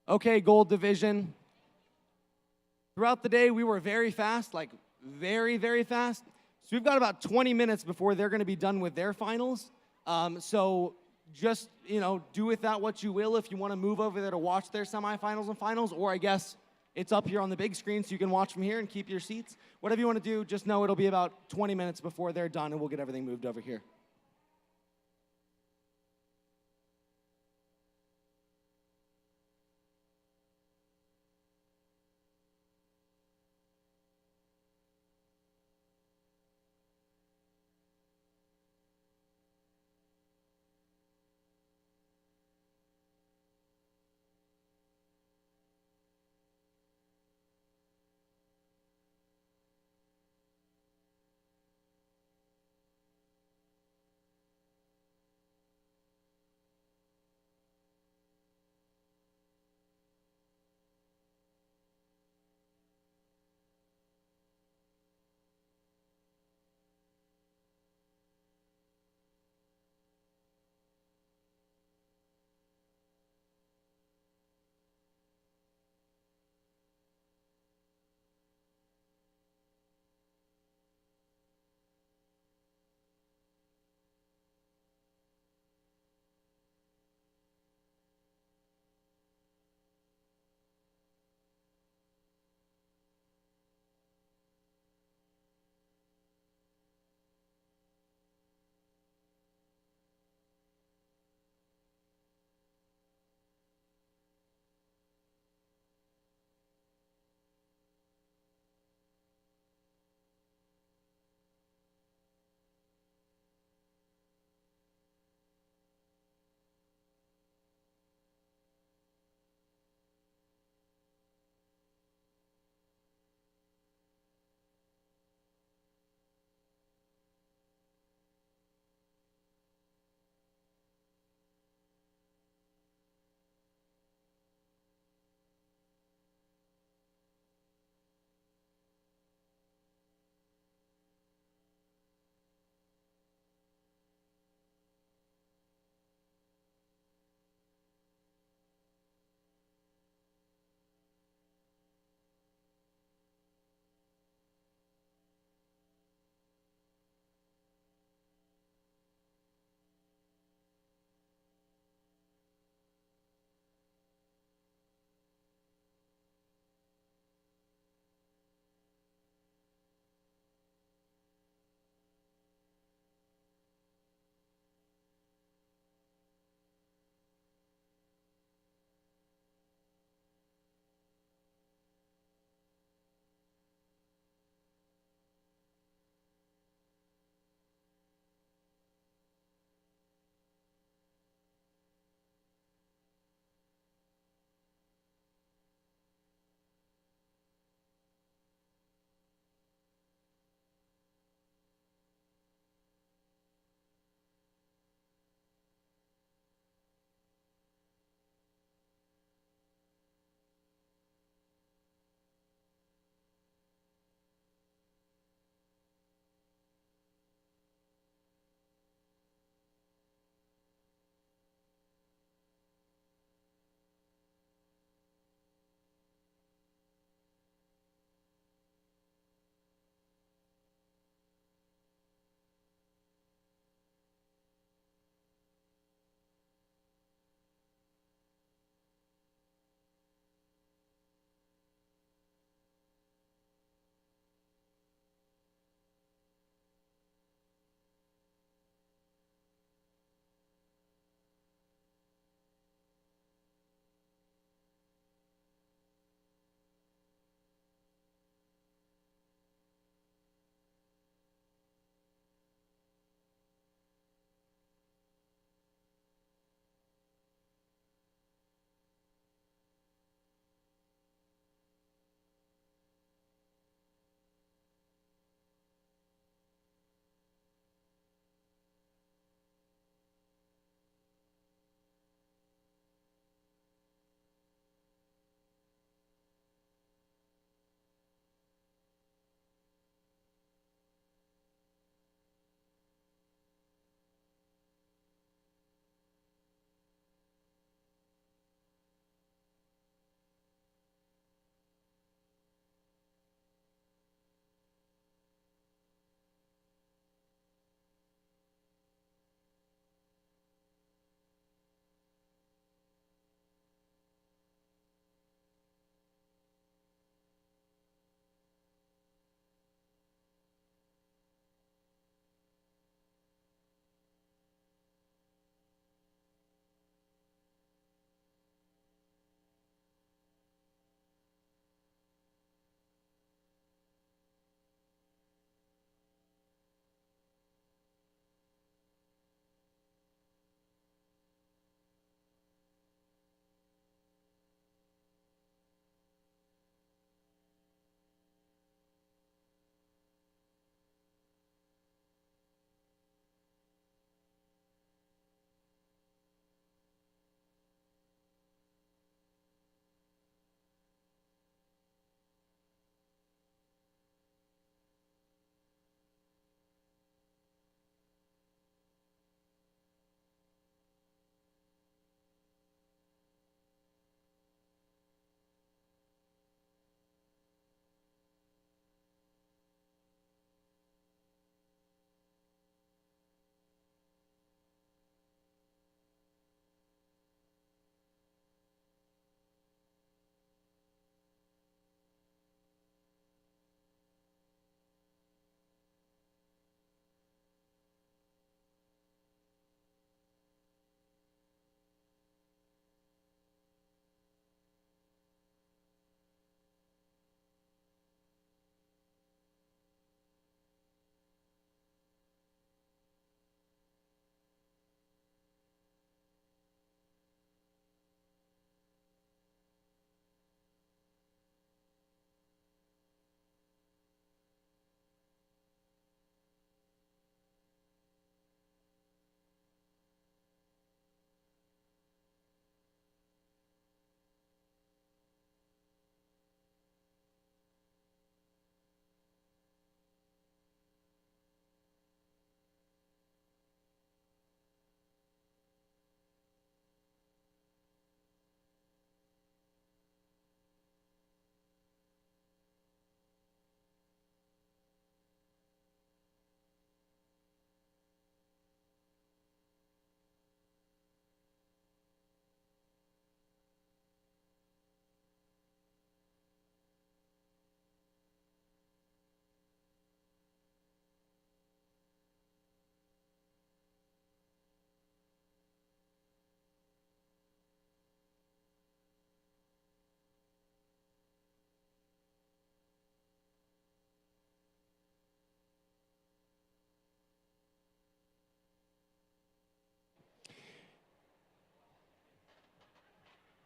Okay, gold division. Throughout the day, we were very fast, like very, very fast. So we've got about 20 minutes before they're going to be done with their finals. So just, do with that what you will. If you want to move over there to watch their semifinals and finals, or I guess it's up here on the big screen so you can watch from here and keep your seats. Whatever you want to do, just know it'll be about 20 minutes before they're done, and we'll get everything moved over here.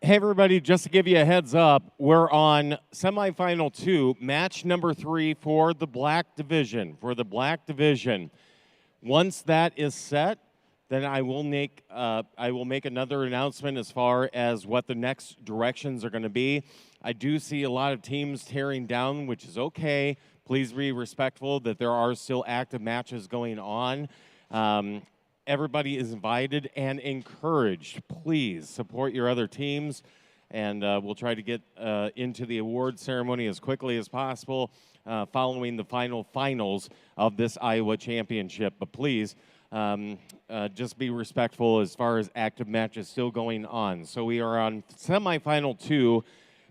Hey, everybody, just to give you a heads up, we're on semifinal 2, match number 3 for the black division. Once that is set, then I will make another announcement as far as what the next directions are going to be. I do see a lot of teams tearing down, which is okay. Please be respectful that there are still active matches going on. Everybody is invited and encouraged. Please support your other teams, and we'll try to get into the award ceremony as quickly as possible following the finals of this Iowa championship. But please, just be respectful as far as active matches still going on. So we are on semifinal 2,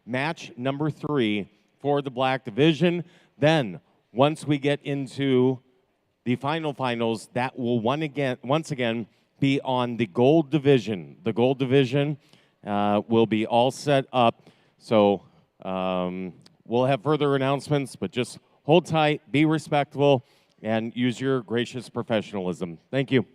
match number 3 for the black division. Then, once we get into the finals, that will once again be on the gold division. The gold division will be all set up. So we'll have further announcements, but just hold tight, be respectful, and use your gracious professionalism. Thank you.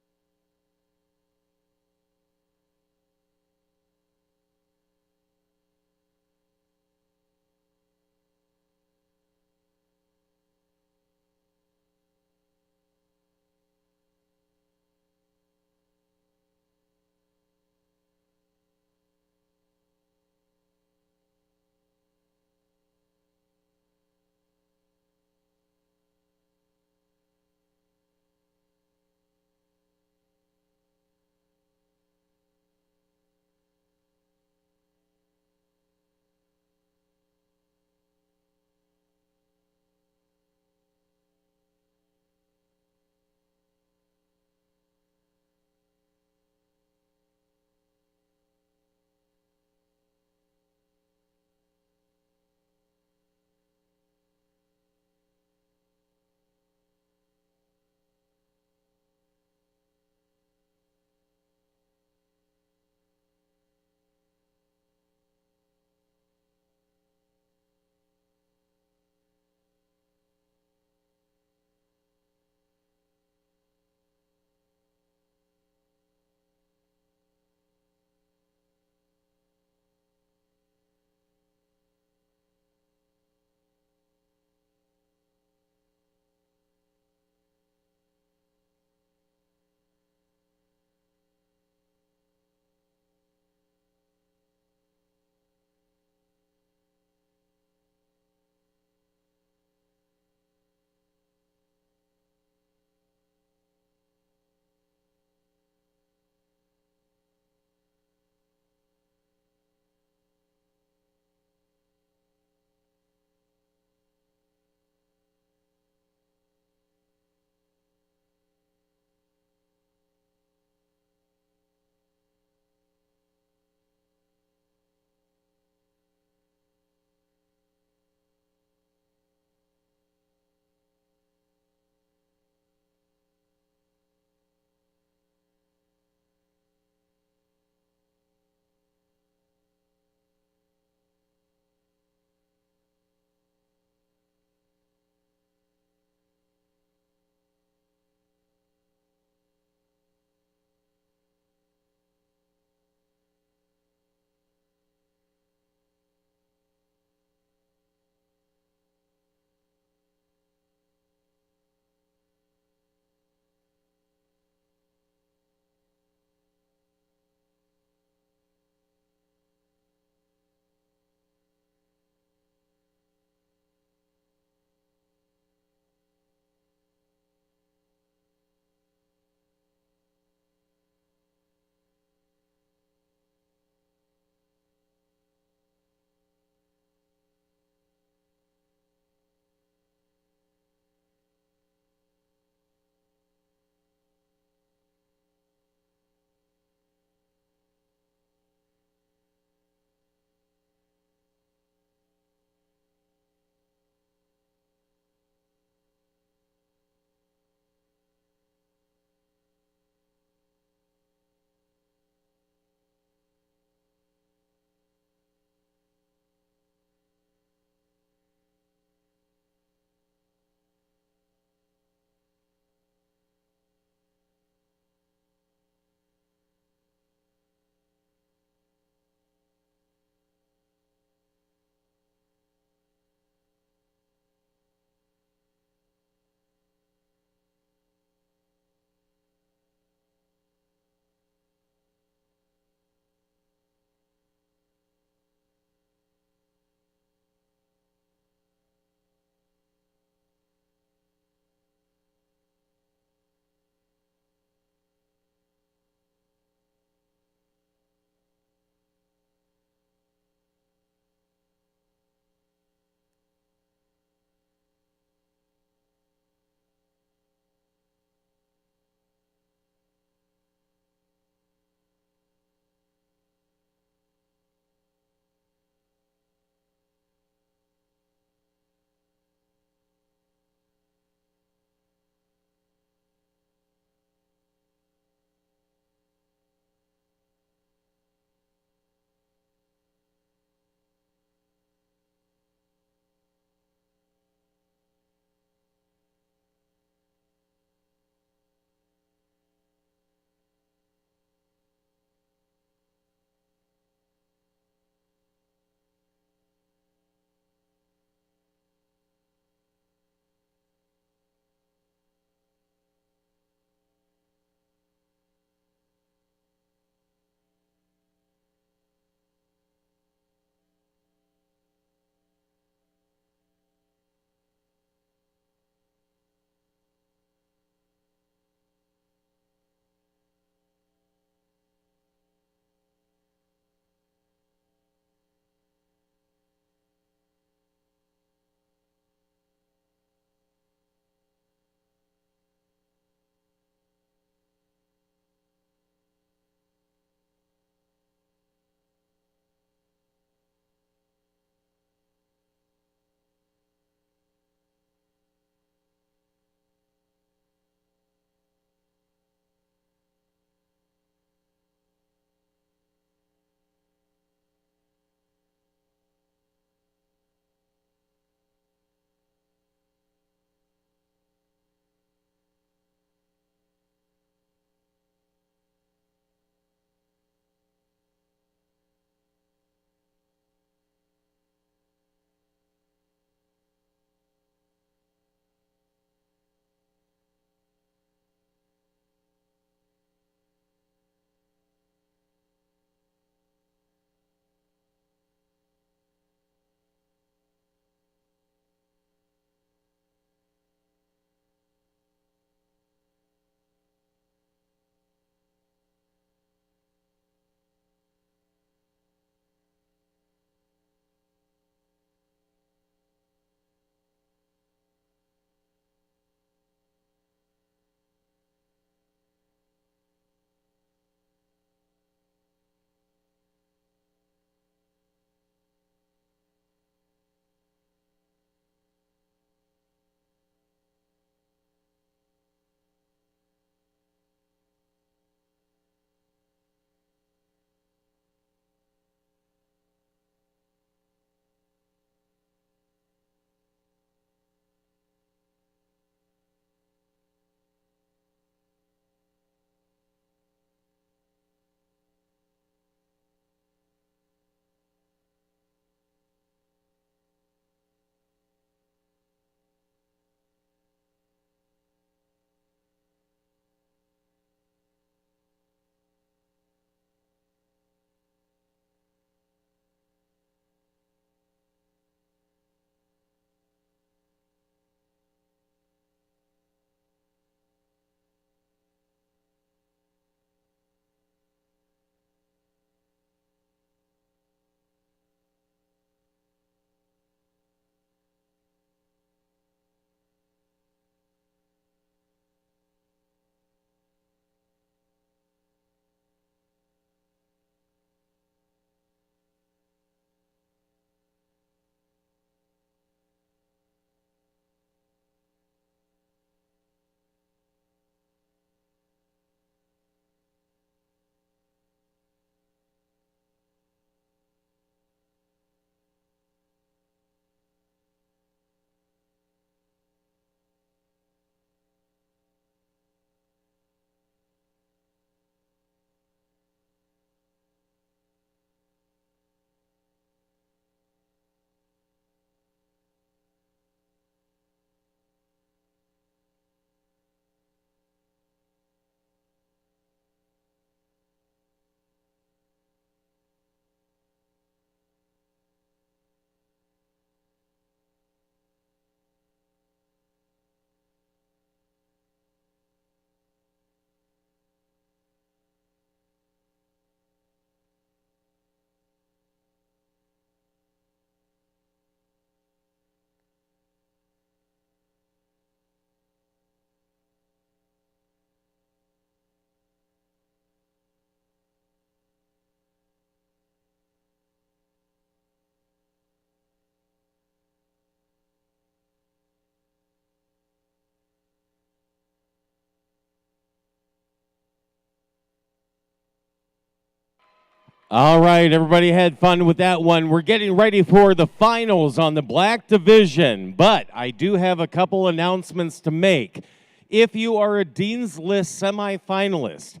All right, everybody had fun with that one. We're getting ready for the finals on the black division, but I do have a couple announcements to make. If you are a Dean's List semifinalist,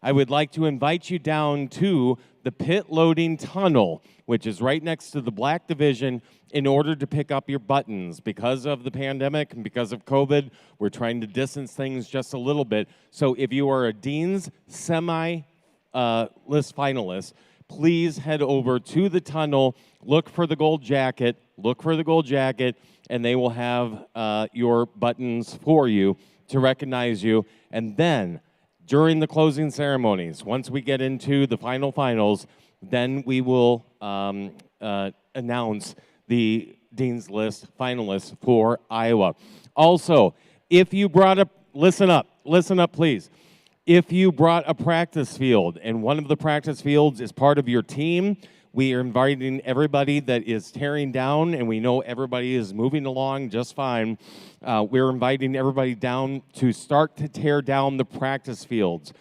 I would like to invite you down to the pit loading tunnel, which is right next to the black division, in order to pick up your buttons. Because of the pandemic and because of COVID, we're trying to distance things just a little bit. So if you are a Dean's semi-list finalist, please head over to the tunnel, look for the gold jacket, and they will have your buttons for you to recognize you. And then, during the closing ceremonies, once we get into the finals, then we will announce the Dean's List finalists for Iowa. Also, if you brought a, listen up please. If you brought a practice field and one of the practice fields is part of your team, we are inviting everybody that is tearing down, and we know everybody is moving along just fine. We're inviting everybody down to start to tear down the practice fields.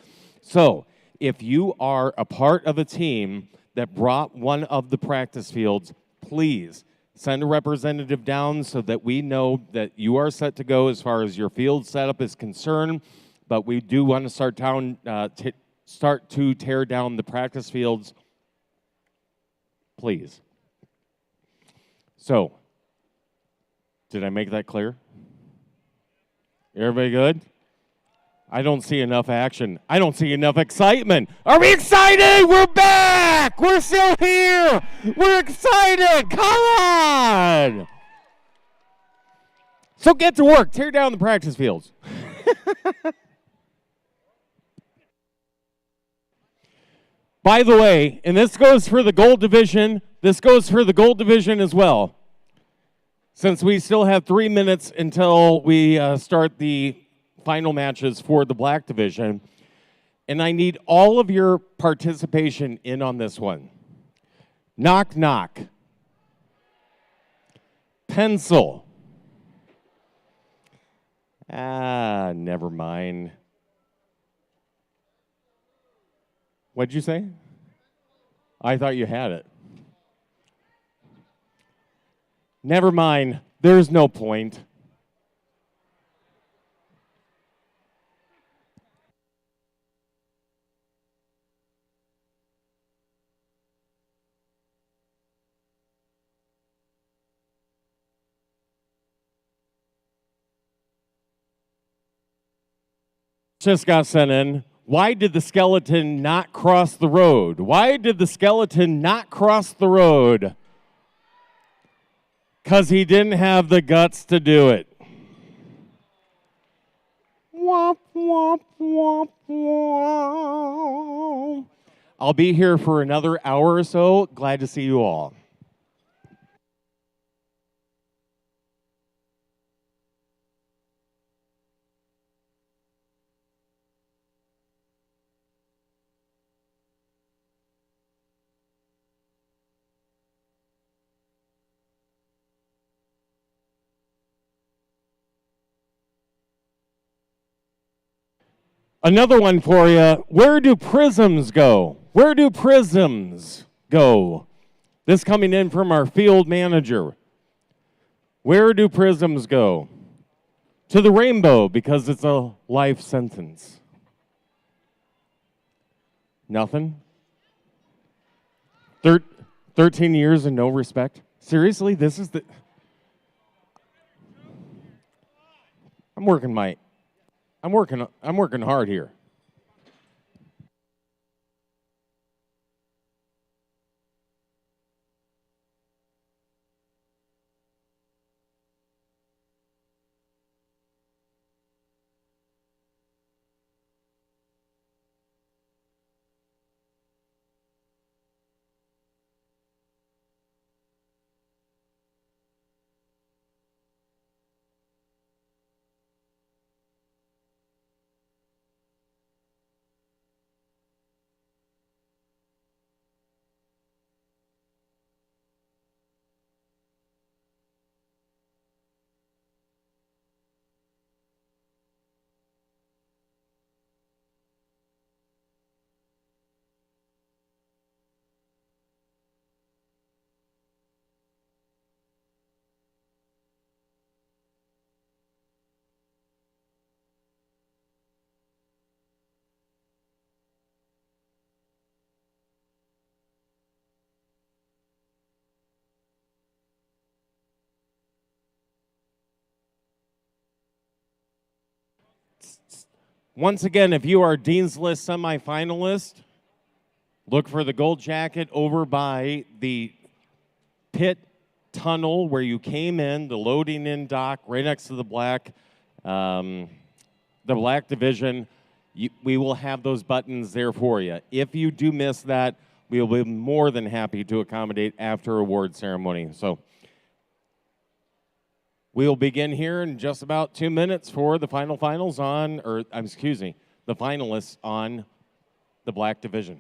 So if you are a part of a team that brought one of the practice fields, please send a representative down so that we know that you are set to go as far as your field setup is concerned. But we do want to start to tear down the practice fields, please. So, did I make that clear? Everybody good? I don't see enough action. I don't see enough excitement. Are we excited? We're back! We're still here! We're excited! Come on! So get to work. Tear down the practice fields. By the way, and this goes for the gold division, as well. Since we still have 3 minutes until we start the final matches for the black division, and I need all of your participation in on this one. Knock, knock. Pencil. Never mind. What'd you say? I thought you had it. Never mind. There's no point. Just got sent in. Why did the skeleton not cross the road? Because he didn't have the guts to do it. Womp, womp, womp, womp. I'll be here for another hour or so. Glad to see you all. Another one for you. Where do prisms go? This coming in from our field manager. Where do prisms go? To the rainbow, because it's a life sentence. Nothing? 13 years and no respect? Seriously, this is the... I'm working hard here. Once again, if you are Dean's List semifinalist, look for the gold jacket over by the pit tunnel where you came in, the loading in dock, right next to the black division. We will have those buttons there for you. If you do miss that, we will be more than happy to accommodate after award ceremony. So we'll begin here in just about 2 minutes for the finalists on the black division.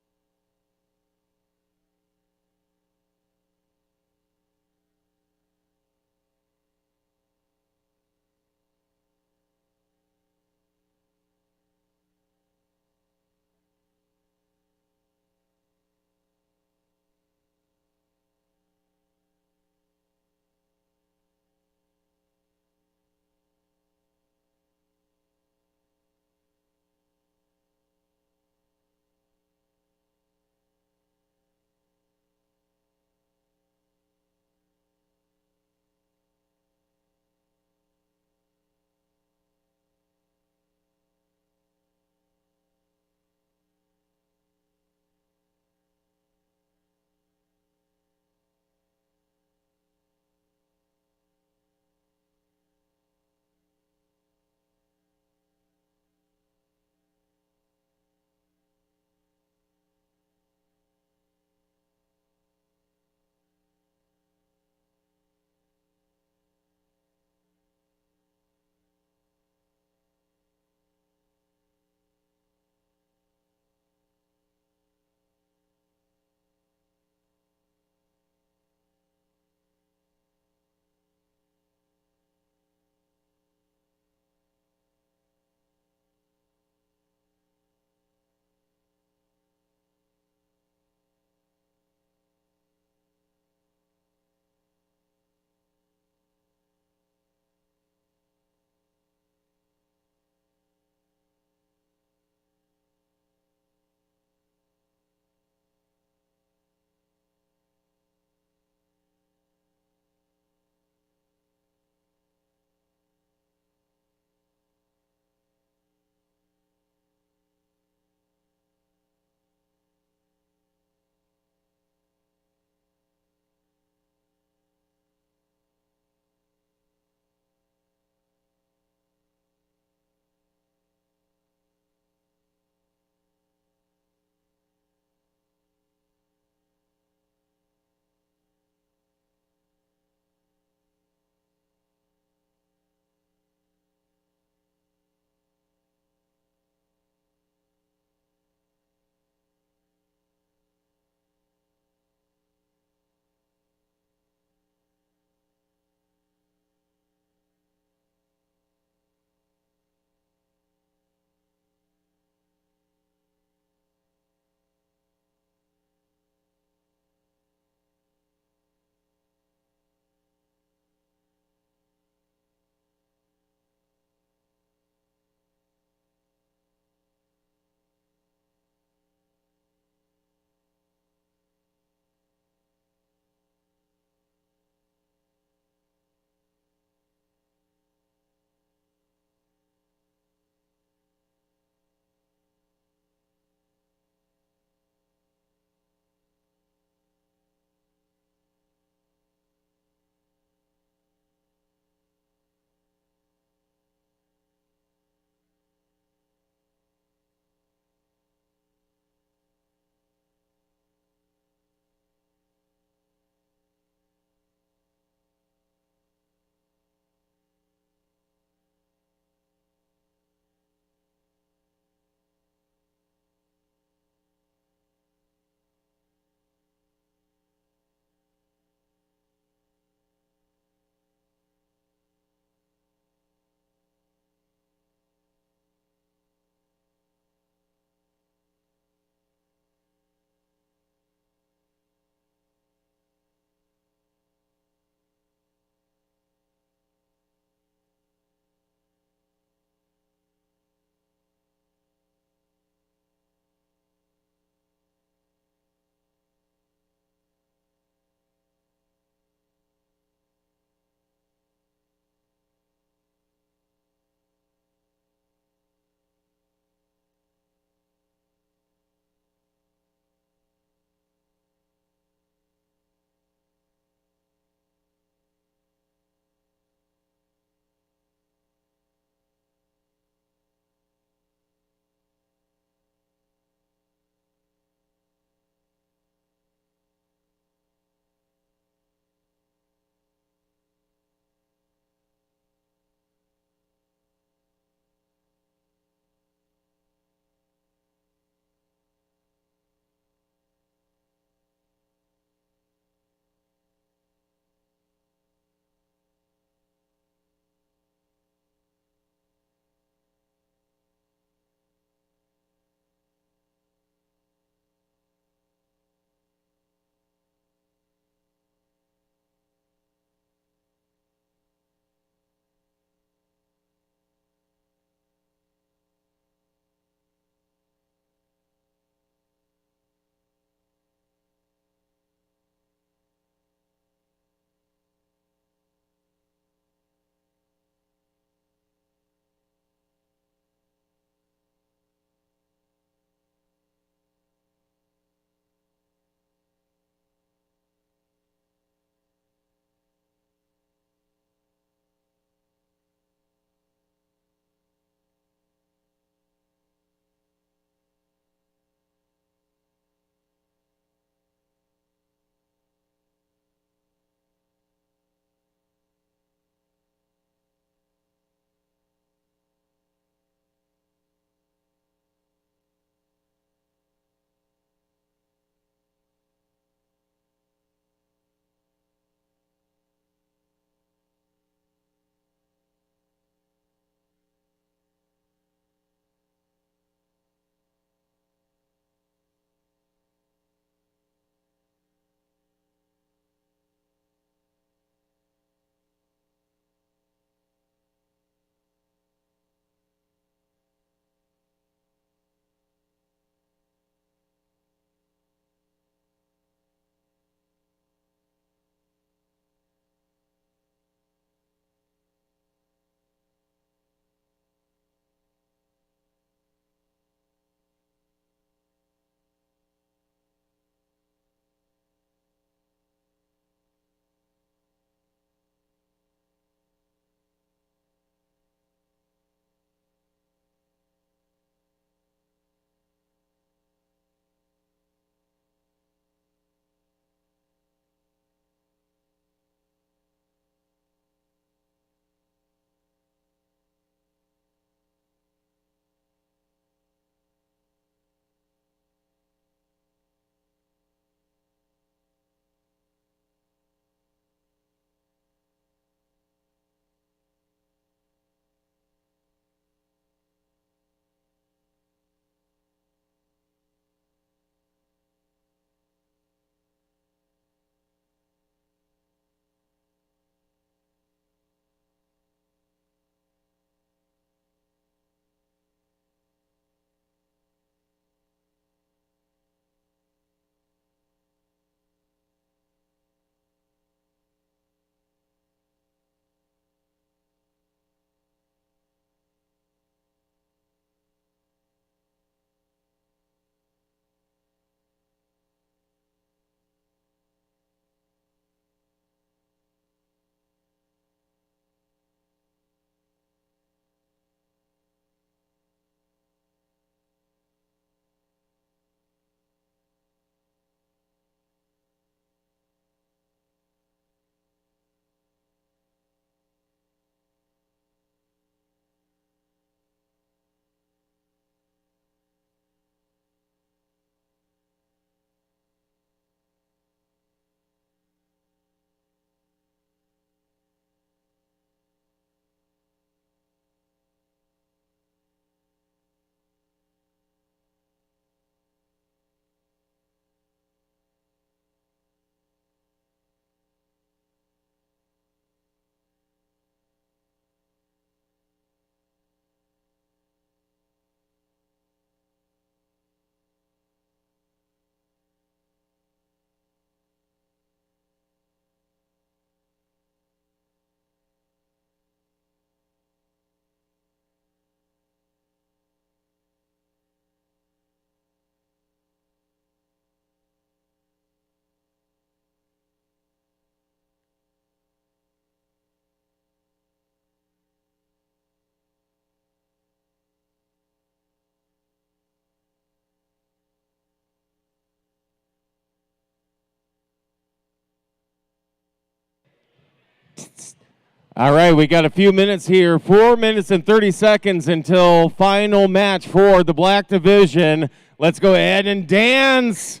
All right, we got a few minutes here, 4 minutes and 30 seconds until final match for the black division. Let's go ahead and dance.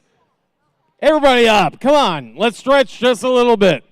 Everybody up, come on, let's stretch just a little bit.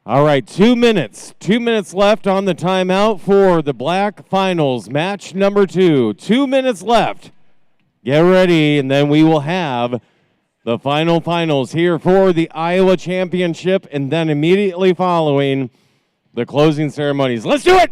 All right, 2 minutes. 2 minutes left on the timeout for the black finals, match number 2. 2 minutes left. Get ready, and then we will have the finals here for the Iowa Championship, and then immediately following the closing ceremonies. Let's do it!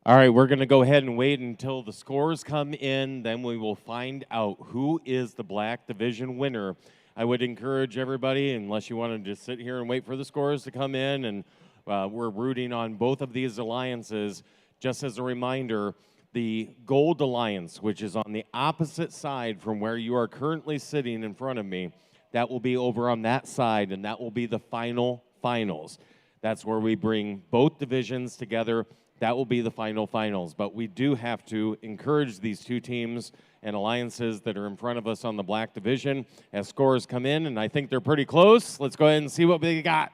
All right, we're going to go ahead and wait until the scores come in. Then we will find out who is the Black Division winner. I would encourage everybody, unless you want to just sit here and wait for the scores to come in, and we're rooting on both of these alliances. Just as a reminder, the Gold Alliance, which is on the opposite side from where you are currently sitting in front of me, that will be over on that side, and that will be the finals. That's where we bring both divisions together. That will be the finals. But we do have to encourage these two teams and alliances that are in front of us on the Black Division as scores come in, and I think they're pretty close. Let's go ahead and see what we got.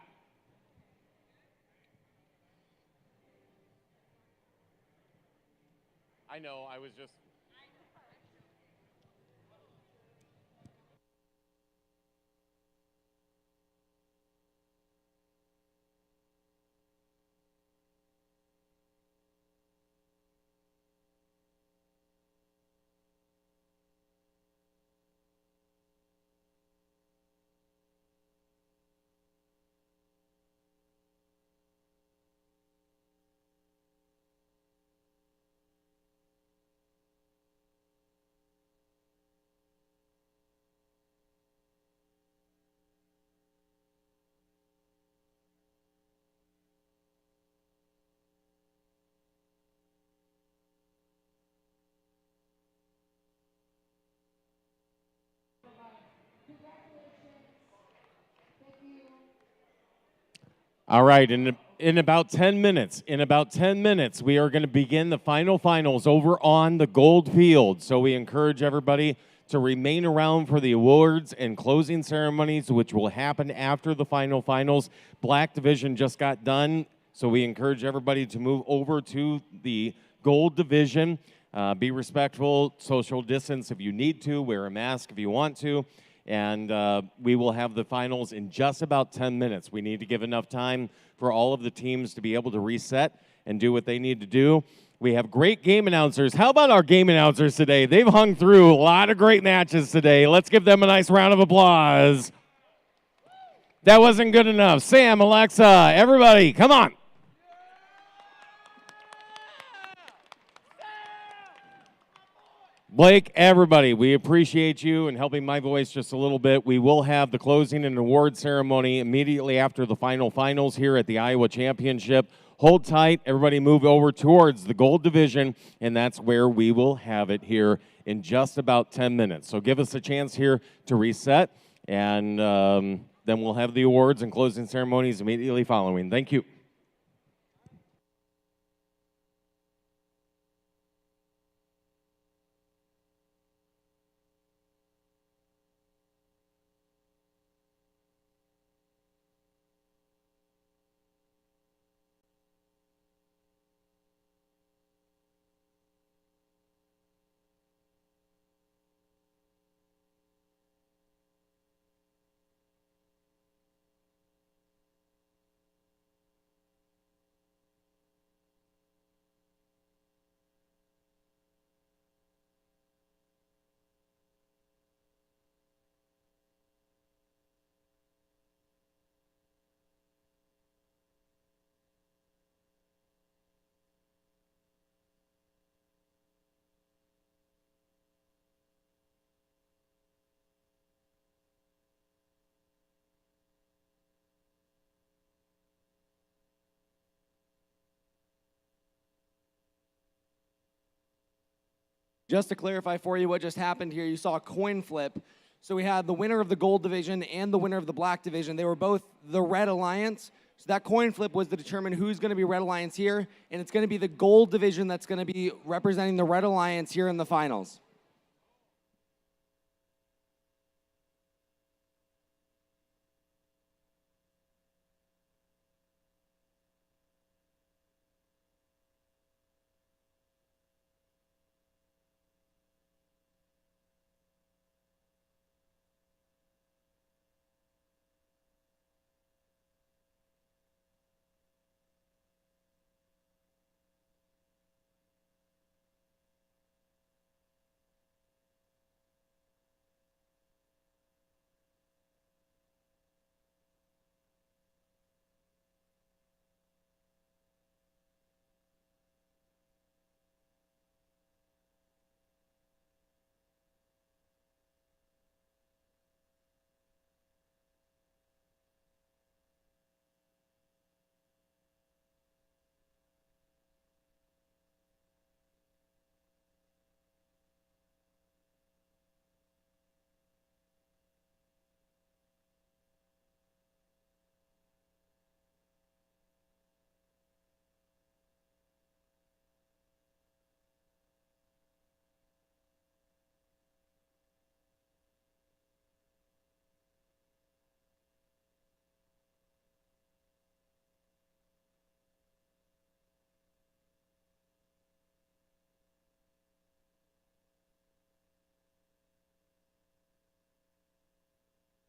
I know, I was just... All right, in about 10 minutes, we are going to begin the finals over on the gold field. So we encourage everybody to remain around for the awards and closing ceremonies, which will happen after the finals. Black Division just got done, so we encourage everybody to move over to the gold division. Be respectful, social distance if you need to, wear a mask if you want to. And we will have the finals in just about 10 minutes. We need to give enough time for all of the teams to be able to reset and do what they need to do. We have great game announcers. How about our game announcers today? They've hung through a lot of great matches today. Let's give them a nice round of applause. That wasn't good enough. Sam, Alexa, everybody, come on. Blake, everybody, we appreciate you and helping my voice just a little bit. We will have the closing and award ceremony immediately after the finals here at the Iowa Championship. Hold tight. Everybody move over towards the gold division, and that's where we will have it here in just about 10 minutes. So give us a chance here to reset, and then we'll have the awards and closing ceremonies immediately following. Thank you. Just to clarify for you what just happened here, you saw a coin flip. So we had the winner of the gold division and the winner of the black division. They were both the red alliance. So that coin flip was to determine who's going to be red alliance here, and it's going to be the gold division that's going to be representing the red alliance here in the finals.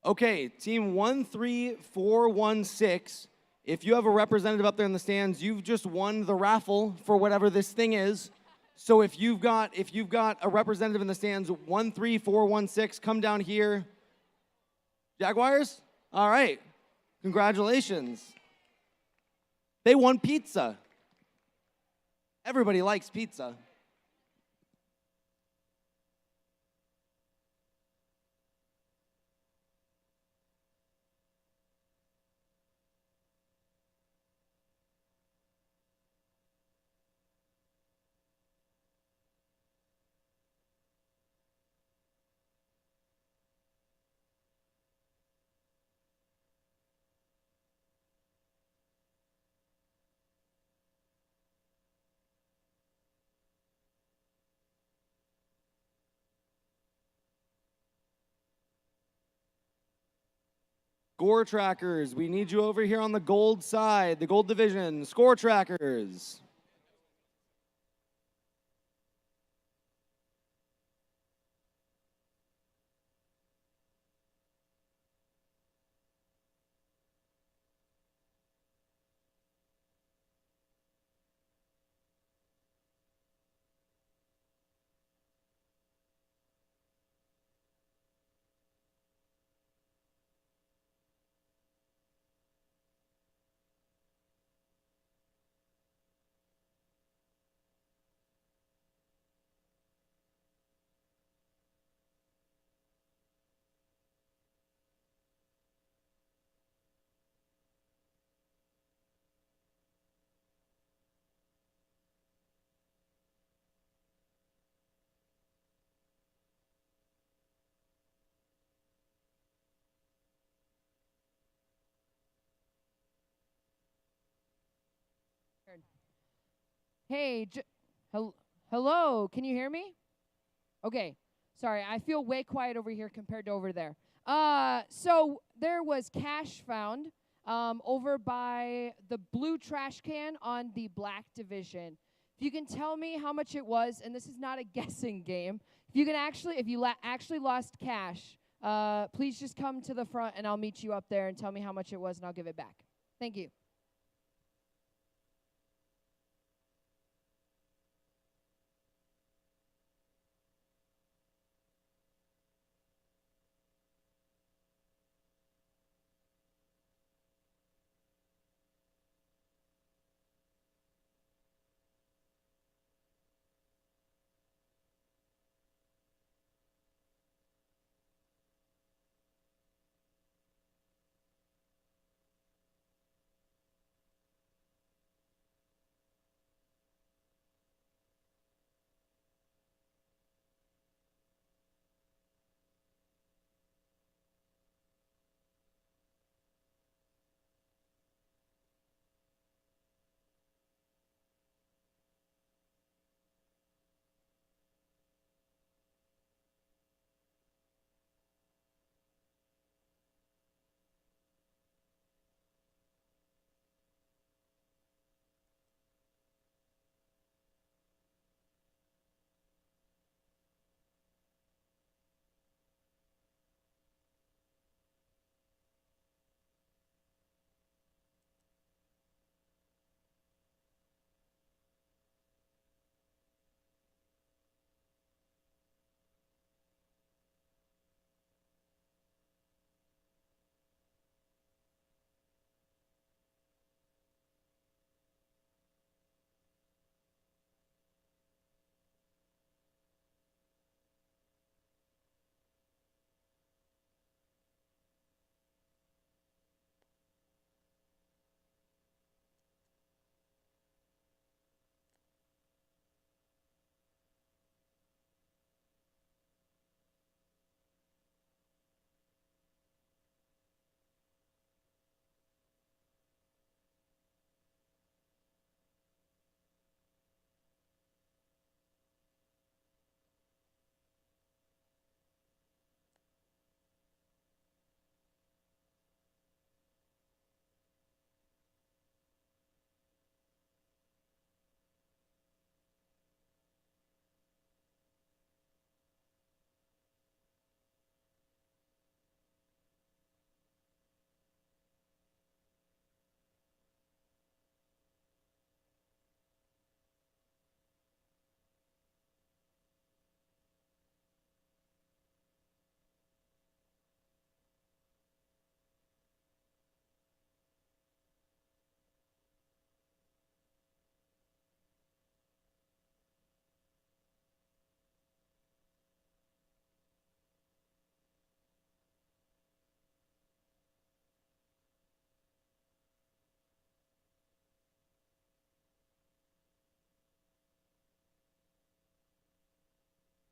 Okay, team 13416. If you have a representative up there in the stands, you've just won the raffle for whatever this thing is. So if you've got a representative in the stands, 13416, come down here. Jaguars? All right. Congratulations. They won pizza. Everybody likes pizza. Score trackers, we need you over here on the gold side, the gold division. Score trackers. Hey, hello, can you hear me? Okay, sorry, I feel way quiet over here compared to over there. So there was cash found over by the blue trash can on the black division. If you can tell me how much it was, and this is not a guessing game, if you can actually, if you actually lost cash, please just come to the front and I'll meet you up there and tell me how much it was and I'll give it back. Thank you.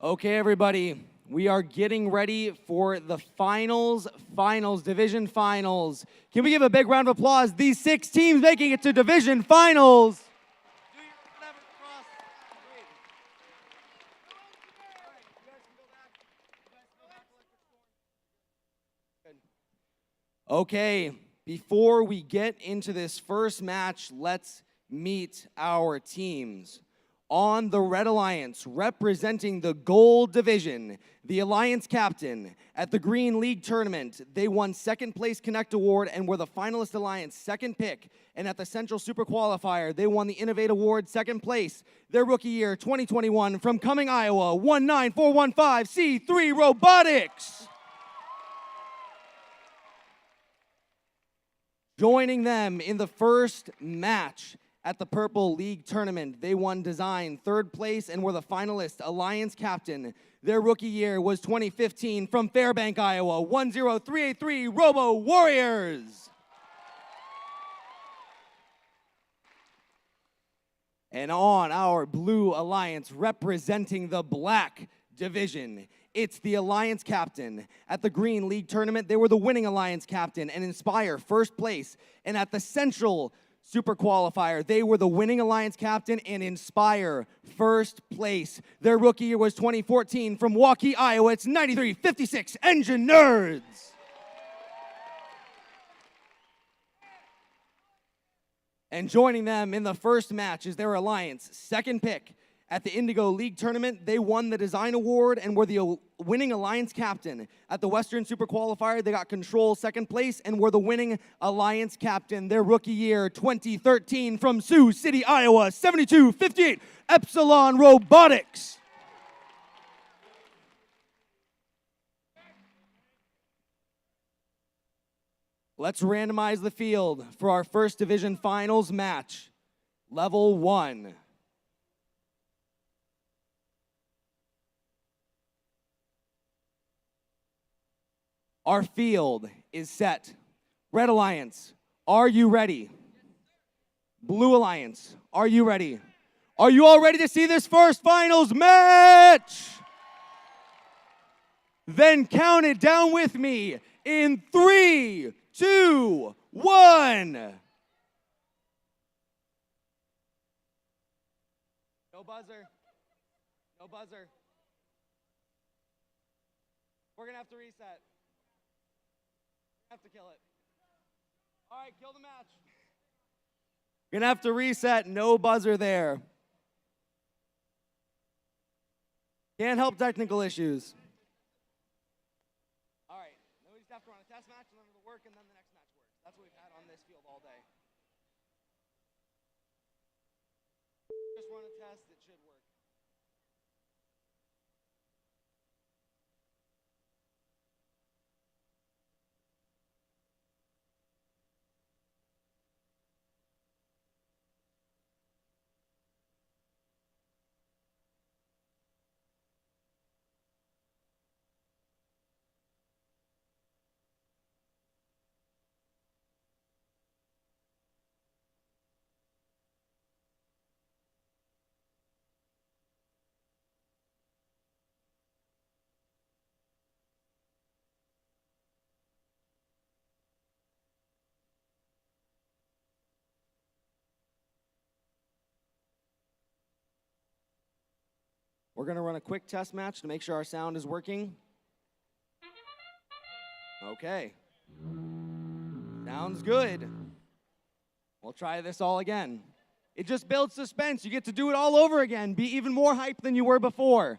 Okay, everybody, we are getting ready for the finals, division finals. Can we give a big round of applause? These 6 teams making it to division finals. Okay, before we get into this first match, let's meet our teams. On the Red Alliance, representing the Gold Division, the Alliance captain. At the Green League Tournament, they won second place Connect Award and were the finalist Alliance second pick. And at the Central Super Qualifier, they won the Innovate Award second place. Their rookie year, 2021, from Cumming, Iowa, 19415 C3 Robotics. Joining them in the first match at the Purple League Tournament, they won Design third place and were the finalist Alliance captain. Their rookie year was 2015 from Fairbank, Iowa, 10383 Robo Warriors. And on our Blue Alliance, representing the Black Division, it's the Alliance captain. At the Green League Tournament, they were the winning Alliance captain and Inspire first place. And at the Central Super Qualifier, they were the winning Alliance captain and Inspire first place. Their rookie year was 2014 from Waukee, Iowa. It's 9356 Engine Nerds. And joining them in the first match is their Alliance second pick. At the Indigo League Tournament, they won the Design Award and were the winning Alliance captain. At the Western Super Qualifier, they got Control second place and were the winning Alliance captain. Their rookie year, 2013, from Sioux City, Iowa, 7258 Epsilon Robotics. Let's randomize the field for our first division finals match. Level 1. Our field is set. Red Alliance, are you ready? Blue Alliance, are you ready? Are you all ready to see this first finals match? Then count it down with me in 3, 2, 1. No buzzer. No buzzer. We're going to have to reset. Have to kill it. All right, kill the match. Gonna have to reset. No buzzer there. Can't help technical issues. All right, then we just have to run a test match and then it'll work and then the next match works. That's what we've had on this field all day. Just run a test, it should work. We're going to run a quick test match to make sure our sound is working. Okay. Sounds good. We'll try this all again. It just builds suspense. You get to do it all over again. Be even more hyped than you were before.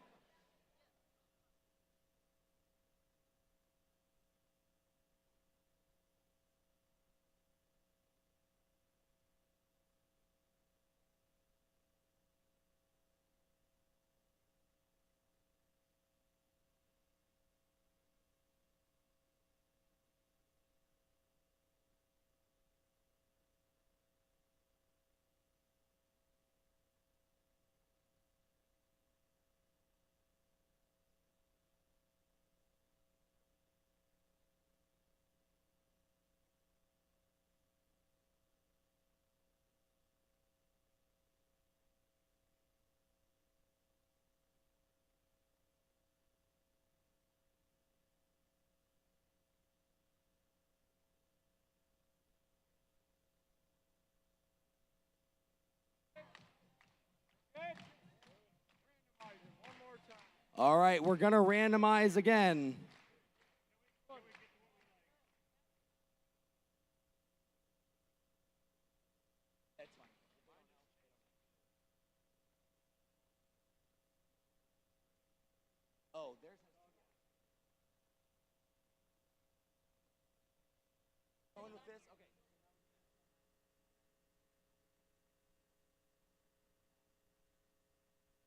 All right, we're going to randomize again. Oh, there's going with this? Okay.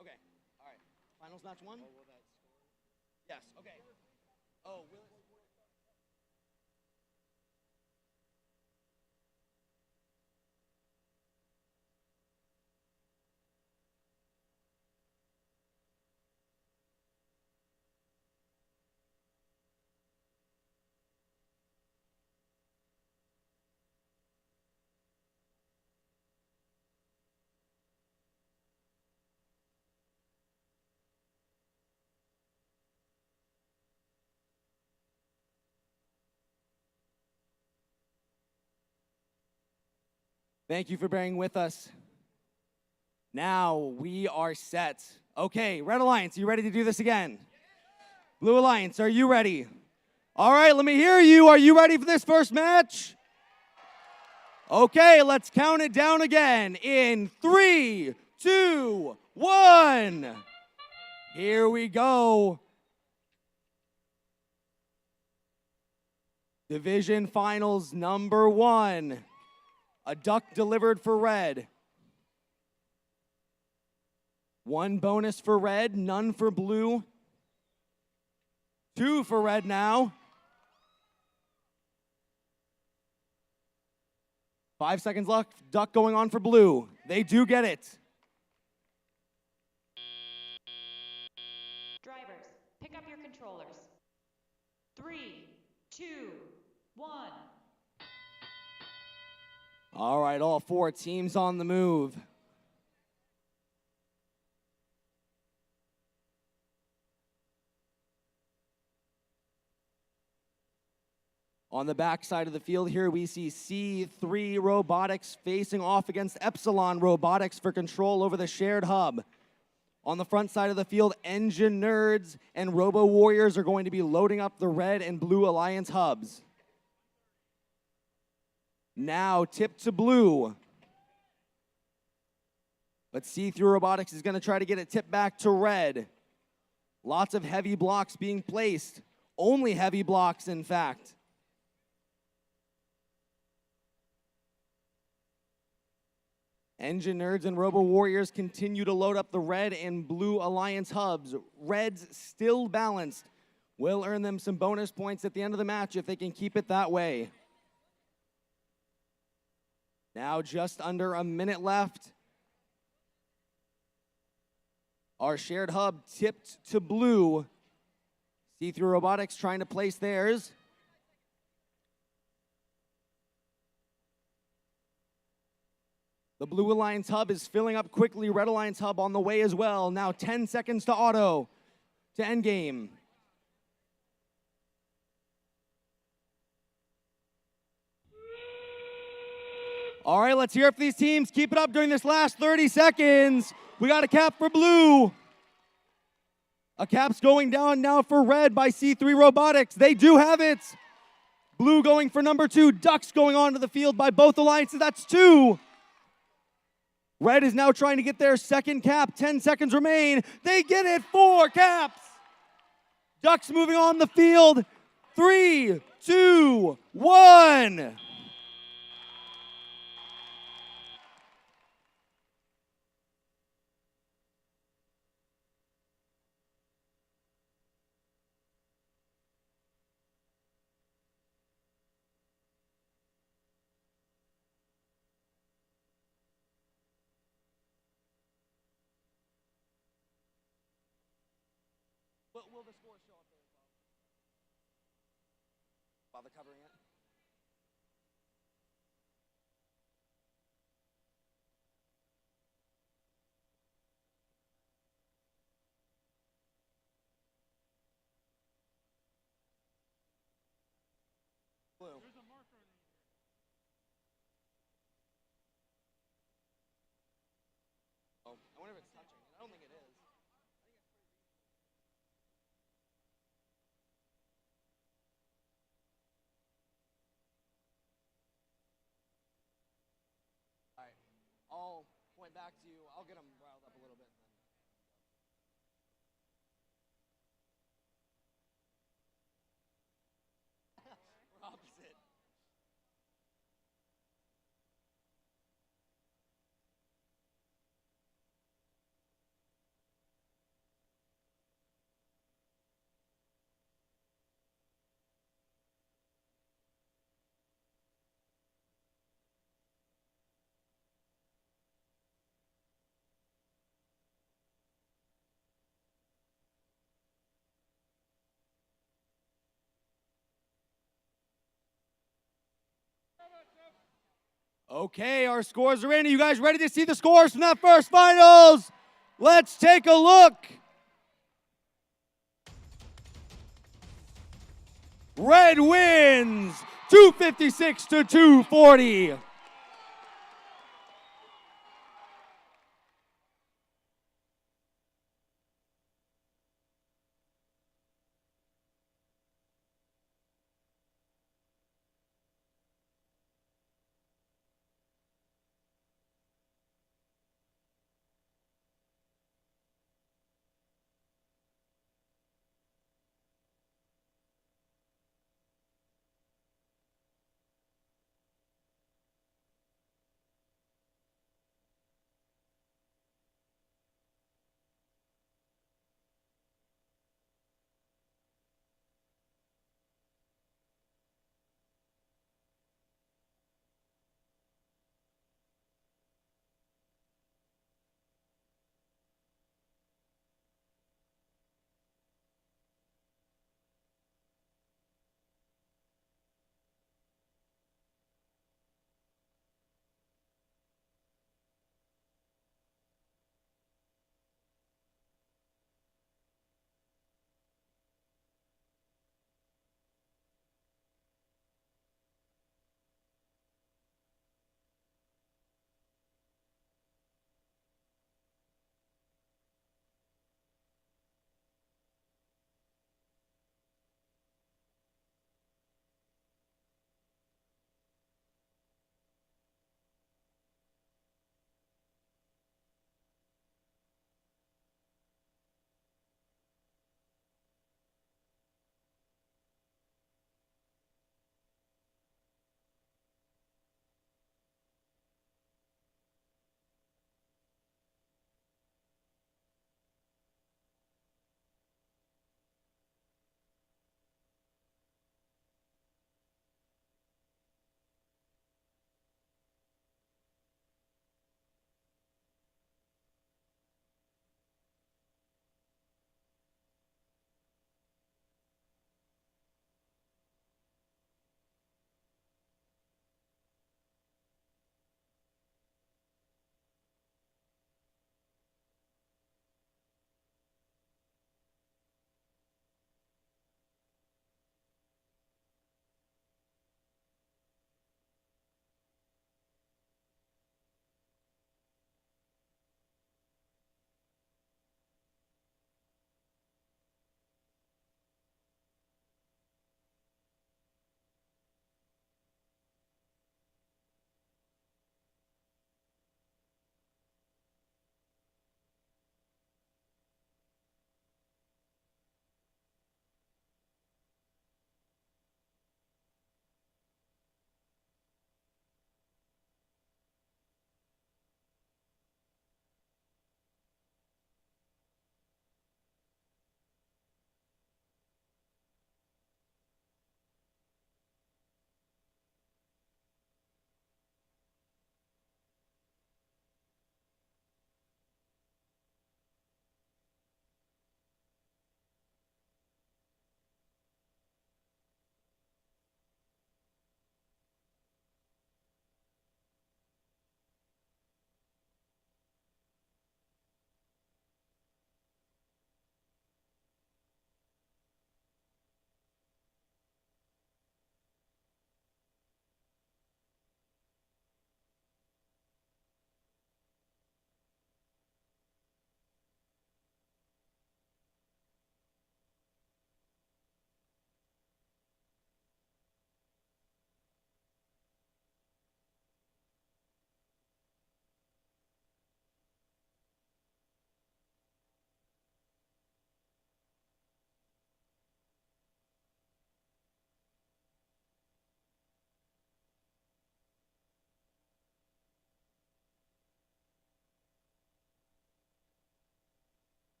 Okay. All right. Finals match one? Yes. Okay. Oh, will it? Thank you for bearing with us. Now we are set. Okay, Red Alliance, you ready to do this again? Blue Alliance, are you ready? All right, let me hear you. Are you ready for this first match? Okay, let's count it down again in 3, 2, 1. Here we go. Division Finals number 1. A duck delivered for red. 1 bonus for red, none for blue. 2 for red now. 5 seconds left, duck going on for blue. They do get it. Drivers, pick up your controllers. 3, 2, 1. All right, all 4 teams on the move. On the back side of the field here, we see C3 Robotics facing off against Epsilon Robotics for control over the shared hub. On the front side of the field, Engine Nerds and Robo Warriors are going to be loading up the Red and Blue Alliance hubs. Now tipped to blue. But C3 Robotics is going to try to get it tipped back to red. Lots of heavy blocks being placed. Only heavy blocks, in fact. Engine Nerds and Robo Warriors continue to load up the Red and Blue Alliance hubs. Red's still balanced. Will earn them some bonus points at the end of the match if they can keep it that way. Now just under a minute left. Our shared hub tipped to blue. C3 Robotics trying to place theirs. The Blue Alliance hub is filling up quickly. Red Alliance hub on the way as well. Now 10 seconds to auto, to endgame. All right, let's hear it for these teams. Keep it up during this last 30 seconds. We got a cap for blue. A cap's going down now for red by C3 Robotics. They do have it. Blue going for number 2. Ducks going onto the field by both alliances. That's 2. Red is now trying to get their second cap. 10 seconds remain. They get it. 4 caps. Ducks moving on the field. 3, 2, 1. Will the score show up there as well? Bother covering it? Blue. There's a marker on it. Oh, I wonder if it's touching. I don't think it is. right back to you. I'll get them riled up a little bit. We're opposite. Okay, our scores are in. Are you guys ready to see the scores from that first finals? Let's take a look. Red wins 256 to 240.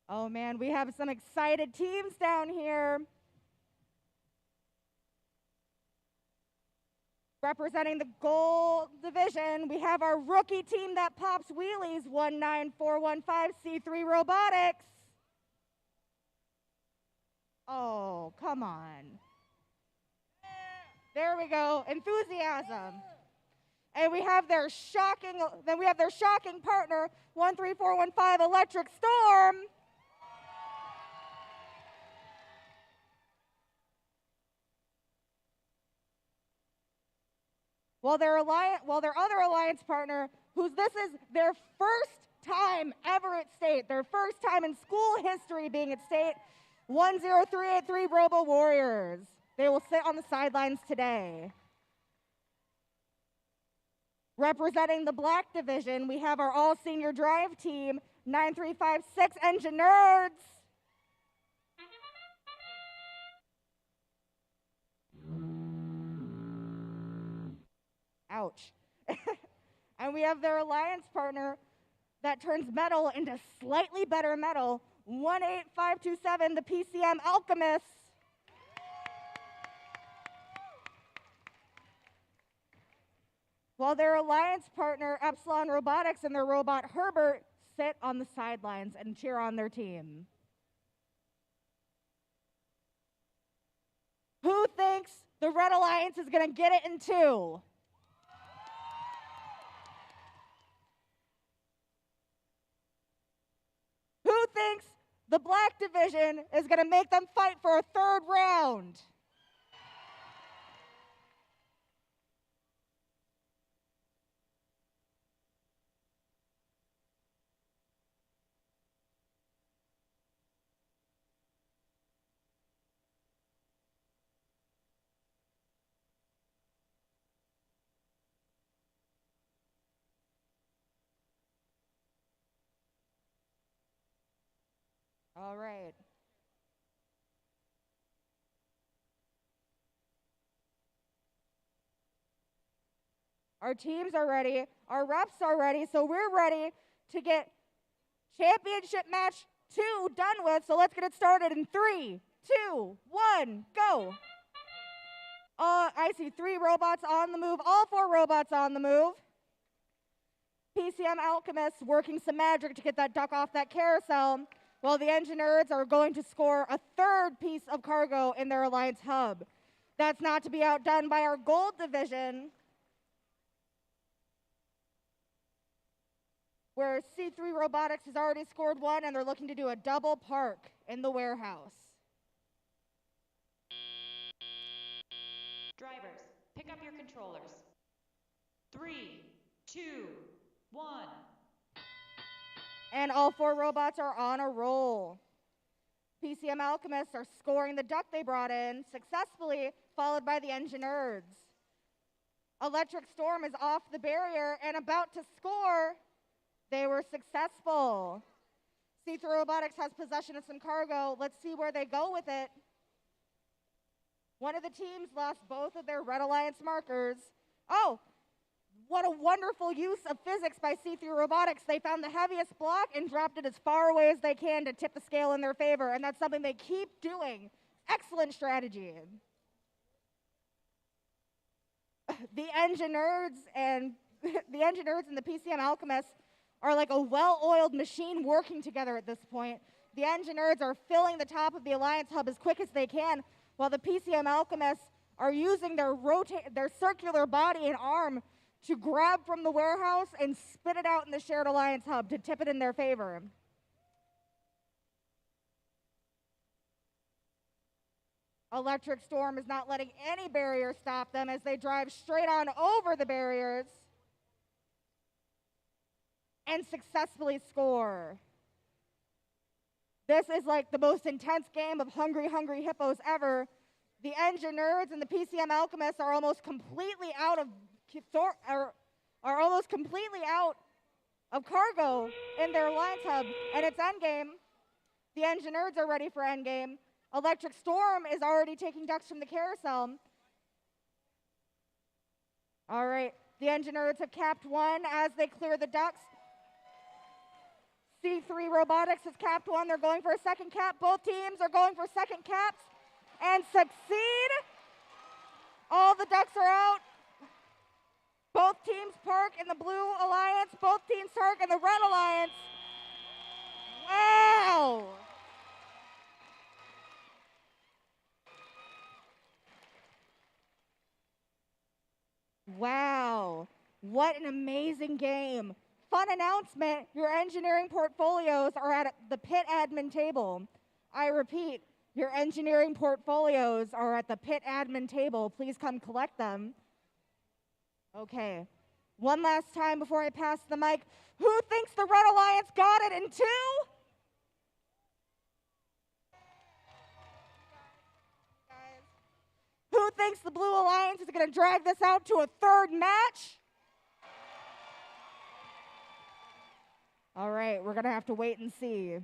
Oh man, we have some excited teams down here. Representing the gold division, we have our rookie team that pops wheelies, 19415 C3 Robotics. Oh, come on. There we go, enthusiasm. And we have their shocking partner, 13415 Electric Storm. While their other alliance partner, this is their first time ever at state, their first time in school history being at state, 10383 Robo Warriors. They will sit on the sidelines today. Representing the black division, we have our all-senior drive team, 9356 Engine Nerds. Ouch. And we have their alliance partner that turns metal into slightly better metal, 18527, the PCM Alchemists. While their alliance partner, Epsilon Robotics, and their robot Herbert sit on the sidelines and cheer on their team. Who thinks the Red Alliance is going to get it in two? Who thinks the black division is going to make them fight for a third round? All right. Our teams are ready. Our reps are ready. So we're ready to get championship match 2 done with. So let's get it started in 3, 2, 1, go. I see 3 robots on the move. All 4 robots on the move. PCM Alchemists working some magic to get that duck off that carousel, while the engineers are going to score a 3rd piece of cargo in their Alliance hub. That's not to be outdone by our gold division, where C3 Robotics has already scored 1, and they're looking to do a double park in the warehouse. Drivers, pick up your controllers. 3, 2, 1. And all 4 robots are on a roll. PCM Alchemists are scoring the duck they brought in successfully, followed by the engineers. Electric Storm is off the barrier and about to score. They were successful. C3 Robotics has possession of some cargo. Let's see where they go with it. One of the teams lost both of their Red Alliance markers. Oh, what a wonderful use of physics by C3 Robotics. They found the heaviest block and dropped it as far away as they can to tip the scale in their favor, and that's something they keep doing. Excellent strategy. The engineers and the PCM Alchemists are like a well-oiled machine working together at this point. The engineers are filling the top of the Alliance hub as quick as they can, while the PCM Alchemists are using their circular body and arm to grab from the warehouse and spit it out in the shared Alliance hub to tip it in their favor. Electric Storm is not letting any barrier stop them as they drive straight on over the barriers and successfully score. This is like the most intense game of Hungry Hippos ever. The engineers and the PCM Alchemists are almost completely out of cargo in their Alliance hub, and it's endgame. The engineers are ready for endgame. Electric Storm is already taking ducks from the carousel. All right, the engineers have capped 1 as they clear the ducks. C3 Robotics has capped one. They're going for a second cap. Both teams are going for second caps and succeed. All the ducks are out. Both teams park in the blue alliance. Both teams park in the red alliance. Wow. Wow. What an amazing game. Fun announcement, your engineering portfolios are at the pit admin table. I repeat, your engineering portfolios are at the pit admin table. Please come collect them. Okay, one last time before I pass the mic. Who thinks the Red Alliance got it in 2? Who thinks the Blue Alliance is going to drag this out to a third match? All right, we're going to have to wait and see.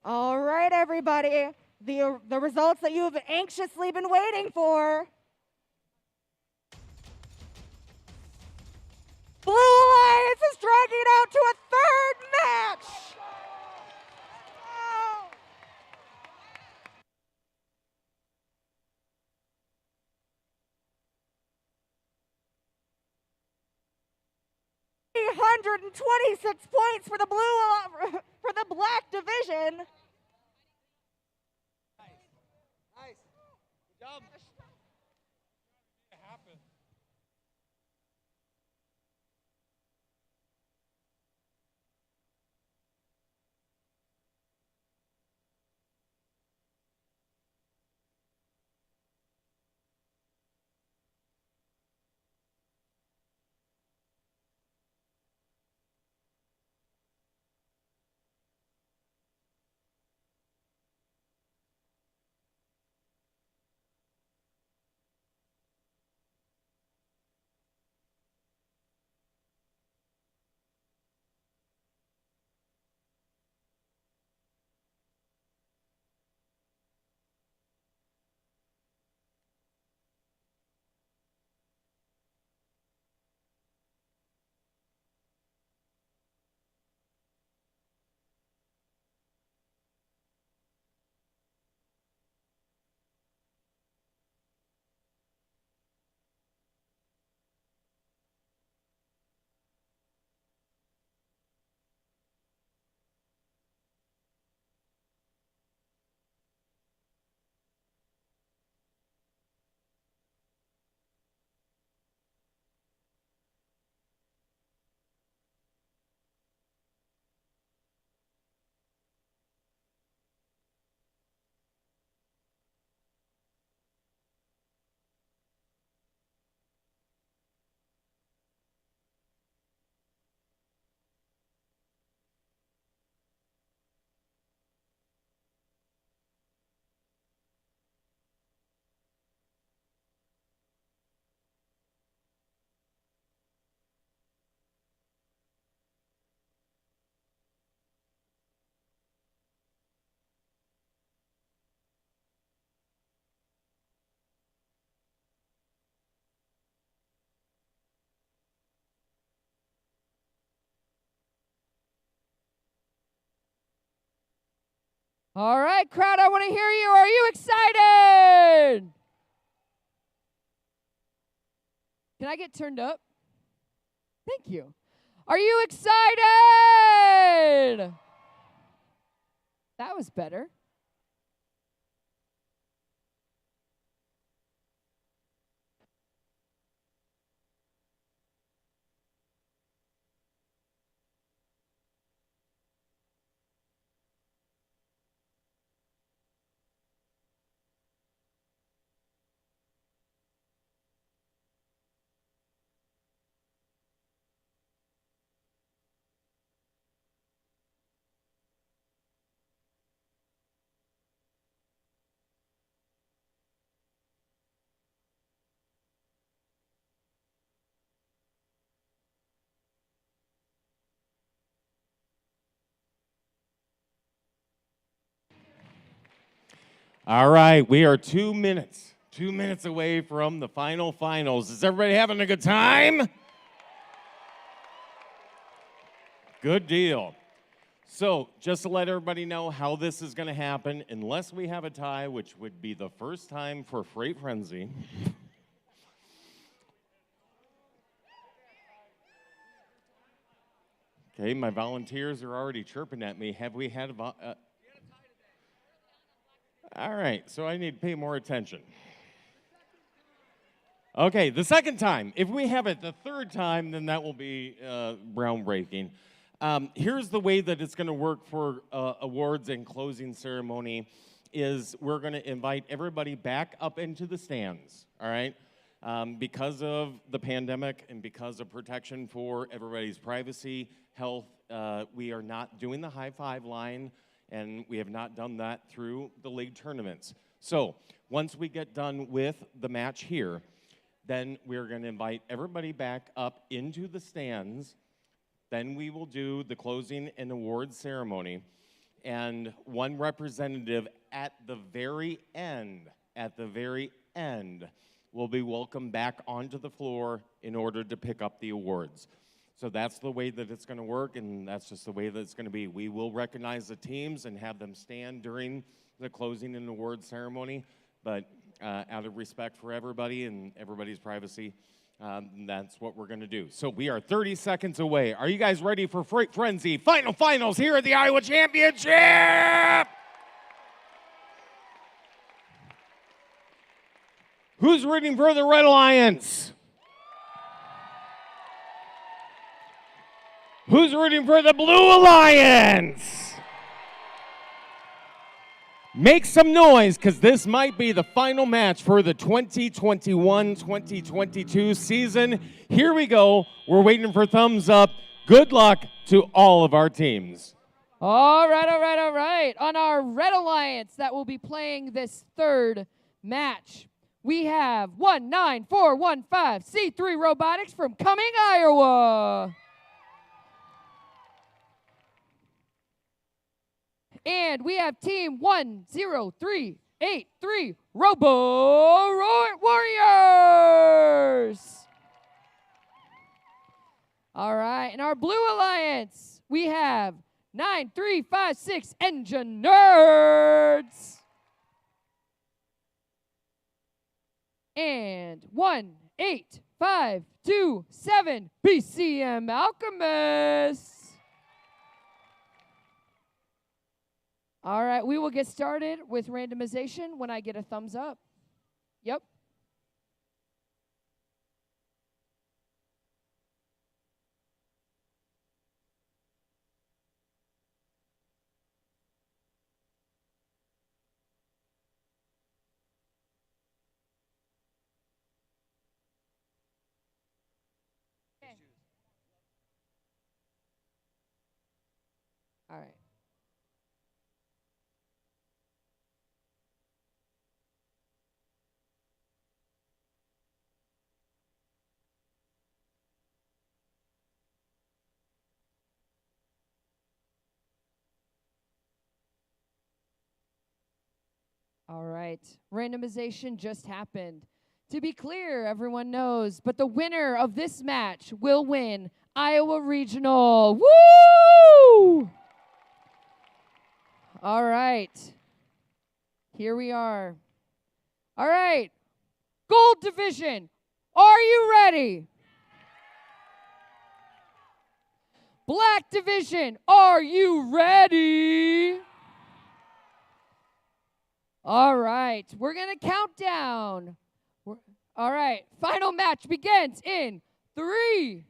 All right, everybody. The results that you've anxiously been waiting for. Blue Alliance is dragging it out to a third match. Oh. 326 points for the for the black division. Nice. Good job. It happened. All right, crowd, I want to hear you. Are you excited? Can I get turned up? Thank you. Are you excited? That was better. All right, we are 2 minutes away from the finals. Is everybody having a good time? Good deal. So, just to let everybody know how this is going to happen, unless we have a tie, which would be the first time for Freight Frenzie. Okay, my volunteers are already chirping at me. Have we had a all right, so I need to pay more attention. Okay, the second time. If we have it the third time, then that will be groundbreaking. Here's the way that it's going to work for awards and closing ceremony is we're going to invite everybody back up into the stands, all right? Because of the pandemic and because of protection for everybody's privacy, health, we are not doing the high five line, and we have not done that through the league tournaments. So once we get done with the match here, then we're going to invite everybody back up into the stands. Then we will do the closing and awards ceremony, and one representative at the very end will be welcomed back onto the floor in order to pick up the awards. So that's the way that it's going to work, and that's just the way that it's going to be. We will recognize the teams and have them stand during the closing and awards ceremony, but out of respect for everybody and everybody's privacy, that's what we're going to do. So we are 30 seconds away. Are you guys ready for Freight Frenzy finals here at the Iowa Championship? Who's rooting for the Red Alliance? Who's rooting for the Blue Alliance? Make some noise, because this might be the final match for the 2021-2022 season. Here we go. We're waiting for thumbs up. Good luck to all of our teams. All right. On our Red Alliance that will be playing this third match, we have 19415 C3 Robotics from Cumming, Iowa. And we have team 10383 Robo Warriors. All right, in our Blue Alliance, we have 9356 Engine Nerds. And 18527 BCM Alchemists. All right, we will get started with randomization when I get a thumbs up. Yep. All right. All right, randomization just happened. To be clear, everyone knows, but the winner of this match will win Iowa Regional. Woo! All right. Here we are. All right. Gold division. Are you ready? Black division. Are you ready? All right. We're going to count down. All right. Final match begins in 3,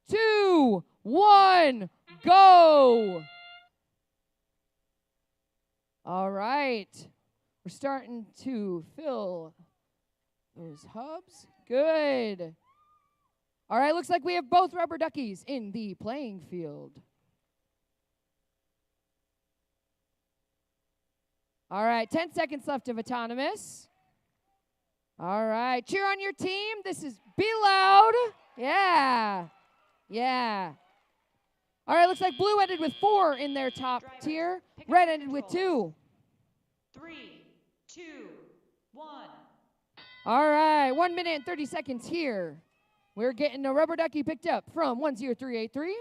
2, 1, go. All right. We're starting to fill those hubs. Good. All right, looks like we have both rubber duckies in the playing field. All right, 10 seconds left of autonomous. All right, cheer on your team. This is Be Loud. Yeah. Yeah. All right, looks like blue ended with 4 in their top tier. Red ended with 2. 3, 2, 1. All right, 1 minute and 30 seconds here. We're getting a rubber ducky picked up from 10383.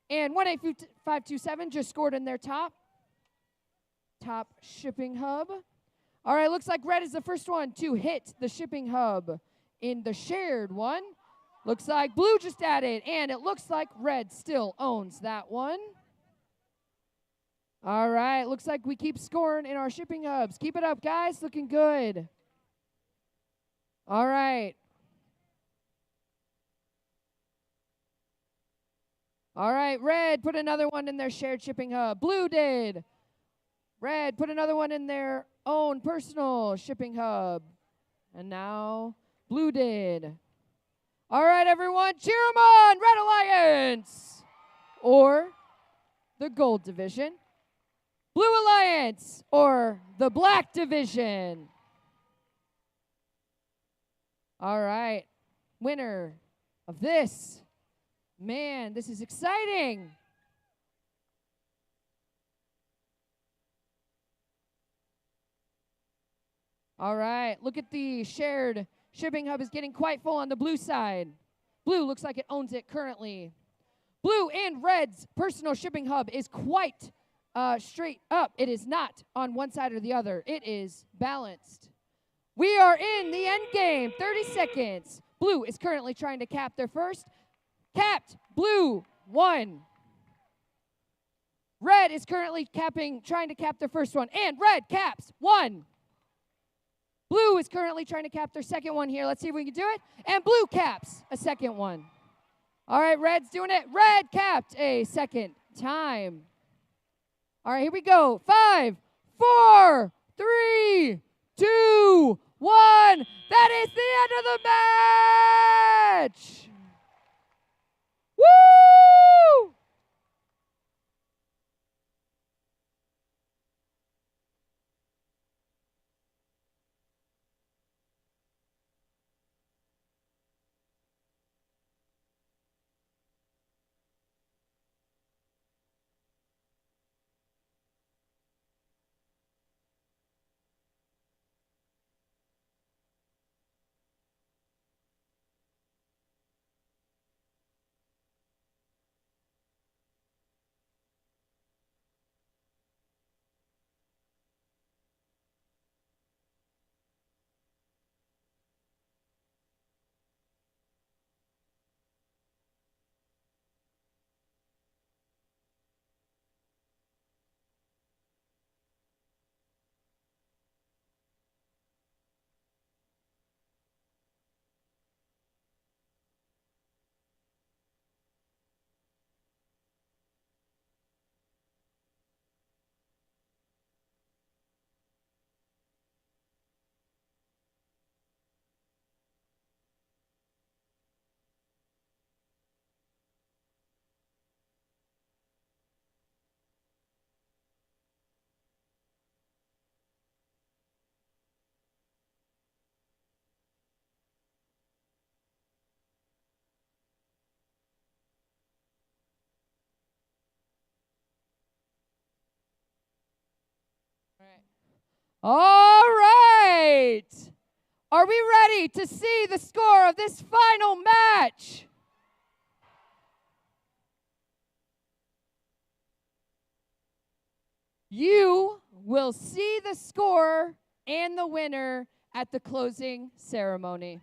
And 18527 just scored in their top shipping hub. All right, looks like red is the first one to hit the shipping hub in the shared one. Looks like blue just added, and it looks like red still owns that one. All right, looks like we keep scoring in our shipping hubs. Keep it up, guys. Looking good. All right. All right, red put another one in their shared shipping hub. Blue did. Red put another one in their own personal shipping hub. And now blue did. All right, everyone, cheer them on, Red Alliance. Or the Gold Division. Blue Alliance or the Black Division. All right, winner of this. Man, this is exciting. All right, look at the shared shipping hub is getting quite full on the blue side. Blue looks like it owns it currently. Blue and red's personal shipping hub is quite straight up. It is not on one side or the other. It is balanced. We are in the end game, 30 seconds. Blue is currently trying to cap their first. Capped, blue, 1. Red is currently trying to cap their first one, and red caps, 1. Blue is currently trying to cap their second one here. Let's see if we can do it. And blue caps a second one. All right, red's doing it. Red capped a second time. All right, here we go. 5, 4, 3, 2, 1. That is the end of the match. Woo! All right. Are we ready to see the score of this final match? You will see the score and the winner at the closing ceremony.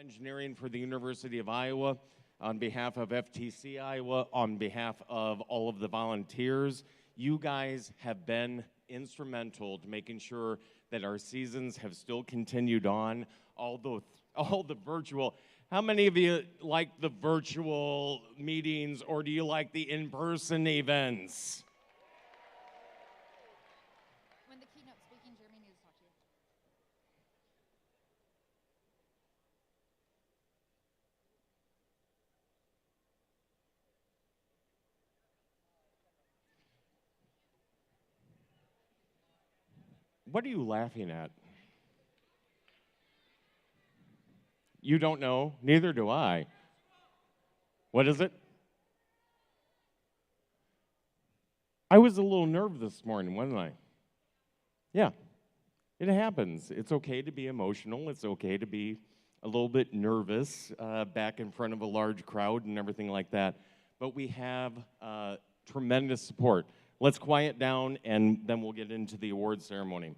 Engineering for the University of Iowa, on behalf of FTC Iowa, on behalf of all of the volunteers. You guys have been instrumental to making sure that our seasons have still continued on, although all the virtual. How many of you like the virtual meetings, or do you like the in-person events? When the keynote speaking, Jeremy needs to talk to you. What are you laughing at? You don't know? Neither do I. What is it? I was a little nervous this morning, wasn't I? Yeah, it happens. It's okay to be emotional. It's okay to be a little bit nervous back in front of a large crowd and everything like that. But we have tremendous support. Let's quiet down, and then we'll get into the award ceremony.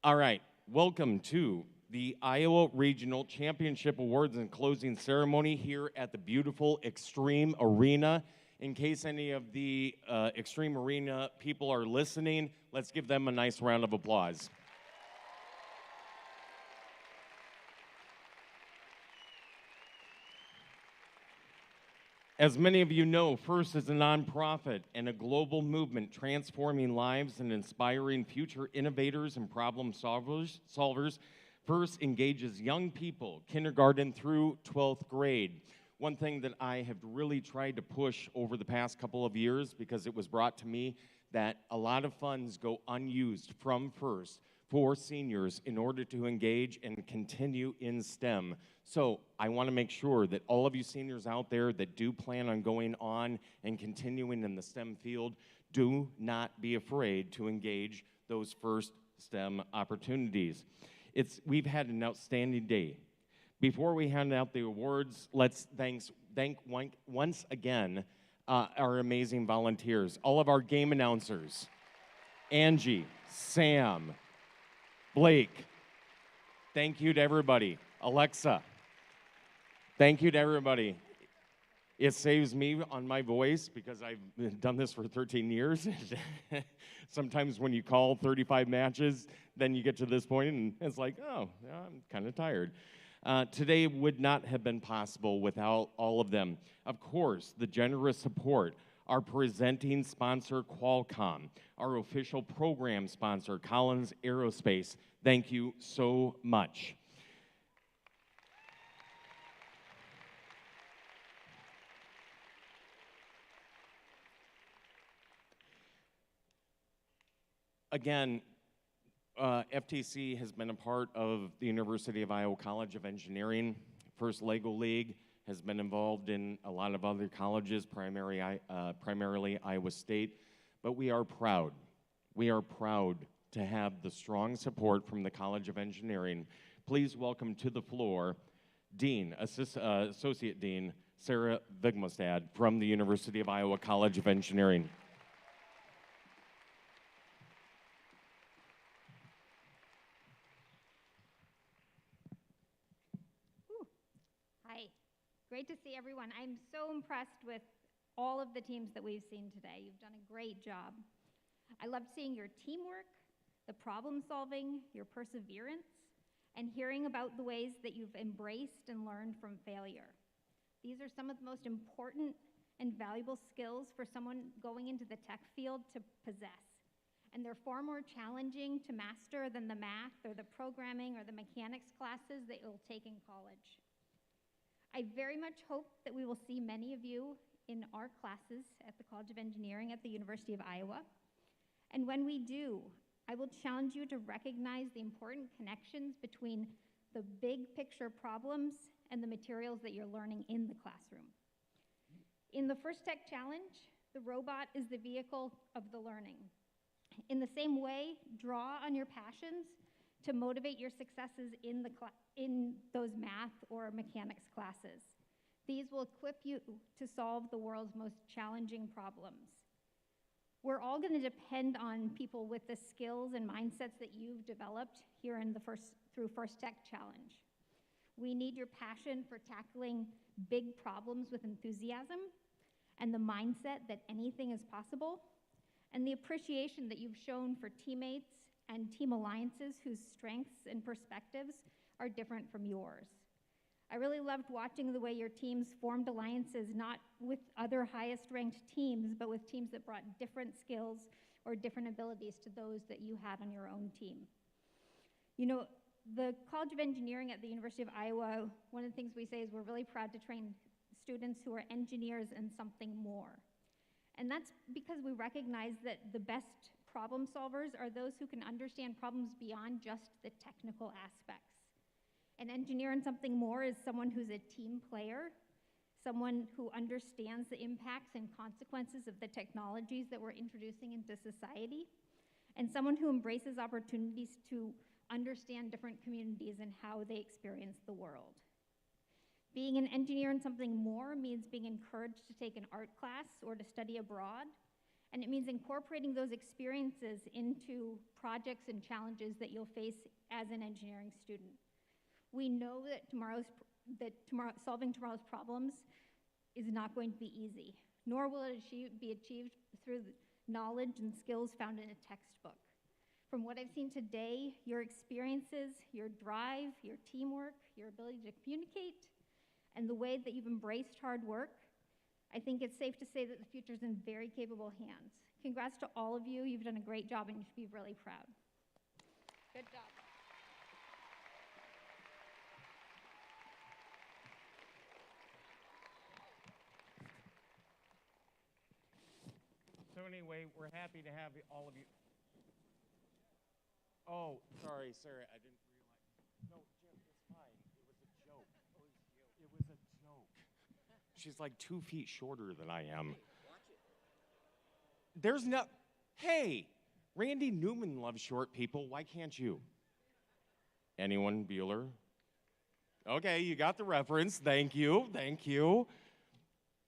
All right, welcome to the Iowa Regional Championship Awards and closing ceremony here at the beautiful Extreme Arena. In case any of the Extreme Arena people are listening, let's give them a nice round of applause. As many of you know, FIRST is a nonprofit and a global movement transforming lives and inspiring future innovators and problem solvers. FIRST engages young people, kindergarten through 12th grade. One thing that I have really tried to push over the past couple of years, because it was brought to me that a lot of funds go unused from FIRST for seniors in order to engage and continue in STEM. So I want to make sure that all of you seniors out there that do plan on going on and continuing in the STEM field, do not be afraid to engage those FIRST STEM opportunities. We've had an outstanding day. Before we hand out the awards, let's thank once again our amazing volunteers, all of our game announcers, Angie, Sam, Blake. Thank you to everybody. Alexa, thank you to everybody. It saves me on my voice because I've done this for 13 years. Sometimes when you call 35 matches, then you get to this point and it's like, oh, yeah, I'm kind of tired. Today would not have been possible without all of them. Of course, the generous support, our presenting sponsor, Qualcomm, our official program sponsor, Collins Aerospace. Thank you so much. Again, FTC has been a part of the University of Iowa College of Engineering. FIRST LEGO League has been involved in a lot of other colleges, primarily Iowa State. But we are proud. We are proud to have the strong support from the College of Engineering. Please welcome to the floor Dean, Associate Dean, Sarah Vigmostad from the University of Iowa College of Engineering. Hi, great to see everyone. I'm so impressed with all of the teams that we've seen today. You've done a great job. I loved seeing your teamwork, the problem solving, your perseverance, and hearing about the ways that you've embraced and learned from failure. These are some of the most important and valuable skills for someone going into the tech field to possess. And they're far more challenging to master than the math or the programming or the mechanics classes that you'll take in college. I very much hope that we will see many of you in our classes at the College of Engineering at the University of Iowa. And when we do, I will challenge you to recognize the important connections between the big picture problems and the materials that you're learning in the classroom. In the First Tech Challenge, the robot is the vehicle of the learning. In the same way, draw on your passions to motivate your successes in those math or mechanics classes. These will equip you to solve the world's most challenging problems. We're all going to depend on people with the skills and mindsets that you've developed here in through First Tech Challenge. We need your passion for tackling big problems with enthusiasm and the mindset that anything is possible, and the appreciation that you've shown for teammates and team alliances whose strengths and perspectives are different from yours. I really loved watching the way your teams formed alliances, not with other highest ranked teams, but with teams that brought different skills or different abilities to those that you had on your own team. You know, the College of Engineering at the University of Iowa, one of the things we say is we're really proud to train students who are engineers and something more. And that's because we recognize that the best problem solvers are those who can understand problems beyond just the technical aspects. An engineer and something more is someone who's a team player, someone who understands the impacts and consequences of the technologies that we're introducing into society, and someone who embraces opportunities to understand different communities and how they experience the world. Being an engineer and something more means being encouraged to take an art class or to study abroad, and it means incorporating those experiences into projects and challenges that you'll face as an engineering student. We know that solving tomorrow's problems is not going to be easy, nor will it be achieved through the knowledge and skills found in a textbook. From what I've seen today, your experiences, your drive, your teamwork, your ability to communicate, and the way that you've embraced hard work, I think it's safe to say that the future's in very capable hands. Congrats to all of you. You've done a great job and you should be really proud. Good job. So anyway, we're happy to have all of you. Oh, sorry, Sarah, I didn't realize. No, Jim, it's fine. It was a joke. It was a joke. She's like 2 feet shorter than I am. There's no. Hey, Randy Newman loves short people. Why can't you? Anyone, Bueller? Okay, you got the reference. Thank you. Thank you.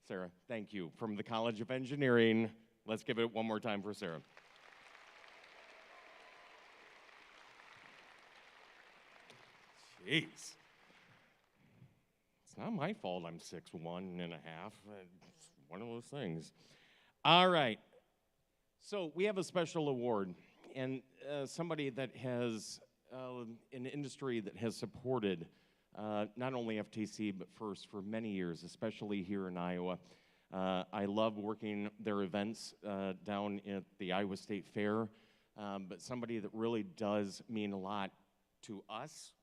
Sarah, thank you. From the College of Engineering. Let's give it one more time for Sarah. Jeez. It's not my fault I'm 6'1.5". It's one of those things. All right. So we have a special award, and somebody that has an industry that has supported not only FTC, but FIRST for many years, especially here in Iowa. I love working their events down at the Iowa State Fair, but somebody that really does mean a lot to us,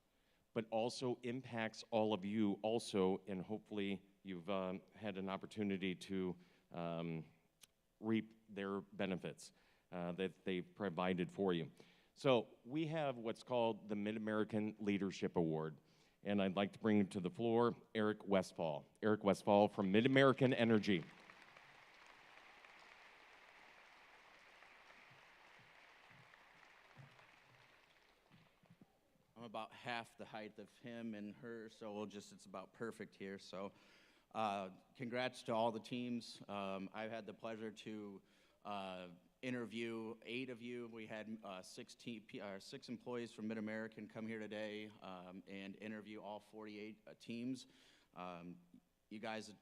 but also impacts all of you also, and hopefully you've had an opportunity to reap their benefits that they've provided for you. So we have what's called the Mid-American Leadership Award, and I'd like to bring to the floor Eric Westfall. Eric Westfall from Mid-American Energy. I'm about half the height of him and her, so it's about perfect here. So congrats to all the teams. I've had the pleasure to interview 8 of you. We had 6 employees from Mid-American come here today and interview all 48 teams. You guys,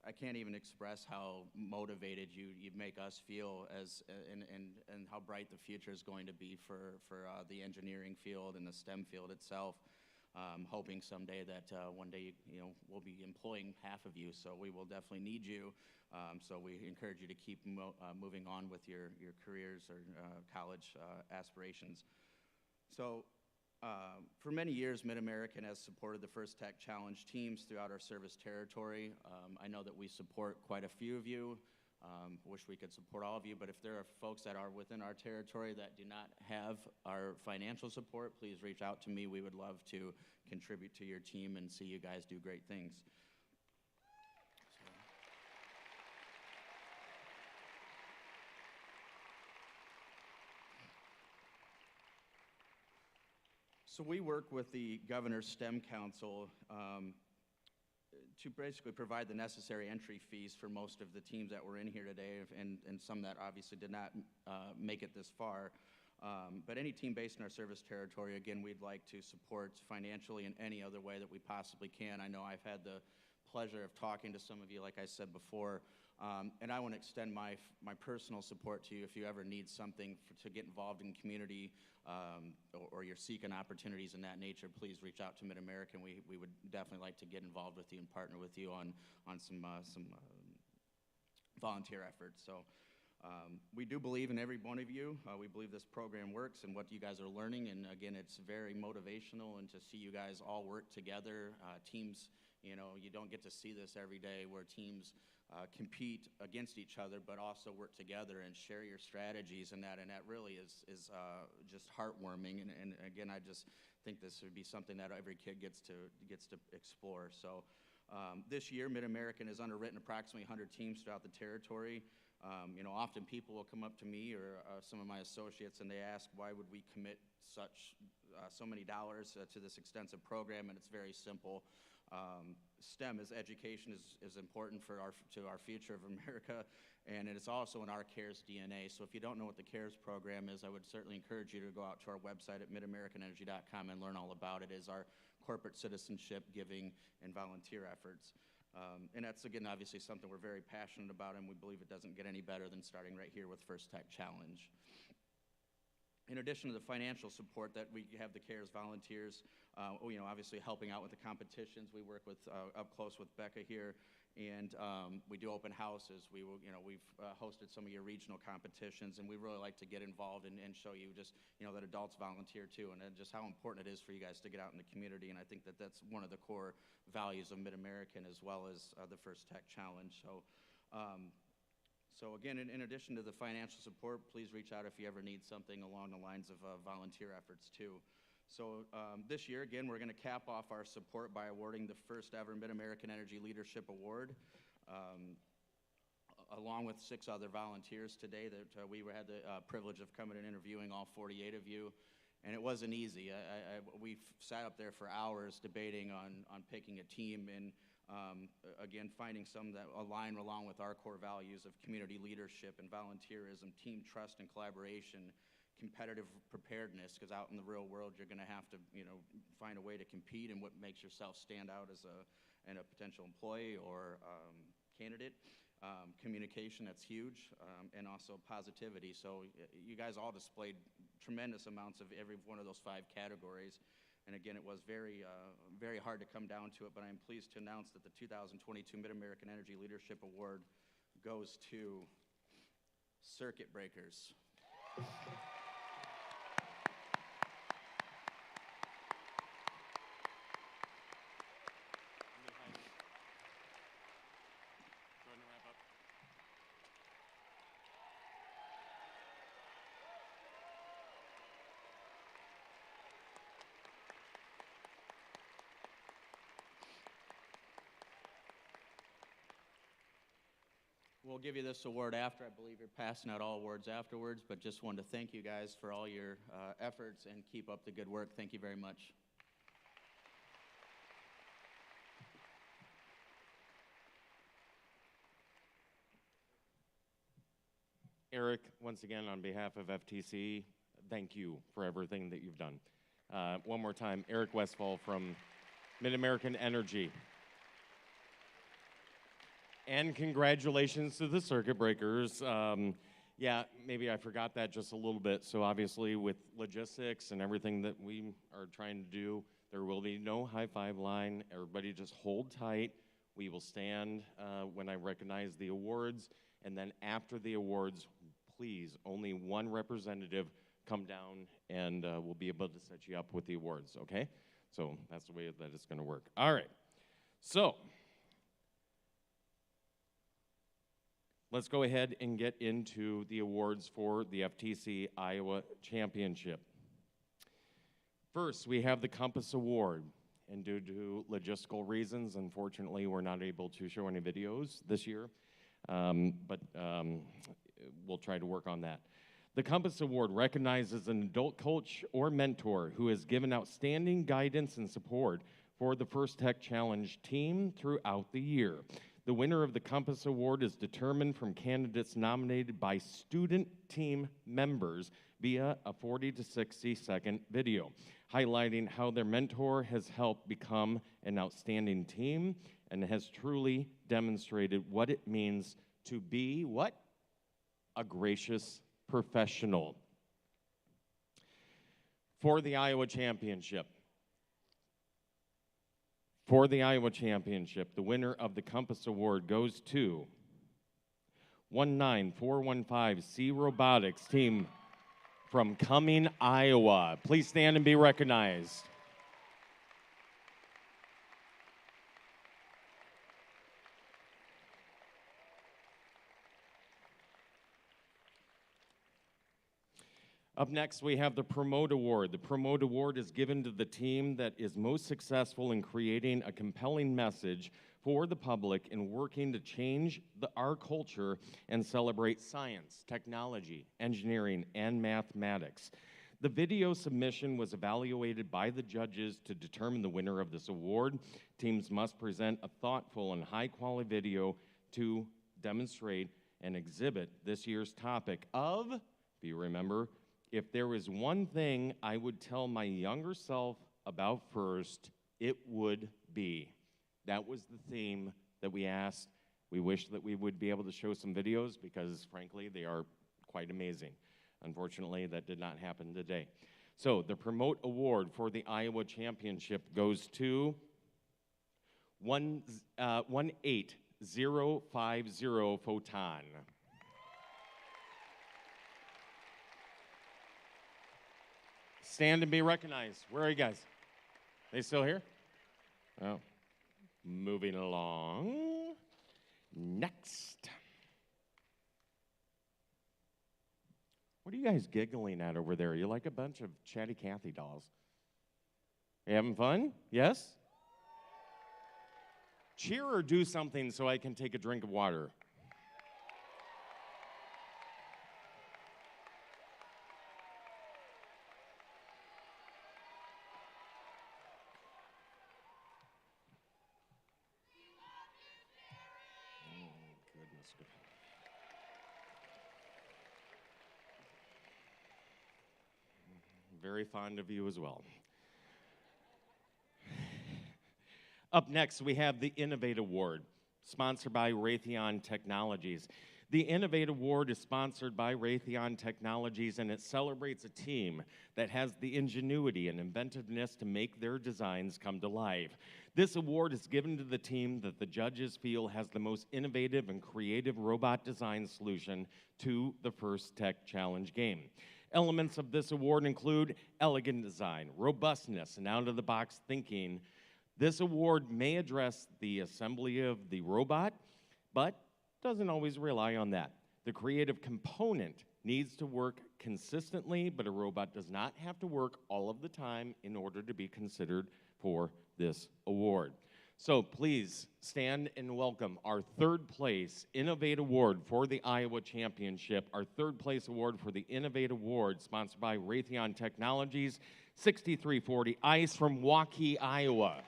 I can't even express how motivated you make us feel as and how bright the future is going to be for the engineering field and the STEM field itself. Hoping someday that one day we'll be employing half of you, so we will definitely need you. So we encourage you to keep moving on with your careers or college aspirations. So for many years, Mid-American has supported the First Tech Challenge teams throughout our service territory. I know that we support quite a few of you. Wish we could support all of you, but if there are folks that are within our territory that do not have our financial support, please reach out to me. We would love to contribute to your team and see you guys do great things. So we work with the Governor's STEM Council to basically provide the necessary entry fees for most of the teams that were in here today, and some that obviously did not make it this far. But any team based in our service territory, again, we'd like to support financially in any other way that we possibly can. I know I've had the pleasure of talking to some of you, like I said before, and I want to extend my personal support to you if you ever need something to get involved in community, or you're seeking opportunities in that nature. Please reach out to Mid-American. We would definitely like to get involved with you and partner with you on some volunteer efforts. So we do believe in every one of you. We believe this program works and what you guys are learning, and again, it's very motivational, and to see you guys all work together, teams. You know, you don't get to see this every day where teams compete against each other, but also work together and share your strategies, and that really is just heartwarming. And again, I just think this would be something that every kid gets to explore. So this year, Mid-American has underwritten approximately 100 teams throughout the territory. You know, often people will come up to me or some of my associates, and they ask, why would we commit so many dollars to this extensive program? And it's very simple. STEM is education is important to our future of America, and it's also in our CARES DNA. So if you don't know what the CARES program is, I would certainly encourage you to go out to our website at midamericanenergy.com and learn all about it. It is our corporate citizenship, giving, and volunteer efforts. And that's, again, obviously something we're very passionate about, and we believe it doesn't get any better than starting right here with First Tech Challenge. In addition to the financial support that we have, the CARES volunteers, you know, obviously helping out with the competitions. We work with up close with Becca here, and we do open houses. We've hosted some of your regional competitions, and we really like to get involved and show you just, you know, that adults volunteer too, and just how important it is for you guys to get out in the community. And I think that that's one of the core values of Mid-American, as well as the First Tech Challenge. So again, in addition to the financial support, please reach out if you ever need something along the lines of volunteer efforts too. So this year, again, we're going to cap off our support by awarding the first ever Mid-American Energy Leadership Award, along with 6 other volunteers today that we had the privilege of coming and interviewing all 48 of you. And it wasn't easy. We sat up there for hours debating on picking a team, and again, finding some that align along with our core values of community leadership and volunteerism, team trust and collaboration, competitive preparedness, because out in the real world, you're going to have to, you know, find a way to compete, and what makes yourself stand out as a potential employee or candidate. Communication, that's huge, and also positivity. So you guys all displayed tremendous amounts of every one of those 5 categories. And again, it was very, very hard to come down to it, but I'm pleased to announce that the 2022 Mid-American Energy Leadership Award goes to Circuit Breakers. We'll give you this award after. I believe you're passing out all awards afterwards, but just wanted to thank you guys for all your efforts, and keep up the good work. Thank you very much. Eric, once again, on behalf of FTC, thank you for everything that you've done. One more time, Eric Westfall from Mid-American Energy. And congratulations to the Circuit Breakers. Yeah, maybe I forgot that just a little bit. So obviously with logistics and everything that we are trying to do, there will be no high five line. Everybody just hold tight. We will stand when I recognize the awards. And then after the awards, please, only one representative come down, and we'll be able to set you up with the awards, okay? So that's the way that it's gonna work. All right, so let's go ahead and get into the awards for the FTC Iowa Championship. First, we have the Compass Award, and due to logistical reasons, unfortunately, we're not able to show any videos this year, but we'll try to work on that. The Compass Award recognizes an adult coach or mentor who has given outstanding guidance and support for the First Tech Challenge team throughout the year. The winner of the Compass Award is determined from candidates nominated by student team members via a 40 to 60-second video, highlighting how their mentor has helped become an outstanding team and has truly demonstrated what it means to be what? A gracious professional. For the Iowa Championship. For the Iowa Championship, the winner of the Compass Award goes to 19415 C Robotics team from Cumming, Iowa. Please stand and be recognized. Up next, we have the Promote Award. The Promote Award is given to the team that is most successful in creating a compelling message for the public and working to change our culture and celebrate science, technology, engineering, and mathematics. The video submission was evaluated by the judges to determine the winner of this award. Teams must present a thoughtful and high-quality video to demonstrate and exhibit this year's topic of, if you remember, if there was one thing I would tell my younger self about first, it would be. That was the theme that we asked. We wish that we would be able to show some videos because, frankly, they are quite amazing. Unfortunately, that did not happen today. So the Promote Award for the Iowa Championship goes to 18050 Photon. Stand and be recognized. Where are you guys? They still here? Oh. Moving along. Next. What are you guys giggling at over there? You're like a bunch of chatty Cathy dolls. You having fun? Yes? Cheer or do something so I can take a drink of water. Very fond of you as well. Up next, we have the Innovate Award, sponsored by Raytheon Technologies. The Innovate Award is sponsored by Raytheon Technologies, and it celebrates a team that has the ingenuity and inventiveness to make their designs come to life. This award is given to the team that the judges feel has the most innovative and creative robot design solution to the First Tech Challenge game. Elements of this award include elegant design, robustness, and out-of-the-box thinking. This award may address the assembly of the robot, but doesn't always rely on that. The creative component needs to work consistently, but a robot does not have to work all of the time in order to be considered for this award. So please stand and welcome our third place Innovate Award for the Iowa Championship, our third place award for the Innovate Award, sponsored by Raytheon Technologies, 6340 ICE from Waukee, Iowa.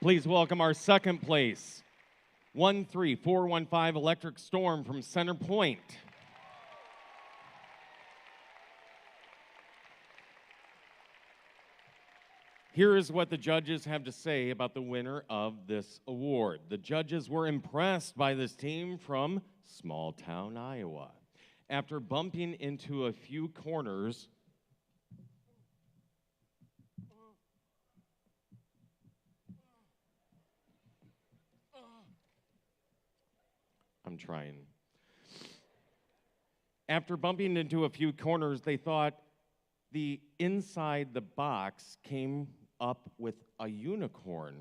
Please welcome our second place, 13415 Electric Storm from Center Point. Here is what the judges have to say about the winner of this award. The judges were impressed by this team from small town Iowa. After bumping into a few corners, I'm trying. After bumping into a few corners, they thought the inside the box came up with a unicorn.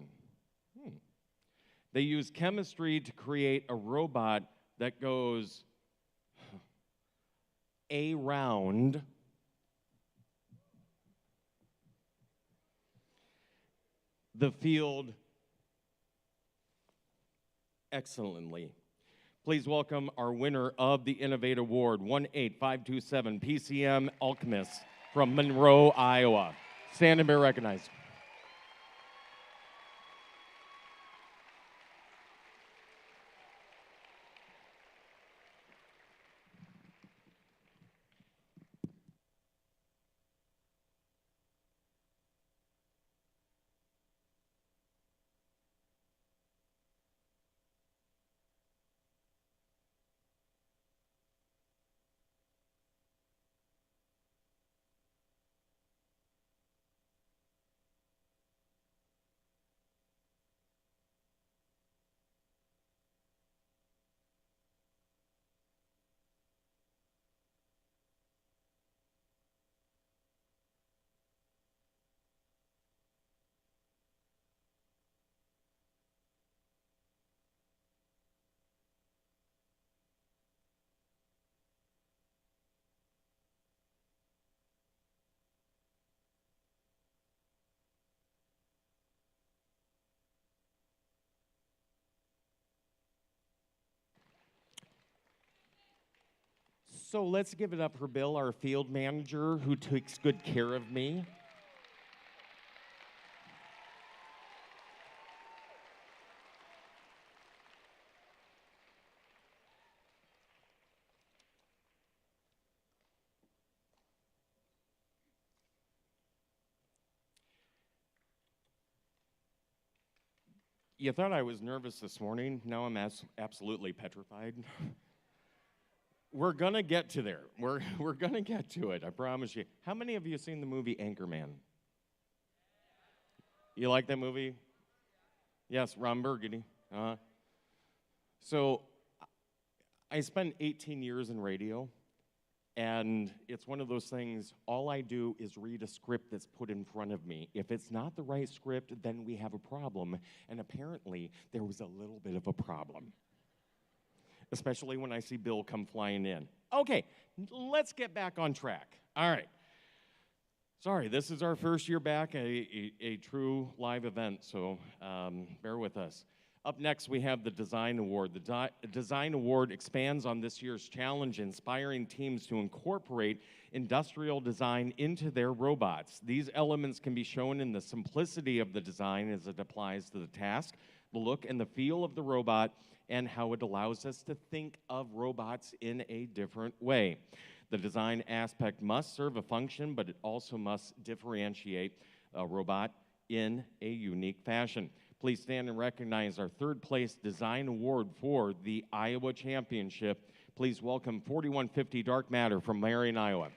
They used chemistry to create a robot that goes around the field excellently. Please welcome our winner of the Innovate Award, 18527 PCM Alchemist from Monroe, Iowa. Stand and be recognized. So let's give it up for Bill, our field manager, who takes good care of me. You thought I was nervous this morning. Now I'm absolutely petrified. We're going to get to there. We're going to get to it, I promise you. How many of you have seen the movie Anchorman? You like that movie? Yes, Ron Burgundy. So I spent 18 years in radio, and it's one of those things, all I do is read a script that's put in front of me. If it's not the right script, then we have a problem, and apparently there was a little bit of a problem, especially when I see Bill come flying in. Okay, let's get back on track. All right. Sorry, this is our first year back, a true live event, so bear with us. Up next, we have the Design Award. The Design Award expands on this year's challenge, inspiring teams to incorporate industrial design into their robots. These elements can be shown in the simplicity of the design as it applies to the task, the look and the feel of the robot, and how it allows us to think of robots in a different way. The design aspect must serve a function, but it also must differentiate a robot in a unique fashion. Please stand and recognize our third place design award for the Iowa Championship. Please welcome 4150 Dark Matter from Marion, Iowa.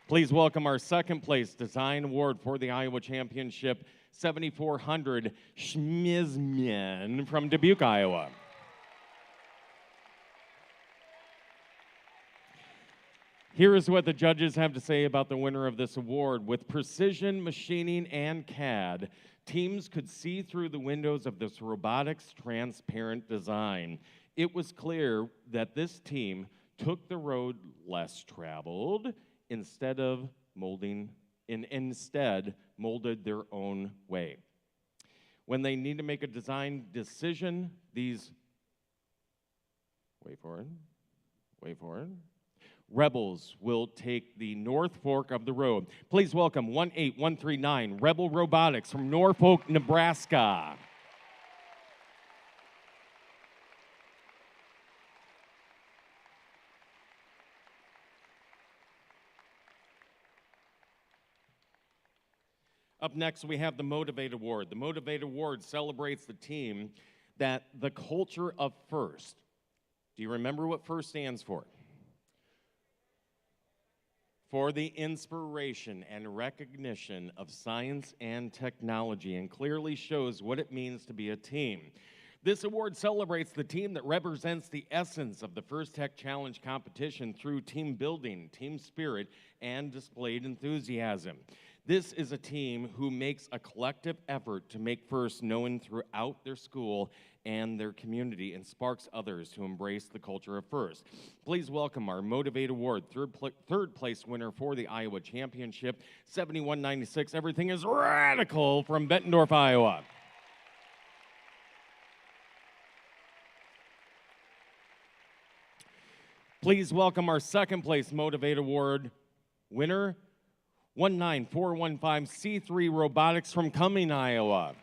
Please welcome our second place design award for the Iowa Championship, 7400 Schmizmian from Dubuque, Iowa. Here is what the judges have to say about the winner of this award. With precision machining and CAD, teams could see through the windows of this robotics transparent design. It was clear that this team took the road less traveled instead molded their own way. When they need to make a design decision, these, wait for it, Rebels will take the North Fork of the road. Please welcome 18139 Rebel Robotics from Norfolk, Nebraska. Up next, we have the Motivate Award. The Motivate Award celebrates the team that the culture of FIRST. Do you remember what FIRST stands for? For the inspiration and recognition of science and technology, and clearly shows what it means to be a team. This award celebrates the team that represents the essence of the FIRST Tech Challenge competition through team building, team spirit, and displayed enthusiasm. This is a team who makes a collective effort to make FIRST known throughout their school and their community and sparks others to embrace the culture of FIRST. Please welcome our Motivate Award third place winner for the Iowa Championship, 7196 Everything is Radical from Bettendorf, Iowa. Please welcome our second place Motivate Award winner, 19415 C3 Robotics from Cumming, Iowa.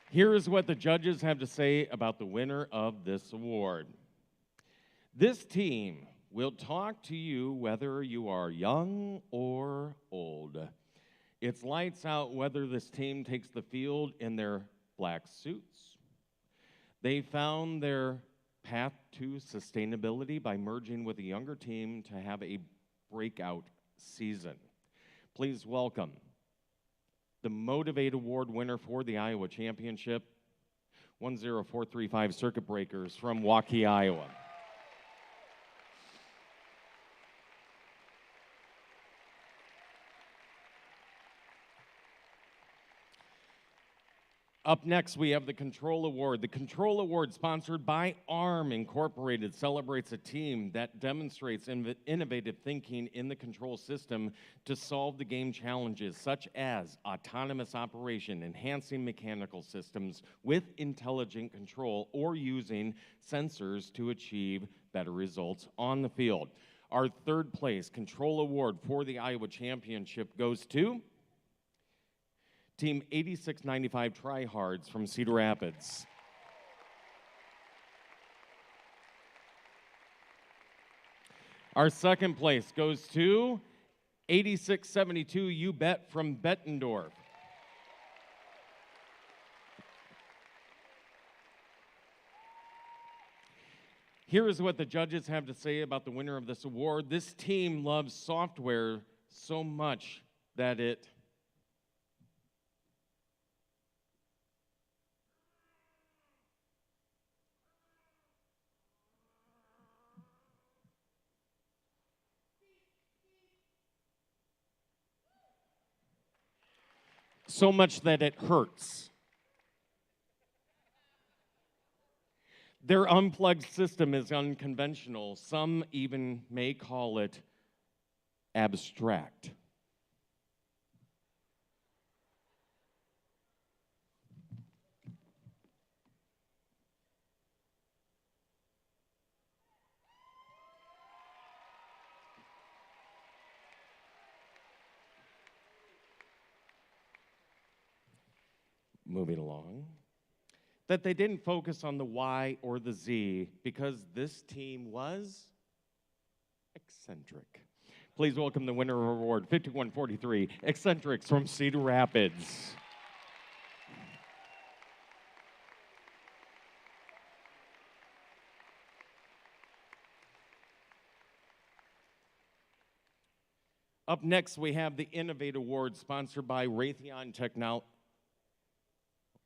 Here is what the judges have to say about the winner of this award. This team will talk to you whether you are young or old. It's lights out whether this team takes the field in their black suits. They found their path to sustainability by merging with a younger team to have a breakout season. Please welcome the Motivate Award winner for the Iowa Championship, 10435 Circuit Breakers from Waukee, Iowa. Up next, we have the Control Award. The Control Award, sponsored by ARM Incorporated, celebrates a team that demonstrates innovative thinking in the control system to solve the game challenges, such as autonomous operation, enhancing mechanical systems with intelligent control, or using sensors to achieve better results on the field. Our third place Control Award for the Iowa Championship goes to Team 8695 Tryhards from Cedar Rapids. Our second place goes to 8672 You Bet from Bettendorf. Here is what the judges have to say about the winner of this award. This team loves software so much that it hurts. Their unplugged system is unconventional. Some even may call it abstract. Moving along, that they didn't focus on the Y or the Z because this team was eccentric. Please welcome the winner of award 5143, Eccentrics from Cedar Rapids. Up next, we have the Innovate Award sponsored by Raytheon Technology.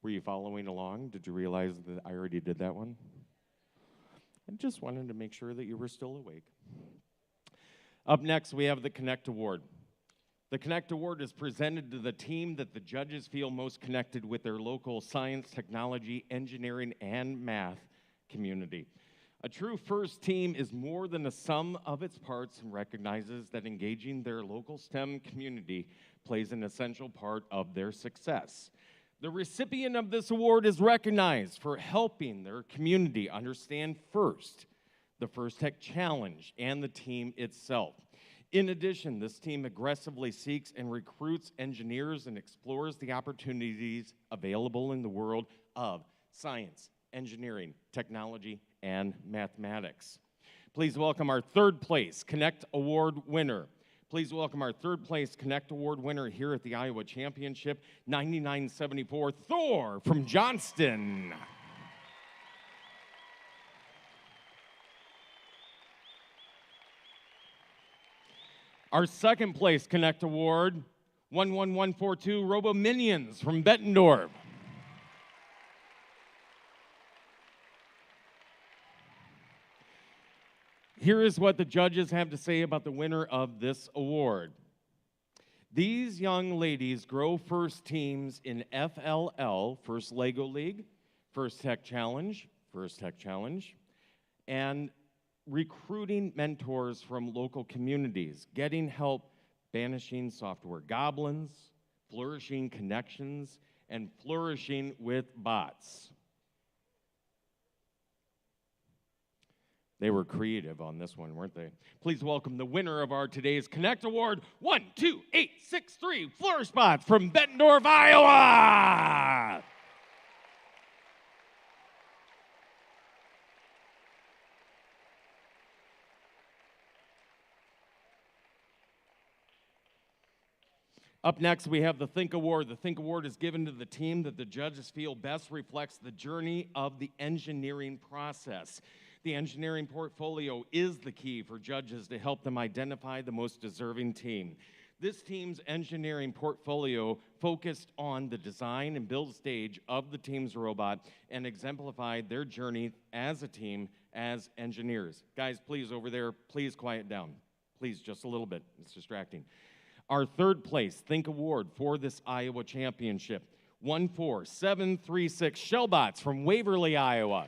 Were you following along? Did you realize that I already did that one? I just wanted to make sure that you were still awake. Up next, we have the Connect Award. The Connect Award is presented to the team that the judges feel most connected with their local science, technology, engineering, and math community. A true FIRST team is more than a sum of its parts and recognizes that engaging their local STEM community plays an essential part of their success. The recipient of this award is recognized for helping their community understand FIRST, the FIRST Tech Challenge, and the team itself. In addition, this team aggressively seeks and recruits engineers and explores the opportunities available in the world of science, engineering, technology, and mathematics. Please welcome our third place Connect Award winner. Please welcome our third place Connect Award winner here at the Iowa Championship, 9974 Thor from Johnston. Our second place Connect Award, 11142 Robo Minions from Bettendorf. Here is what the judges have to say about the winner of this award. These young ladies grow FIRST teams in FLL, First Lego League, First Tech Challenge, and recruiting mentors from local communities, getting help banishing software goblins, flourishing connections, and flourishing with bots. They were creative on this one, weren't they? Please welcome the winner of our today's Connect Award, 12863 Flourish Bots from Bettendorf, Iowa! Up next, we have the Think Award. The Think Award is given to the team that the judges feel best reflects the journey of the engineering process. The engineering portfolio is the key for judges to help them identify the most deserving team. This team's engineering portfolio focused on the design and build stage of the team's robot and exemplified their journey as a team as engineers. Guys, please, over there, please quiet down. Please, just a little bit. It's distracting. Our third place Think Award for this Iowa Championship, 14736 Shellbots from Waverly, Iowa.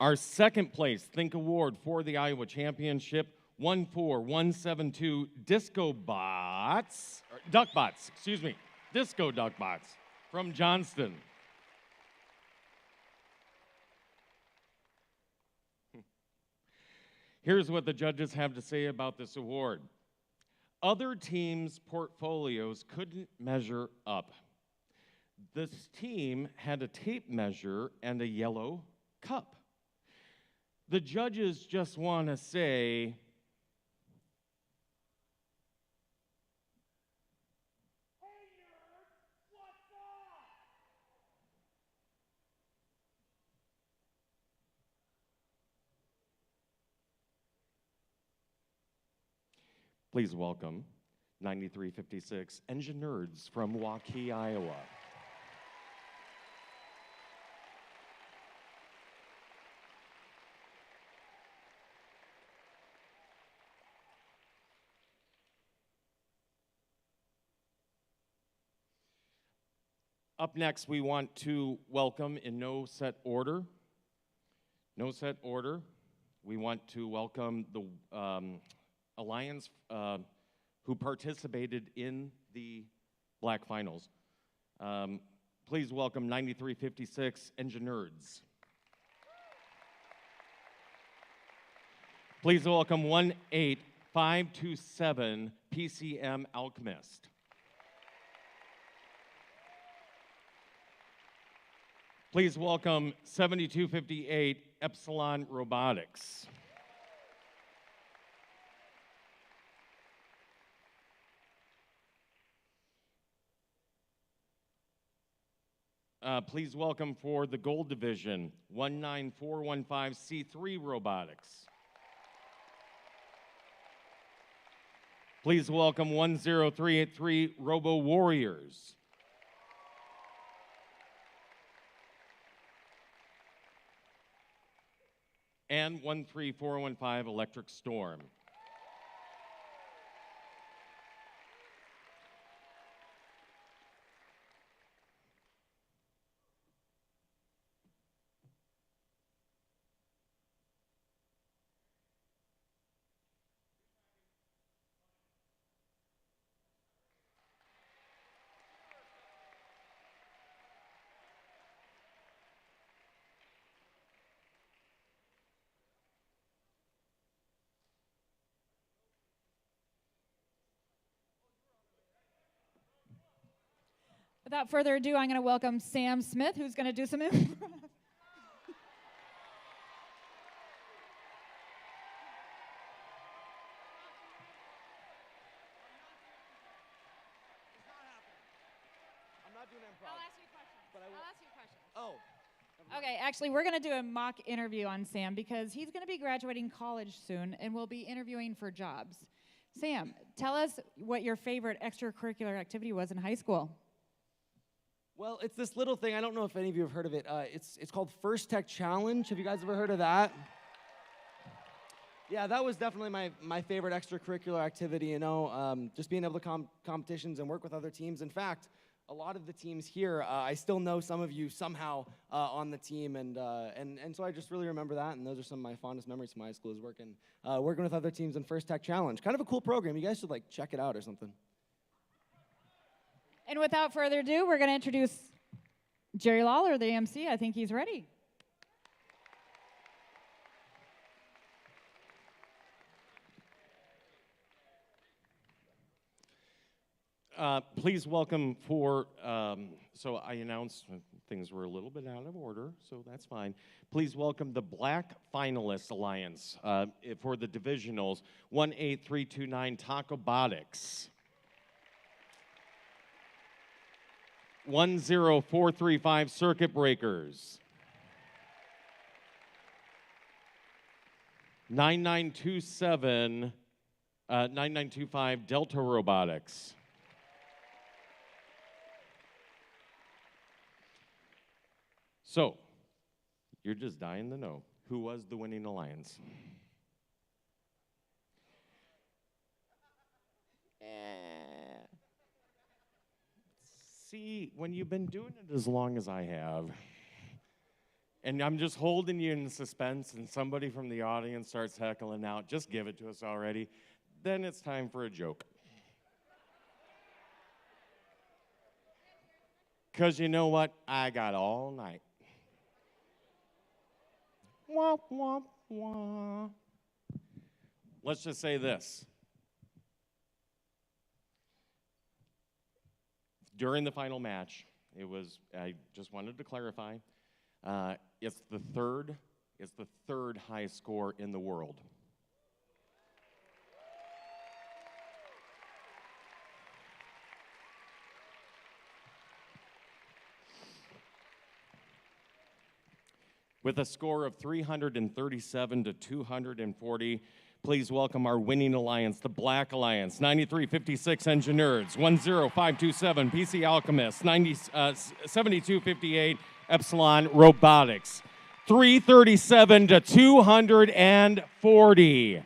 Our second place Think Award for the Iowa Championship, 14172 Disco Bots, or Duck Bots, excuse me, Disco Duck Bots from Johnston. Here's what the judges have to say about this award. Other teams' portfolios couldn't measure up. This team had a tape measure and a yellow cup. The judges just want to say, please welcome 9356 Engineers from Waukee, Iowa. Up next, we want to welcome in no set order, we want to welcome the Alliance who participated in the Black Finals. Please welcome 9356 Engineers. Please welcome 18527 PCM Alchemist. Please welcome 7258 Epsilon Robotics. Please welcome for the Gold Division, 19415 C3 Robotics. Please welcome 10383 Robo Warriors. And 13415 Electric Storm. Without further ado, I'm going to welcome Sam Smith, who's going to do some improv. Okay, actually, we're going to do a mock interview on Sam because he's going to be graduating college soon and we'll be interviewing for jobs. Sam, tell us what your favorite extracurricular activity was in high school. Well, it's this little thing. I don't know if any of you have heard of it. It's called First Tech Challenge. Have you guys ever heard of that? Yeah, that was definitely my favorite extracurricular activity, you know, just being able to competitions and work with other teams. In fact, a lot of the teams here, I still know some of you somehow on the team, and so I just really remember that, and those are some of my fondest memories from high school is working with other teams in First Tech Challenge. Kind of a cool program. You guys should like check it out or something. And without further ado, we're going to introduce Jerry Lawler, the MC. I think he's ready. Please welcome for, so I announced things were a little bit out of order, so that's fine. Please welcome the Black Finalists Alliance for the divisionals, 18329 Tacobotics. 10435 Circuit Breakers. 9925 Delta Robotics. So, you're just dying to know who was the winning alliance. See, when you've been doing it as long as I have, and I'm just holding you in suspense, and somebody from the audience starts heckling out, just give it to us already, then it's time for a joke. Because you know what? I got all night. Womp, womp, womp. Let's just say this. During the final match, I just wanted to clarify, it's the third highest score in the world. With a score of 337 to 240, please welcome our winning alliance, the Black Alliance, 9356 Engineers, 10527 PC Alchemists, 7258 Epsilon Robotics, 337 to 240.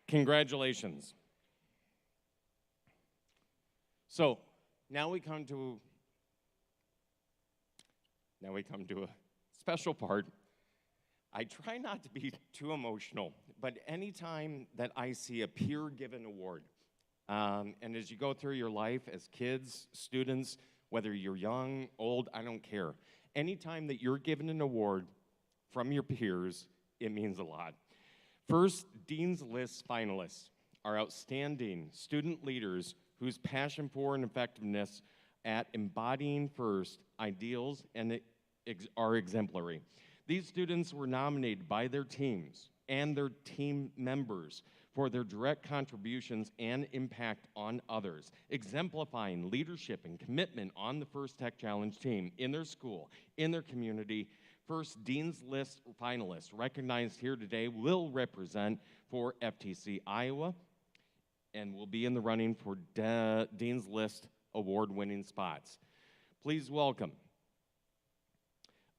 Congratulations. So now we come to a special part. I try not to be too emotional, but anytime that I see a peer-given award, and as you go through your life as kids, students, whether you're young, old, I don't care. Anytime that you're given an award from your peers, it means a lot. First, Dean's List finalists are outstanding student leaders whose passion for and effectiveness at embodying first ideals and are exemplary. These students were nominated by their teams and their team members for their direct contributions and impact on others, exemplifying leadership and commitment on the First Tech Challenge team, in their school, in their community. First, Dean's List finalists recognized here today will represent for FTC Iowa and will be in the running for Dean's List award-winning spots. Please welcome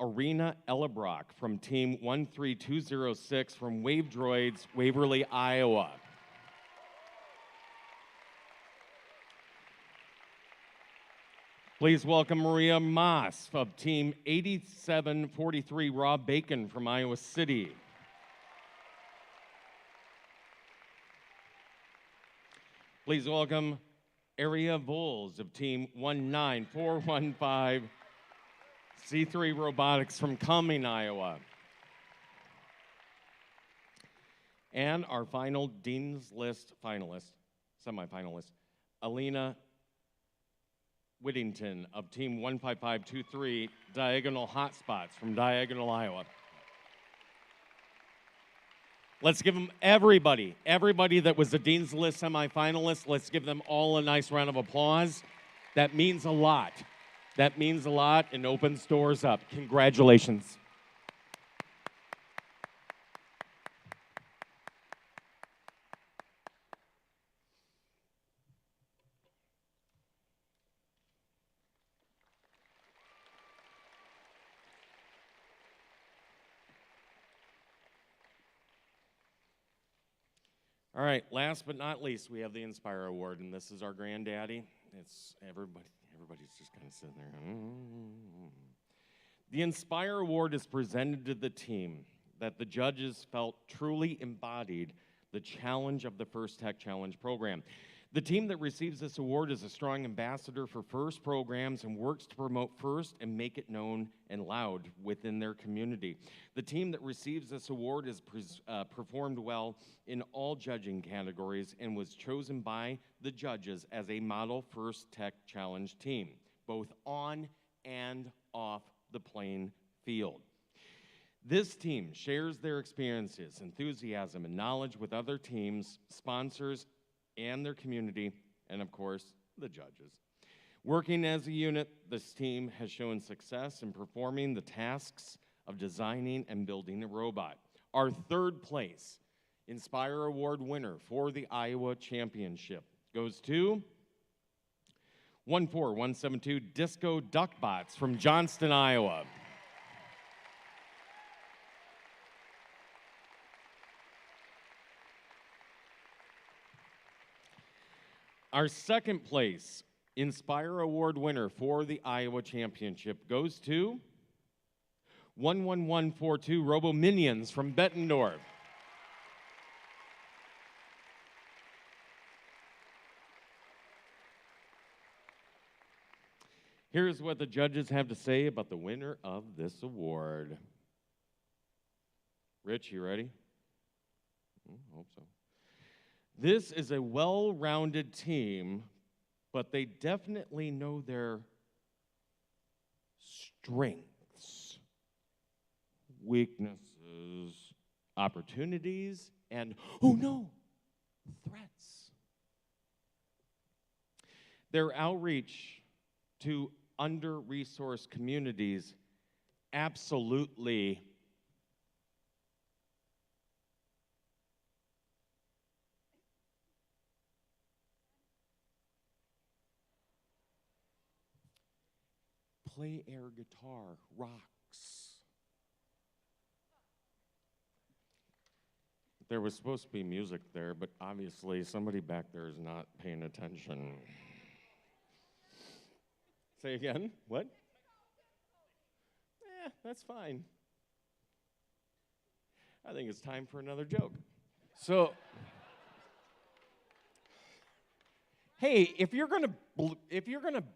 Arena Ellebrock from Team 13206 from Wave Droids, Waverly, Iowa. Please welcome Maria Moss of Team 8743 Raw Bacon from Iowa City. Please welcome Aria Voles of Team 19415 C3 Robotics from Cumming, Iowa. And our final Dean's List finalist, semifinalist, Alina Whittington of Team 15523 Diagonal Hotspots from Diagonal, Iowa. Let's give them everybody that was the Dean's List semifinalist, let's give them all a nice round of applause. That means a lot. That means a lot and opens doors up. Congratulations. All right, last but not least, we have the Inspire Award, and this is our granddaddy. It's everybody's just kind of sitting there. The Inspire Award is presented to the team that the judges felt truly embodied the challenge of the First Tech Challenge program. The team that receives this award is a strong ambassador for FIRST programs and works to promote FIRST and make it known and loud within their community. The team that receives this award has performed well in all judging categories and was chosen by the judges as a model FIRST Tech Challenge team, both on and off the playing field. This team shares their experiences, enthusiasm, and knowledge with other teams, sponsors, and their community, and of course, the judges. Working as a unit, this team has shown success in performing the tasks of designing and building a robot. Our third place Inspire Award winner for the Iowa Championship goes to 14172 Disco Duckbots from Johnston, Iowa. Our second place Inspire Award winner for the Iowa Championship goes to 11142 Robo Minions from Bettendorf. Here's what the judges have to say about the winner of this award. Rich, you ready? Hope so. This is a well-rounded team, but they definitely know their strengths, weaknesses, opportunities, and, oh no, threats. Their outreach to under-resourced communities absolutely play air guitar rocks. There was supposed to be music there, but obviously somebody back there is not paying attention. Say again? What? That's fine. I think it's time for another joke. So, hey, if you're gonna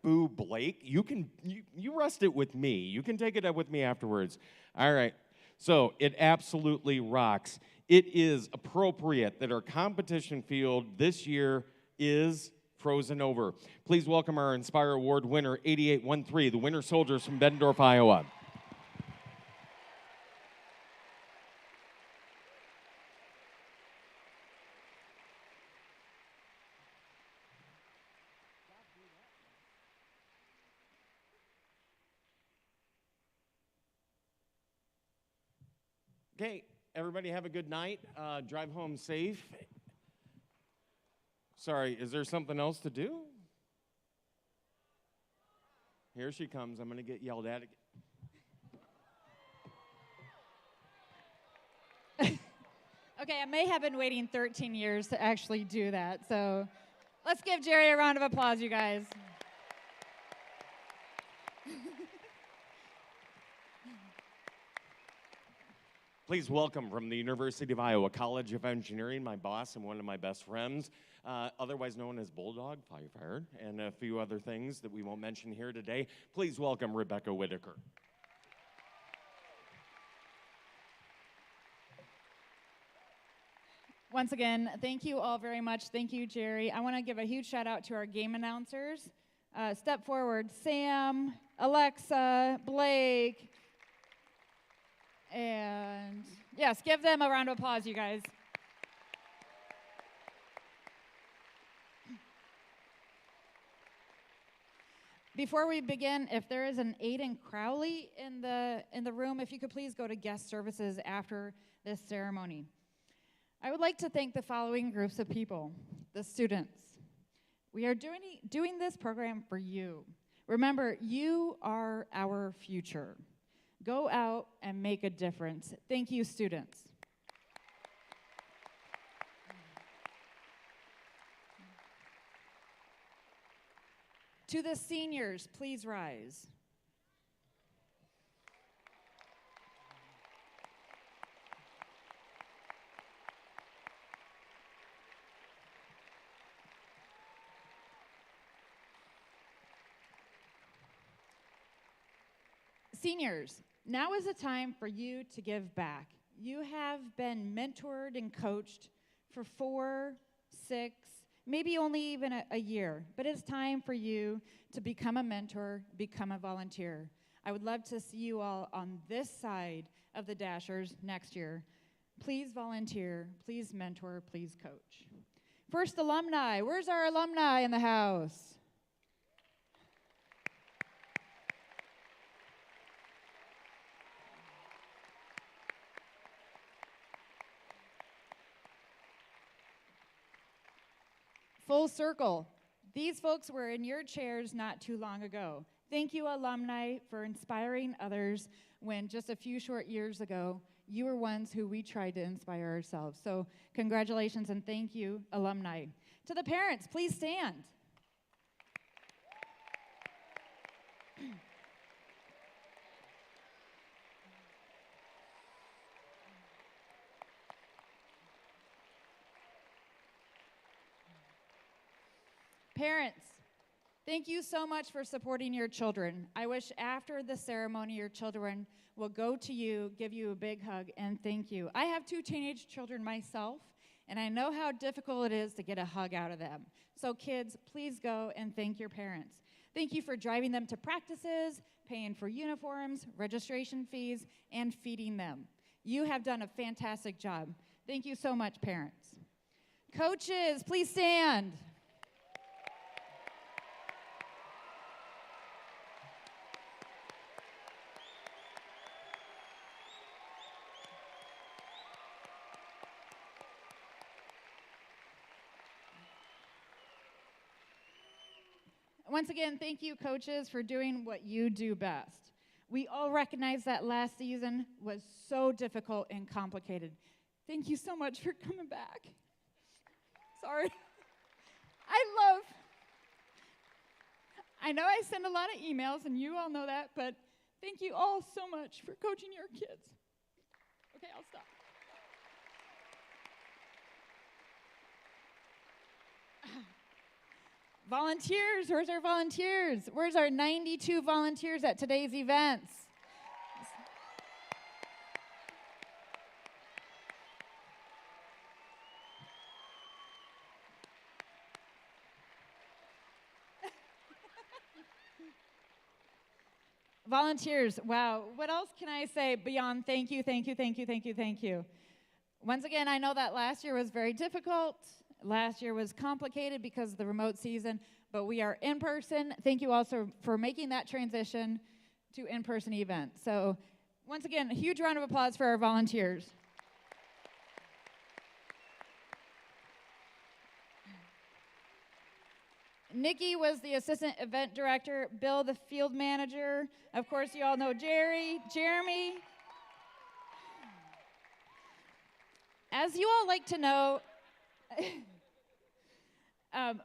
boo Blake, you rest it with me. You can take it up with me afterwards. All right. So it absolutely rocks. It is appropriate that our competition field this year is frozen over. Please welcome our Inspire Award winner, 8813, the Winter Soldiers from Bettendorf, Iowa. Okay, everybody have a good night. Drive home safe. Sorry, is there something else to do? Here she comes. I'm going to get yelled at again. Okay, I may have been waiting 13 years to actually do that, so let's give Jerry a round of applause, you guys. Please welcome from the University of Iowa College of Engineering, my boss and one of my best friends, otherwise known as Bulldog, Firefighter, and a few other things that we won't mention here today. Please welcome Rebecca Whitaker. Once again, thank you all very much. Thank you, Jerry. I want to give a huge shout out to our game announcers. Step forward, Sam, Alexa, Blake, and yes, give them a round of applause, you guys. Before we begin, if there is an Aiden Crowley in the room, if you could please go to guest services after this ceremony. I would like to thank the following groups of people. The students. We are doing this program for you. Remember, you are our future. Go out and make a difference. Thank you, students. To the seniors, please rise. Seniors, now is the time for you to give back. You have been mentored and coached for 4, 6, maybe only even a year, but it's time for you to become a mentor, become a volunteer. I would love to see you all on this side of the Dashers next year. Please volunteer, please mentor, please coach. First, alumni. Where's our alumni in the house? Full circle. These folks were in your chairs not too long ago. Thank you, alumni, for inspiring others when just a few short years ago, you are ones who we tried to inspire ourselves. So congratulations and thank you, alumni. To the parents, please stand. Parents, thank you so much for supporting your children. I wish after the ceremony your children will go to you, give you a big hug, and thank you. I have 2 teenage children myself, and I know how difficult it is to get a hug out of them. So kids, please go and thank your parents. Thank you for driving them to practices, paying for uniforms, registration fees, and feeding them. You have done a fantastic job. Thank you so much, parents. Coaches, please stand. Once again, thank you, coaches, for doing what you do best. We all recognize that last season was so difficult and complicated. Thank you so much for coming back. Sorry. I know I send a lot of emails, and you all know that, but thank you all so much for coaching your kids. Okay, I'll stop. Volunteers, where's our volunteers? Where's our 92 volunteers at today's events? Volunteers, wow, what else can I say beyond thank you, thank you, thank you, thank you, thank you? Once again, I know that last year was very difficult. Last year was complicated because of the remote season, but we are in person. Thank you also for making that transition to in-person events. So once again, a huge round of applause for our volunteers. Nikki was the assistant event director, Bill the field manager. Of course, you all know Jeremy. As you all like to know,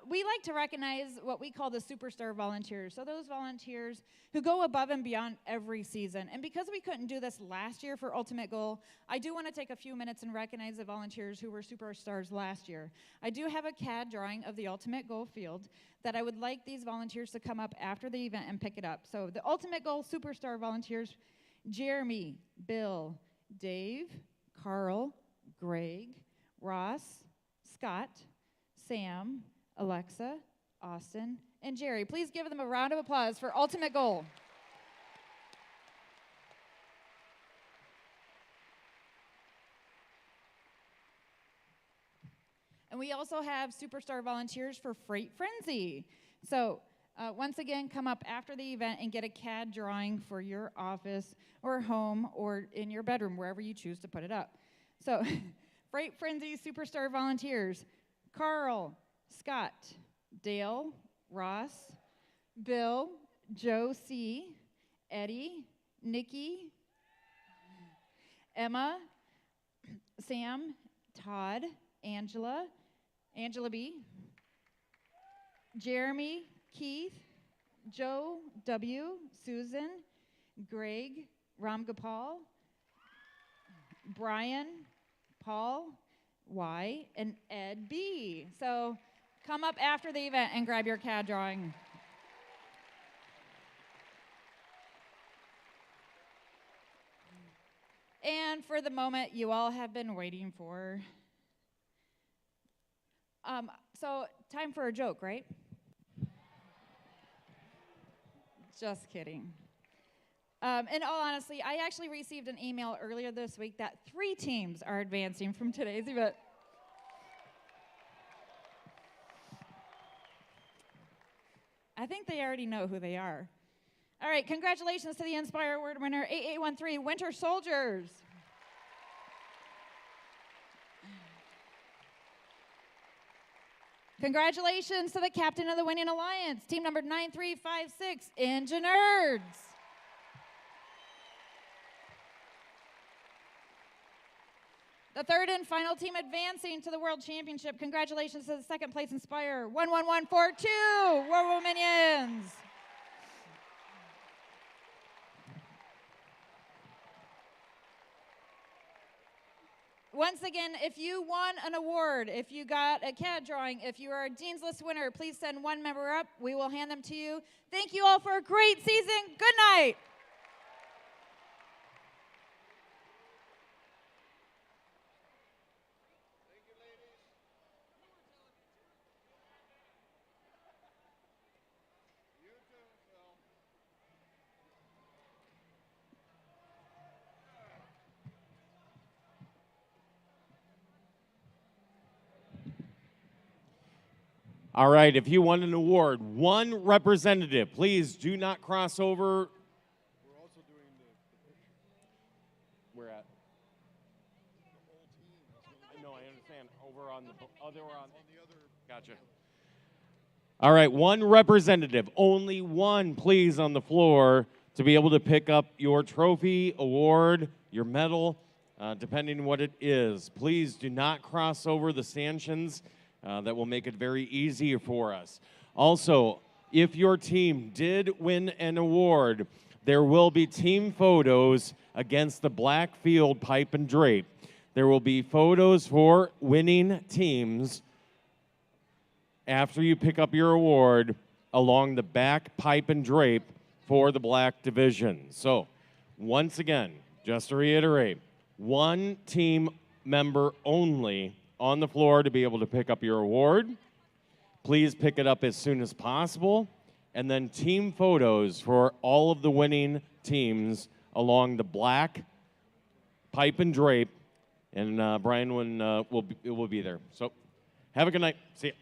we like to recognize what we call the superstar volunteers. So those volunteers who go above and beyond every season. And because we couldn't do this last year for Ultimate Goal, I do want to take a few minutes and recognize the volunteers who were superstars last year. I do have a CAD drawing of the Ultimate Goal field that I would like these volunteers to come up after the event and pick it up. So the Ultimate Goal superstar volunteers, Jeremy, Bill, Dave, Carl, Greg, Ross, Scott, Sam, Alexa, Austin, and Jerry. Please give them a round of applause for Ultimate Goal. And we also have superstar volunteers for Frenzie. So once again, come up after the event and get a CAD drawing for your office or home or in your bedroom, wherever you choose to put it up. So Frenzie superstar volunteers, Carl, Scott, Dale, Ross, Bill, Joe C., Eddie, Nikki, Emma, Sam, Todd, Angela B., Jeremy, Keith, Joe W., Susan, Greg, Ramgopal, Brian, Paul Y., and Ed B. So come up after the event and grab your CAD drawing. And for the moment you all have been waiting for. So time for a joke, right? Just kidding. In all honesty, I actually received an email earlier this week that 3 teams are advancing from today's event. I think they already know who they are. All right, congratulations to the Inspire Award winner, 8813 Winter Soldiers. Congratulations to the captain of the winning alliance, team number 9356, Engineers. The third and final team advancing to the World Championship. Congratulations to the second place Inspire 11142 War Minions. Once again, if you won an award, if you got a CAD drawing, if you are a Dean's List winner, please send one member up. We will hand them to you. Thank you all for a great season. Good night. All right, if you won an award, one representative, please do not cross over. We're also doing the Where at? No, I understand. Over on the other on the other. Gotcha. All right, one representative, only one, please, on the floor to be able to pick up your trophy, award, your medal, depending on what it is. Please do not cross over the stanchions. That will make it very easy for us. Also, if your team did win an award, there will be team photos against the black field pipe and drape. There will be photos for winning teams after you pick up your award along the back pipe and drape for the black division. So, once again, just to reiterate, one team member only on the floor to be able to pick up your award. Please pick it up as soon as possible. And then team photos for all of the winning teams along the black pipe and drape. And Brian will be there. So have a good night. See ya.